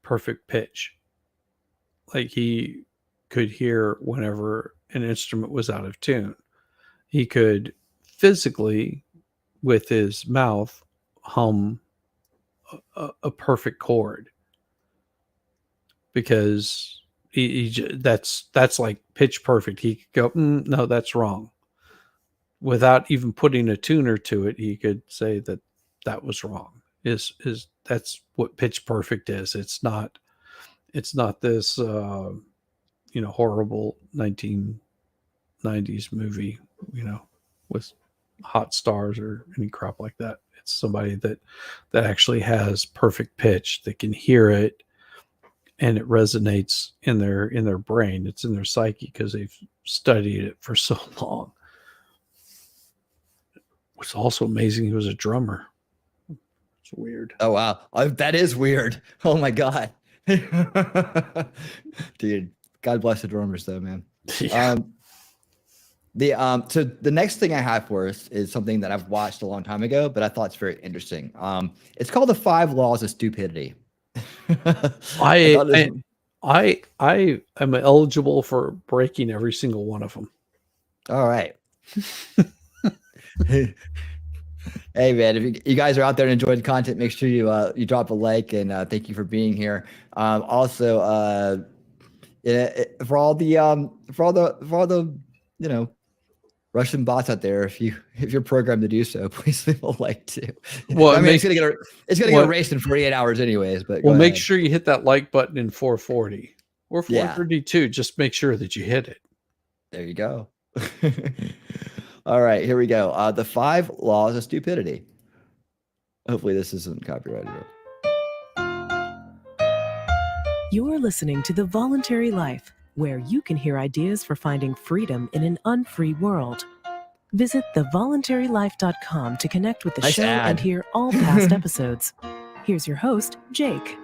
perfect pitch. Like he could hear whenever an instrument was out of tune. He could physically, with his mouth, hum a perfect chord. because that's like pitch perfect. He could go, no, that's wrong. Without even putting a tuner to it, he could say that was wrong. Is that's what pitch perfect is. It's not this horrible 1990s movie, with hot stars or any crap like that. It's somebody that actually has perfect pitch, that can hear it and it resonates in their brain. It's in their psyche because they've studied it for so long. What's also amazing, he was a drummer. It's weird. Oh wow, that is weird. Oh my god, dude. God bless the drummers, though, man. Yeah. So the next thing I have for us is something that I've watched a long time ago, but I thought it's very interesting. It's called the 5 Laws of Stupidity. I am eligible for breaking every single one of them. All right. Hey man, if you guys are out there and enjoyed the content, make sure you drop a like, and thank you for being here. Also, for all the Russian bots out there, if you're programmed to do so, please leave a like too. Well, I mean, it's gonna get erased in 48 hours anyways. But make sure you hit that like button in 440 or 432. Just make sure that you hit it. There you go. All right, here we go. The 5 Laws of Stupidity. Hopefully this isn't copyrighted. You're listening to The Voluntary Life, where you can hear ideas for finding freedom in an unfree world. Visit thevoluntarylife.com to connect with the Nice show ad. and hear all past episodes. Here's your host, Jake.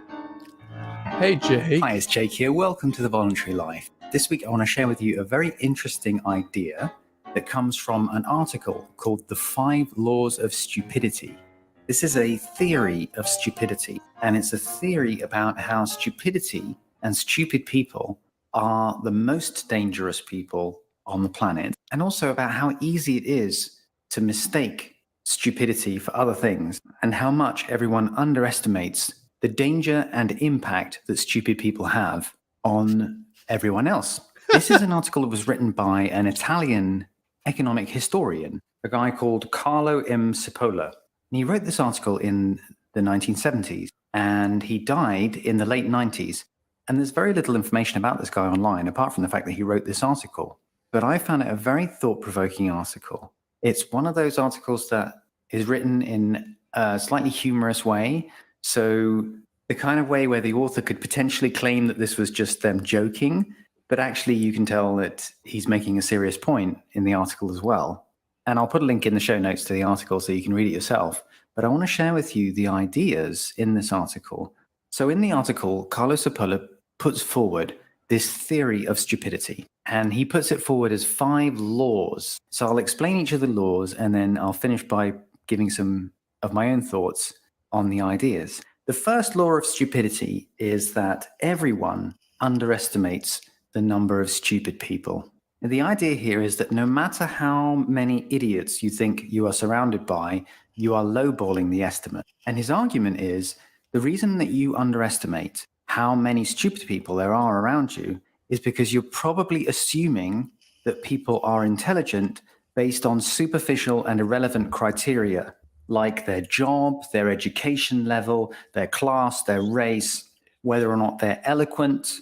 Hey, Jake. Hi, it's Jake here. Welcome to The Voluntary Life. This week I want to share with you a very interesting idea that comes from an article called The 5 Laws of Stupidity. This is a theory of stupidity, and it's a theory about how stupidity and stupid people are the most dangerous people on the planet, and also about how easy it is to mistake stupidity for other things, and how much everyone underestimates the danger and impact that stupid people have on everyone else. This is an article that was written by an Italian economic historian, a guy called Carlo M. Cipolla. And he wrote this article in the 1970s, and he died in the late 90s. And there's very little information about this guy online, apart from the fact that he wrote this article. But I found it a very thought-provoking article. It's one of those articles that is written in a slightly humorous way. So the kind of way where the author could potentially claim that this was just them joking, but actually you can tell that he's making a serious point in the article as well. And I'll put a link in the show notes to the article so you can read it yourself. But I want to share with you the ideas in this article. So in the article, Carlo Cipolla puts forward this theory of stupidity. And he puts it forward as 5 laws. So I'll explain each of the laws, and then I'll finish by giving some of my own thoughts on the ideas. The first law of stupidity is that everyone underestimates the number of stupid people. And the idea here is that no matter how many idiots you think you are surrounded by, you are lowballing the estimate. And his argument is the reason that you underestimate how many stupid people there are around you is because you're probably assuming that people are intelligent based on superficial and irrelevant criteria, like their job, their education level, their class, their race, whether or not they're eloquent,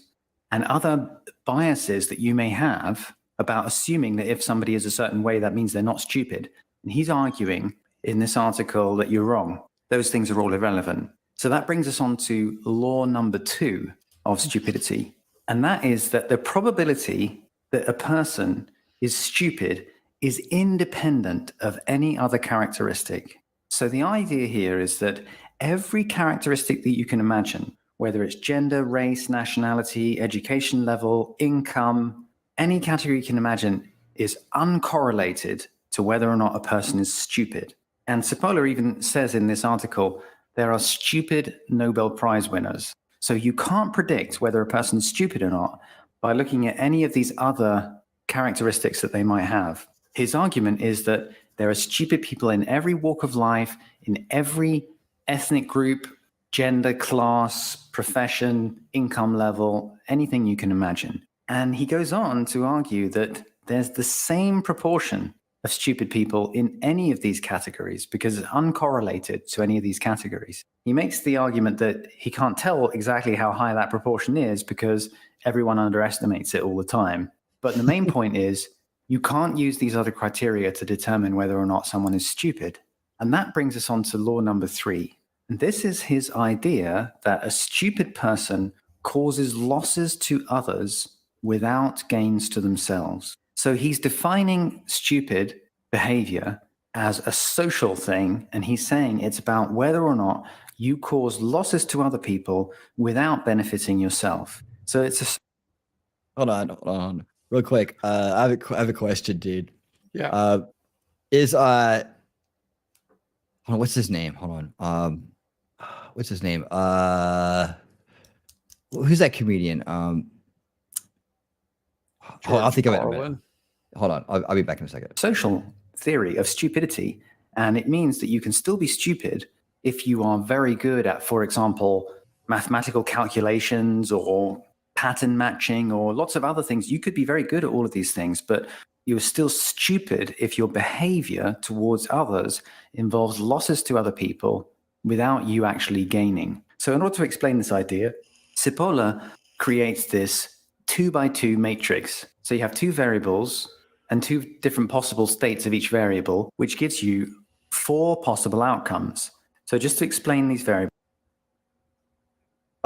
and other biases that you may have about assuming that if somebody is a certain way, that means they're not stupid. And he's arguing in this article that you're wrong. Those things are all irrelevant. So that brings us on to law number 2 of stupidity. And that is that the probability that a person is stupid is independent of any other characteristic. So the idea here is that every characteristic that you can imagine, whether it's gender, race, nationality, education level, income, any category you can imagine, is uncorrelated to whether or not a person is stupid. And Cipolla even says in this article, there are stupid Nobel Prize winners. So you can't predict whether a person is stupid or not by looking at any of these other characteristics that they might have. His argument is that there are stupid people in every walk of life, in every ethnic group, gender, class, profession, income level, anything you can imagine. And he goes on to argue that there's the same proportion of stupid people in any of these categories because it's uncorrelated to any of these categories. He makes the argument that he can't tell exactly how high that proportion is because everyone underestimates it all the time. But the main point is you can't use these other criteria to determine whether or not someone is stupid. And that brings us on to law number 3. And this is his idea that a stupid person causes losses to others without gains to themselves. So he's defining stupid behavior as a social thing, and he's saying it's about whether or not you cause losses to other people without benefiting yourself. So it's a... Hold on. Real quick. I have a question, dude. Yeah. Hold on, what's his name? Hold on. What's his name? Who's that comedian? Hold on, I'll think of it in a minute. Hold on, I'll be back in a second. Social theory of stupidity, and it means that you can still be stupid if you are very good at, for example, mathematical calculations or pattern matching or lots of other things. You could be very good at all of these things, but you're still stupid if your behavior towards others involves losses to other people without you actually gaining. So in order to explain this idea, Cipolla creates this 2x2 matrix. So you have 2 variables and 2 different possible states of each variable, which gives you 4 possible outcomes. So just to explain these variables.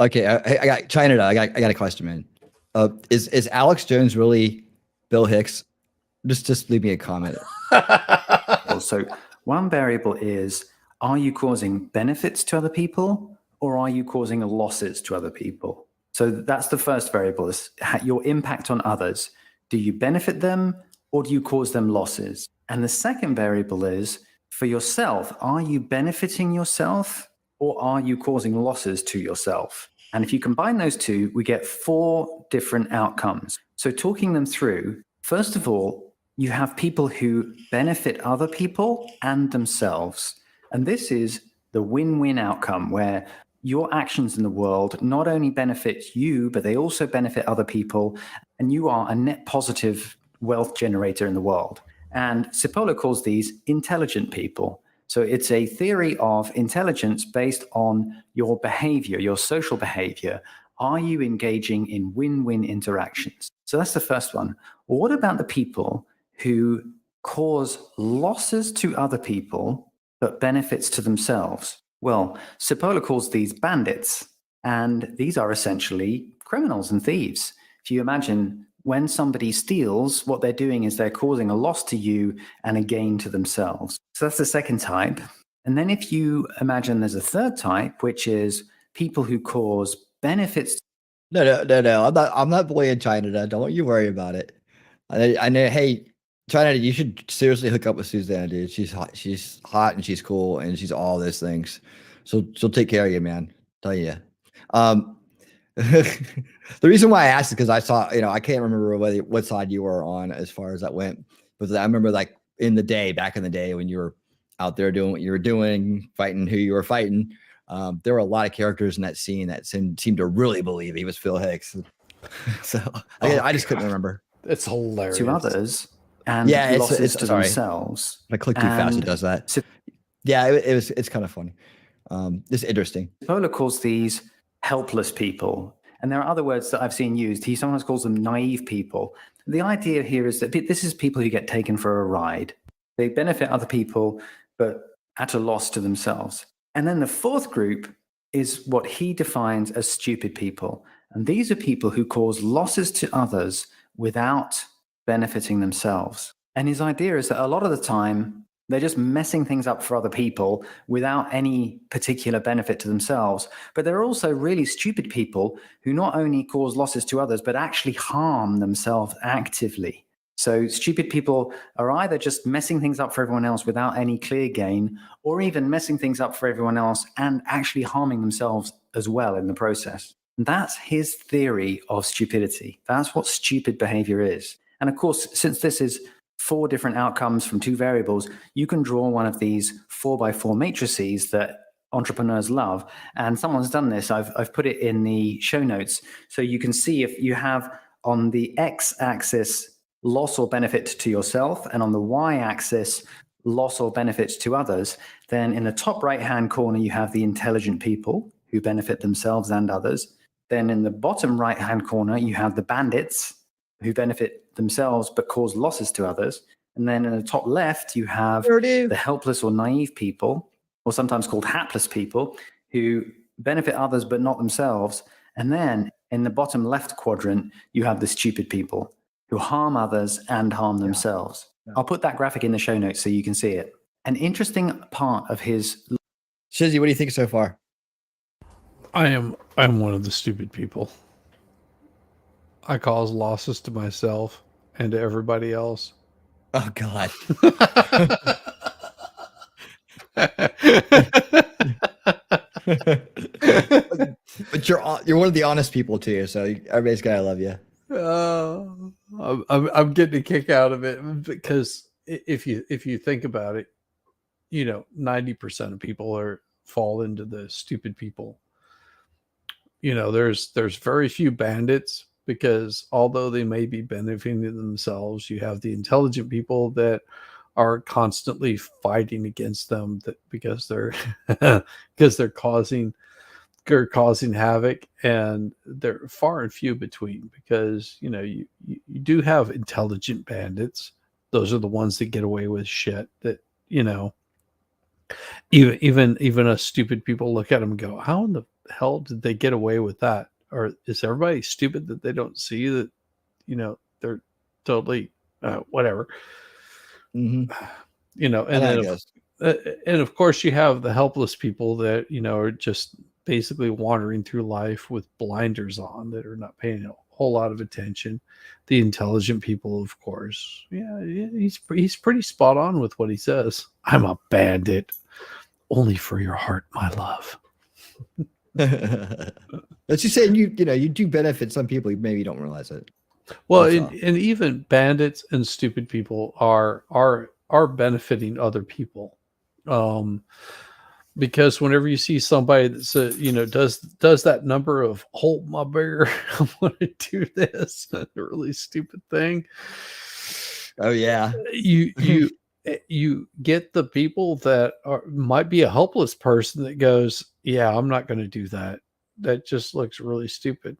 Okay, I got China. I got a question, man. Is Alex Jones really Bill Hicks? Just leave me a comment. So one variable is, are you causing benefits to other people or are you causing losses to other people? So that's the first variable, is your impact on others. Do you benefit them or do you cause them losses? And the second variable is, for yourself, are you benefiting yourself or are you causing losses to yourself? And if you combine those two, we get 4 different outcomes. So talking them through, first of all, you have people who benefit other people and themselves. And this is the win-win outcome, where your actions in the world not only benefit you, but they also benefit other people. And you are a net positive wealth generator in the world. And Cipolla calls these intelligent people. So it's a theory of intelligence based on your behavior, your social behavior. Are you engaging in win-win interactions? So that's the first one. Well, what about the people who cause losses to other people but benefits to themselves? Well, Cipolla calls these bandits, and these are essentially criminals and thieves. If you imagine, when somebody steals, what they're doing is they're causing a loss to you and a gain to themselves. So that's the second type. And then if you imagine there's a third type, which is people who cause benefits. No. I'm not bullying China. Don't you worry about it. I know. Hey, China, you should seriously hook up with Susanna, dude. She's hot. She's hot and she's cool and she's all those things. So she'll take care of you, man. Tell you. The reason why I asked is because I saw, I can't remember what side you were on as far as that went, but I remember back in the day when you were out there doing what you were doing, fighting who you were fighting. There were a lot of characters in that scene that seemed to really believe he was Phil Hicks. So I just couldn't remember. It's hilarious. To others and losses to themselves. I click too fast, it does that. It's kind of funny. It's interesting. Cipolla calls these helpless people. And there are other words that I've seen used. He sometimes calls them naive people. The idea here is that this is people who get taken for a ride. They benefit other people, but at a loss to themselves. And then the fourth group is what he defines as stupid people. And these are people who cause losses to others without benefiting themselves. And his idea is that a lot of the time, they're just messing things up for other people without any particular benefit to themselves. But there are also really stupid people who not only cause losses to others, but actually harm themselves actively. So stupid people are either just messing things up for everyone else without any clear gain, or even messing things up for everyone else and actually harming themselves as well in the process. And that's his theory of stupidity. That's what stupid behavior is. And of course, since this is 4 different outcomes from 2 variables, you can draw one of these 4x4 matrices that entrepreneurs love. And someone's done this. I've put it in the show notes. So you can see if you have on the x-axis loss or benefit to yourself, and on the y-axis loss or benefit to others, then in the top right-hand corner, you have the intelligent people who benefit themselves and others. Then in the bottom right-hand corner, you have the bandits who benefit themselves but cause losses to others. And then in the top left, you have the helpless or naive people, or sometimes called hapless people, who benefit others but not themselves. And then in the bottom left quadrant, you have the stupid people who harm others and harm themselves. I'll put that graphic in the show notes so you can see it. An interesting part of his... Shizzy, what do you think so far? I'm one of the stupid people. I cause losses to myself and to everybody else. Oh God. But you're one of the honest people too, so everybody's gotta love you. I'm getting a kick out of it because if you think about it, 90% of people fall into the stupid people. There's very few bandits, because although they may be benefiting themselves, you have the intelligent people that are constantly fighting against them because they're causing havoc, and they're far and few between, because you do have intelligent bandits. Those are the ones that get away with shit that even us stupid people look at them and go, how in the hell did they get away with that? Or is everybody stupid that they don't see that they're totally whatever? Mm-hmm. And of course you have the helpless people that are just basically wandering through life with blinders on, that are not paying a whole lot of attention. The intelligent people, of course, he's pretty spot on with what he says. I'm a bandit, only for your heart, my love. Let's just say you do benefit some people. Maybe you don't realize it. Well, and even bandits and stupid people are benefiting other people. Because whenever you see somebody that's does that number of hold my beer, I want to do this, a really stupid thing. Oh yeah, you get the people that might be a helpless person that goes, yeah, I'm not going to do that. That just looks really stupid.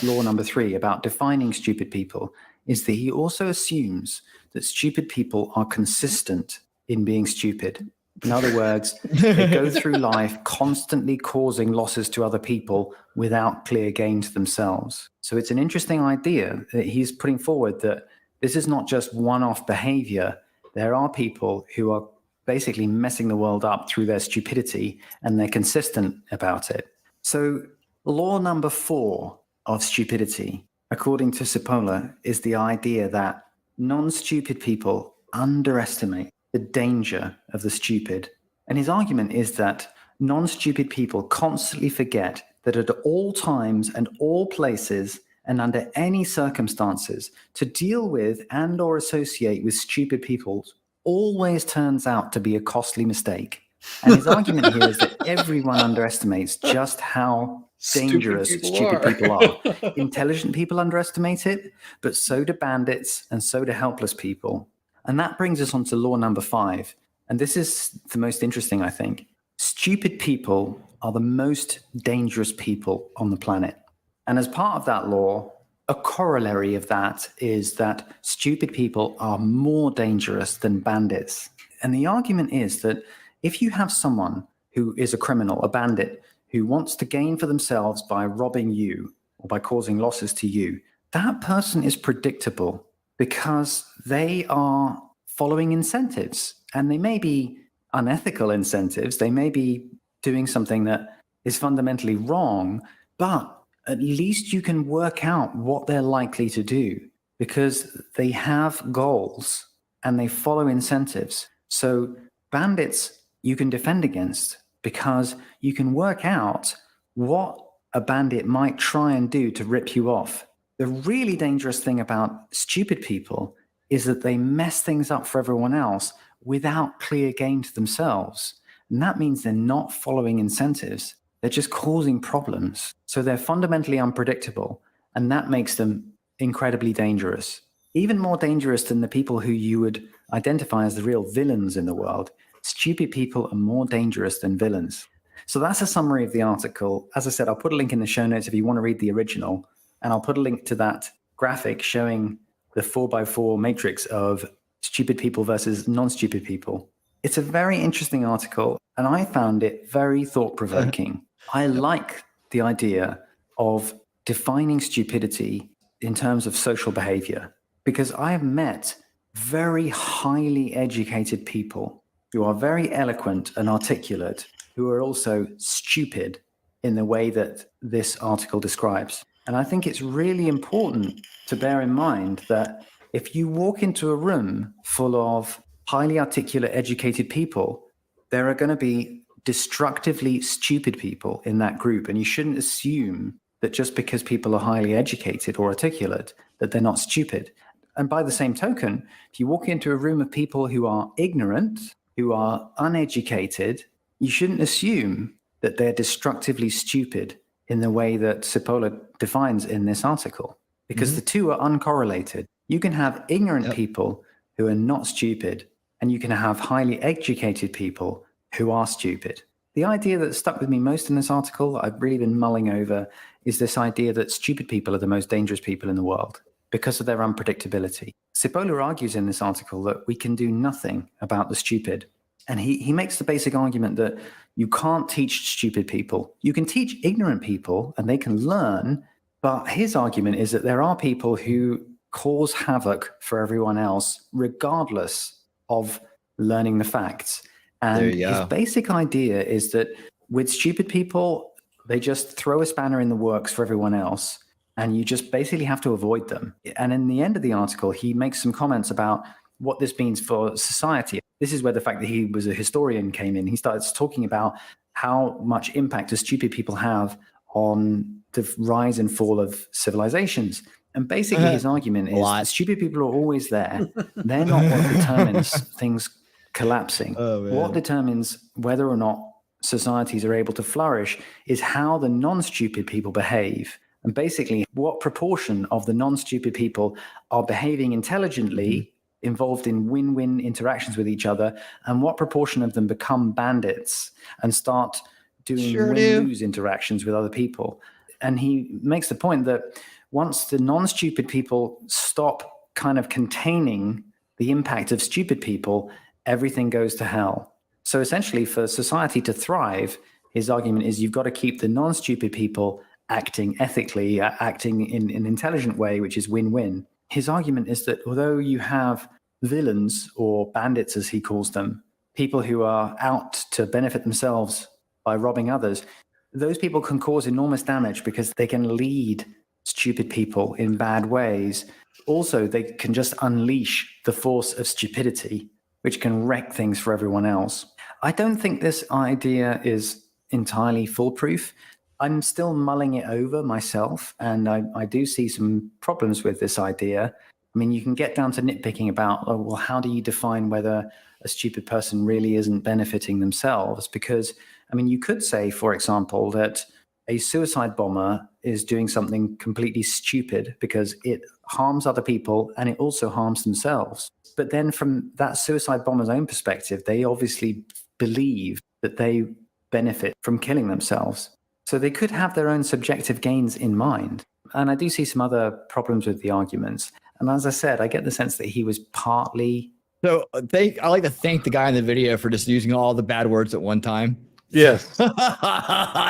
Law number 3 about defining stupid people is that he also assumes that stupid people are consistent in being stupid. In other words, they go through life constantly causing losses to other people without clear gain to themselves. So it's an interesting idea that he's putting forward, that this is not just one-off behavior. There are people who are basically messing the world up through their stupidity, and they're consistent about it. So law number 4 of stupidity, according to Cipolla, is the idea that non-stupid people underestimate the danger of the stupid. And his argument is that non-stupid people constantly forget that at all times and all places and under any circumstances, to deal with and or associate with stupid people always turns out to be a costly mistake. And his argument here is that everyone underestimates just how dangerous stupid people are. Intelligent people underestimate it, but so do bandits and so do helpless people. And that brings us on to law number 5. And this is the most interesting, I think. Stupid people are the most dangerous people on the planet. And as part of that law, a corollary of that is that stupid people are more dangerous than bandits. And the argument is that if you have someone who is a criminal, a bandit, who wants to gain for themselves by robbing you or by causing losses to you, that person is predictable because they are following incentives. And they may be unethical incentives. They may be doing something that is fundamentally wrong, but at least you can work out what they're likely to do because they have goals and they follow incentives. So bandits you can defend against because you can work out what a bandit might try and do to rip you off. The really dangerous thing about stupid people is that they mess things up for everyone else without clear gain to themselves. And that means they're not following incentives. They're just causing problems. So they're fundamentally unpredictable. And that makes them incredibly dangerous. Even more dangerous than the people who you would identify as the real villains in the world. Stupid people are more dangerous than villains. So that's a summary of the article. As I said, I'll put a link in the show notes if you want to read the original. And I'll put a link to that graphic showing the 4x4 matrix of stupid people versus non-stupid people. It's a very interesting article, and I found it very thought-provoking. I like the idea of defining stupidity in terms of social behavior, because I have met very highly educated people who are very eloquent and articulate, who are also stupid in the way that this article describes. And I think it's really important to bear in mind that if you walk into a room full of highly articulate, educated people, there are going to be destructively stupid people in that group. And you shouldn't assume that just because people are highly educated or articulate, that they're not stupid. And by the same token, if you walk into a room of people who are ignorant, who are uneducated, you shouldn't assume that they're destructively stupid in the way that Cipolla defines in this article, because the two are uncorrelated. You can have ignorant people who are not stupid, and you can have highly educated people who are stupid. The idea that stuck with me most in this article, I've really been mulling over, is this idea that stupid people are the most dangerous people in the world because of their unpredictability. Cipolla argues in this article that we can do nothing about the stupid. And he makes the basic argument that you can't teach stupid people. You can teach ignorant people and they can learn, but his argument is that there are people who cause havoc for everyone else, regardless of learning the facts. And his basic idea is that with stupid people, they just throw a spanner in the works for everyone else, and you just basically have to avoid them. And in the end of the article, he makes some comments about what this means for society. This is where the fact that he was a historian came in. He starts talking about how much impact do stupid people have on the rise and fall of civilizations. And basically his argument is that stupid people are always there. They're not what determines things collapsing. What determines whether or not societies are able to flourish is how the non-stupid people behave. And basically, what proportion of the non-stupid people are behaving intelligently, involved in win-win interactions with each other, and what proportion of them become bandits and start doing win-lose interactions with other people. And he makes the point that once the non-stupid people stop kind of containing the impact of stupid people, everything goes to hell. So essentially, for society to thrive, his argument is you've got to keep the non-stupid people acting ethically, acting in an intelligent way, which is win-win. His argument is that although you have villains, or bandits as he calls them, people who are out to benefit themselves by robbing others, those people can cause enormous damage because they can lead stupid people in bad ways. Also, they can just unleash the force of stupidity, which can wreck things for everyone else. I don't think this idea is entirely foolproof. I'm still mulling it over myself, and I do see some problems with this idea. I mean, you can get down to nitpicking about, oh, well, how do you define whether a stupid person really isn't benefiting themselves? Because, I mean, you could say, for example, that a suicide bomber is doing something completely stupid because it harms other people and it also harms themselves. But then from that suicide bomber's own perspective, they obviously believe that they benefit from killing themselves. So they could have their own subjective gains in mind. And I do see some other problems with the arguments. And as I said, I get the sense that he was partly... So I like to thank the guy in the video for just using all the bad words at one time. Yes.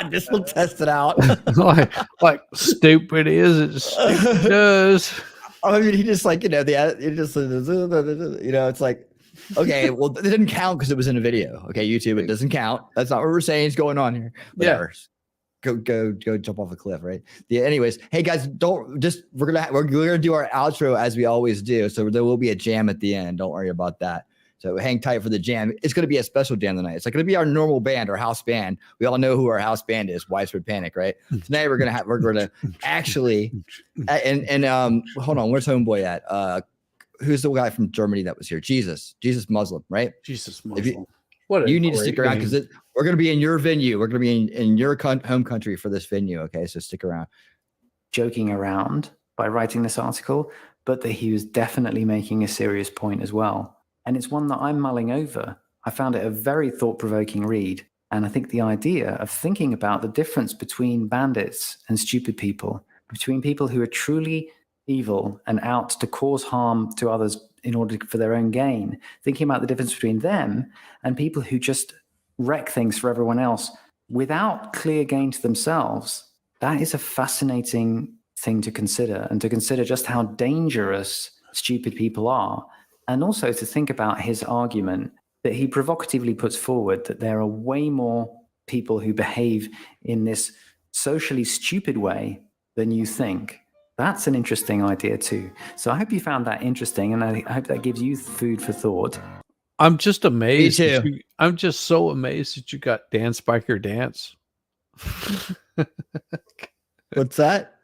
Just will test it out. like stupid is, it stupid does. I mean, he just like, it's like, okay, well, it didn't count because it was in a video. Okay, YouTube, it doesn't count. That's not what we're saying is going on here. Whatever. Yeah. Go jump off a cliff, right? Yeah. Anyways, hey guys, we're gonna do our outro as we always do. So there will be a jam at the end. Don't worry about that. So hang tight for the jam. It's going to be a special jam tonight. It's like going to be our normal band, our house band. We all know who our house band is, Widespread Panic, right? Tonight we're going to actually, and hold on, where's Homeboy at? who's the guy from Germany that was here? Jesus Muslim, right? Jesus If Muslim. you need to stick around because we're going to be in your venue. We're going to be in your home country for this venue. Okay, so stick around. Joking around by writing this article, but that he was definitely making a serious point as well. And it's one that I'm mulling over. I found it a very thought-provoking read. And I think the idea of thinking about the difference between bandits and stupid people, between people who are truly evil and out to cause harm to others in order for their own gain, thinking about the difference between them and people who just wreck things for everyone else without clear gain to themselves, that is a fascinating thing to consider, and to consider just how dangerous stupid people are. And also to think about his argument that he provocatively puts forward, that there are way more people who behave in this socially stupid way than you think. That's an interesting idea too. So I hope you found that interesting, and I hope that gives you food for thought. I'm just amazed. Me too. I'm just so amazed that you got Dan Spiker Dance. What's that?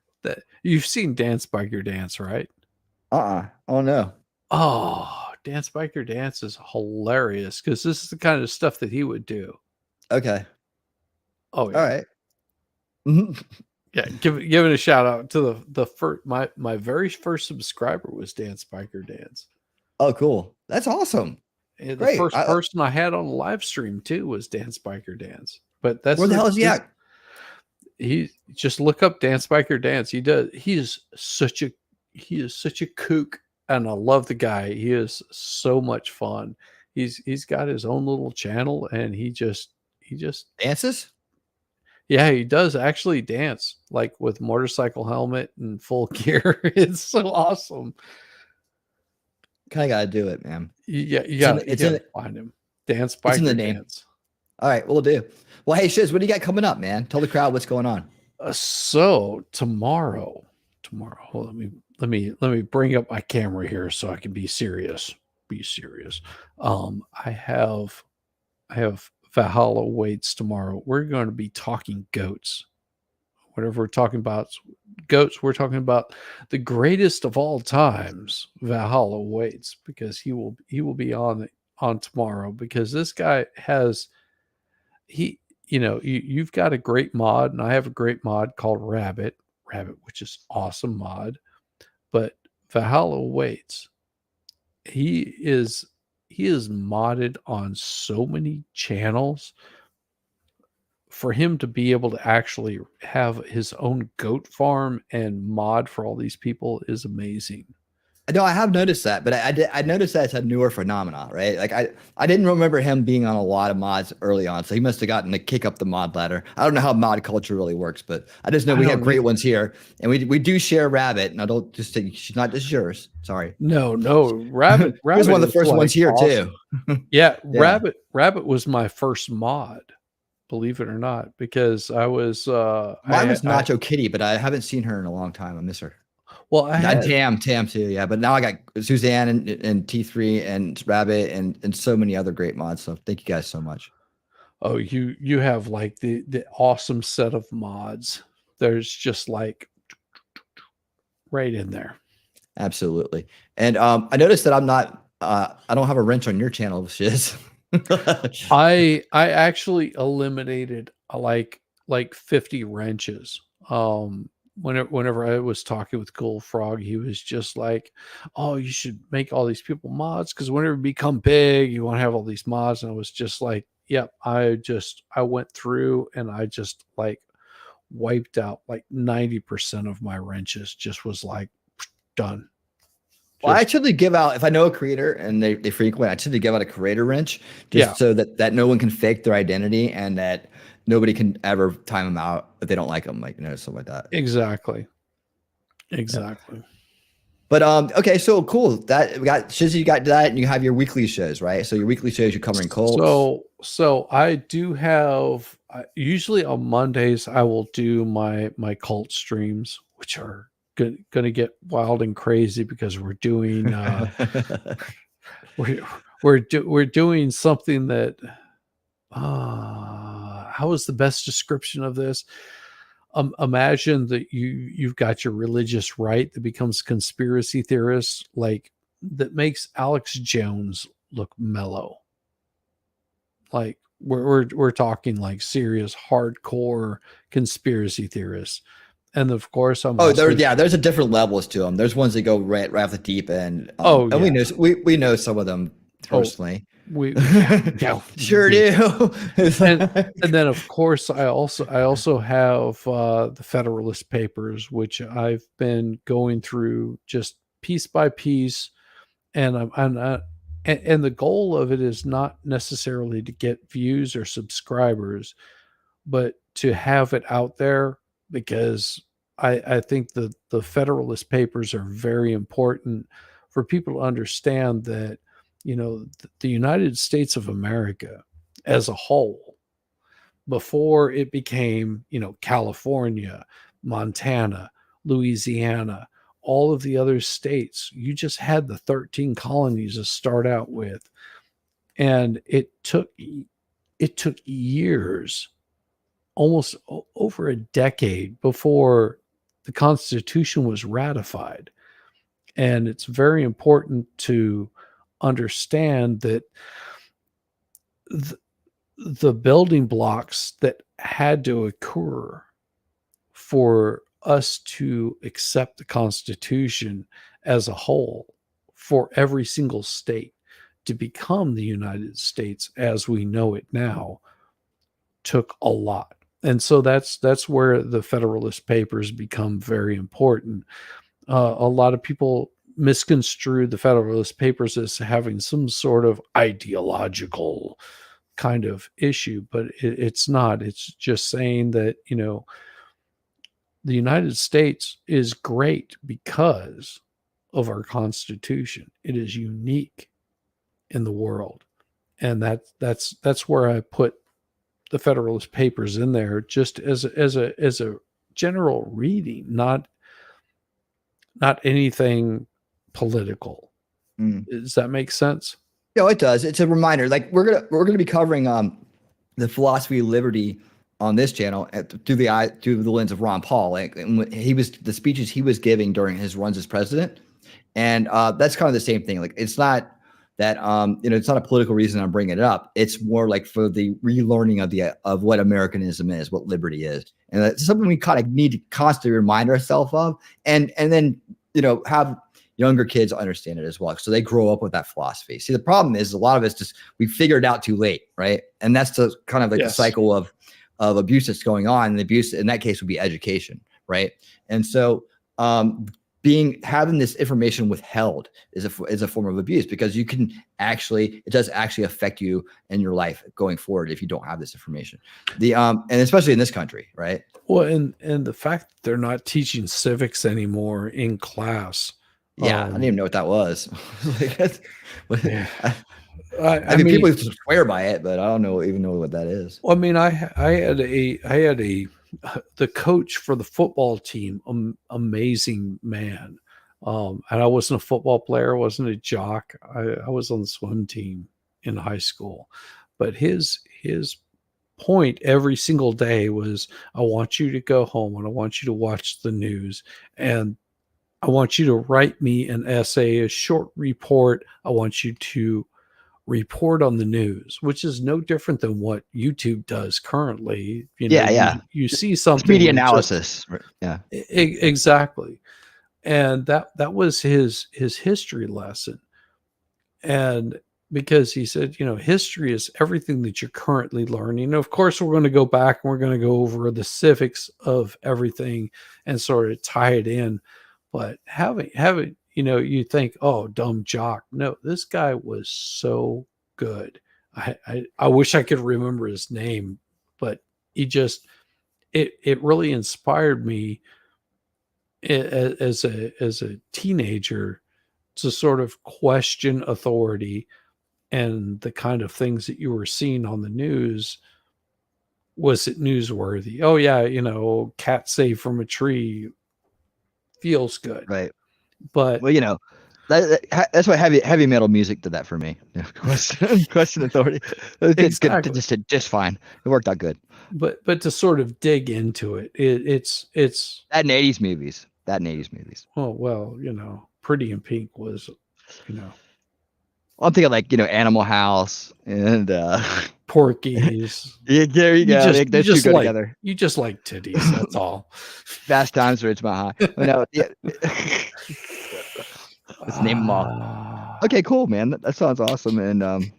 You've seen Dan Spiker Dance, right? Oh no. Oh, Dan Spiker Dance is hilarious because this is the kind of stuff that he would do. Okay. Oh, yeah. All right. Yeah, give it a shout out to the first my very first subscriber was Dan Spiker Dance. Oh, cool. That's awesome. And the first person I had on a live stream too was Dan Spiker Dance. But that's where the hell is he at? He just look up Dan Spiker Dance. He is such a kook, and I love the guy. He is so much fun. He's got his own little channel, and he just dances. Yeah, he does actually dance, like with motorcycle helmet and full gear. It's so awesome. Kind of got to do it, man. Yeah, you got to find him. Dance Spiker in the name. Dance. All right, we'll do. Well, hey, Shiz, what do you got coming up, man? Tell the crowd what's going on. So tomorrow, let me bring up my camera here so I can be serious. I have Valhalla waits tomorrow. We're going to be talking goats. Whatever we're talking about goats, we're talking about the greatest of all times, Valhalla waits, because he will be on tomorrow, because this guy has you've got a great mod, and I have a great mod called Rabbit, which is awesome mod. But Valhalla waits. He is modded on so many channels. For him to be able to actually have his own goat farm and mod for all these people is amazing. No, I have noticed that, but I noticed that it's a newer phenomenon, right? Like I didn't remember him being on a lot of mods early on, so he must have gotten to kick up the mod ladder. I don't know how mod culture really works, but I just know we have great ones here, and we do share Rabbit. And I don't just say she's not just yours. Sorry. No, Rabbit. He was one of the first ones here awesome. too. Yeah, Rabbit was my first mod. Believe it or not, because I was mine was Nacho Kitty, but I haven't seen her in a long time. I miss her. Well, I had Tam too, yeah. But now I got Suzanne and T3 and Rabbit and so many other great mods. So thank you guys so much. Oh, you have like the awesome set of mods. There's just like right in there. Absolutely. And I noticed that I'm not I don't have a wrench on your channel, Shiz. I actually eliminated like 50 wrenches. Whenever I was talking with Cool Frog, he was just like, "Oh, you should make all these people mods, because whenever you become big, you want to have all these mods." And I was just like, "Yep." I went through and I just like wiped out like 90% of my wrenches. Just was like done. Well, I actually give out, if I know a creator and they frequent, I actually give out a creator wrench just so that no one can fake their identity and that nobody can ever time them out if they don't like them, like, stuff like that. Exactly. Yeah. But okay, so cool. That we got Shizzy, you got that, and you have your weekly shows, right? So your weekly shows, you're covering cults. So I do have usually on Mondays I will do my cult streams, which are going to get wild and crazy because we're doing we're doing something that how is the best description of this? Imagine that you've got your religious right that becomes conspiracy theorists, like that makes Alex Jones look mellow. Like we're talking like serious hardcore conspiracy theorists. And of course, I'm also there's a different levels to them. There's ones that go right off the deep end. And we know some of them personally. Sure do. and then of course I also have the Federalist Papers, which I've been going through just piece by piece, and and the goal of it is not necessarily to get views or subscribers, but to have it out there, because I think the Federalist Papers are very important for people to understand that, the United States of America as a whole, before it became, California, Montana, Louisiana, all of the other states, you just had the 13 colonies to start out with. And it took years, almost over a decade, before the Constitution was ratified. And it's very important to understand that the building blocks that had to occur for us to accept the Constitution as a whole, for every single state to become the United States as we know it now, took a lot. And so that's where the Federalist Papers become very important. A lot of people misconstrue the Federalist Papers as having some sort of ideological kind of issue, but it's not. It's just saying that, the United States is great because of our Constitution. It is unique in the world. And that's where I put the Federalist Papers in there, just as a general reading, not anything political. Does that make sense? No, it does. It's a reminder. Like we're gonna be covering the philosophy of liberty on this channel through the lens of Ron Paul. Like the speeches he was giving during his runs as president, and that's kind of the same thing. Like it's not that it's not a political reason I'm bringing it up. It's more like for the relearning of what Americanism is, what liberty is, and that's something we kind of need to constantly remind ourselves of, and then have younger kids understand it as well, so they grow up with that philosophy. See, the problem is a lot of us we figured it out too late, right? And that's the kind of like the cycle of abuse that's going on. And the abuse in that case would be education, right? And so having this information withheld is a form of abuse, because it does actually affect you in your life going forward if you don't have this information. And especially in this country, right? Well, and the fact that they're not teaching civics anymore in class. Yeah, I didn't even know what that was. I mean, people swear by it, but I don't even know what that is. Well, I mean, I had the coach for the football team, amazing man. And I wasn't a football player, I wasn't a jock. I was on the swim team in high school, but his point every single day was, I want you to go home and I want you to watch the news, and I want you to write me an essay, a short report. I want you to report on the news, which is no different than what YouTube does currently. You see something, media analysis. Exactly. And that was his history lesson. And because he said, history is everything that you're currently learning. Of course, we're going to go back and we're going to go over the civics of everything and sort of tie it in. But having you think, oh, dumb jock. No, this guy was so good. I wish I could remember his name, but it really inspired me as a teenager to sort of question authority and the kind of things that you were seeing on the news. Was it newsworthy? Oh yeah, cat saved from a tree. Feels good, right? But that's why heavy metal music did that for me. Question authority. Exactly. It just fine. It worked out good. But to sort of dig into it, it's that in 80s movies. Oh well, Pretty in Pink was You know, I'm thinking like, Animal House and Porky's. yeah, there you go. Those two go together. You just like titties. That's all. Fast Times at Ridgemont High. No, yeah. Let's name them all. Okay, cool, man. That sounds awesome. And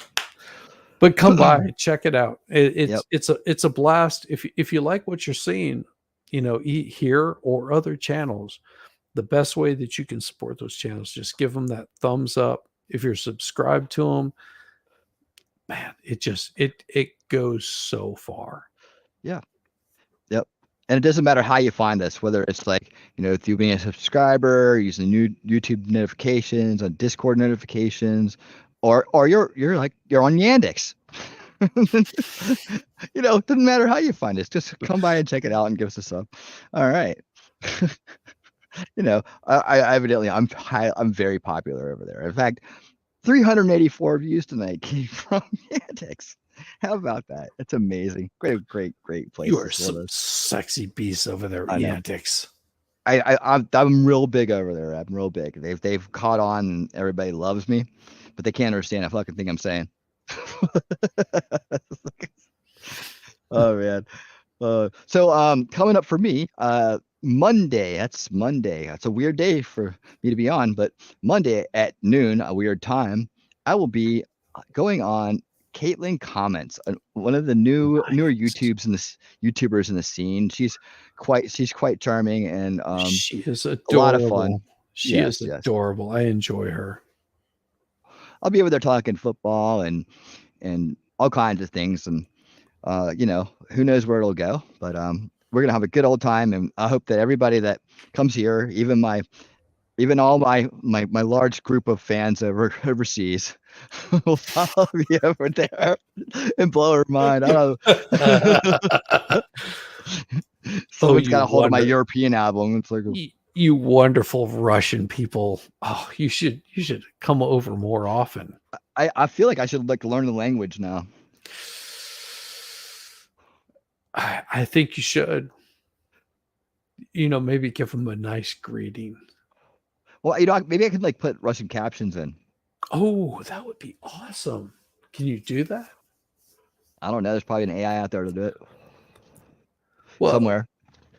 but come by, check it out. It's a blast. If you like what you're seeing, here or other channels, the best way that you can support those channels, just give them that thumbs up. If you're subscribed to them, man, it goes so far. Yeah. Yep. And it doesn't matter how you find this, whether it's like, through being a subscriber, using new YouTube notifications, on Discord notifications, or you're on Yandex. It doesn't matter how you find us. Just come by and check it out and give us a sub. All right. I evidently I'm very popular over there. In fact, 384 views tonight came from Yandex. How about that? It's amazing. Great place. You are some sexy beast over there, Yandex. I'm real big over there. I'm real big. They've caught on and everybody loves me, but they can't understand a fucking thing I'm saying. Oh man. So coming up for me, Monday. That's Monday. That's a weird day for me to be on, but Monday at noon, a weird time, I will be going on Caitlin Comments, one of the newer YouTubers in the scene. She's quite charming and she is a adorable. lot of fun. She is adorable. I enjoy her. I'll be over there talking football and all kinds of things, and who knows where it'll go, but we're gonna have a good old time, and I hope that everybody that comes here, even all my large group of fans overseas, will follow me over there and blow her mind. I don't know. Someone's got a hold of my European album. It's like you wonderful Russian people. Oh, you should come over more often. I feel like I should learn the language now. I think you should. Maybe give them a nice greeting. Well, maybe I could put Russian captions in. Oh, that would be awesome. Can you do that? I don't know. There's probably an AI out there to do it. Well, somewhere.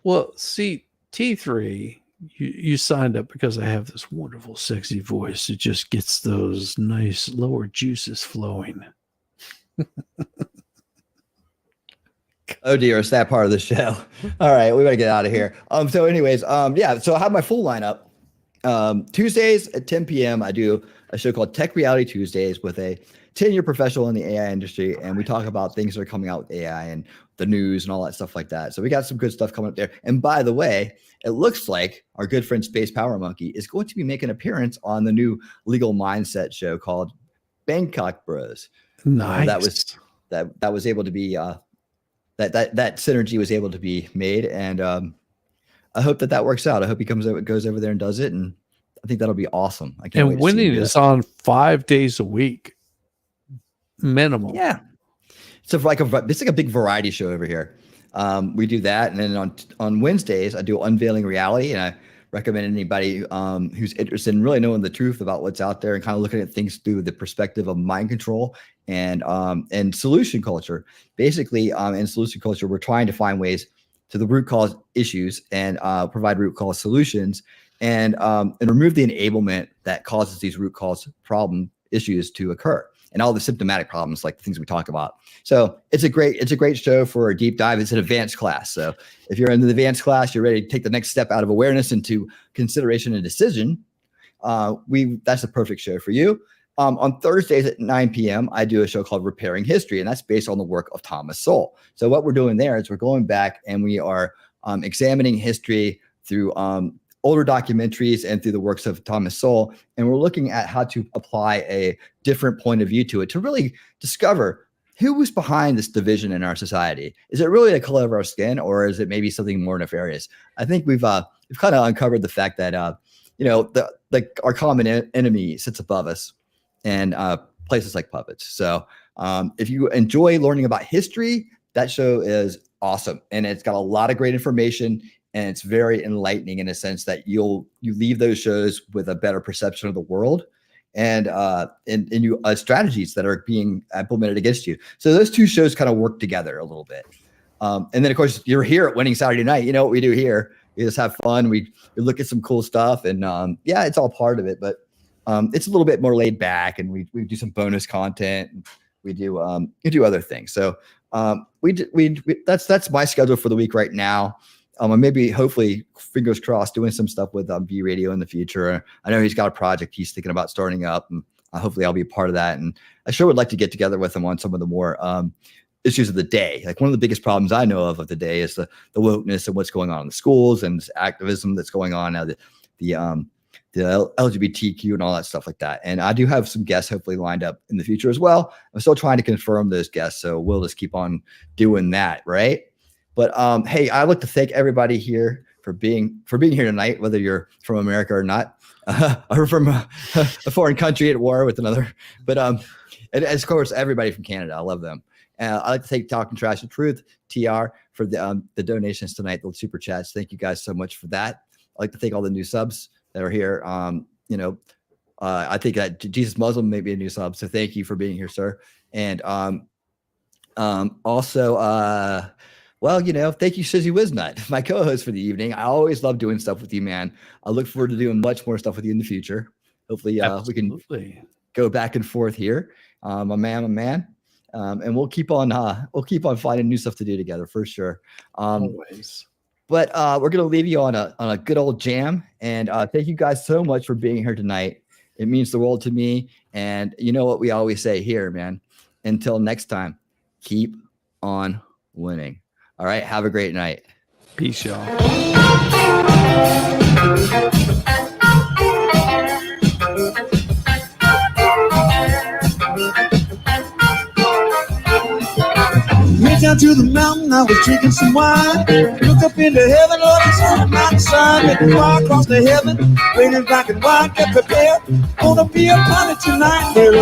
Well, see, T3, you signed up because I have this wonderful, sexy voice. It just gets those nice lower juices flowing. Oh dear, it's that part of the show. All right, we gotta get out of here. So anyways, yeah, so I have my full lineup. Tuesdays at 10 p.m. I do a show called Tech Reality Tuesdays with a 10-year professional in the AI industry, and we talk about things that are coming out with AI and the news and all that stuff like that. So we got some good stuff coming up there. And by the way, it looks like our good friend Space Power Monkey is going to be making an appearance on the new Legal Mindset show called Bangkok Bros. Nice. That was able to be that synergy was able to be made, and I hope that works out. I hope he goes over there and does it, and I think that'll be awesome. I can't wait. And Winning is on 5 days a week, minimum. Yeah, it's like a big variety show over here. We do that, and then on Wednesdays I do Unveiling Reality, and I recommend anybody who's interested in really knowing the truth about what's out there and kind of looking at things through the perspective of mind control and solution culture. Basically, in solution culture, we're trying to find ways to the root cause issues and provide root cause solutions and remove the enablement that causes these root cause problem issues to occur and all the symptomatic problems like the things we talk about. So it's a great show for a deep dive. It's an advanced class. So if you're in the advanced class, you're ready to take the next step out of awareness into consideration and decision. That's the perfect show for you. On Thursdays at 9 p.m., I do a show called Repairing History, and that's based on the work of Thomas Sowell. So what we're doing there is we're going back and we are examining history through older documentaries and through the works of Thomas Sowell, and we're looking at how to apply a different point of view to it to really discover who was behind this division in our society. Is it really the color of our skin, or is it maybe something more nefarious? I think we've kind of uncovered the fact that our common enemy sits above us. And places like puppets. So if you enjoy learning about history, that show is awesome. And it's got a lot of great information, and it's very enlightening in a sense that you leave those shows with a better perception of the world and new strategies that are being implemented against you. So those two shows kind of work together a little bit. And then of course you're here at Winning Saturday Night. You know what we do here? We just have fun. We look at some cool stuff, and yeah, it's all part of it. But it's a little bit more laid back, and we do some bonus content. And we do other things. So that's my schedule for the week right now. And maybe hopefully fingers crossed doing some stuff with V Radio in the future. I know he's got a project he's thinking about starting up, and hopefully I'll be a part of that. And I sure would like to get together with him on some of the more issues of the day. Like one of the biggest problems I know of the day is the wokeness and what's going on in the schools and this activism that's going on now, the LGBTQ and all that stuff like that. And I do have some guests hopefully lined up in the future as well. I'm still trying to confirm those guests, so we'll just keep on doing that, right? But hey, I'd like to thank everybody here for being here tonight, whether you're from America or not, or from a foreign country at war with another. But and of course, everybody from Canada, I love them. I'd like to thank Talking Trash and Truth, TR, for the donations tonight, the super chats. Thank you guys so much for that. I'd like to thank all the new subs that are here. I think that Jesus Muslim may be a new sub, so thank you for being here, sir. And also, thank you, ShizzyWhizNut, my co-host for the evening. I always love doing stuff with you, man. I look forward to doing much more stuff with you in the future. Hopefully, we can go back and forth here. My man. And we'll keep on finding new stuff to do together for sure. Always. But we're gonna leave you on a good old jam. And thank you guys so much for being here tonight. It means the world to me. And you know what we always say here, man. Until next time, keep on winning. All right. Have a great night. Peace, y'all. Went down to the mountain, I was drinking some wine. Looked up into heaven, Lord, I saw the mountain sign. Met the far across the heaven, raining black and white. Get prepared, gonna be a party tonight, baby.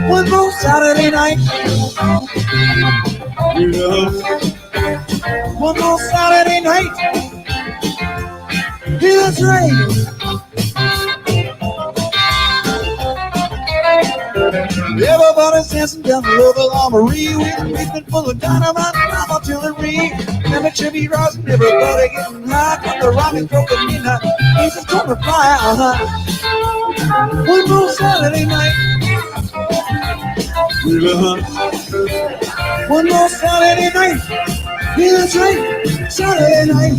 One more Saturday night. One more Saturday night. Yeah, that's right. Everybody's dancing down the local armory with a basement full of dynamite and artillery. And the chimney rising, everybody getting high. From the rocket stroke of midnight, Jesus gonna fly. One more Saturday night. One more Saturday night. Yeah, that's right. Saturday night.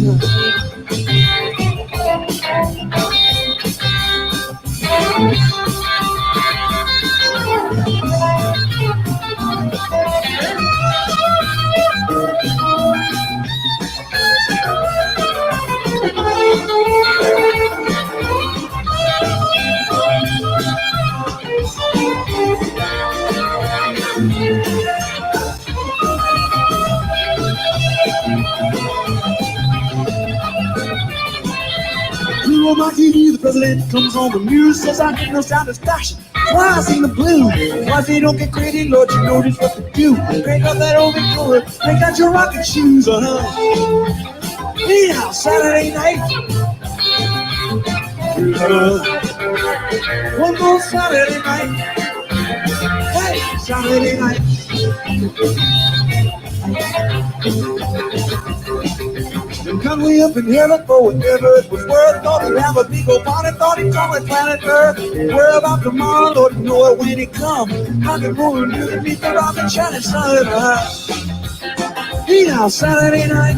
On my TV, the president comes on the news, says I get no sound as fashion. Why I sing the blues? Why they don't get crazy, Lord, you know just what to do. Break out that old Victoria, break out your rocking shoes, Yeah, Saturday night. One more Saturday night. Hey, Saturday night. And come way up in heaven for whatever it was worth. Thought he'd have a big old party, thought he'd come with planet Earth. Where about tomorrow, Lord, you know it when it come. Rock and roll and music beneath the rock and shining sun. Hey, now Saturday night.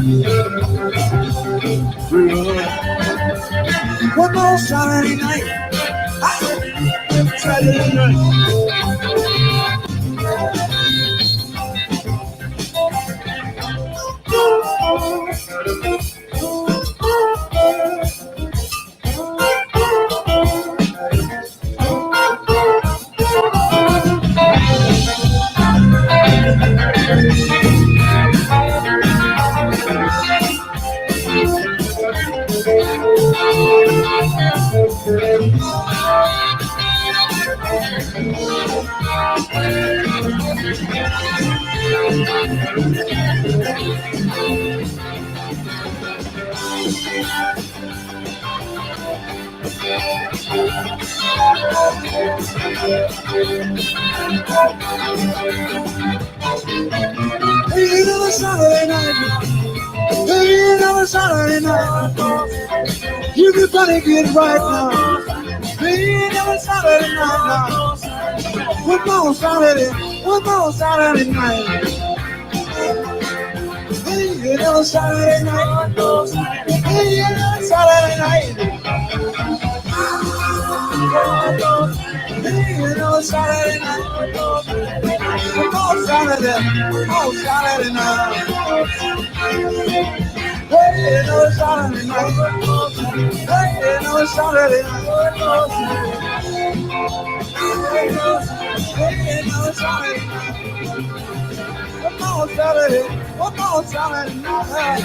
One more Saturday night. Saturday night. Hey, another Saturday night. Hey, another Saturday night. You can finally get right now. Hey, another Saturday night now. One more Saturday night. Hey, another Saturday night. Hey, another Saturday night. Hey, another Saturday night. One more Saturday night. Hey, another Saturday night. Hey, another Saturday night. Hey, another Saturday night. One more Saturday night.